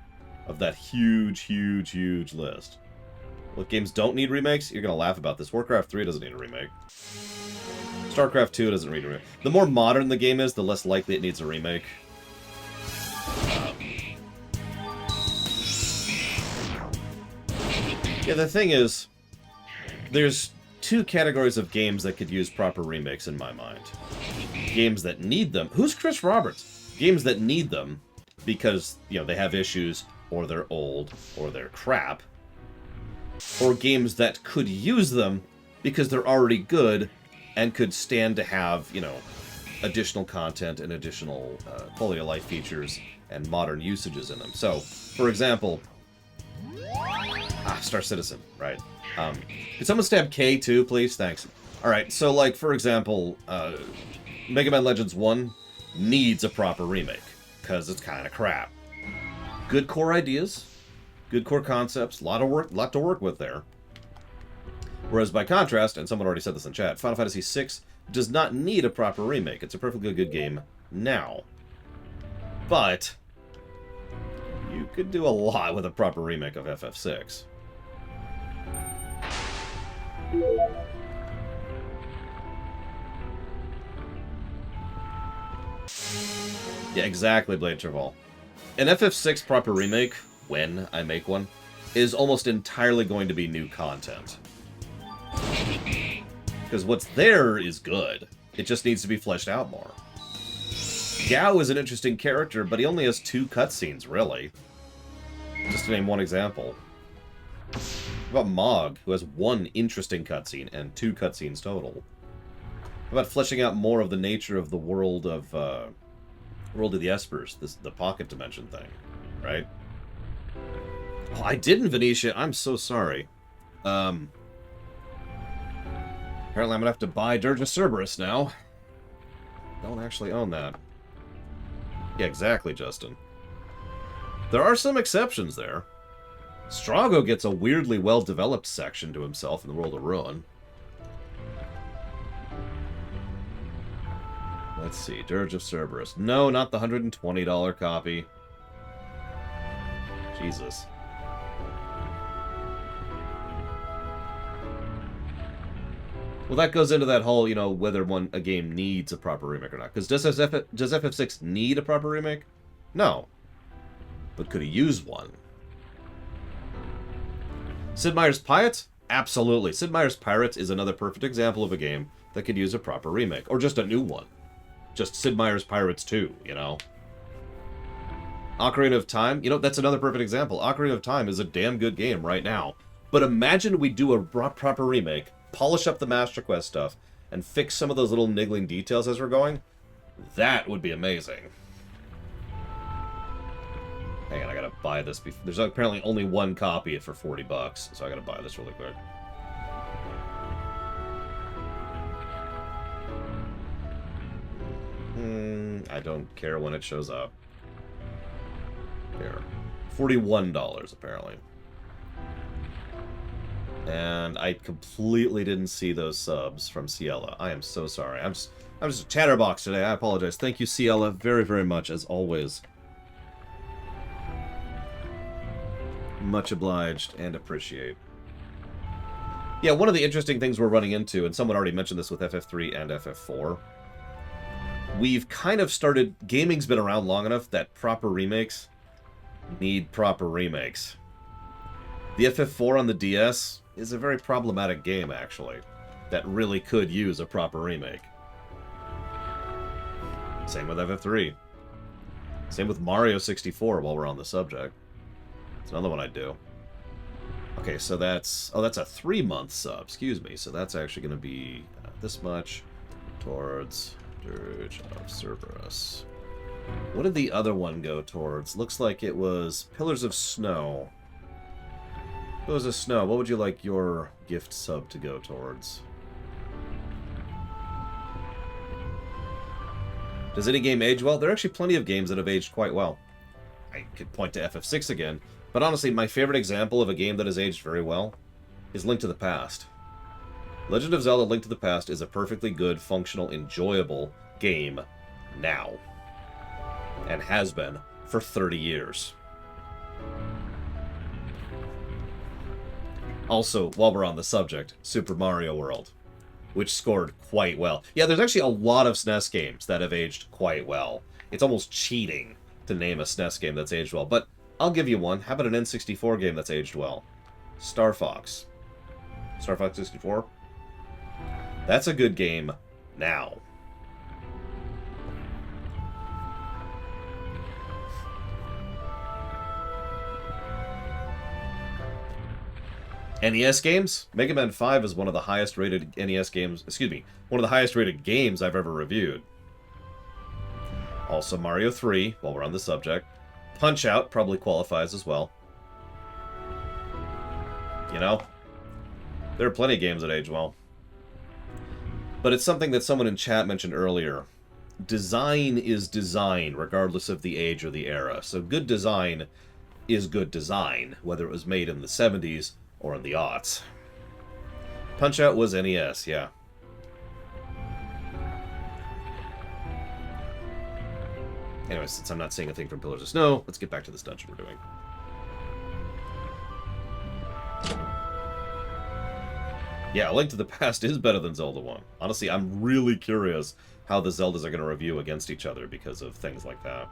S1: of that huge, huge, huge list. What games don't need remakes? You're going to laugh about this. Warcraft 3 doesn't need a remake. StarCraft 2 doesn't need a remake. The more modern the game is, the less likely it needs a remake. Yeah, the thing is, there's 2 categories of games that could use proper remakes in my mind. Games that need them. Who's Chris Roberts? Games that need them because, you know, they have issues, or they're old, or they're crap. Or games that could use them because they're already good and could stand to have, you know, additional content and additional quality of life features and modern usages in them. So, for example, Star Citizen, right? Could someone stab K too, please? Thanks. Alright, so, like, for example, Mega Man Legends 1 needs a proper remake, because it's kind of crap. Good core ideas, good core concepts, lot to work with there. Whereas by contrast, and someone already said this in chat, Final Fantasy VI does not need a proper remake. It's a perfectly good game now. But you could do a lot with a proper remake of FF6. Yeah, exactly, Blade Travel. An FF6 proper remake, when I make one, is almost entirely going to be new content. Because what's there is good. It just needs to be fleshed out more. Gao is an interesting character, but he only has 2 cutscenes, really. Just to name one example. What about Mog, who has 1 interesting cutscene and 2 cutscenes total? How about fleshing out more of the nature of the world of the Espers, the pocket dimension thing, right? Oh, I didn't, Venetia. I'm so sorry. Apparently I'm gonna have to buy Dirge of Cerberus now. Don't actually own that. Yeah, exactly, Justin. There are some exceptions there. Strago gets a weirdly well-developed section to himself in the World of Ruin. Let's see, Dirge of Cerberus. No, not the $120 copy. Jesus. Well, that goes into that whole, you know, whether a game needs a proper remake or not. Because does FF6 need a proper remake? No. But could he use one? Sid Meier's Pirates? Absolutely. Sid Meier's Pirates is another perfect example of a game that could use a proper remake. Or just a new one. Just Sid Meier's Pirates 2, you know? Ocarina of Time? You know, that's another perfect example. Ocarina of Time is a damn good game right now. But imagine we do a proper remake, polish up the Master Quest stuff, and fix some of those little niggling details as we're going. That would be amazing. Hang on, I gotta buy this. There's apparently only one copy for $40, so I gotta buy this really quick. I don't care when it shows up. Here. $41, apparently. And I completely didn't see those subs from Ciela. I am so sorry. I'm just a chatterbox today. I apologize. Thank you, Ciela, very, very much, as always. Much obliged and appreciate. Yeah, one of the interesting things we're running into, and someone already mentioned this with FF3 and FF4, we've kind of started... Gaming's been around long enough that proper remakes need proper remakes. The FF4 on the DS is a very problematic game, actually, that really could use a proper remake. Same with FF3. Same with Mario 64, while we're on the subject. It's another one I'd do. Okay, so that's... Oh, that's a 3-month sub, excuse me. So that's actually going to be this much towards Dirge of Cerberus. What did the other one go towards? Looks like it was Pillars of Snow. Pillars of Snow, what would you like your gift sub to go towards? Does any game age well? There are actually plenty of games that have aged quite well. I could point to FF6 again, but honestly, my favorite example of a game that has aged very well is Link to the Past. Legend of Zelda Link to the Past is a perfectly good, functional, enjoyable game now. And has been for 30 years. Also, while we're on the subject, Super Mario World, which scored quite well. Yeah, there's actually a lot of SNES games that have aged quite well. It's almost cheating to name a SNES game that's aged well, but I'll give you one. How about an N64 game that's aged well? Star Fox. Star Fox 64? That's a good game now. NES games? Mega Man 5 is one of the highest rated NES games, excuse me, one of the highest rated games I've ever reviewed. Also Mario 3, while we're on the subject. Punch-Out probably qualifies as well. You know? There are plenty of games that age well. But it's something that someone in chat mentioned earlier. Design is design, regardless of the age or the era. So good design is good design, whether it was made in the 70s or in the aughts. Punch-Out was NES, yeah. Anyway, since I'm not seeing a thing from Pillars of Snow, let's get back to this dungeon we're doing. Yeah, A Link to the Past is better than Zelda 1. Honestly, I'm really curious how the Zeldas are going to review against each other because of things like that.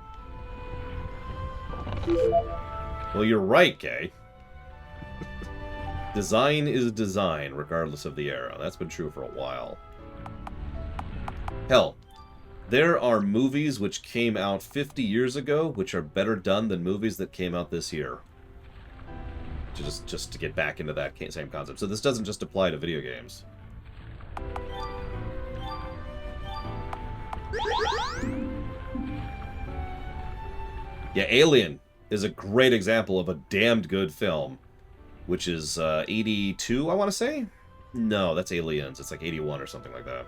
S1: Well, you're right, Kay. Design is design, regardless of the era. That's been true for a while. Hell, there are movies which came out 50 years ago which are better done than movies that came out this year. Just to get back into that same concept. So this doesn't just apply to video games. Yeah, Alien is a great example of a damned good film, which is 82, I want to say? No, that's Aliens. It's like 81 or something like that.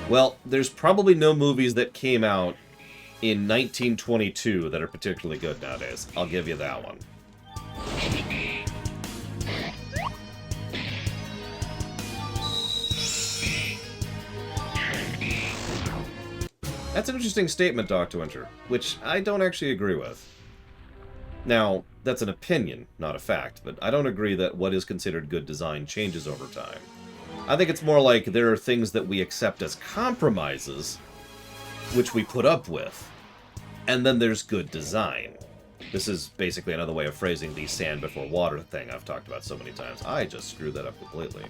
S1: Well, there's probably no movies that came out in 1922 that are particularly good nowadays. I'll give you that one. That's an interesting statement, Dr. Winter, which I don't actually agree with. Now, that's an opinion, not a fact, but I don't agree that what is considered good design changes over time. I think it's more like there are things that we accept as compromises, which we put up with, and then there's good design. This is basically another way of phrasing the sand before water thing I've talked about so many times. I just screwed that up completely.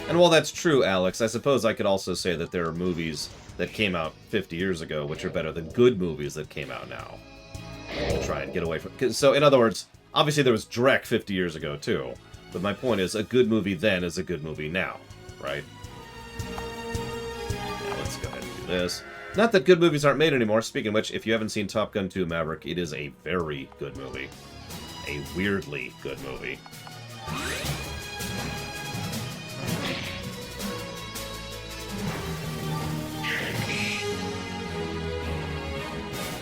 S1: And while that's true, Alex, I suppose I could also say that there are movies that came out 50 years ago which are better than good movies that came out now. To try and get away from... So, in other words, obviously there was Drek 50 years ago, too. But my point is, a good movie then is a good movie now, right? Now, let's go ahead and do this. Not that good movies aren't made anymore. Speaking of which, if you haven't seen Top Gun 2 Maverick, it is a very good movie. A weirdly good movie.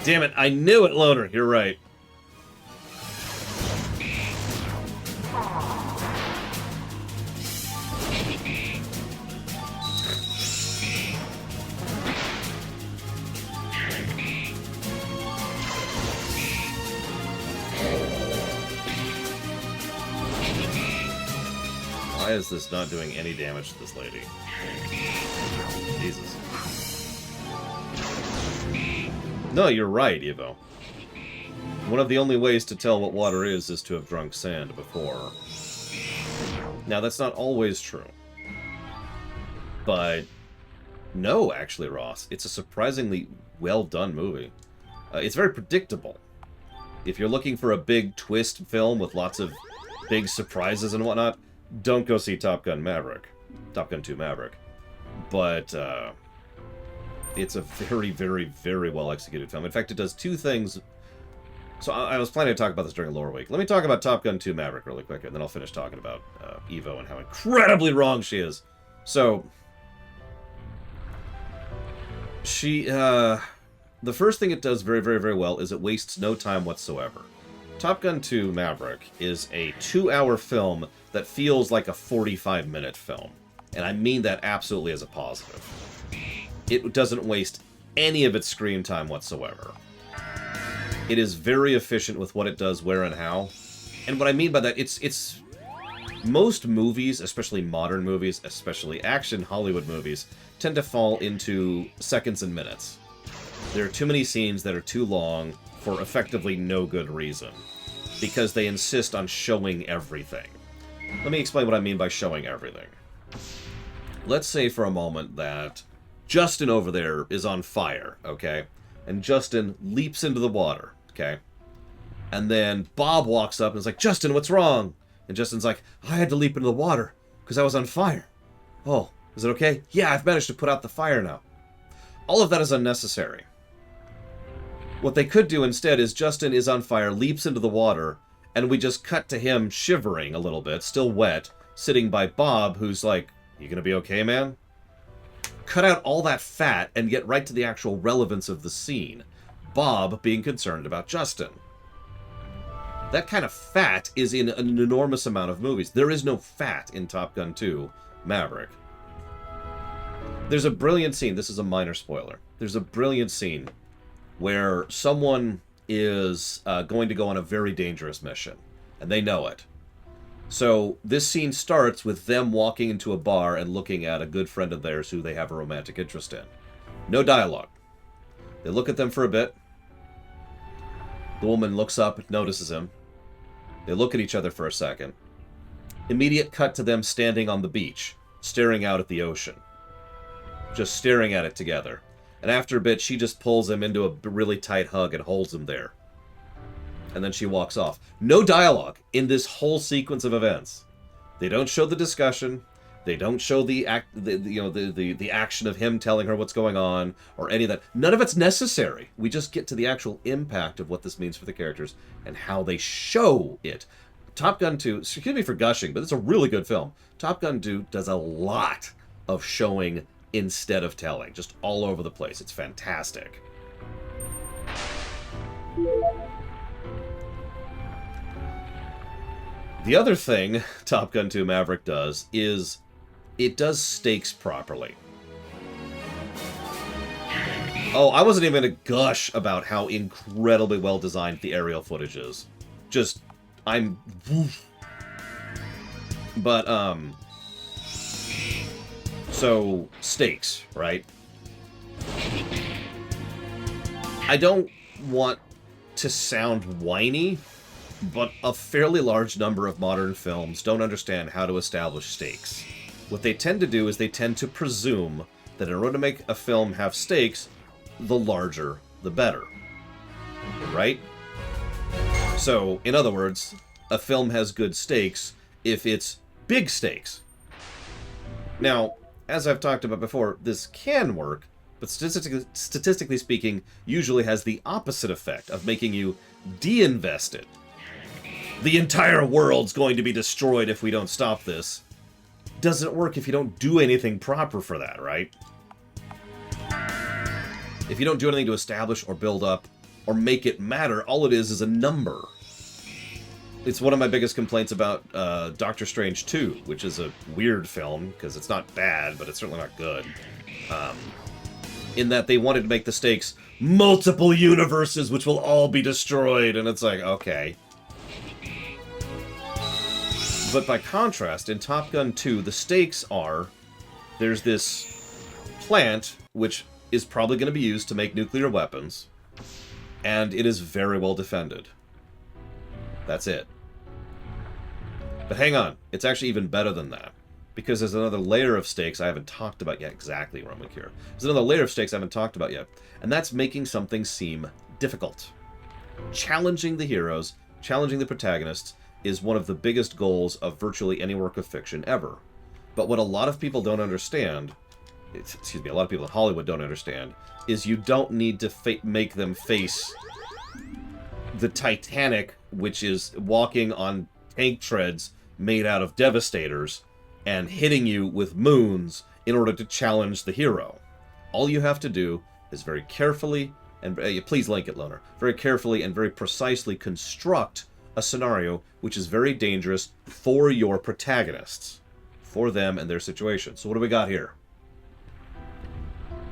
S1: Damn it, I knew it, Loner. You're right. Why is this not doing any damage to this lady? Jesus. No, you're right, Evo. One of the only ways to tell what water is to have drunk sand before. Now, that's not always true. But, no, actually, Ross. It's a surprisingly well-done movie. It's very predictable. If you're looking for a big twist film with lots of big surprises and whatnot, don't go see Top Gun Maverick. Top Gun 2 Maverick. But, it's a very, very, very well-executed film. In fact, it does two things. So I was planning to talk about this during Lore Week. Let me talk about Top Gun 2 Maverick really quick, and then I'll finish talking about Evo and how incredibly wrong she is. So, the first thing it does very, very, very well is it wastes no time whatsoever. Top Gun 2 Maverick is a 2-hour film that feels like a 45-minute film. And I mean that absolutely as a positive. It doesn't waste any of its screen time whatsoever. It is very efficient with what it does, where, and how. And what I mean by that, it's most movies, especially modern movies, especially action Hollywood movies, tend to fall into seconds and minutes. There are too many scenes that are too long for effectively no good reason, because they insist on showing everything. Let me explain what I mean by showing everything. Let's say for a moment that Justin over there is on fire, okay? And Justin leaps into the water, okay? And then Bob walks up and is like, Justin, what's wrong? And Justin's like, I had to leap into the water because I was on fire. Oh, is it okay? Yeah, I've managed to put out the fire now. All of that is unnecessary. What they could do instead is Justin is on fire, leaps into the water, and we just cut to him shivering a little bit, still wet, sitting by Bob, who's like, you gonna be okay, man? Cut out all that fat and get right to the actual relevance of the scene. Bob being concerned about Justin. That kind of fat is in an enormous amount of movies. There is no fat in Top Gun 2 Maverick. There's a brilliant scene, this is a minor spoiler. There's a brilliant scene where someone is going to go on a very dangerous mission, and they know it. So this scene starts with them walking into a bar and looking at a good friend of theirs who they have a romantic interest in. No dialogue. They look at them for a bit. The woman looks up, notices him. They look at each other for a second. Immediate cut to them standing on the beach, staring out at the ocean. Just staring at it together. And after a bit, she just pulls him into a really tight hug and holds him there. And then she walks off. No dialogue in this whole sequence of events. They don't show the discussion. They don't show the action of him telling her what's going on or any of that. None of it's necessary. We just get to the actual impact of what this means for the characters and how they show it. Top Gun 2, excuse me for gushing, but it's a really good film. Top Gun 2 does a lot of showing instead of telling, just all over the place. It's fantastic. The other thing Top Gun 2 Maverick does is it does stakes properly. Oh, I wasn't even going to gush about how incredibly well designed the aerial footage is. Just, I'm... But, so, stakes, right? I don't want to sound whiny, but a fairly large number of modern films don't understand how to establish stakes. What they tend to do is they tend to presume that in order to make a film have stakes, the larger, the better. Right? So, in other words, a film has good stakes if it's big stakes. Now, as I've talked about before, this can work, but statistically speaking, usually has the opposite effect of making you de-invested. The entire world's going to be destroyed if we don't stop this. Doesn't work if you don't do anything proper for that, right? If you don't do anything to establish or build up or make it matter, all it is a number. It's one of my biggest complaints about Doctor Strange 2, which is a weird film, because it's not bad, but it's certainly not good. In that they wanted to make the stakes multiple universes which will all be destroyed, and it's like, okay. But by contrast, in Top Gun 2, the stakes are, there's this plant, which is probably going to be used to make nuclear weapons, and it is very well defended. That's it. But hang on, it's actually even better than that, because there's another layer of stakes I haven't talked about yet. Exactly, Roman Cure. There's another layer of stakes I haven't talked about yet, and that's making something seem difficult. Challenging the heroes, challenging the protagonists, is one of the biggest goals of virtually any work of fiction ever. But what a lot of people don't understand, a lot of people in Hollywood don't understand, is you don't need to make them face the Titanic, which is walking on tank treads made out of devastators and hitting you with moons in order to challenge the hero. All you have to do is very carefully, and please link it, Loner, very carefully and very precisely construct a scenario which is very dangerous for your protagonists, for them and their situation. So what do we got here?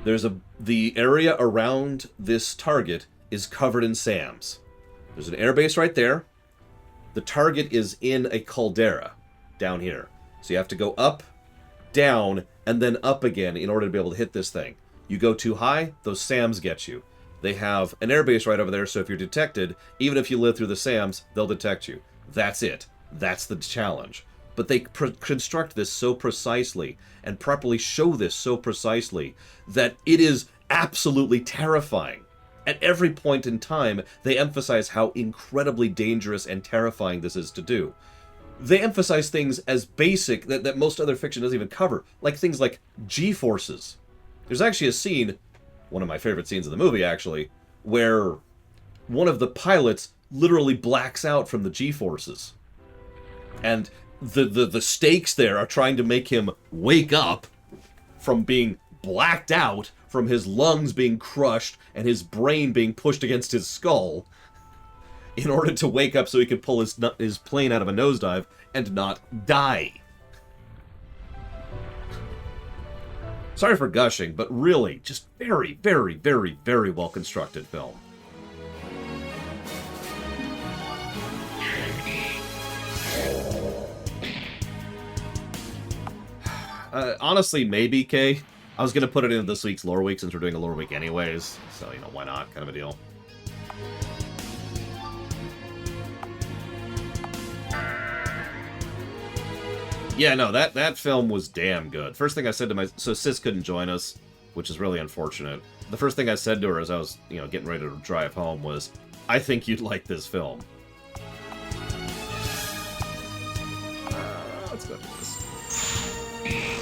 S1: The area around this target is covered in SAMs. There's an airbase right there. The target is in a caldera down here. So you have to go up, down, and then up again in order to be able to hit this thing. You go too high, those SAMs get you. They have an airbase right over there, so if you're detected, even if you live through the SAMs, they'll detect you. That's it. That's the challenge. But they construct this so precisely and properly show this so precisely that it is absolutely terrifying. At every point in time, they emphasize how incredibly dangerous and terrifying this is to do. They emphasize things as basic that most other fiction doesn't even cover, like things like G-forces. There's actually a scene, one of my favorite scenes in the movie actually, where one of the pilots literally blacks out from the G-forces. And the stakes there are trying to make him wake up from being blacked out, from his lungs being crushed and his brain being pushed against his skull, in order to wake up so he could pull his plane out of a nosedive and not die. Sorry for gushing, but really, just very, very, very, very well constructed film. Honestly, maybe, Kay. I was going to put it into this week's lore week since we're doing a lore week anyways. So, why not? Kind of a deal. Yeah, no, that film was damn good. First thing I said to so Sis couldn't join us, which is really unfortunate. The first thing I said to her as I was, getting ready to drive home was, I think you'd like this film. Let's go do this.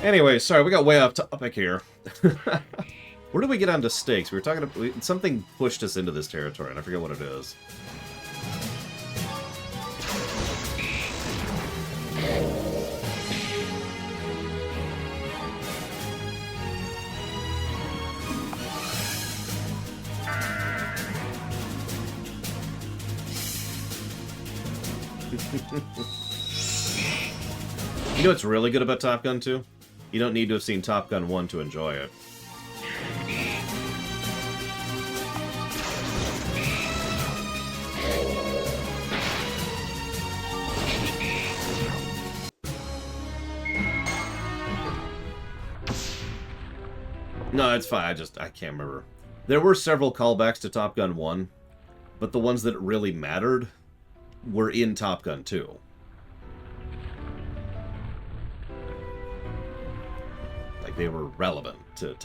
S1: Anyway, sorry, we got way off topic here. Where did we get onto stakes? We were talking about... Something pushed us into this territory, and I forget what it is. You know what's really good about Top Gun 2? You don't need to have seen Top Gun 1 to enjoy it. No, it's fine. I can't remember. There were several callbacks to Top Gun 1, but the ones that really mattered were in Top Gun 2. Like, they were relevant to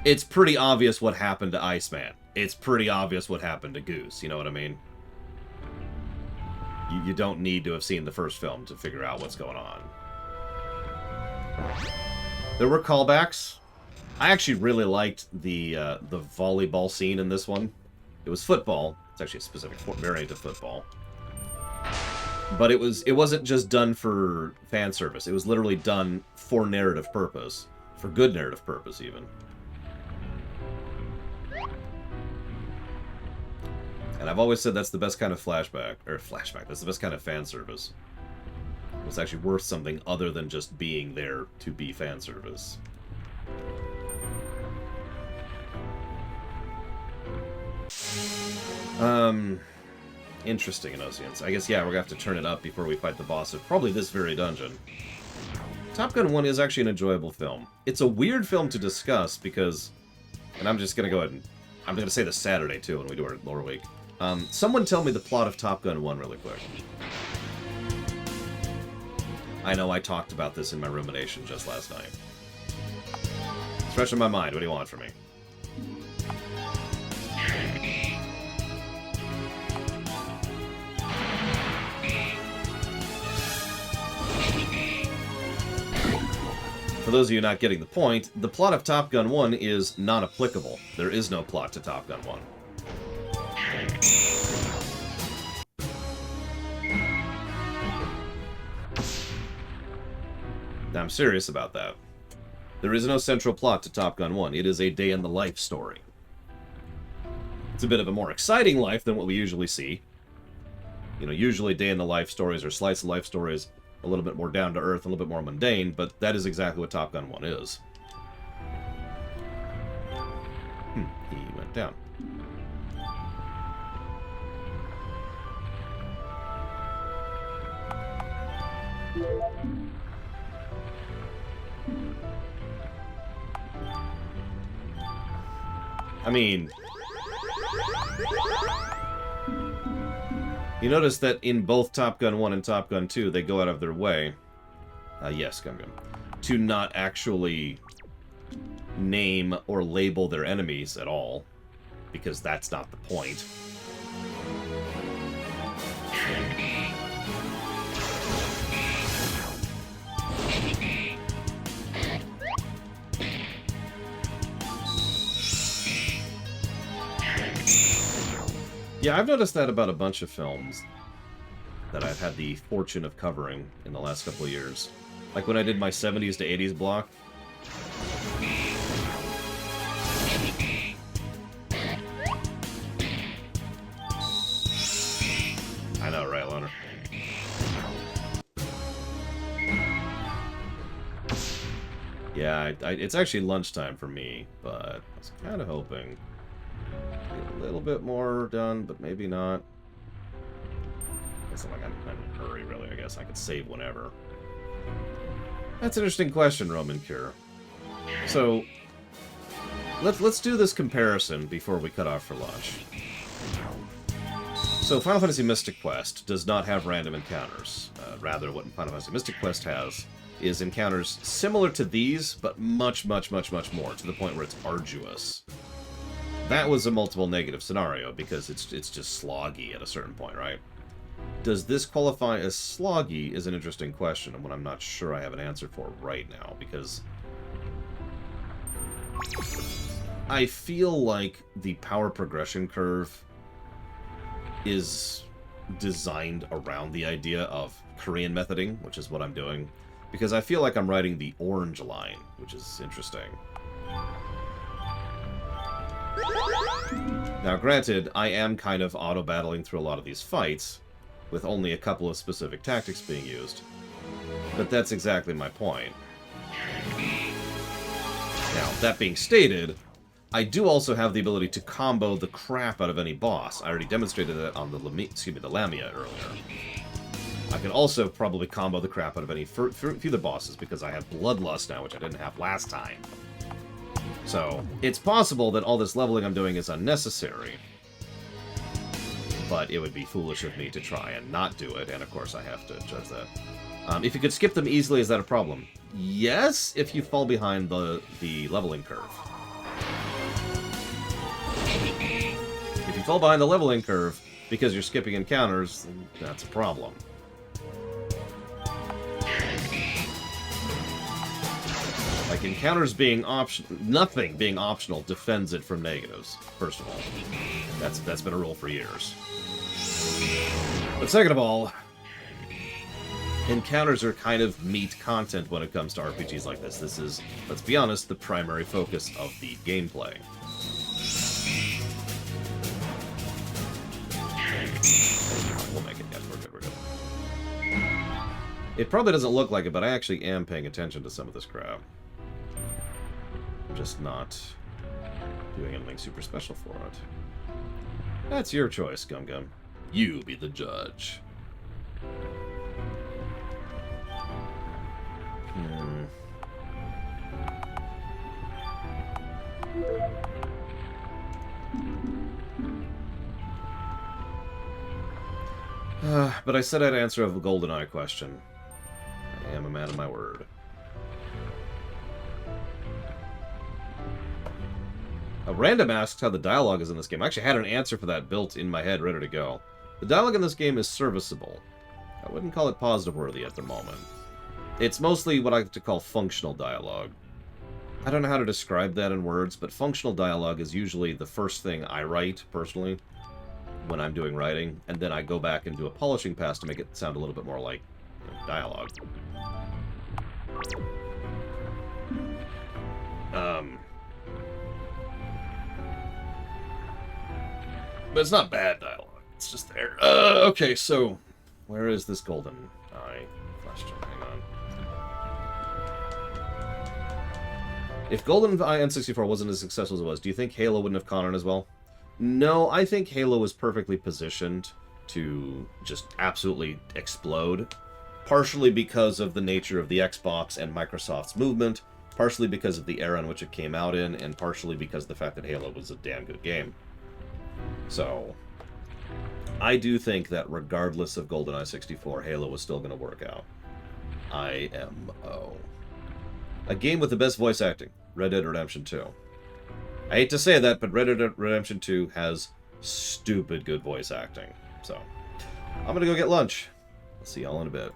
S1: It's pretty obvious what happened to Iceman. It's pretty obvious what happened to Goose, you know what I mean? You don't need to have seen the first film to figure out what's going on. There were callbacks. I actually really liked the volleyball scene in this one. It was football. It's actually a specific variant of football. But it wasn't just done for fan service. It was literally done for narrative purpose. For good narrative purpose, even. And I've always said that's the best kind of flashback. That's the best kind of fan service. It's actually worth something other than just being there to be fan service. Interesting, Innocence. I guess, yeah, we're gonna have to turn it up before we fight the boss of probably this very dungeon. Top Gun 1 is actually an enjoyable film. It's a weird film to discuss because... And I'm just gonna go ahead and... I'm gonna say this Saturday, too, when we do our lore week. Someone tell me the plot of Top Gun 1 really quick. I know I talked about this in my rumination just last night. It's fresh in my mind. What do you want from me? For those of you not getting the point, the plot of Top Gun 1 is non-applicable. There is no plot to Top Gun 1. Now, I'm serious about that. There is no central plot to Top Gun 1. It is a day-in-the-life story. It's a bit of a more exciting life than what we usually see. You know, usually day-in-the-life stories or slice-of-life stories, a little bit more down-to-earth, a little bit more mundane, but that is exactly what Top Gun 1 is. He went down. I mean... You notice that in both Top Gun 1 and Top Gun 2, they go out of their way... yes, Gun Gun. To not actually name or label their enemies at all. Because that's not the point. Yeah, I've noticed that about a bunch of films that I've had the fortune of covering in the last couple of years. Like when I did my 70s to 80s block. I know, right, Loner? Yeah, it's actually lunchtime for me, but I was kind of hoping get a little bit more done, but maybe not. It's not like I'm in a hurry, really. I guess I could save whenever. That's an interesting question, Roman Cure. So, let's do this comparison before we cut off for lunch. So, Final Fantasy Mystic Quest does not have random encounters. Rather, what Final Fantasy Mystic Quest has is encounters similar to these, but much, much, much, much more, to the point where it's arduous. That was a multiple negative scenario, because it's just sloggy at a certain point, right? Does this qualify as sloggy is an interesting question, and one I'm not sure I have an answer for right now, because I feel like the power progression curve is designed around the idea of Korean methoding, which is what I'm doing, because I feel like I'm riding the orange line, which is interesting. Now, granted, I am kind of auto-battling through a lot of these fights, with only a couple of specific tactics being used. But that's exactly my point. Now, that being stated, I do also have the ability to combo the crap out of any boss. I already demonstrated that on the Lamia earlier. I can also probably combo the crap out of any few of the bosses, because I have Bloodlust now, which I didn't have last time. So, it's possible that all this leveling I'm doing is unnecessary. But it would be foolish of me to try and not do it, and of course I have to judge that. If you could skip them easily, is that a problem? Yes, if you fall behind the leveling curve. If you fall behind the leveling curve because you're skipping encounters, that's a problem. Like, encounters being optional, nothing being optional defends it from negatives, first of all. That's been a rule for years. But second of all, encounters are kind of meat content when it comes to RPGs like this. This is, let's be honest, the primary focus of the gameplay. We'll make it. Yes, we're good. It probably doesn't look like it, but I actually am paying attention to some of this crap. I'm just not doing anything super special for it. That's your choice, Gum Gum. You be the judge. But I said I'd answer a GoldenEye question. I am a man of my word. Random asks how the dialogue is in this game. I actually had an answer for that built in my head, ready to go. The dialogue in this game is serviceable. I wouldn't call it positive-worthy at the moment. It's mostly what I like to call functional dialogue. I don't know how to describe that in words, but functional dialogue is usually the first thing I write, personally, when I'm doing writing, and then I go back and do a polishing pass to make it sound a little bit more like dialogue. But it's not bad dialogue. It's just there. Okay, so where is this golden eye question? Hang on. If GoldenEye N64 wasn't as successful as it was, do you think Halo wouldn't have caught on as well? No, I think Halo was perfectly positioned to just absolutely explode. Partially because of the nature of the Xbox and Microsoft's movement, partially because of the era in which it came out in, and partially because of the fact that Halo was a damn good game. So, I do think that regardless of GoldenEye 64, Halo was still going to work out. IMO. A game with the best voice acting, Red Dead Redemption 2. I hate to say that, but Red Dead Redemption 2 has stupid good voice acting. So, I'm going to go get lunch. I'll see y'all in a bit.